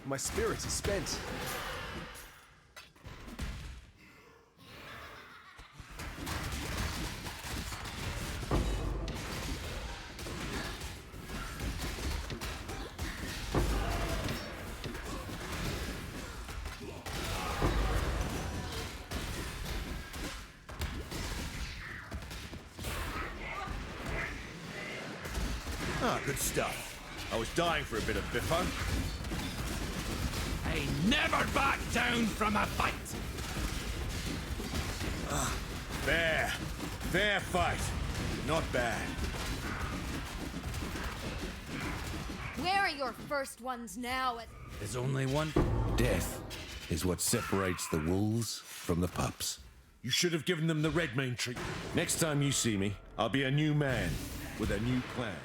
My spirit is spent. Ah, good stuff. I was dying for a bit of biffa. I never back down from a fight! Fair fight. Not bad. Where are your first ones now? There's only one. Death is what separates the wolves from the pups. You should have given them the red mane treatment. Next time you see me, I'll be a new man with a new plan.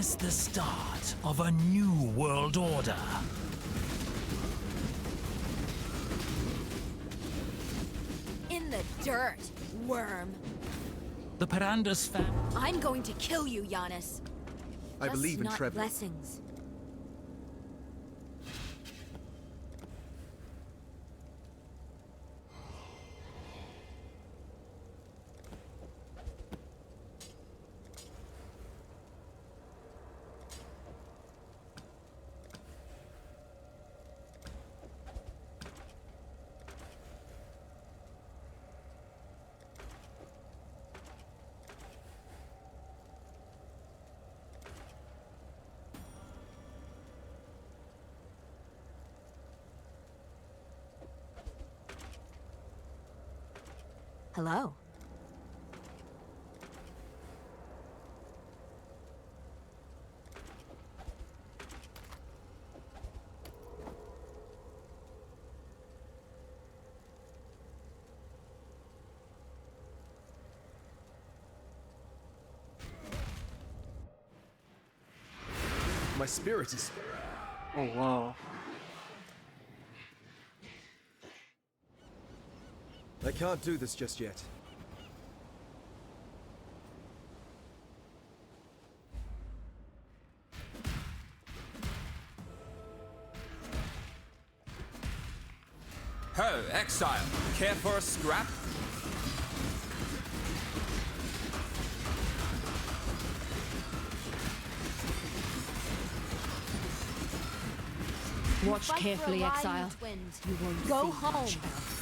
is the start of a new world order. In the dirt, worm. The Piranda's family. I'm going to kill you, Giannis. I Just believe in not Trevor. blessings. Hello. My spirit is... Oh, wow. I can't do this just yet. Ho, exile. Care for a scrap? Watch Fight for a carefully, lie Exile. and wind. You won't Go see home. much else.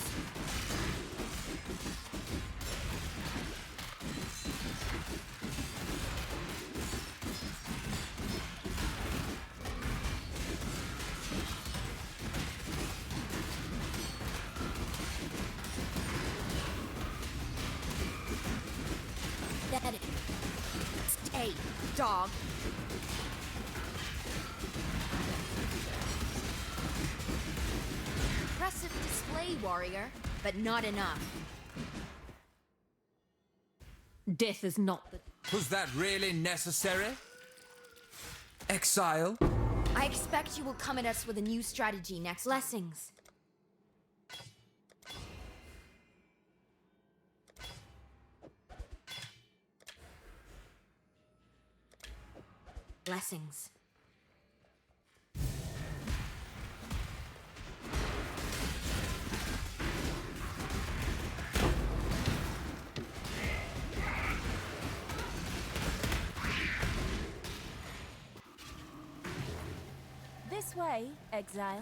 That it. Stay, dog. Impressive display, warrior, but not enough. Death is not the... Was that really necessary? Exile? I expect you will come at us with a new strategy next. Blessings. Blessings. This way, Exile.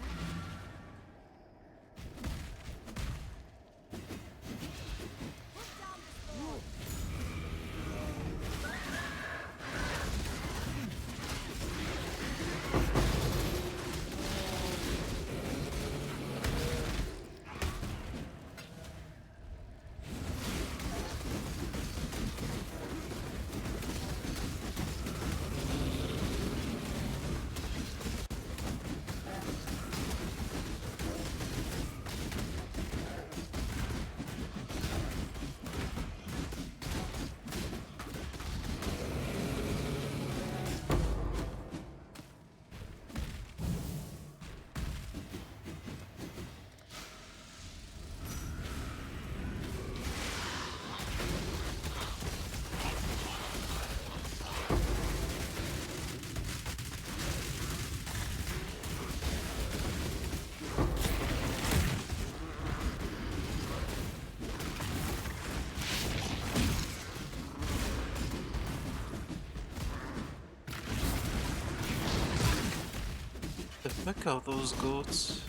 The fuck are those goats?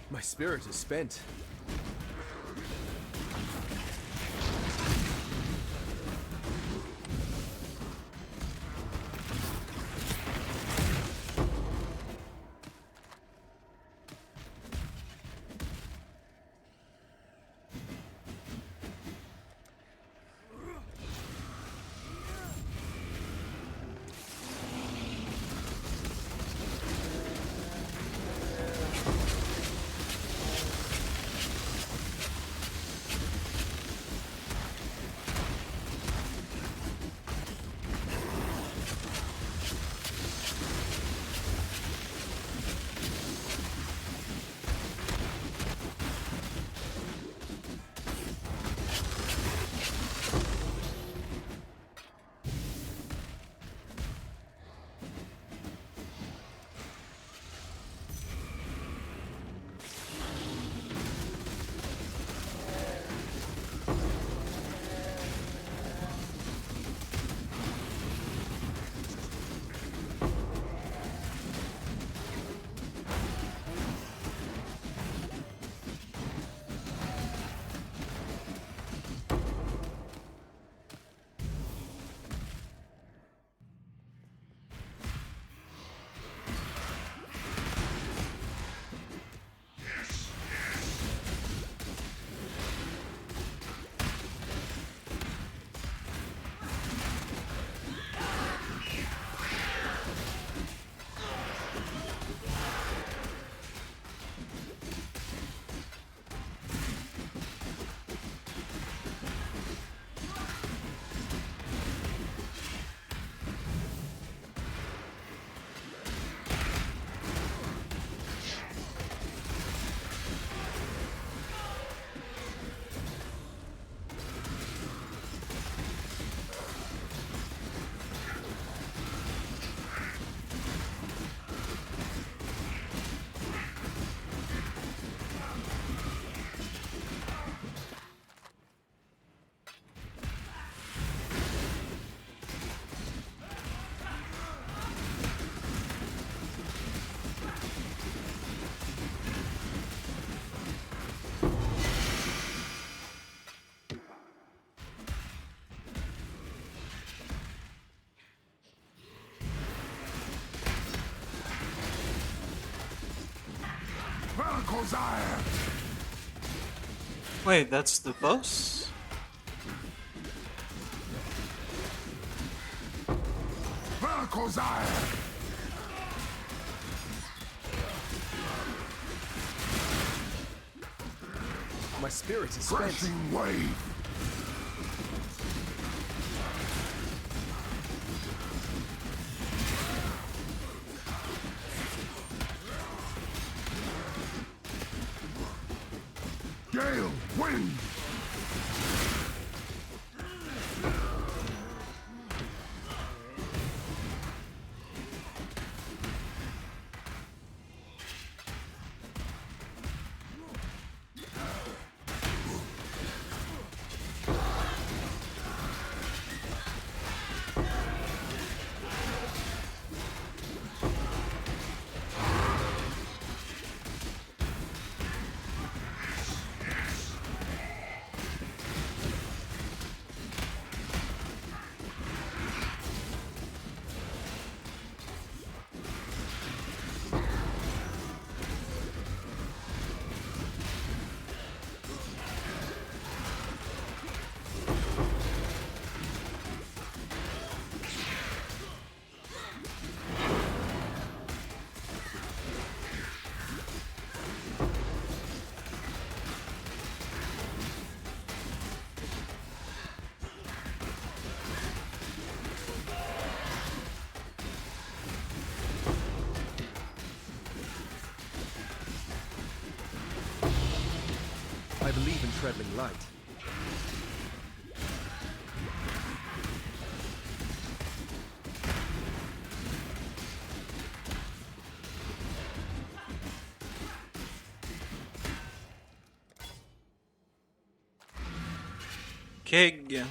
My spirit is spent. Wait, that's the boss? My spirit is spent. Gale, win! I believe in traveling light. Keg.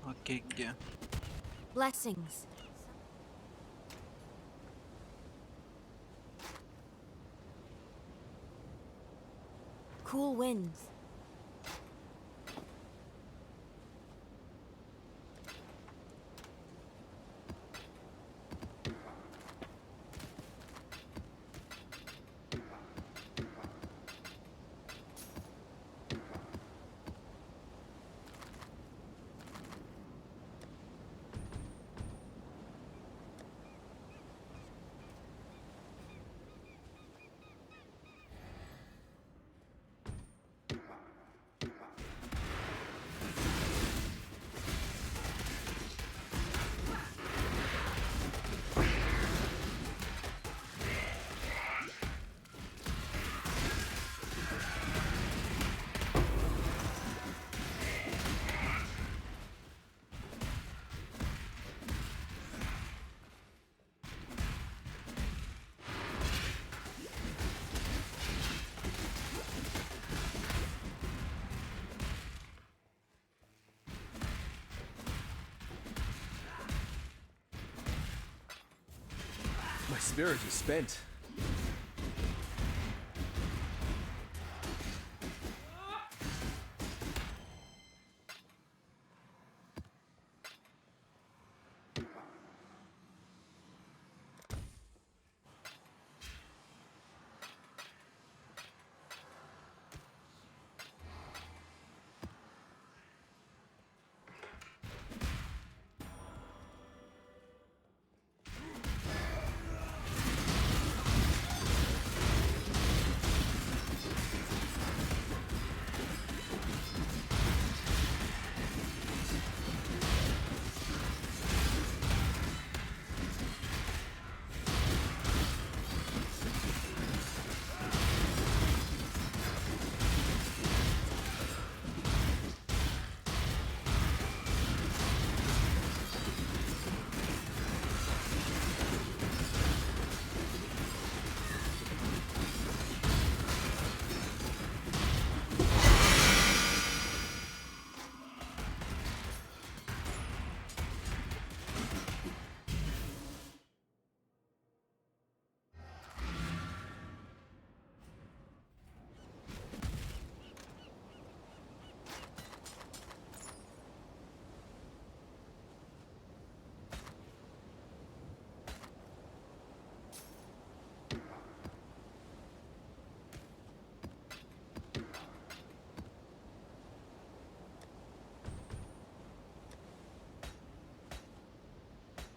Oh, keg. Blessings. Cool winds. My spirit is spent.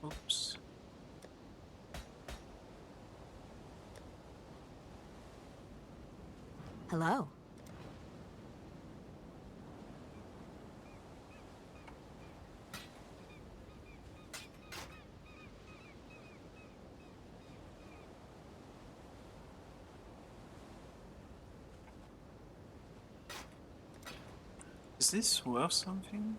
Oops. Hello. Is this worth something?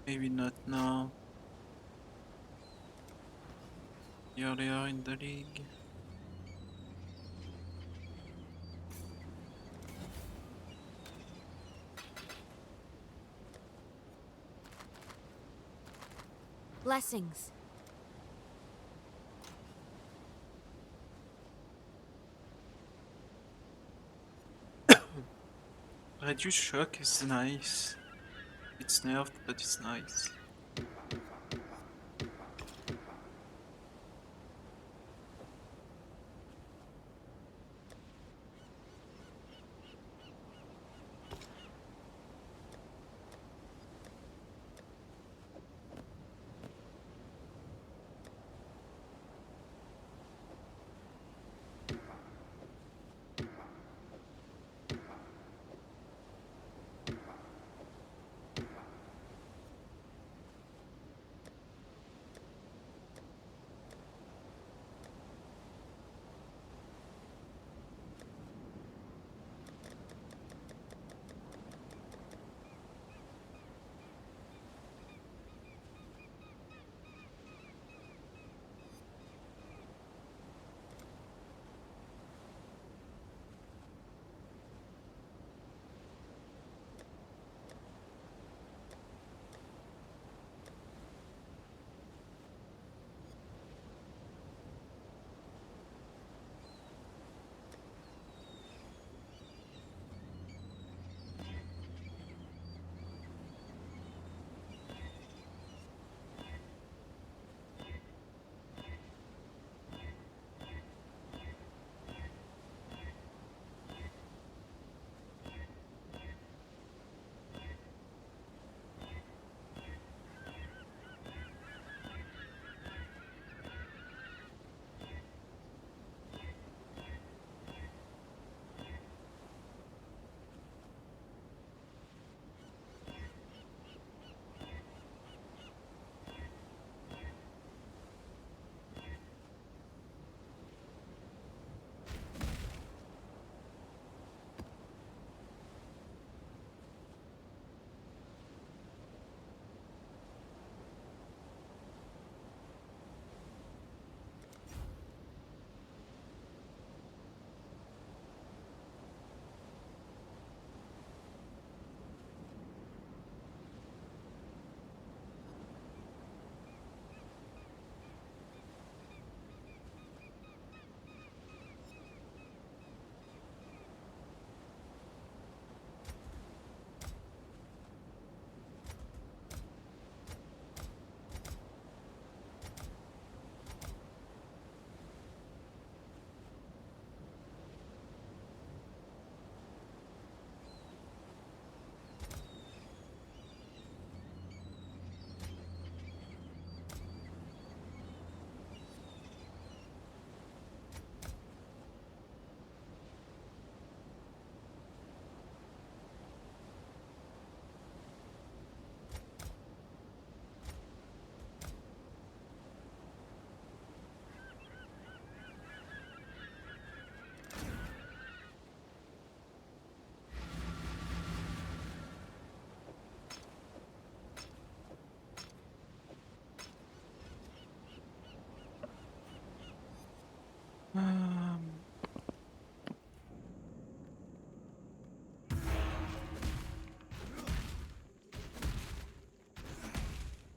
Maybe not now. Earlier in the league. Blessings. Reduce shock is nice. It's nerfed, but it's nice.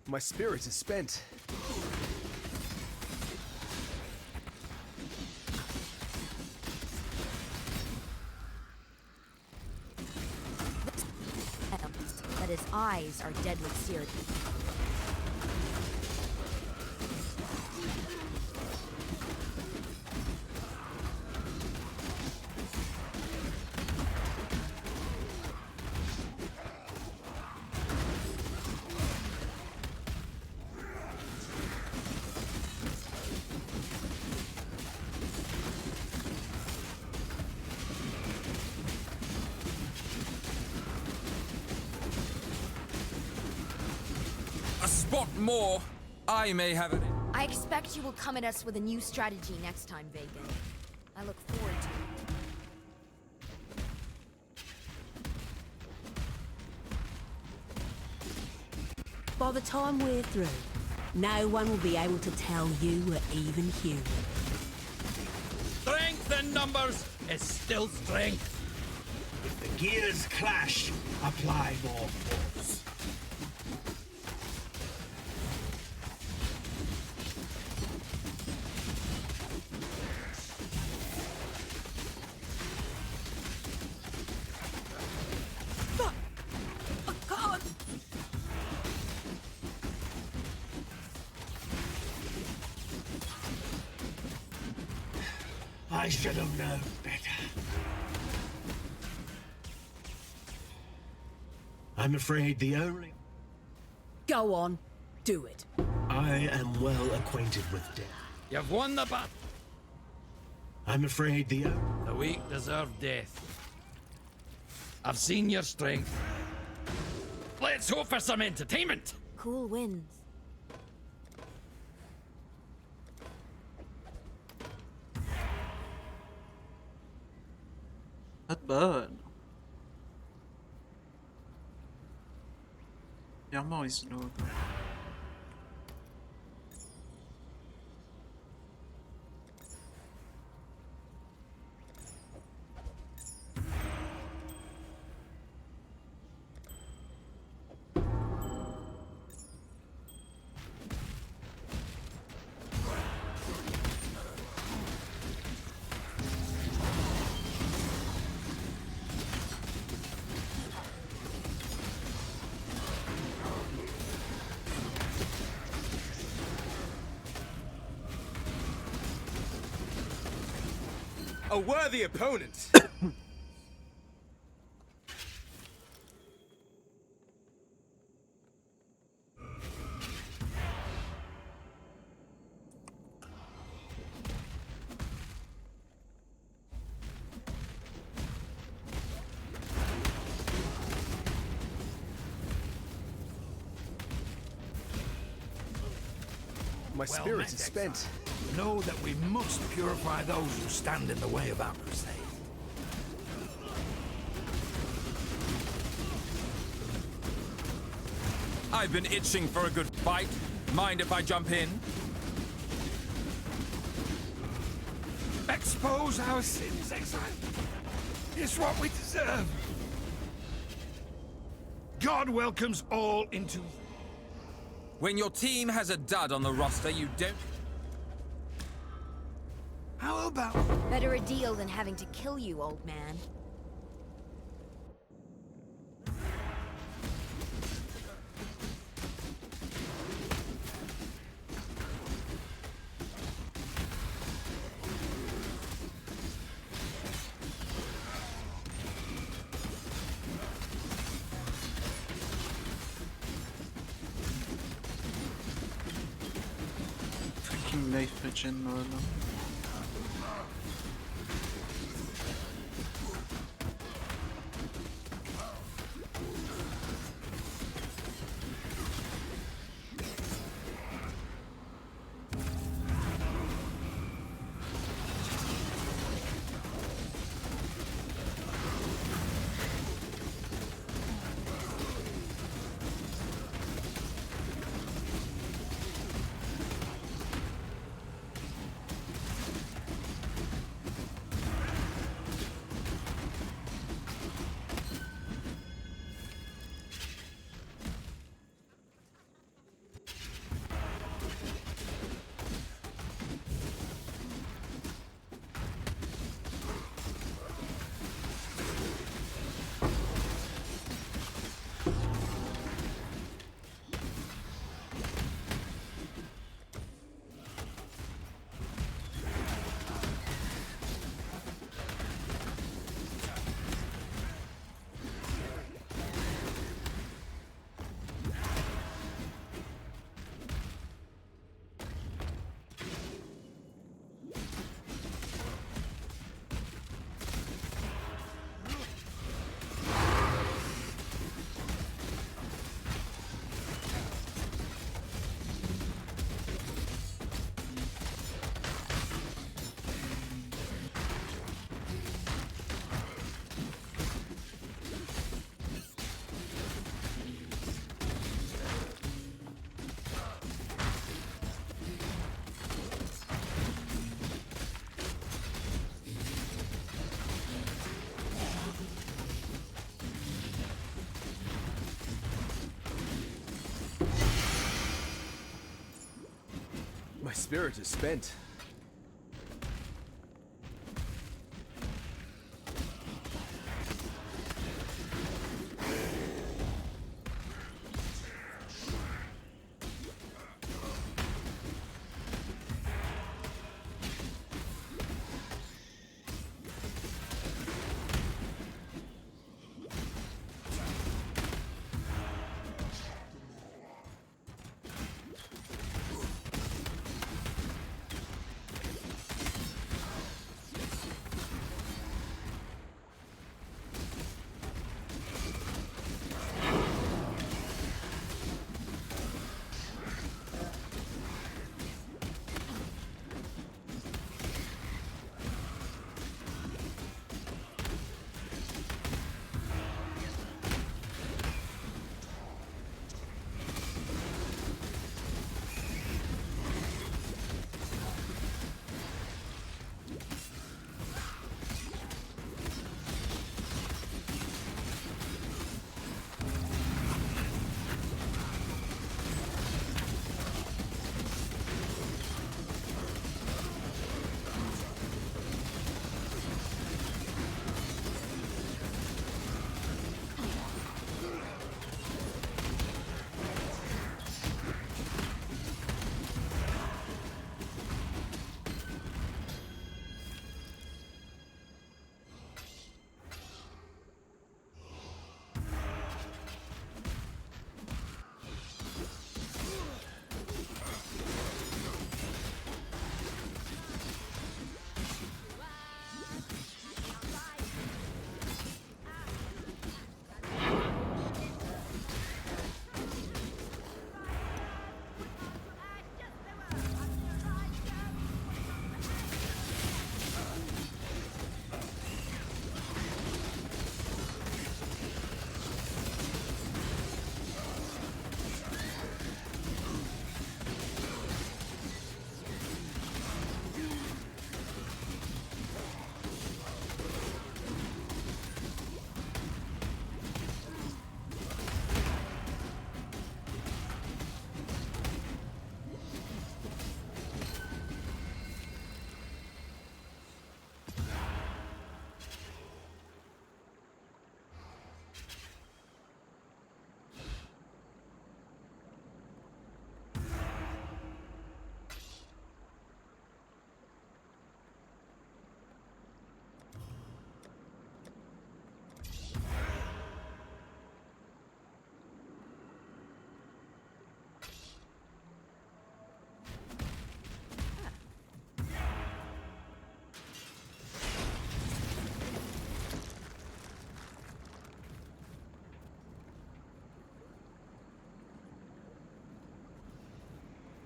My spirit is spent. But his eyes are deadly seared. a spot more, I may have it. I expect you will come at us with a new strategy next time, Vegan. I look forward to it. By the time we're through, no one will be able to tell you we're even human. Strength in numbers is still strength. If the gears clash, apply more force. I should have known better. I'm afraid the only... Go on, do it. I am well acquainted with death. You've won the battle. I'm afraid the weak deserve death. I've seen your strength. Let's hope for some entertainment. Cool wins. Not bad. Clairement, is low. A worthy opponent. My spirit is spent. Know that we must purify those who stand in the way of our crusade. I've been itching for a good fight. Mind if I jump in? Expose our sins, exile. It's what we deserve. God welcomes all into... When your team has a dud on the roster, you don't... How about... Better a deal than having to kill you, old man. Freaking knife regen mode. spirit is spent.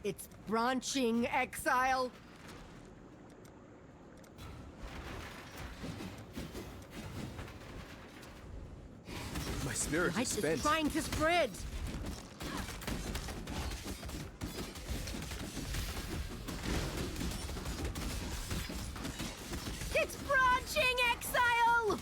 It's branching, exile. My spirit Light is spent. is trying to spread. It's branching, exile.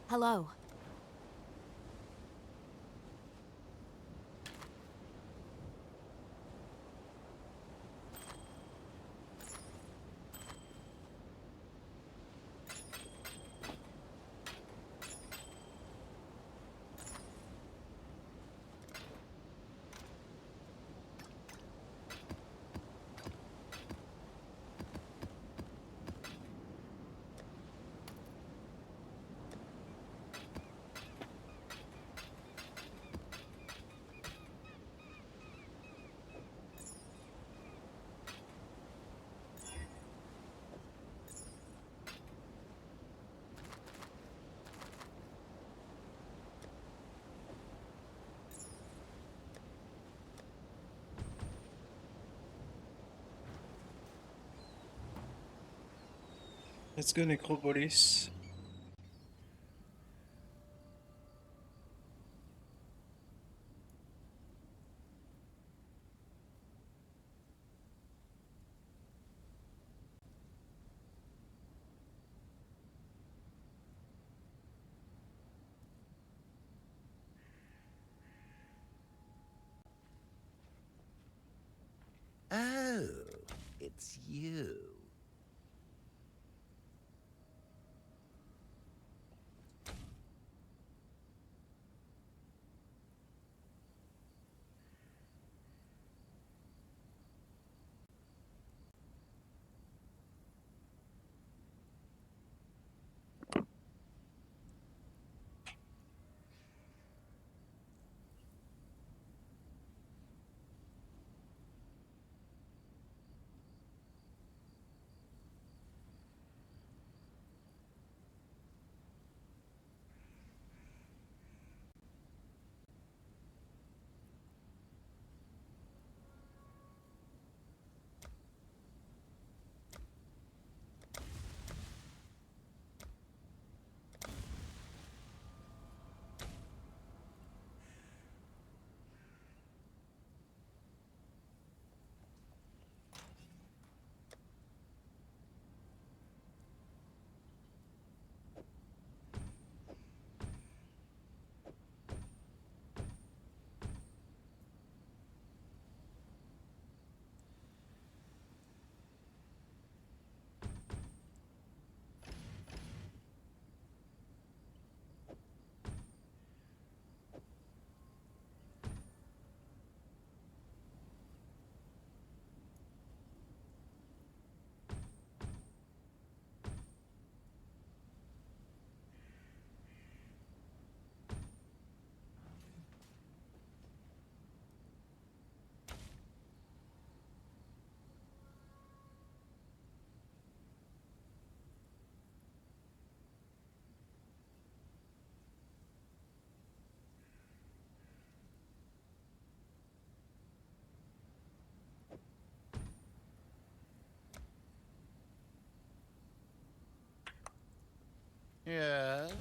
Hello. Let's go Necropolis. Oh, it's you. Yes.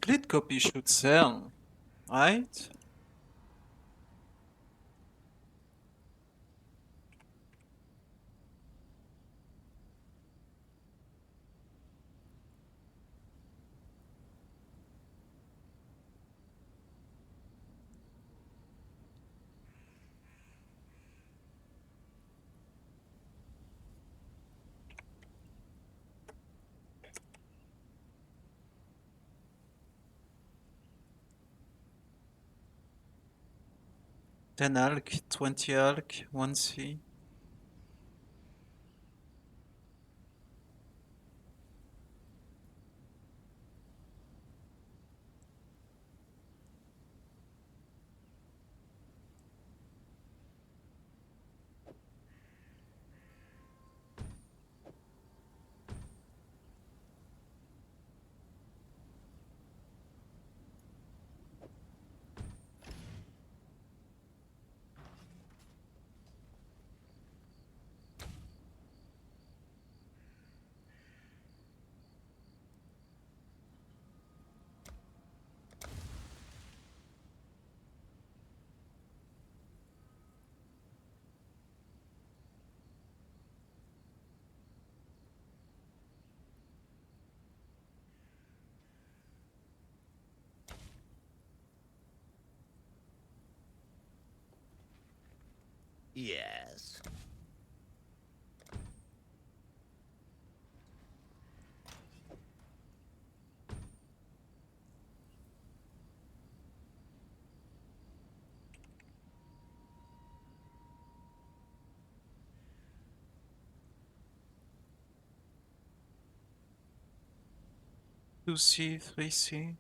Split copy should sell, right? Ten Alk, 20 Alk, 1C. Yes. Two C, 3C.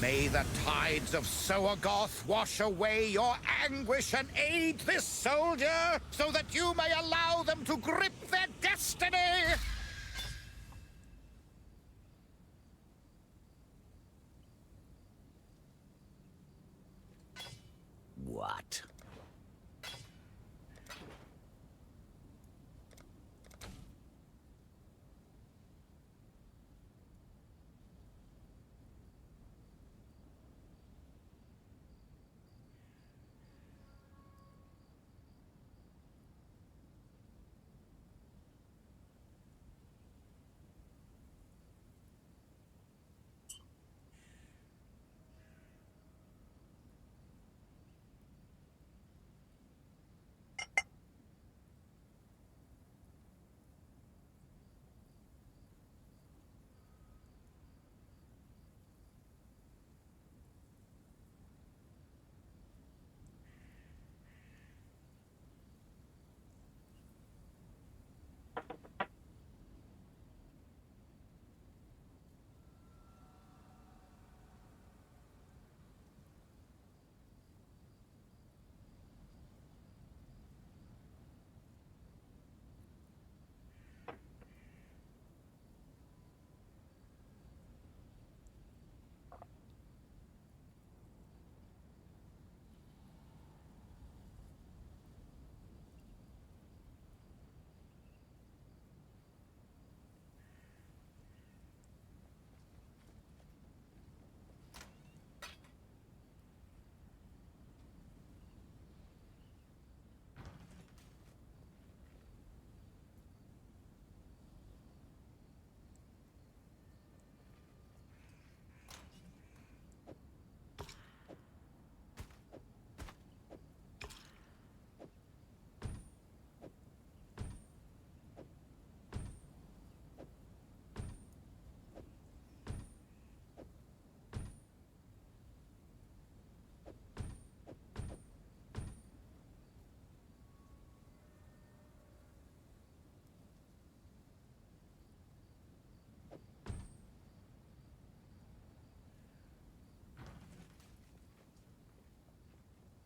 May the tides of Soagoth wash away your anguish and aid this soldier, so that you may allow them to grip their destiny! What?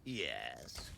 Yes.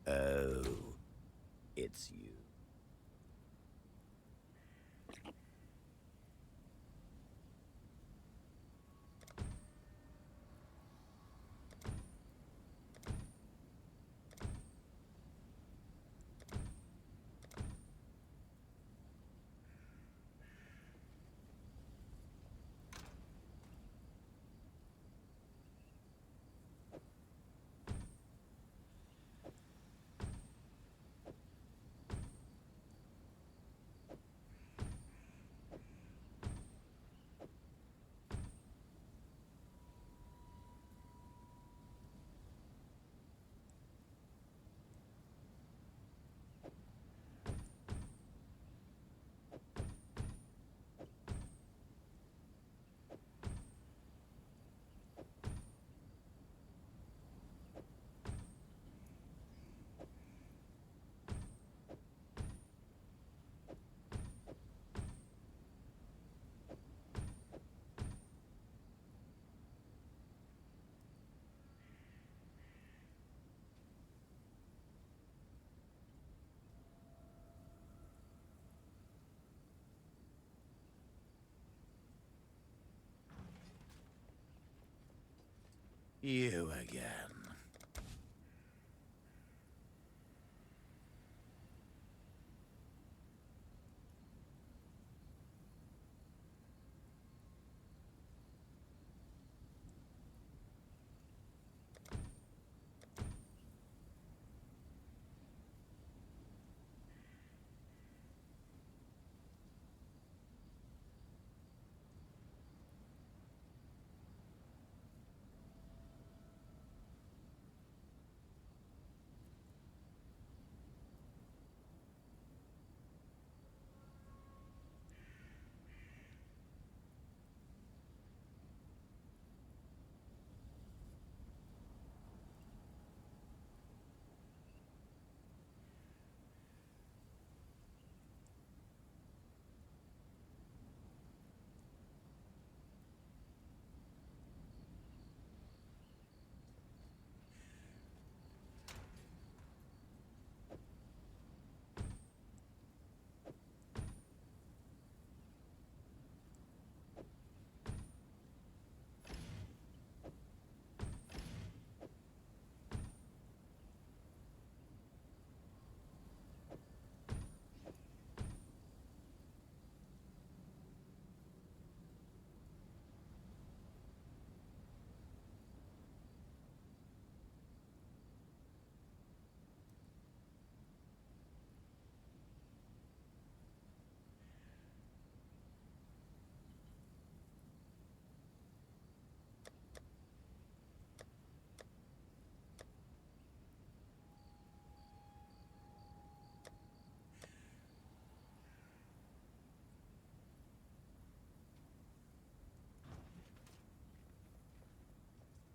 Oh, it's you. You again.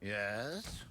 Yes?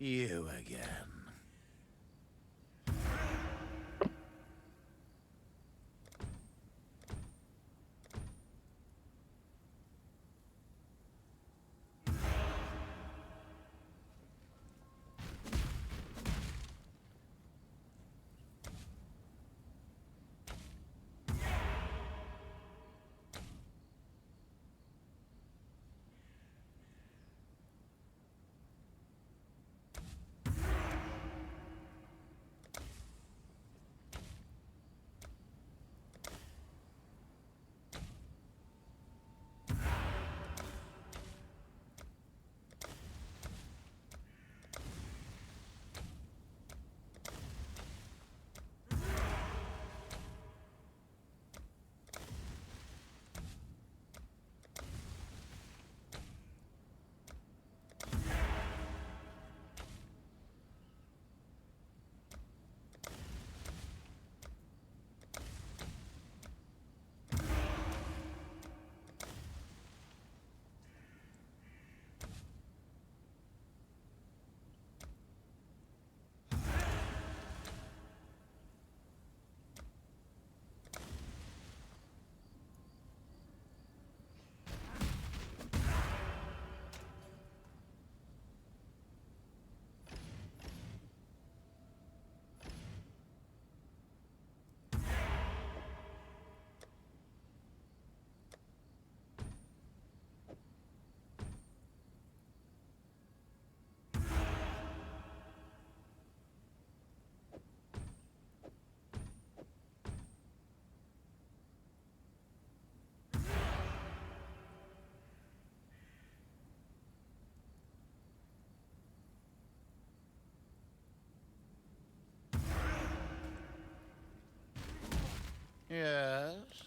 You again. Yes?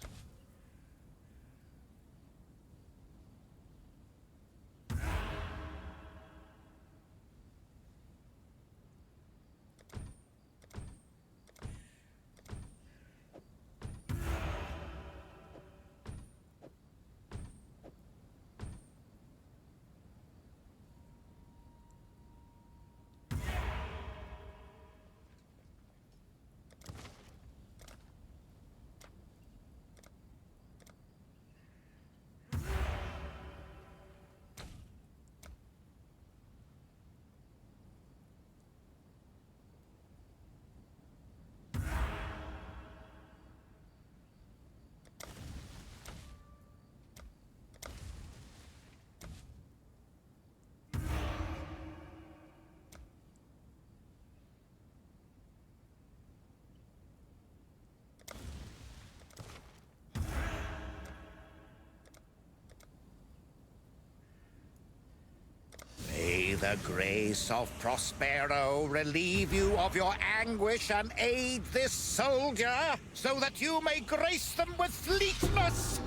May the grace of Prospero relieve you of your anguish and aid this soldier, so that you may grace them with fleetness!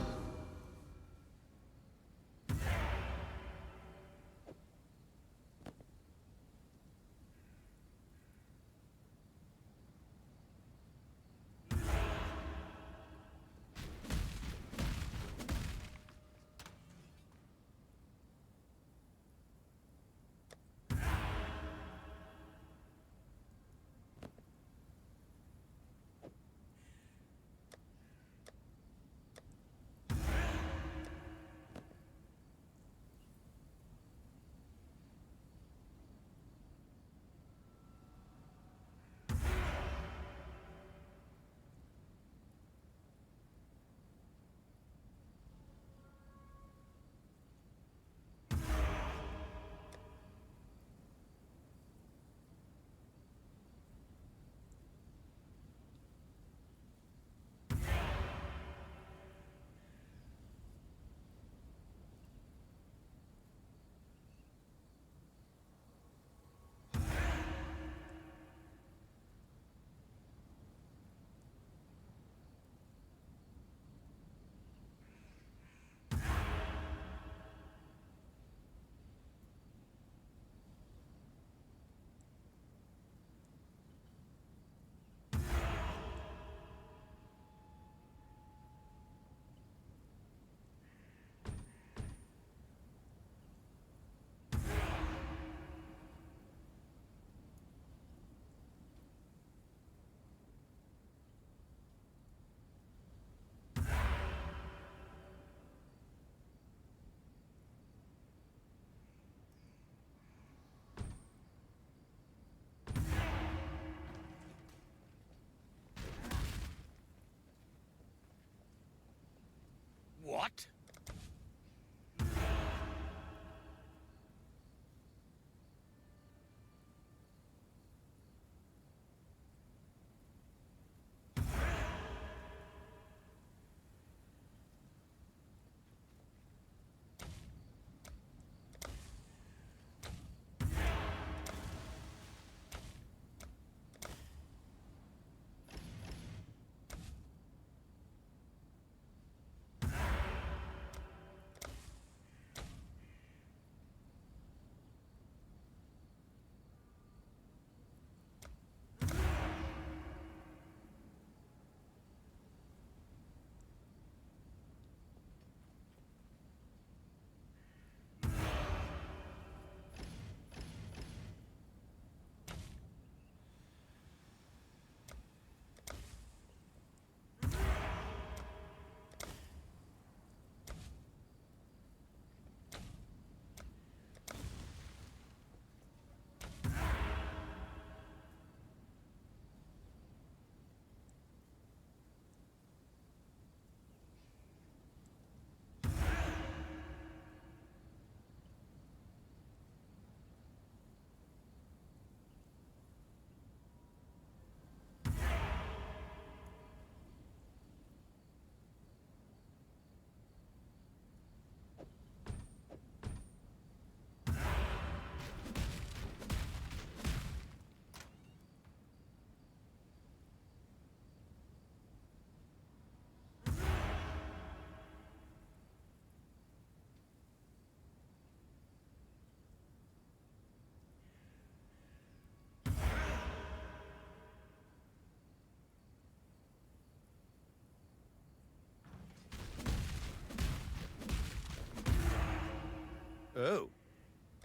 Oh,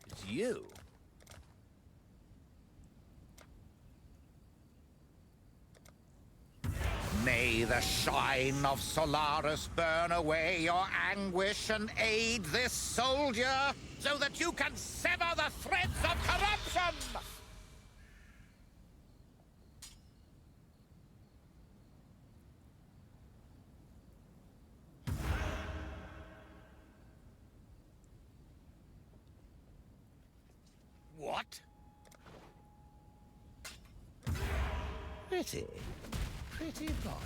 it's you. May the shine of Solaris burn away your anguish and aid this soldier, so that you can sever the threads of corruption! What? Pretty bodies.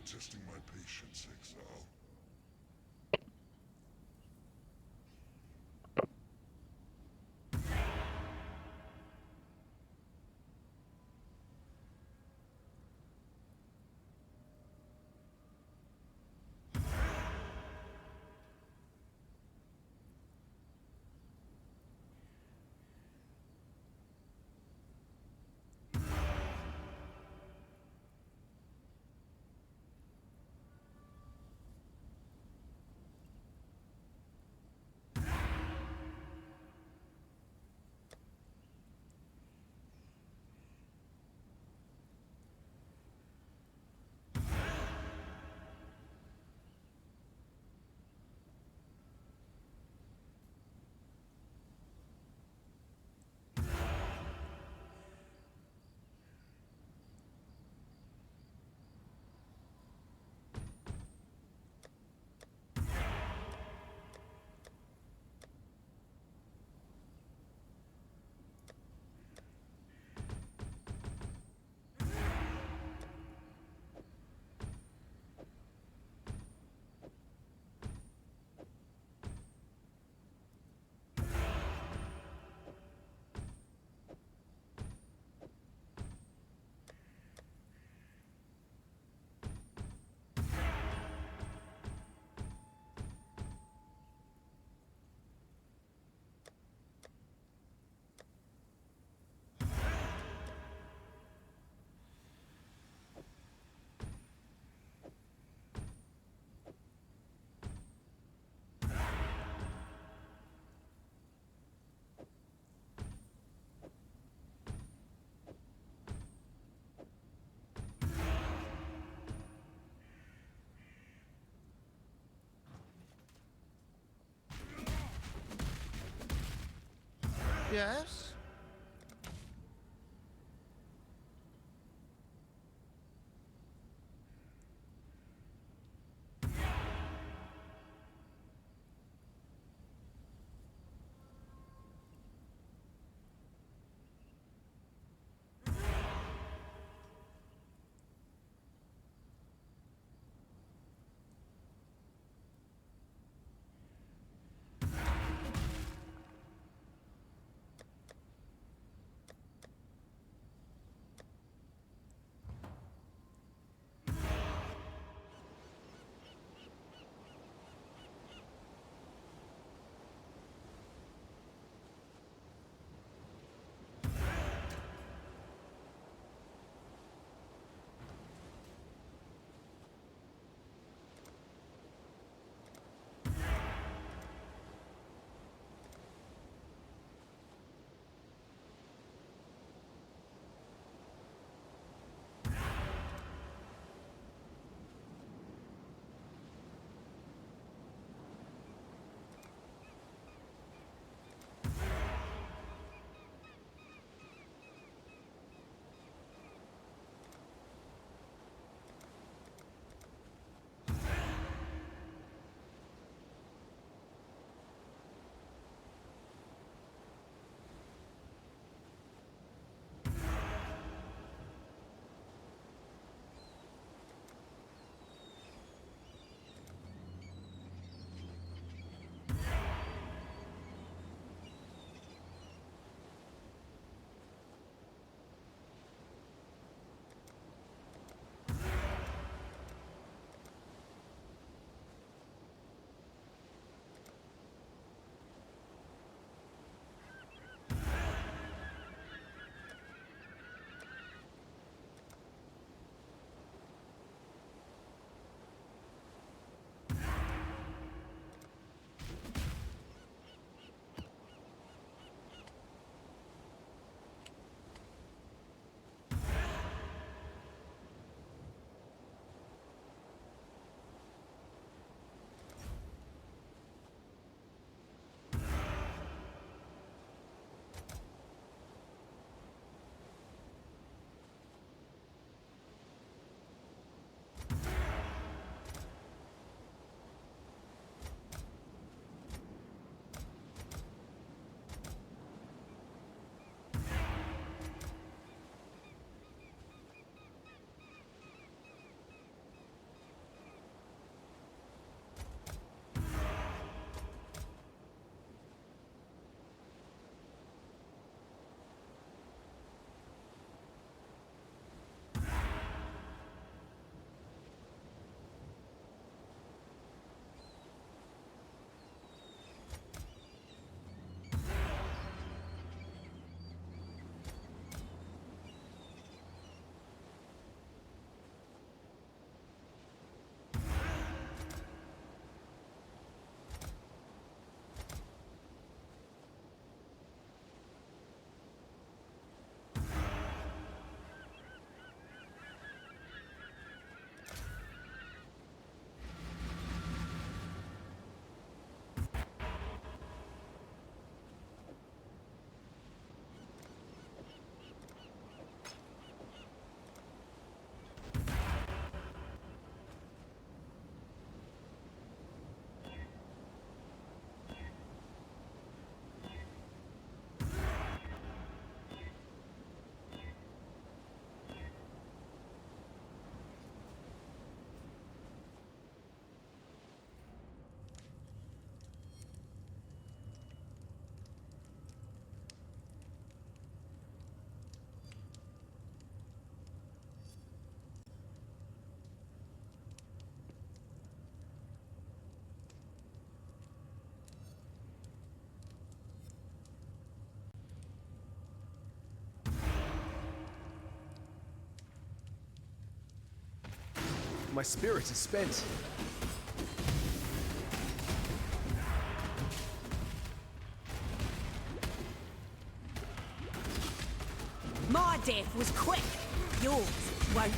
Testing my patience, exile. Yes? My spirit is spent. My death was quick. Yours won't.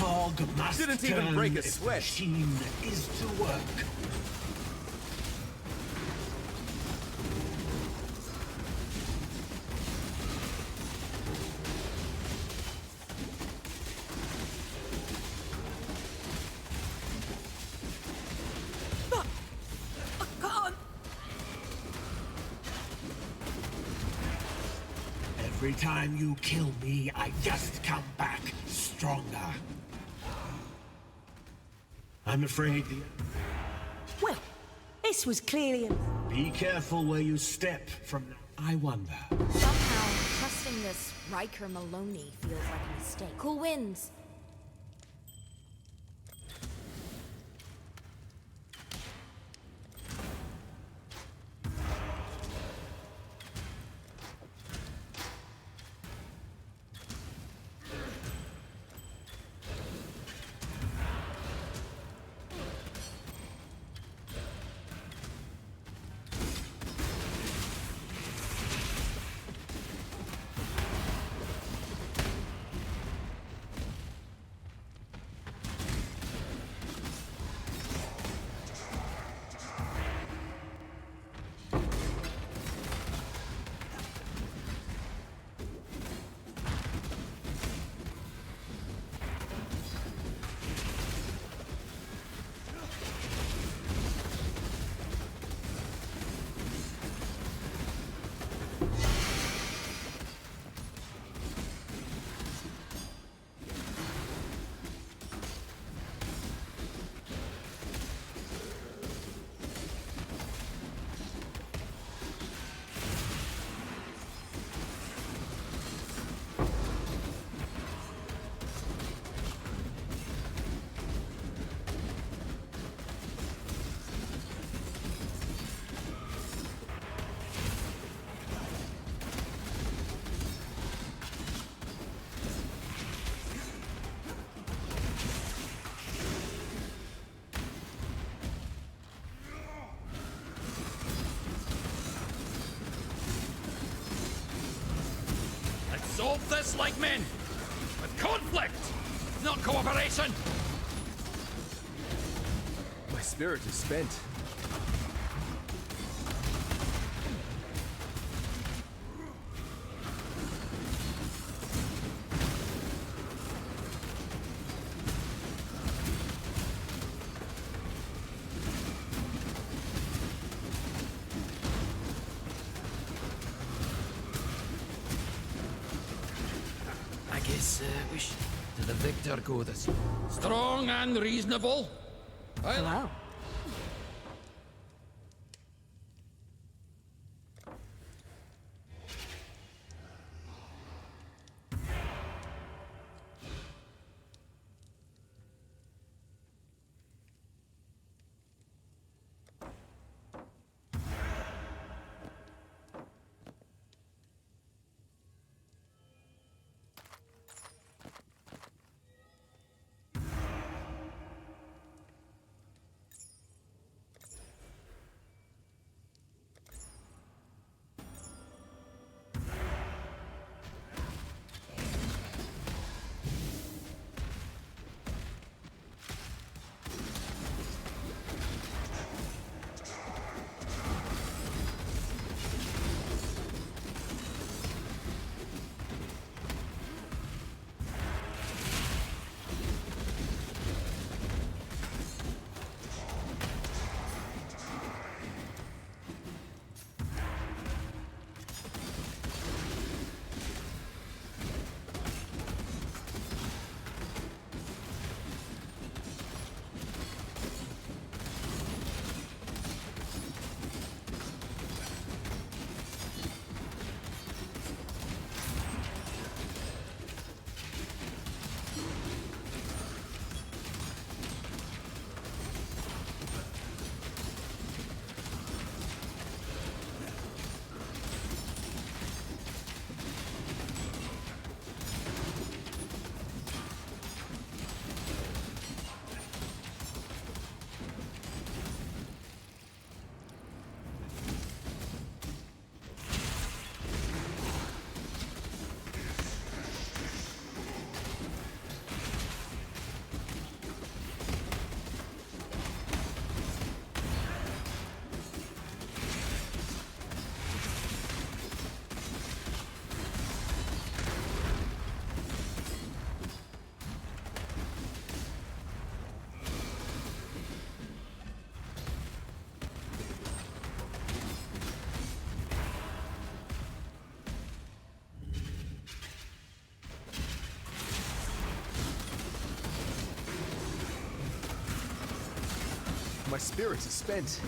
cog must Didn't even turn break a if the sweat. machine is to work. Every time you kill me, I just come back stronger. I'm afraid the... Well, this was clearly a... Be careful where you step from now. I wonder. Somehow, trusting this Riker Maloney feels like a mistake. Cool wins. Solve this like men! With conflict, not cooperation! My spirit is spent. Wish to the victor go this. Strong and reasonable. Hello. spirit is spent.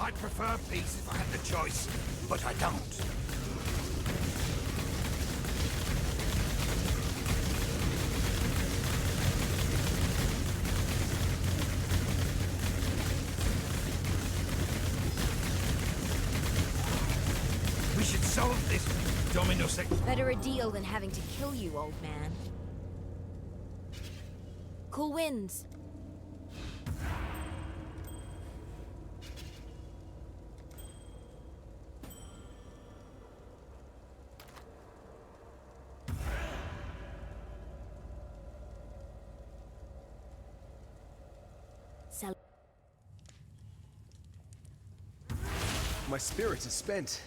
I'd prefer peace if I had the choice, but I don't. We should solve this Dominus. Better a deal than having to kill you, old man. Cool winds. My spirit is spent.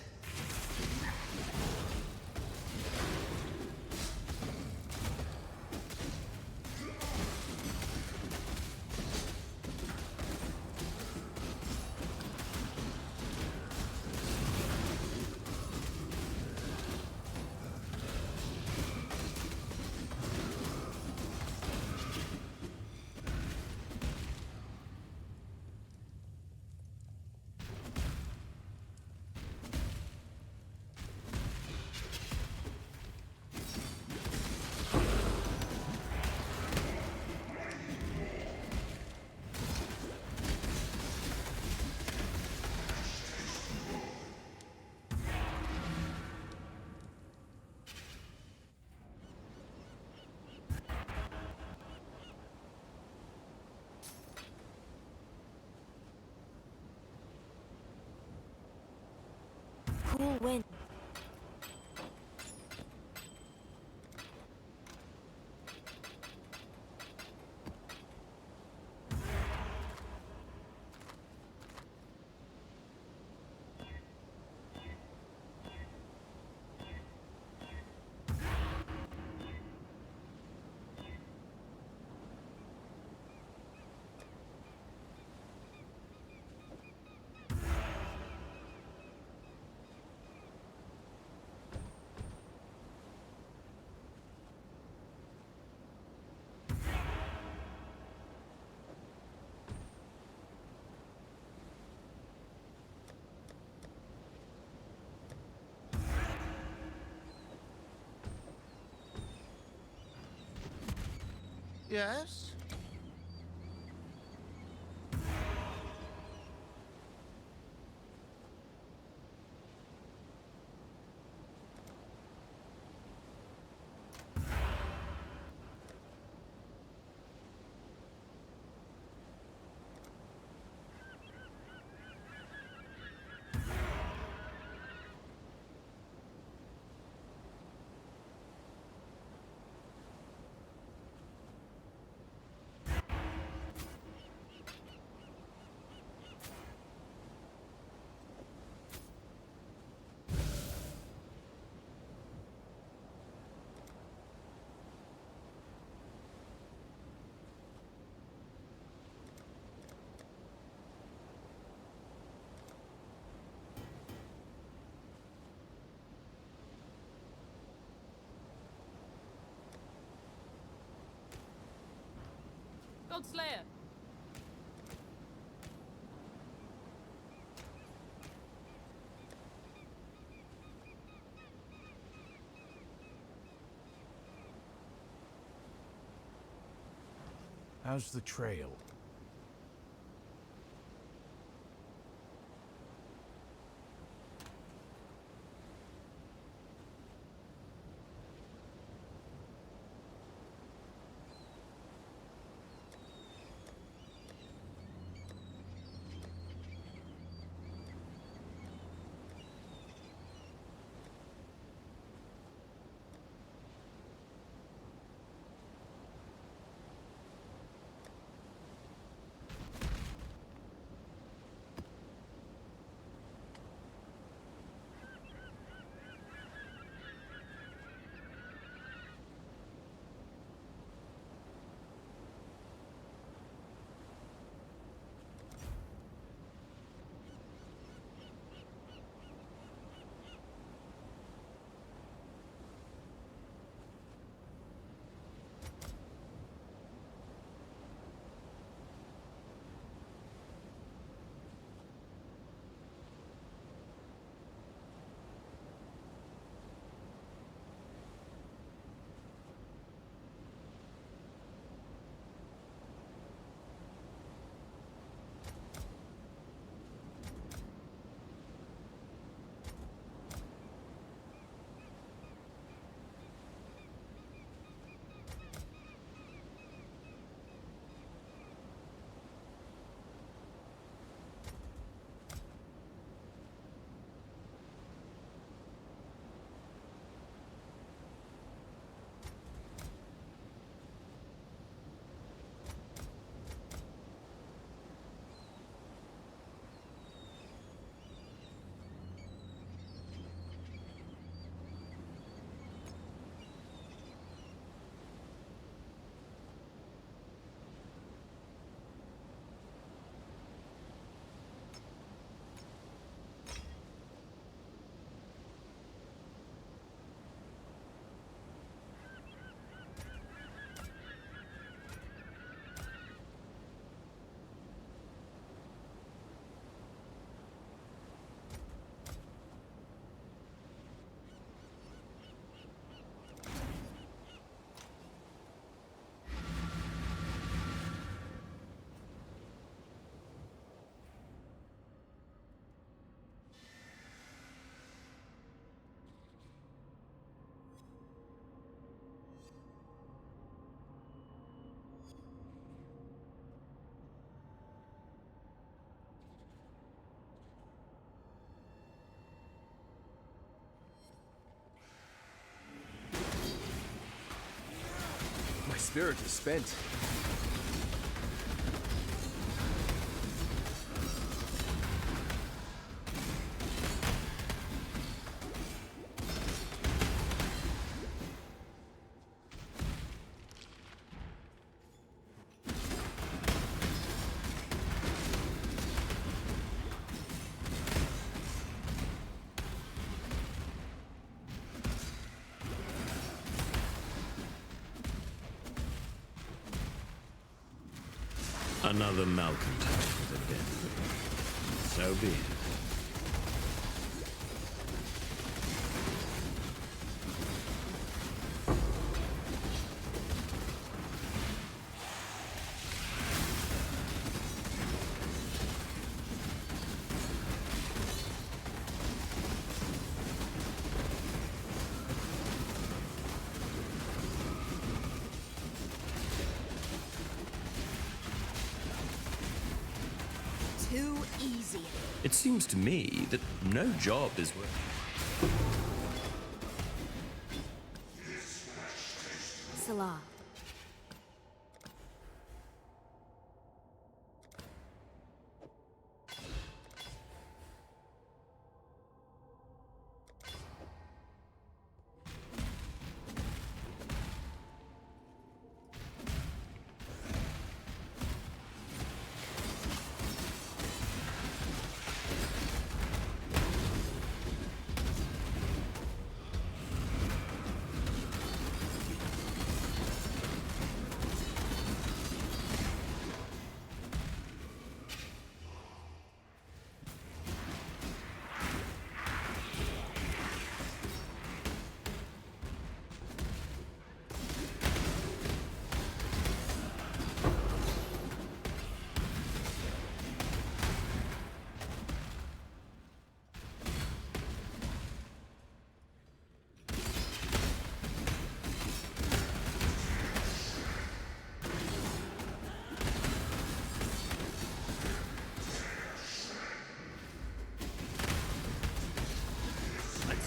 Cool wind. Yes? Godslayer! How's the trail? My spirit is spent. Another malcontent for the dead. So be it. Too easy. It seems to me that no job is worth. Salah.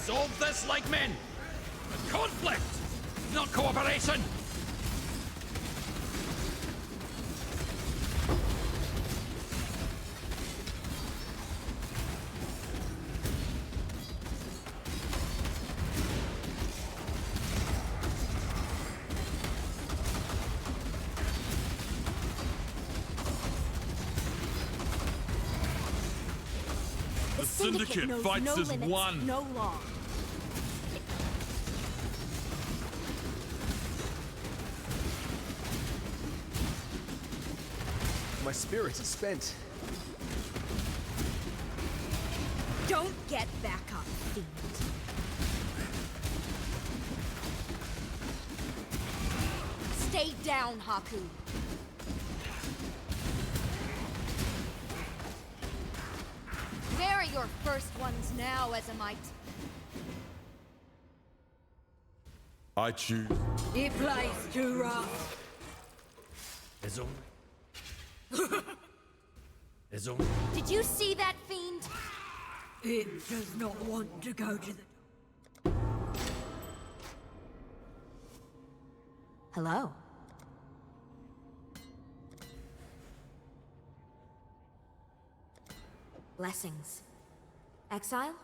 Resolve this like men! Conflict, not cooperation! The Syndicate knows fights no as limits, one. no law. My spirit is spent. Don't get back up, fiend. Stay down, Haku. Where are your first ones now, Ezamite? I choose. He plays too rough. Did you see that, fiend? It does not want to go to the... Hello? Blessings. Exile?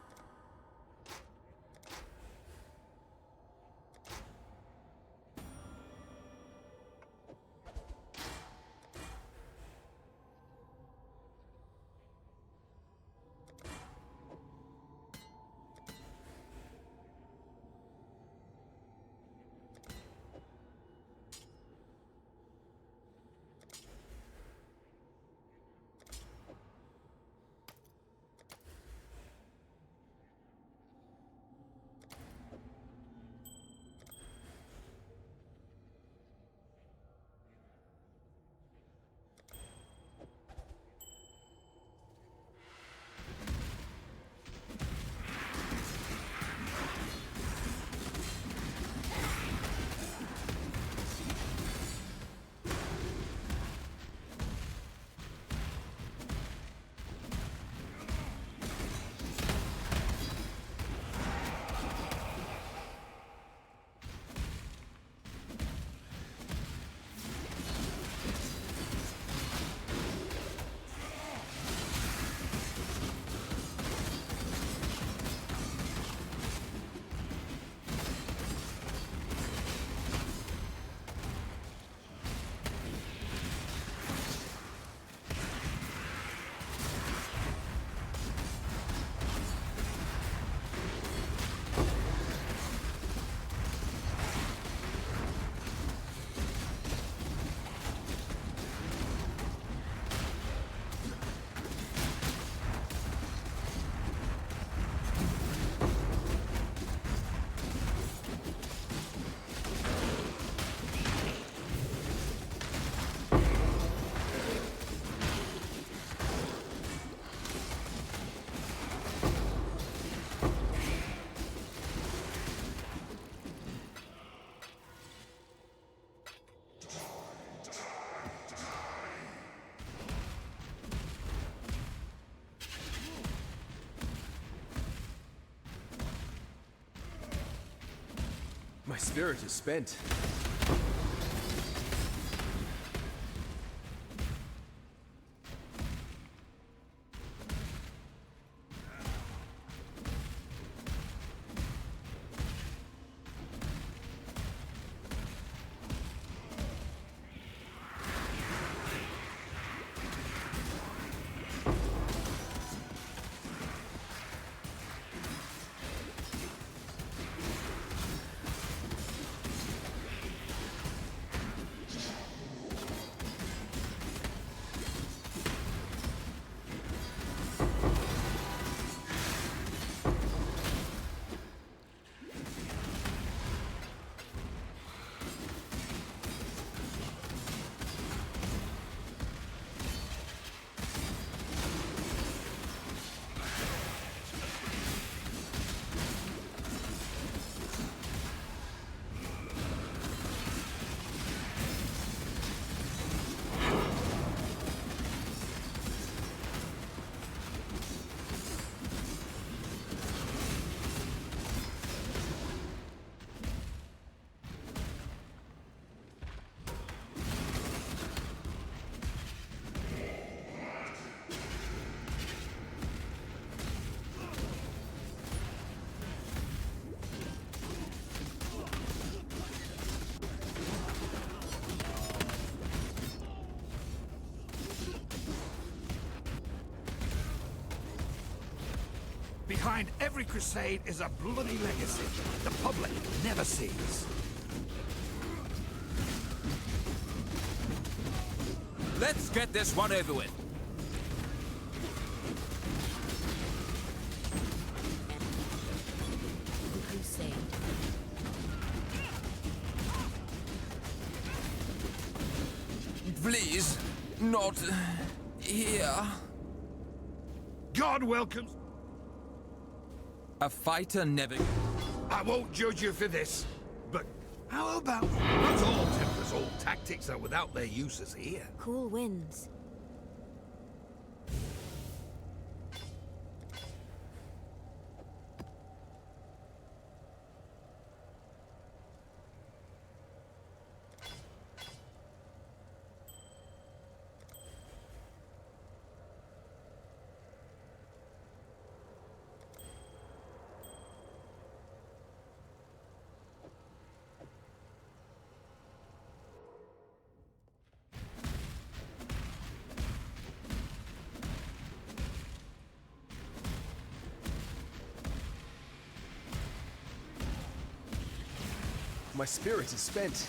My spirit is spent. Behind every crusade is a bloody legacy the public never sees. Let's get this one over with. Crusade. Please, not here. God welcomes. A fighter never... I won't judge you for this, but how about... Not all Templars' old tactics are without their uses here. Cool winds. My spirit is spent.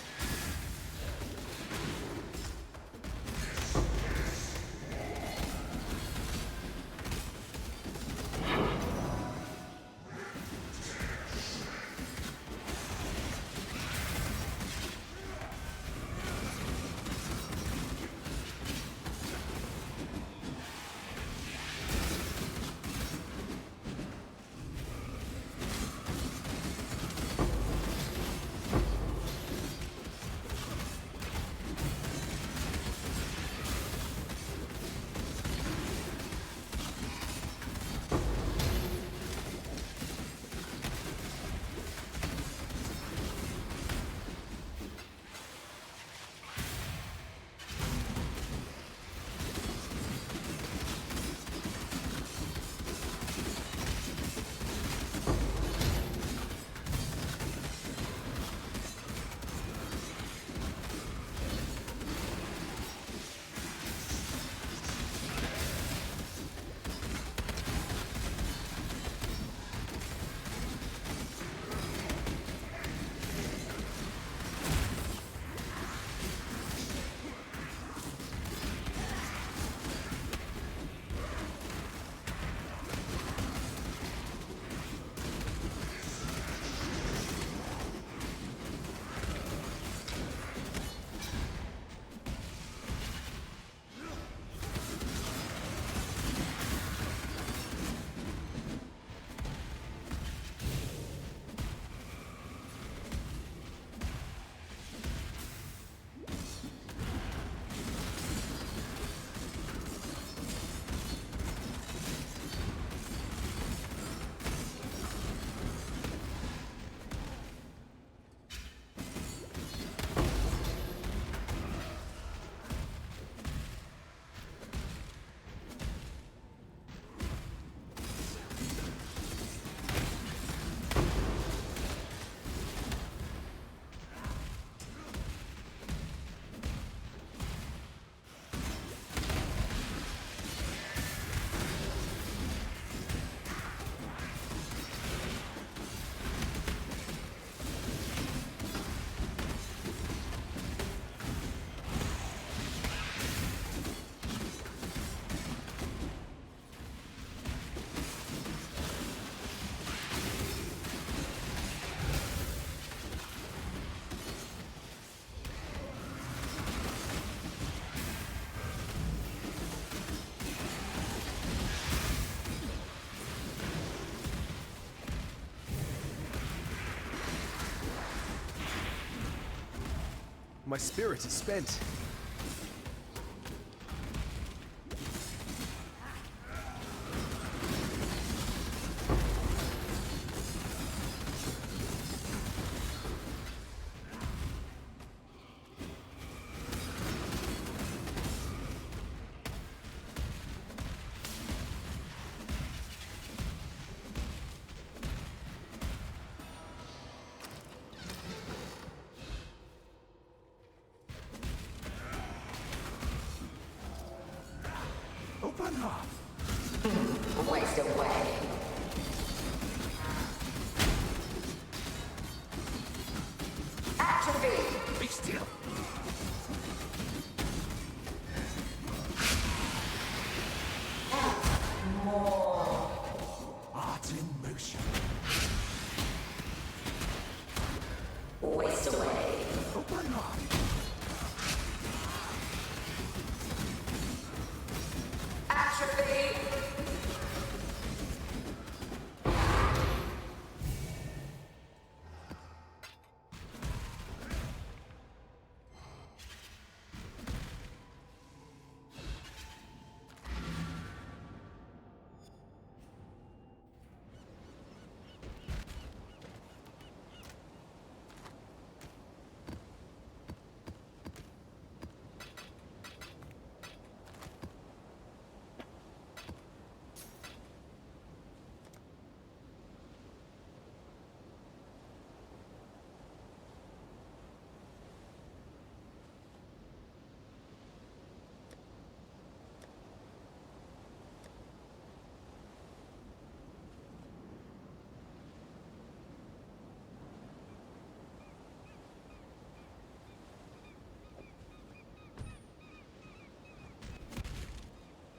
My spirit is spent. Open up. Waste away.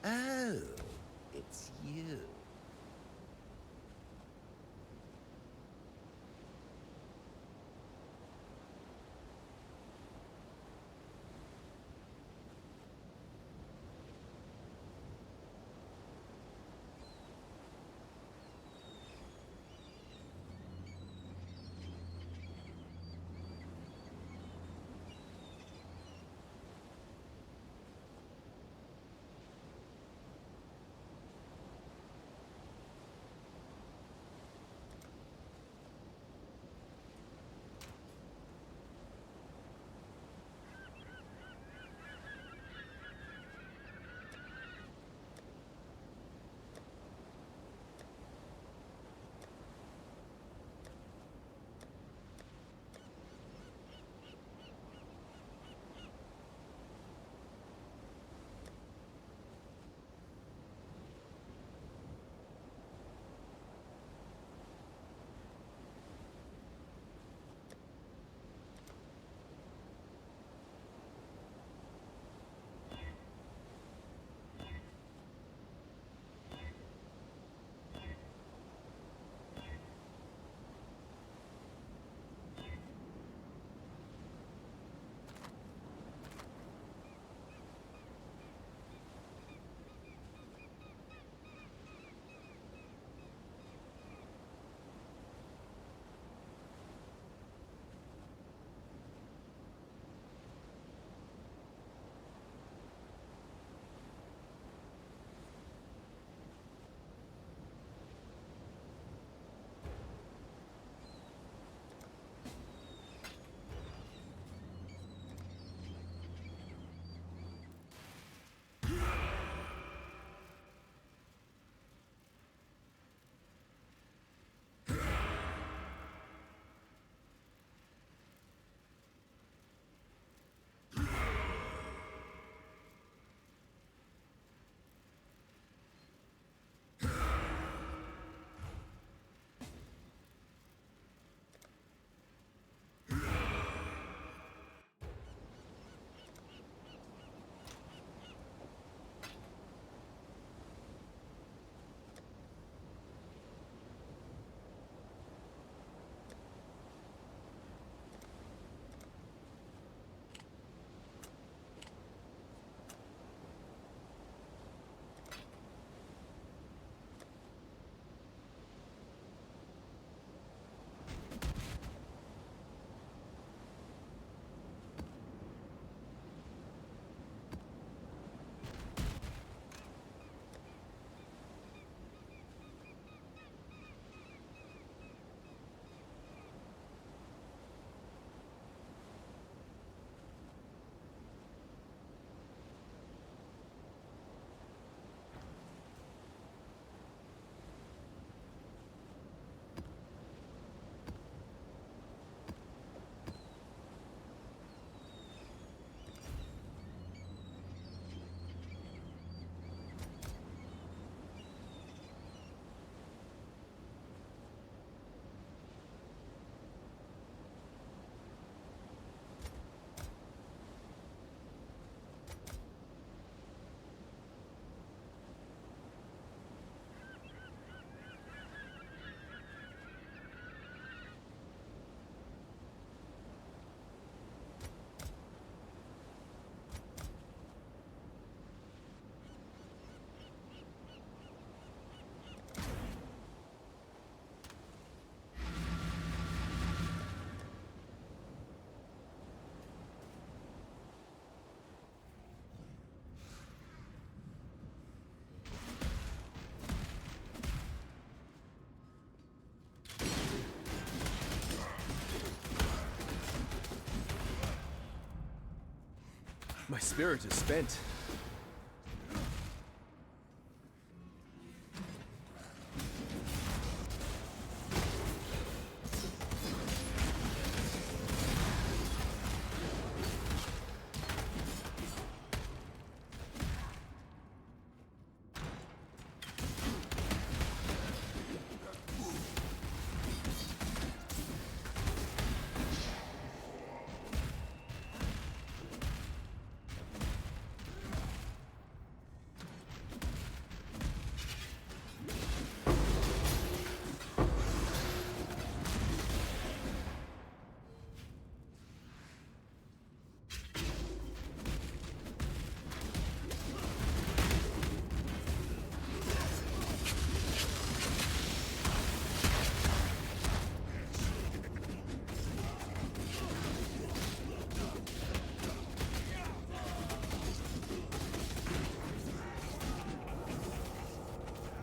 Oh, it's you. My spirit is spent.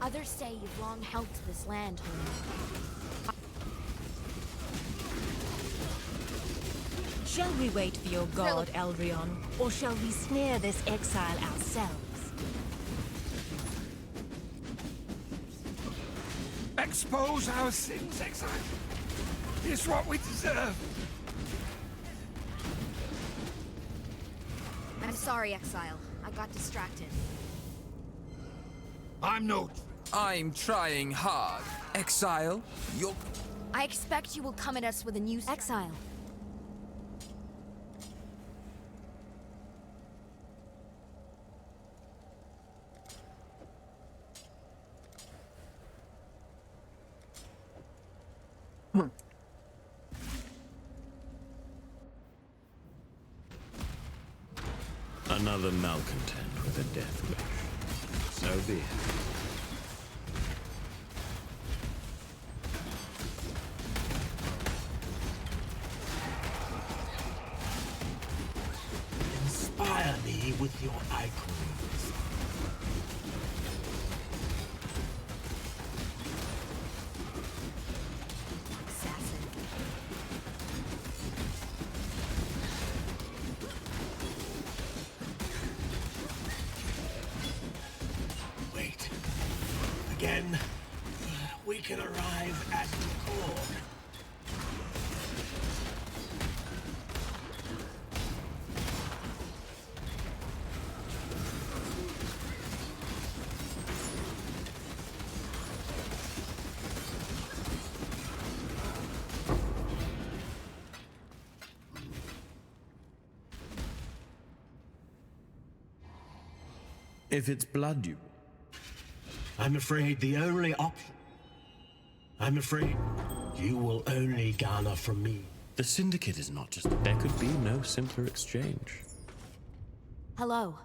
Others say you've long helped this land, homie. Shall we wait for your god, Eldrion, or shall we snare this exile ourselves? Expose our sins, exile. It's what we deserve. I'm sorry, Exile. I got distracted. I'm trying hard. Exile, you're... I expect you will come at us with a new Exile. Another malcontent with a death wish. So be it. Inspire me with your icons. Assassin. Wait. Again, we can arrive at the core. If it's blood you... I'm afraid the only option... I'm afraid you will only garner from me. The Syndicate is not just... There could be no simpler exchange. Hello.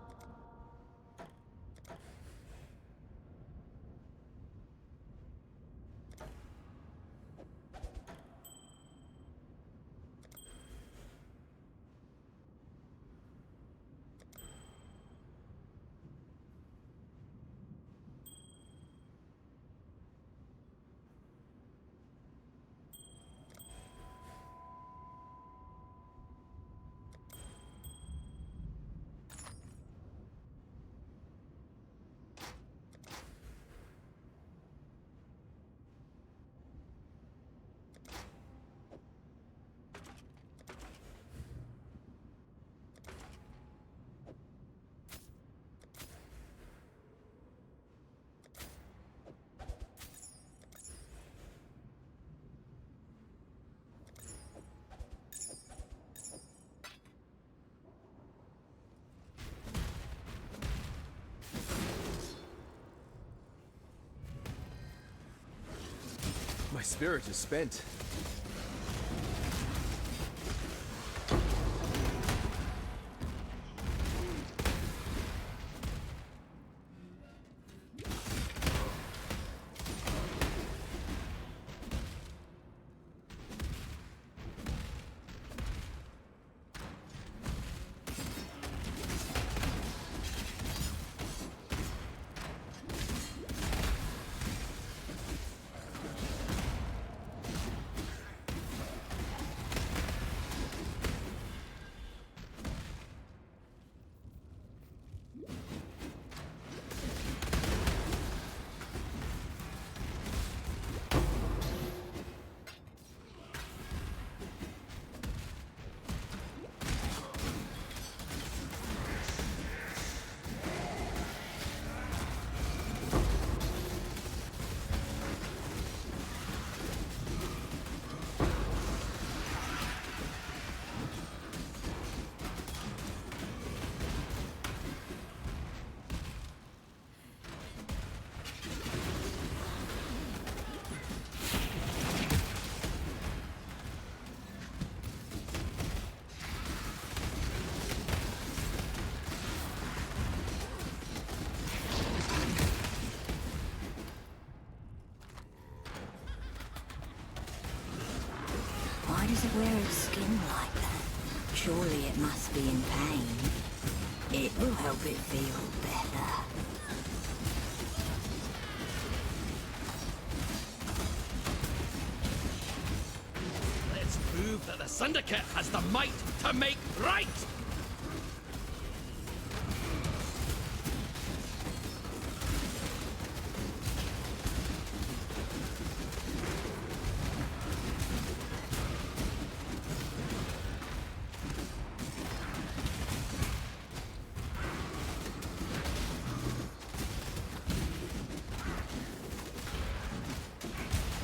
My spirit is spent. Why does it wear its skin like that? Surely it must be in pain. It will help it feel better. Syndicate has the might to make right!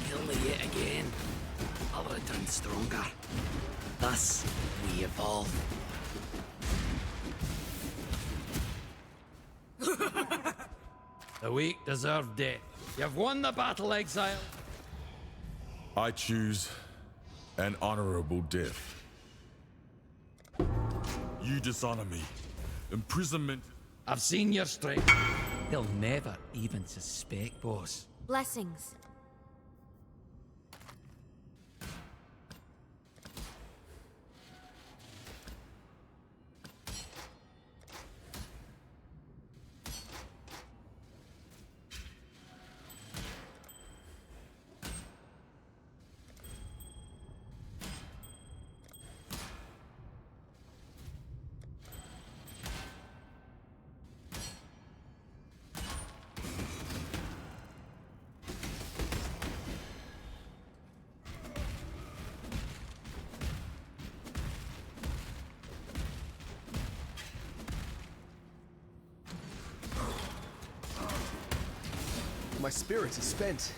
Kill me yet again. I'll return stronger. Thus, we evolve. The weak deserve death. You've won the battle, Exile. I choose an honorable death. You dishonor me. Imprisonment. I've seen your strength. They'll never even suspect, boss. Blessings. My spirit is spent.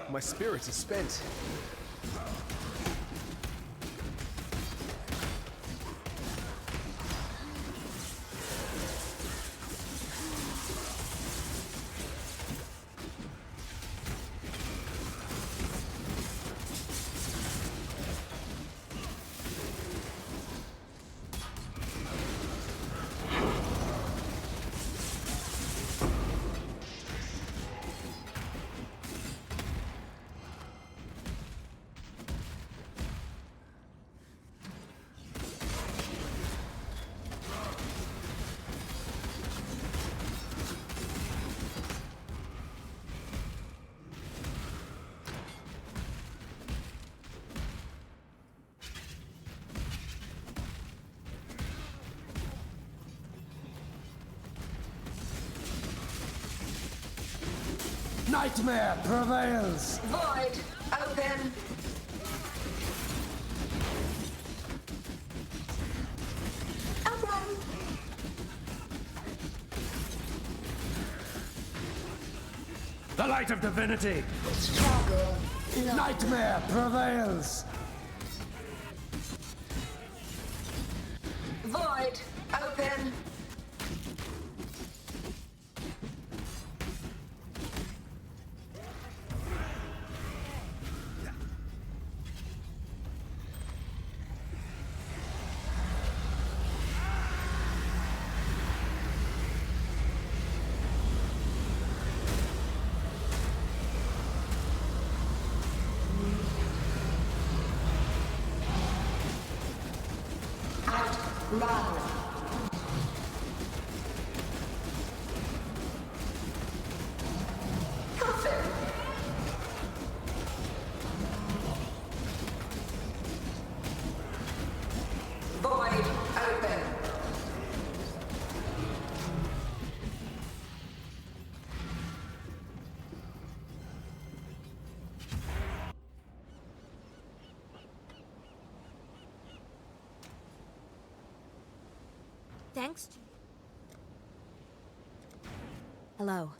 My spirit is spent. Nightmare prevails! Void, open. Open. The light of divinity! Nightmare prevails! Void, open. Run. Coffin. Void open. Thanks. Hello.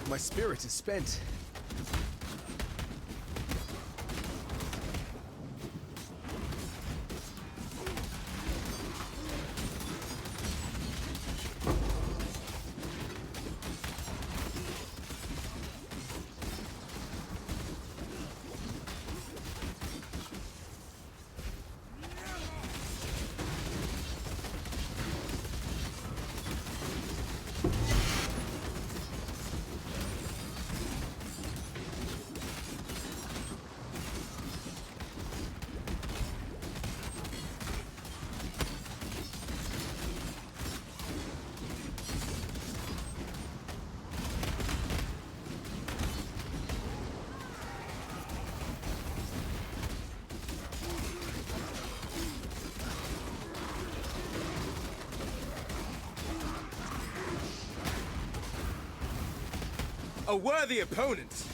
My spirit is spent. A worthy opponent!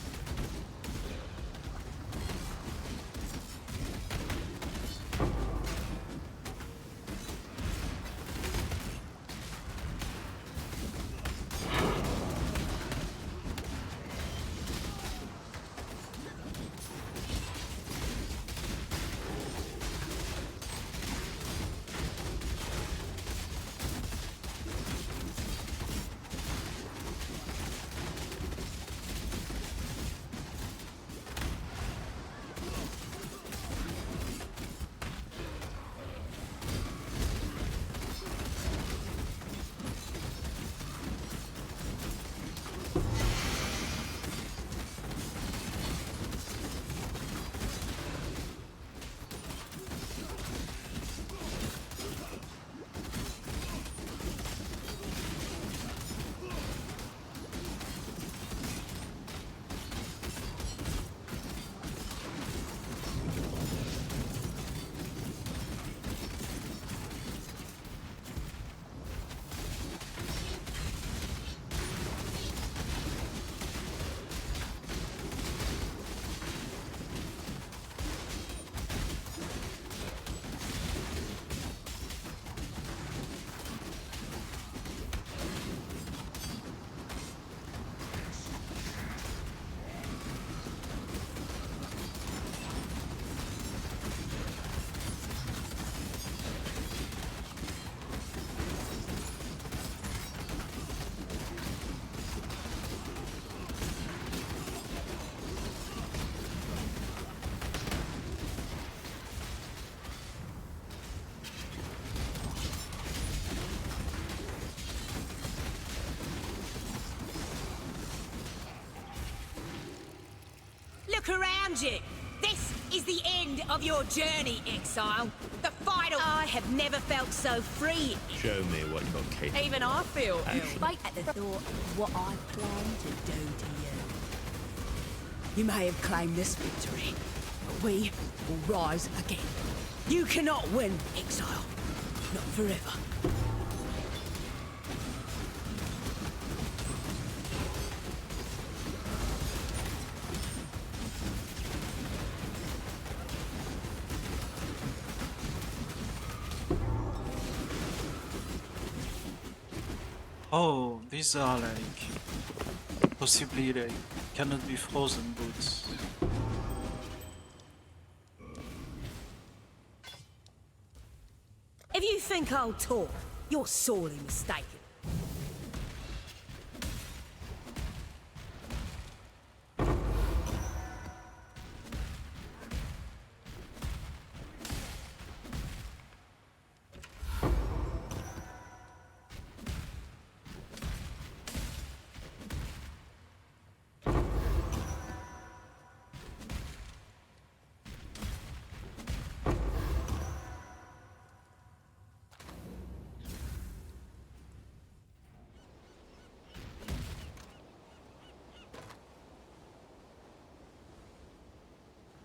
Look around you. This is the end of your journey, exile. The final. I have never felt so free. Show me what you're capable. Even I feel ill. Fight at the thought of what I plan to do to you. You may have claimed this victory, but we will rise again. You cannot win, exile. Not forever. Oh, these are like possibly like cannot be frozen boots. If you think I'll talk, you're sorely mistaken.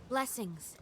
Blessings.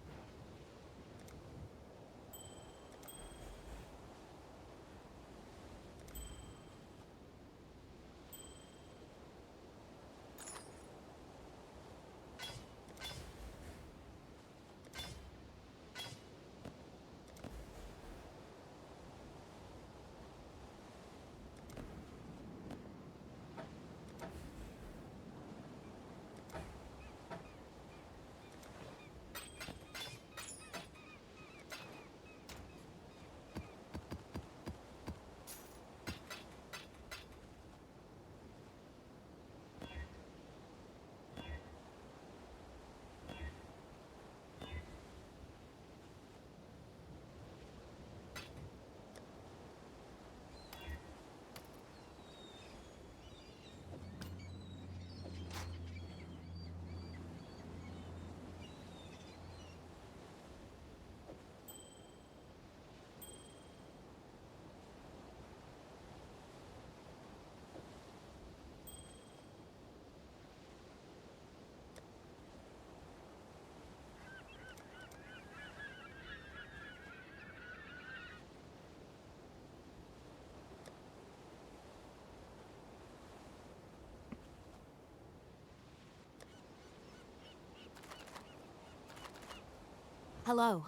Hello.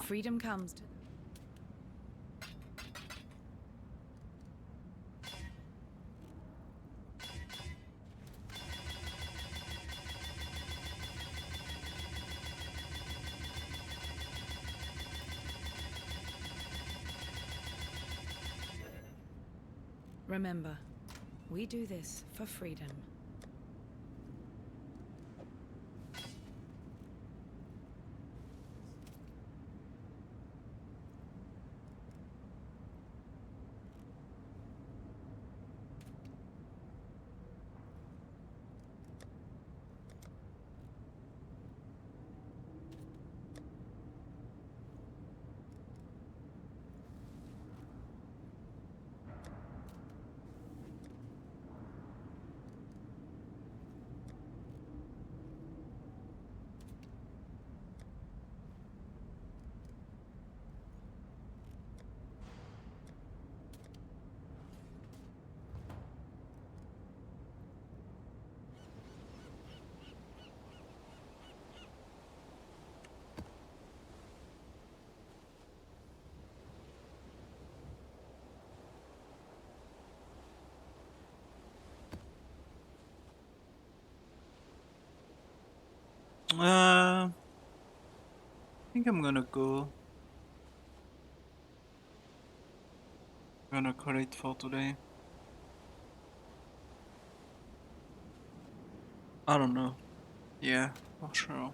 Freedom comes to... Remember, we do this for freedom. I think I'm gonna go. I'm gonna call it for today. I don't know. Yeah, for sure.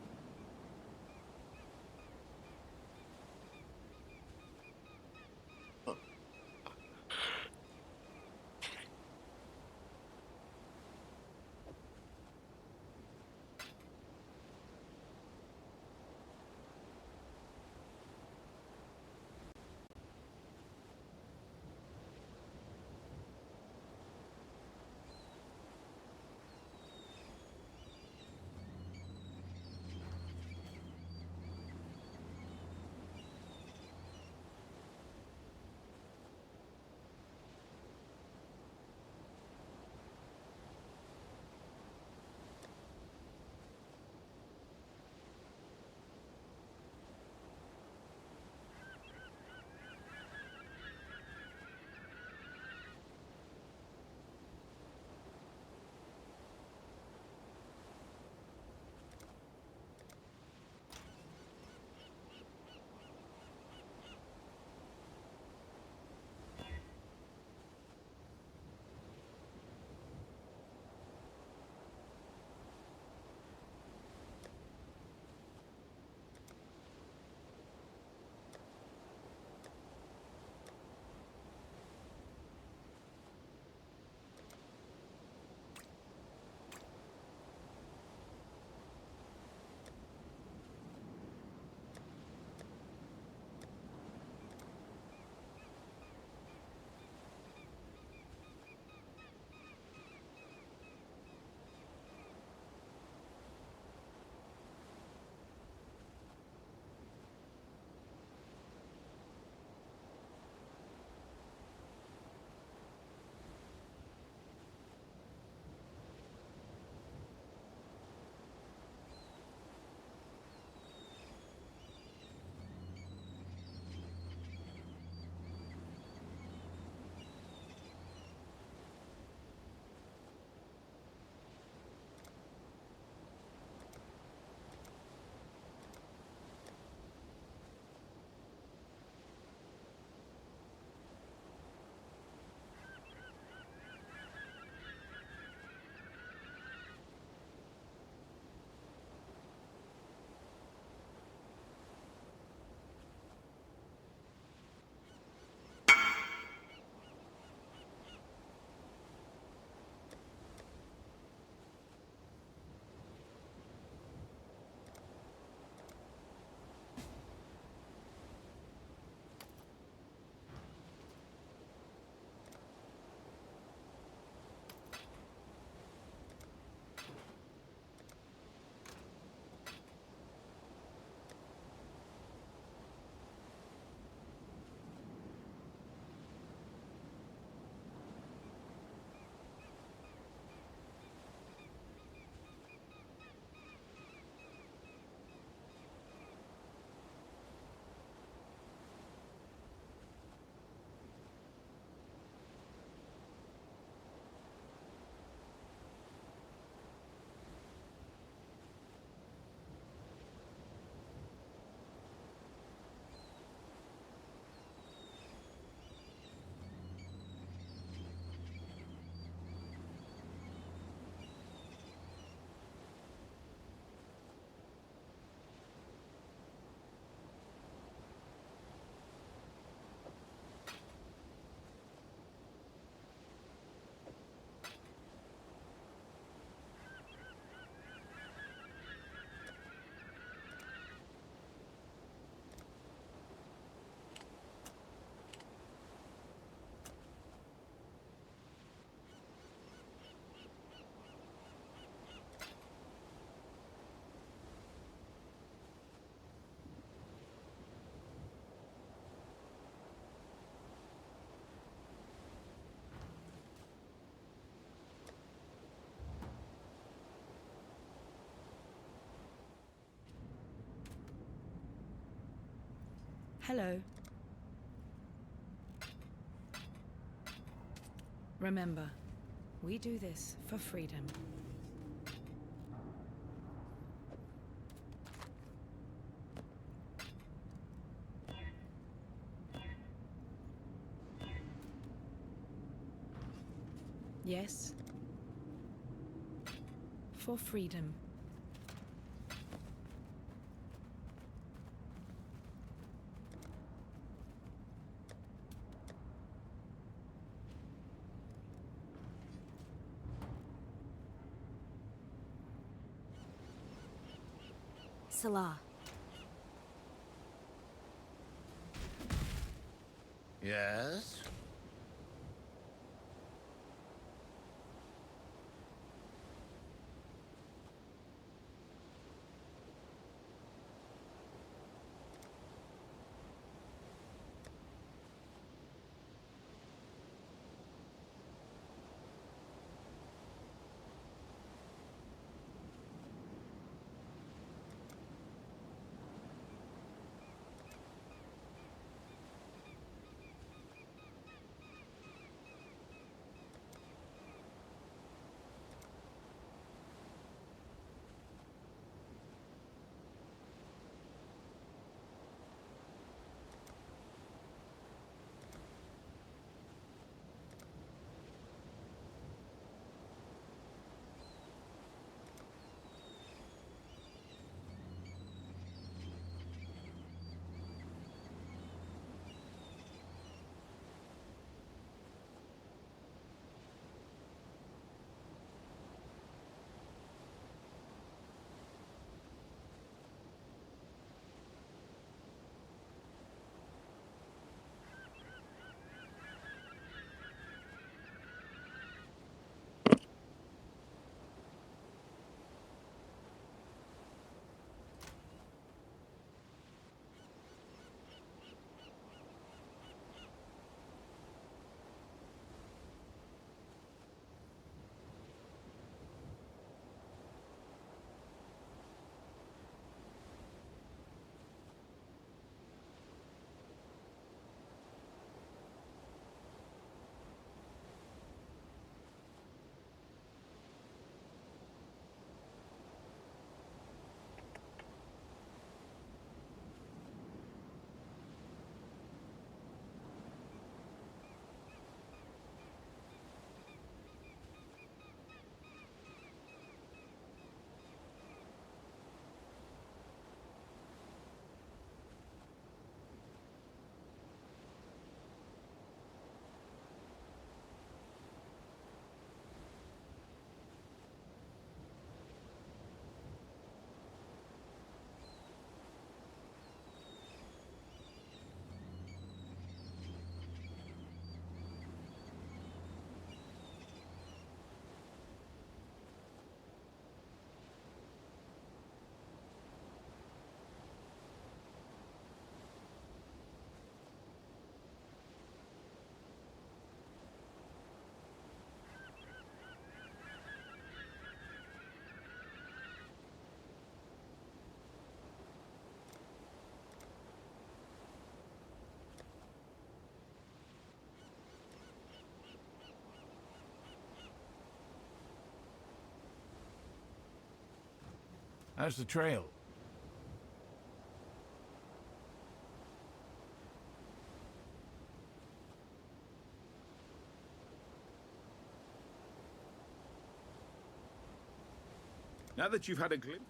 Hello. Remember, we do this for freedom. Yes. For freedom. Salah. Yes? How's the trail? Now that you've had a glimpse.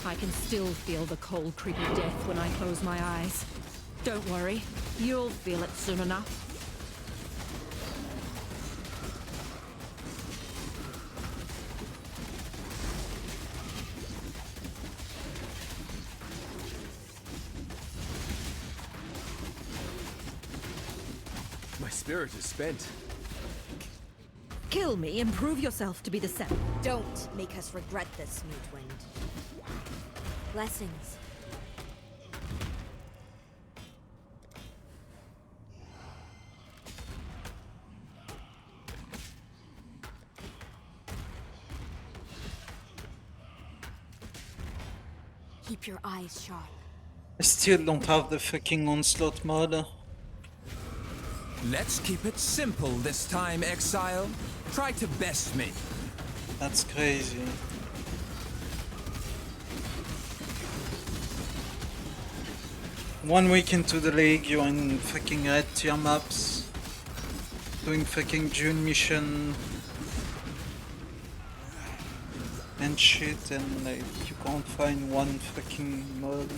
I can still feel the cold creep of death when I close my eyes. Don't worry, you'll feel it soon enough. My spirit is spent. Kill me and prove yourself to be the same. Don't make us regret this, Mutwind. Blessings. Keep your eyes sharp. I still don't have the fucking onslaught mod. Let's keep it simple this time, Exile. Try to best me. That's crazy. One week into the league, you're in fucking red tier maps, doing fucking June mission and shit, and like you can't find one fucking mod.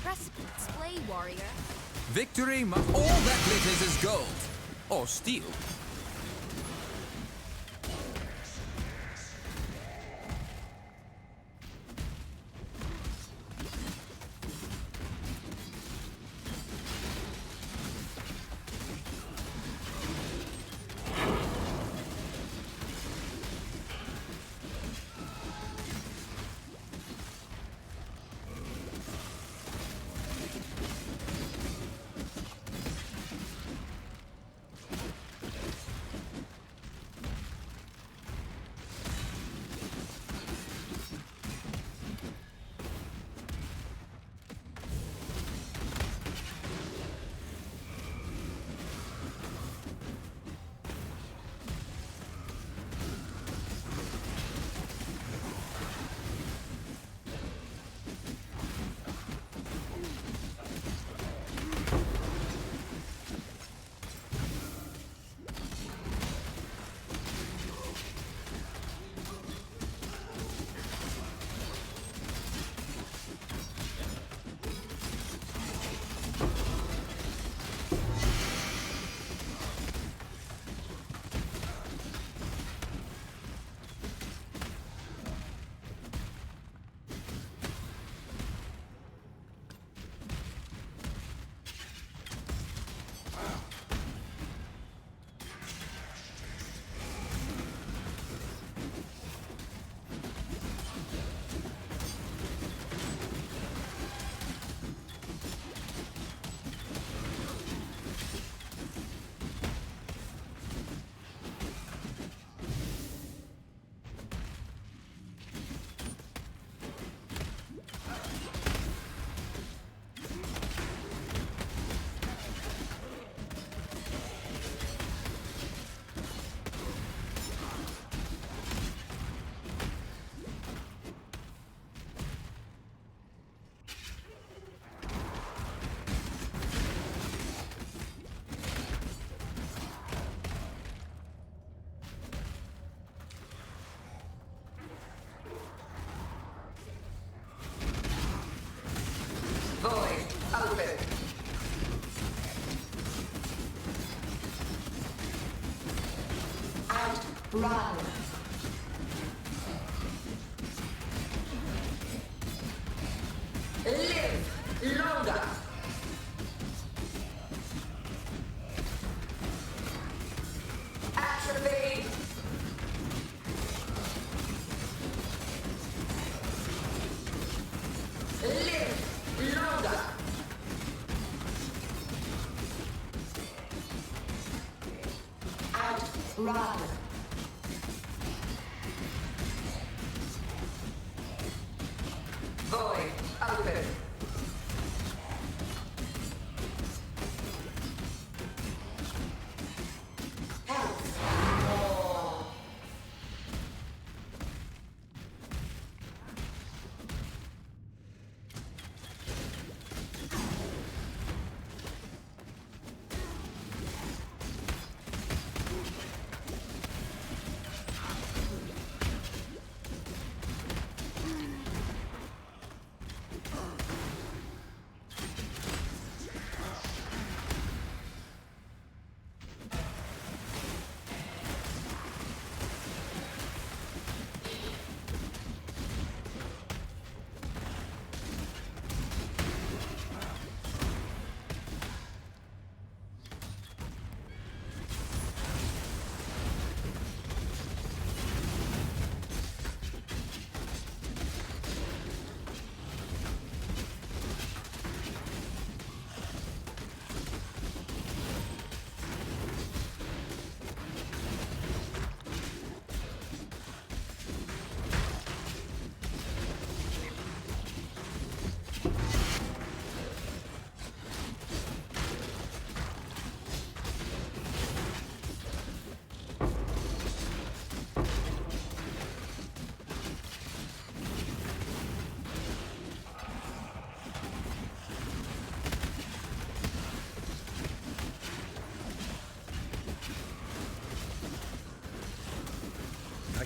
Press display, warrior. Victory, all that glitters is gold. Or steel. Void open. Outrun. Live longer. Atrophy. Live longer. Outrun. Void open. Health.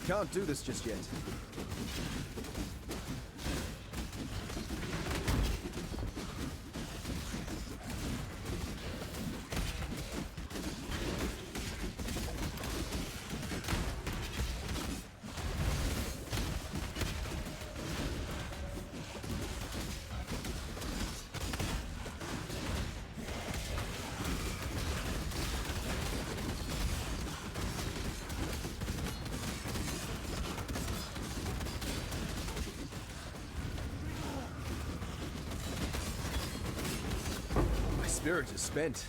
can't do this just yet. My spirit is spent.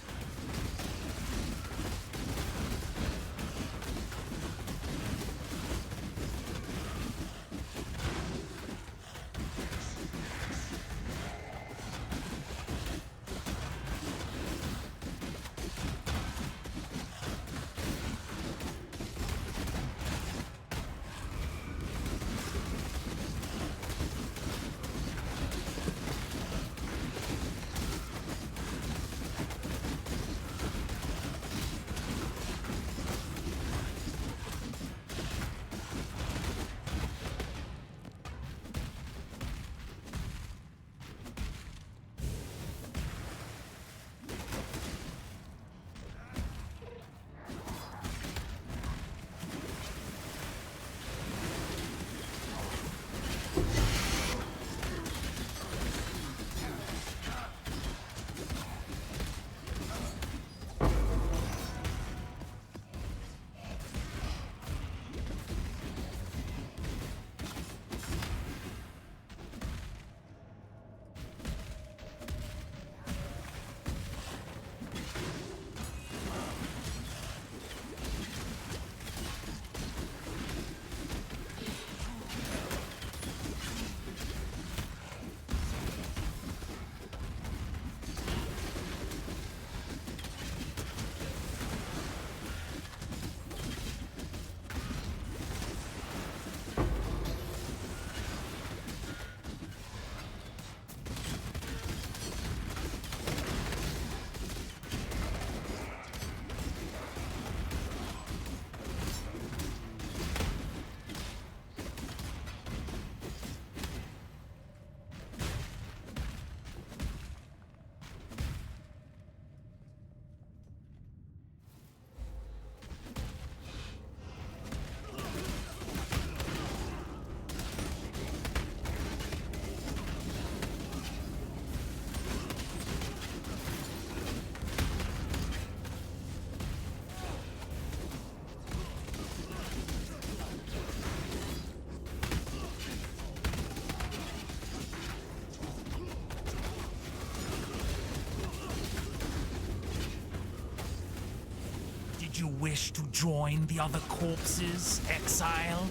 Did you wish to join the other corpses, exile?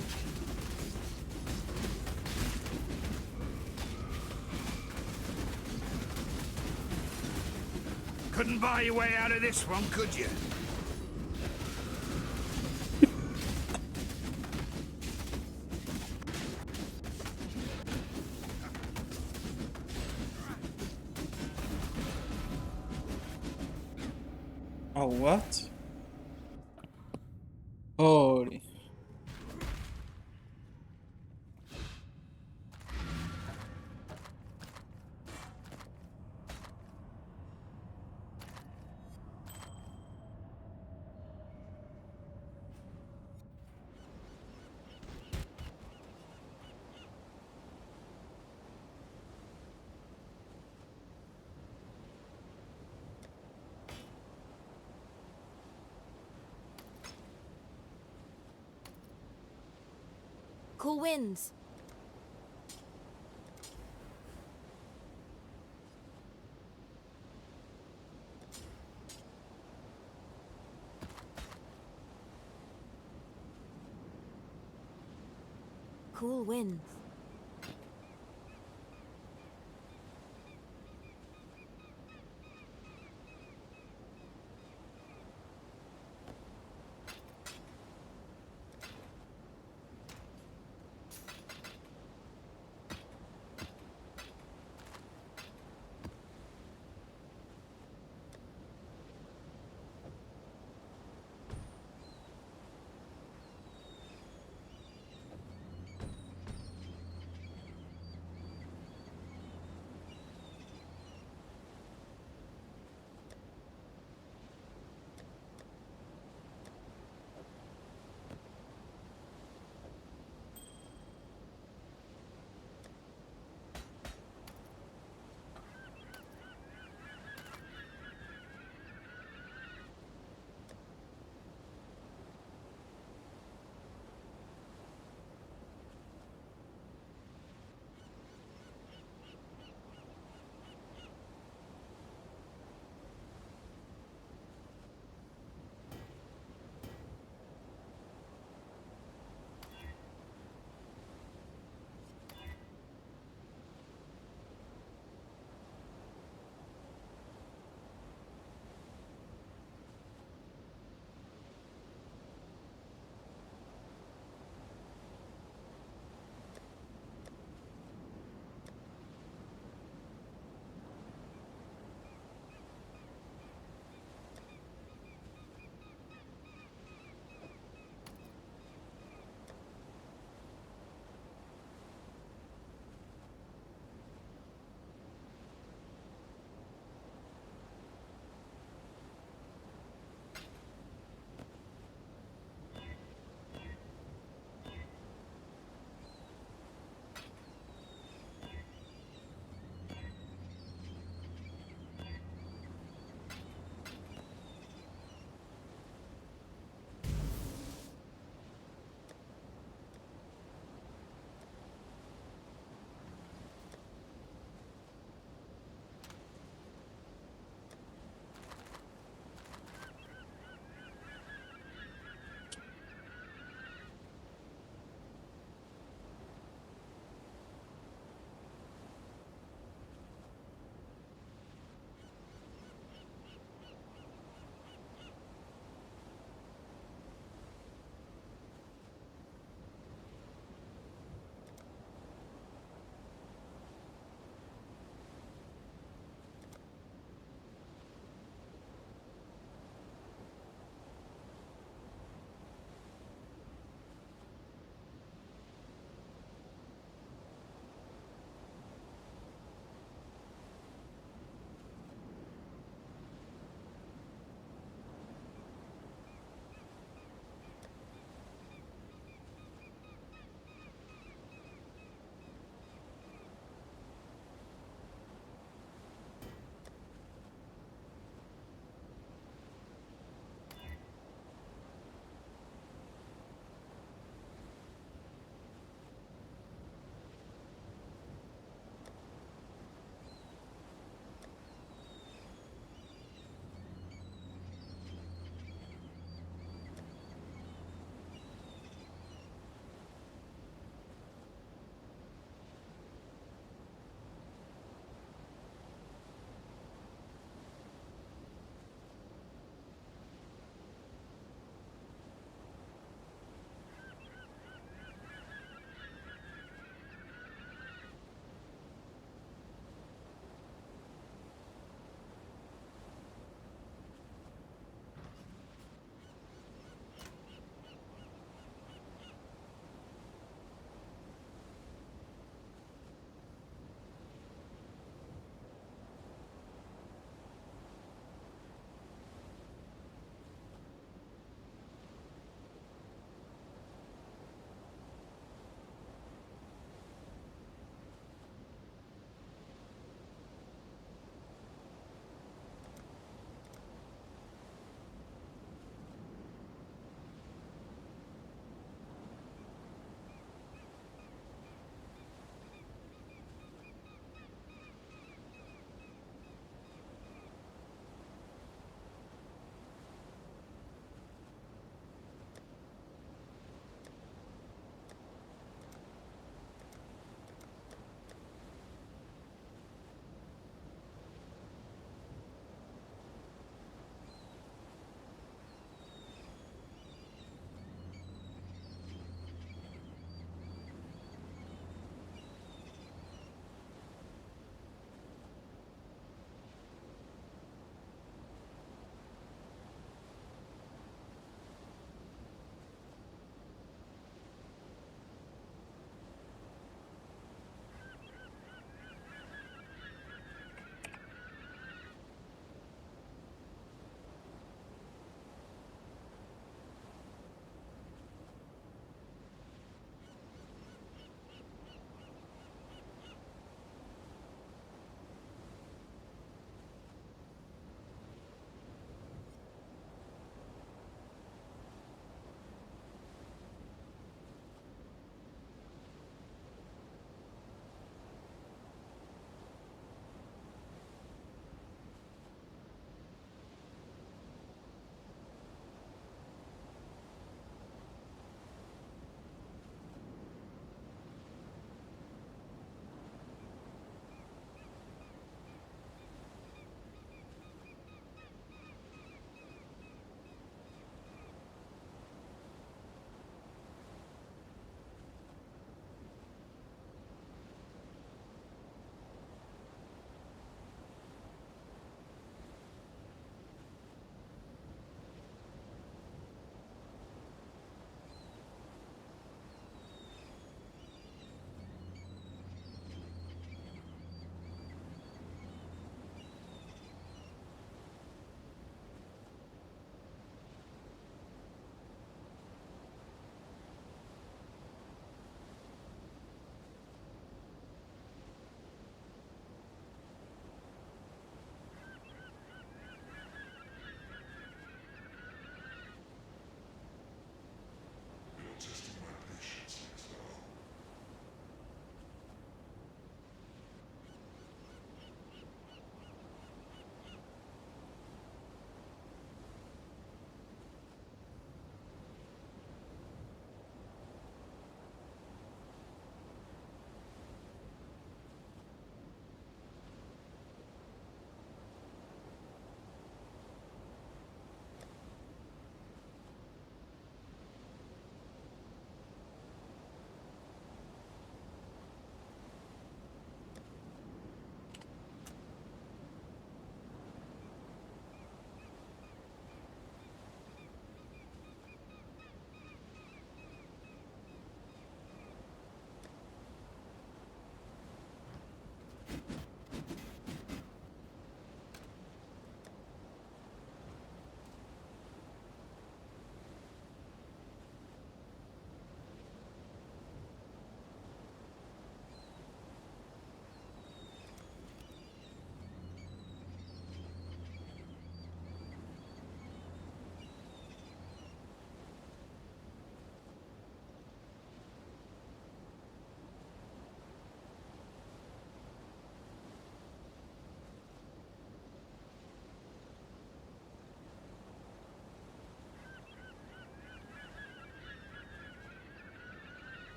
Couldn't buy your way out of this one, could you? Oh, what? Holy. Cool winds. Cool winds.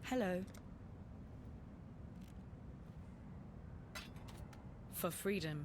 Hello. For freedom.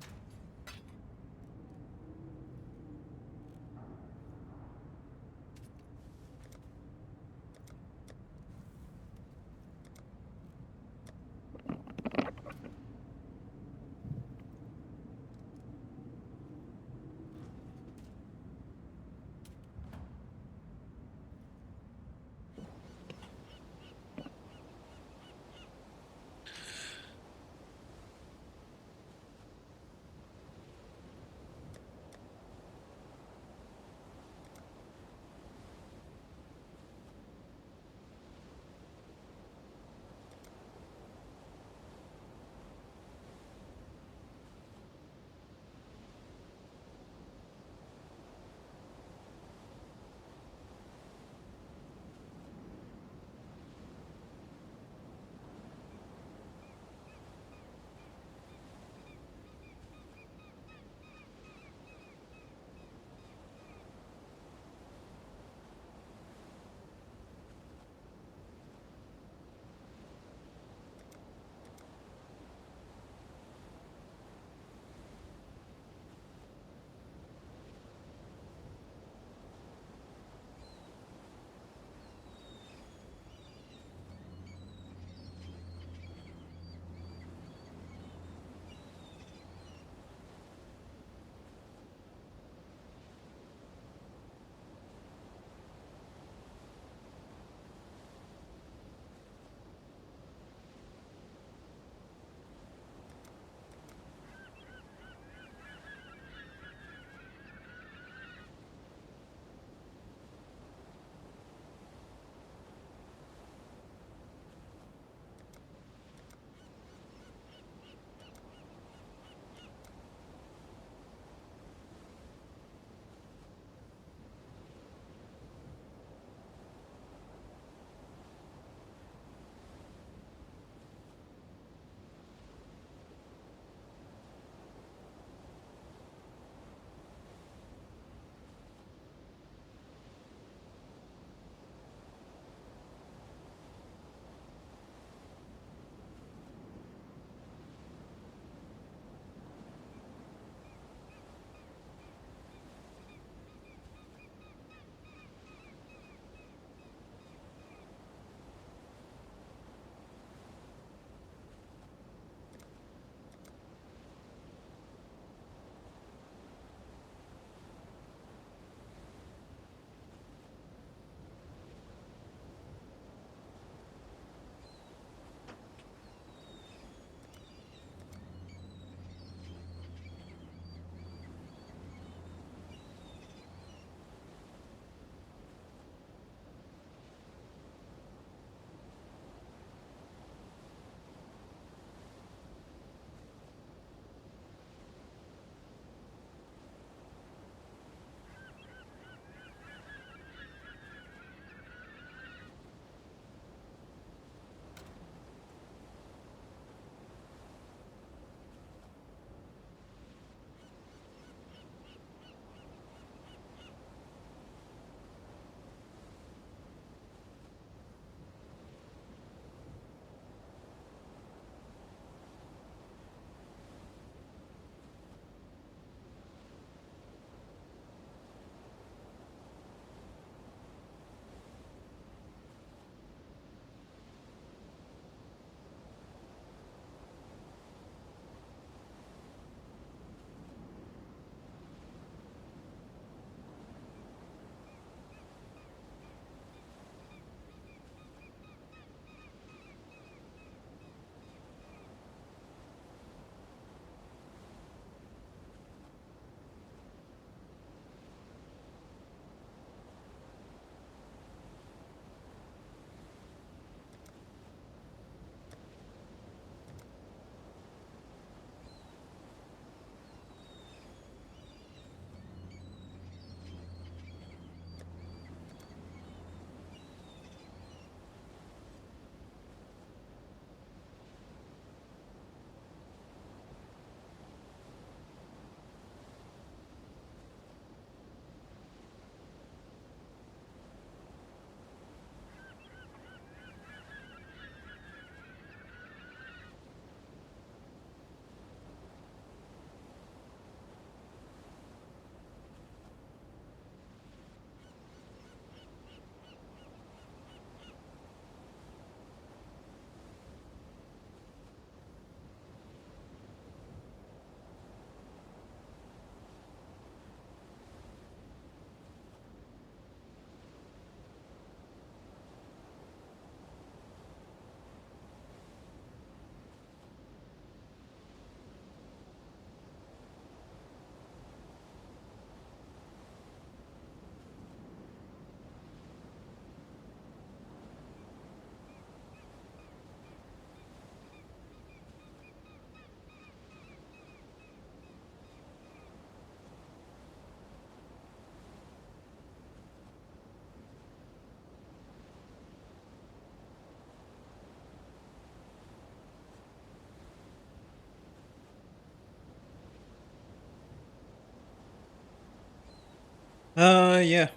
Yeah.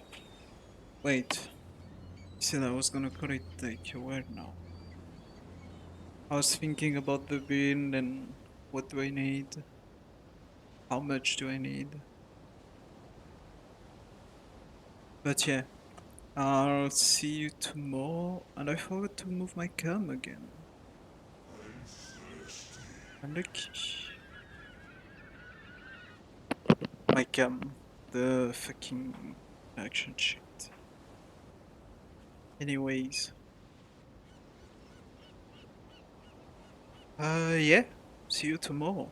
Wait. You said I was gonna call it like a word now. I was thinking about the build and what do I need? How much do I need? But yeah. I'll see you tomorrow. And I forgot to move my cam again. Unlucky. My cam. The fucking action shit. Anyways. Yeah. See you tomorrow.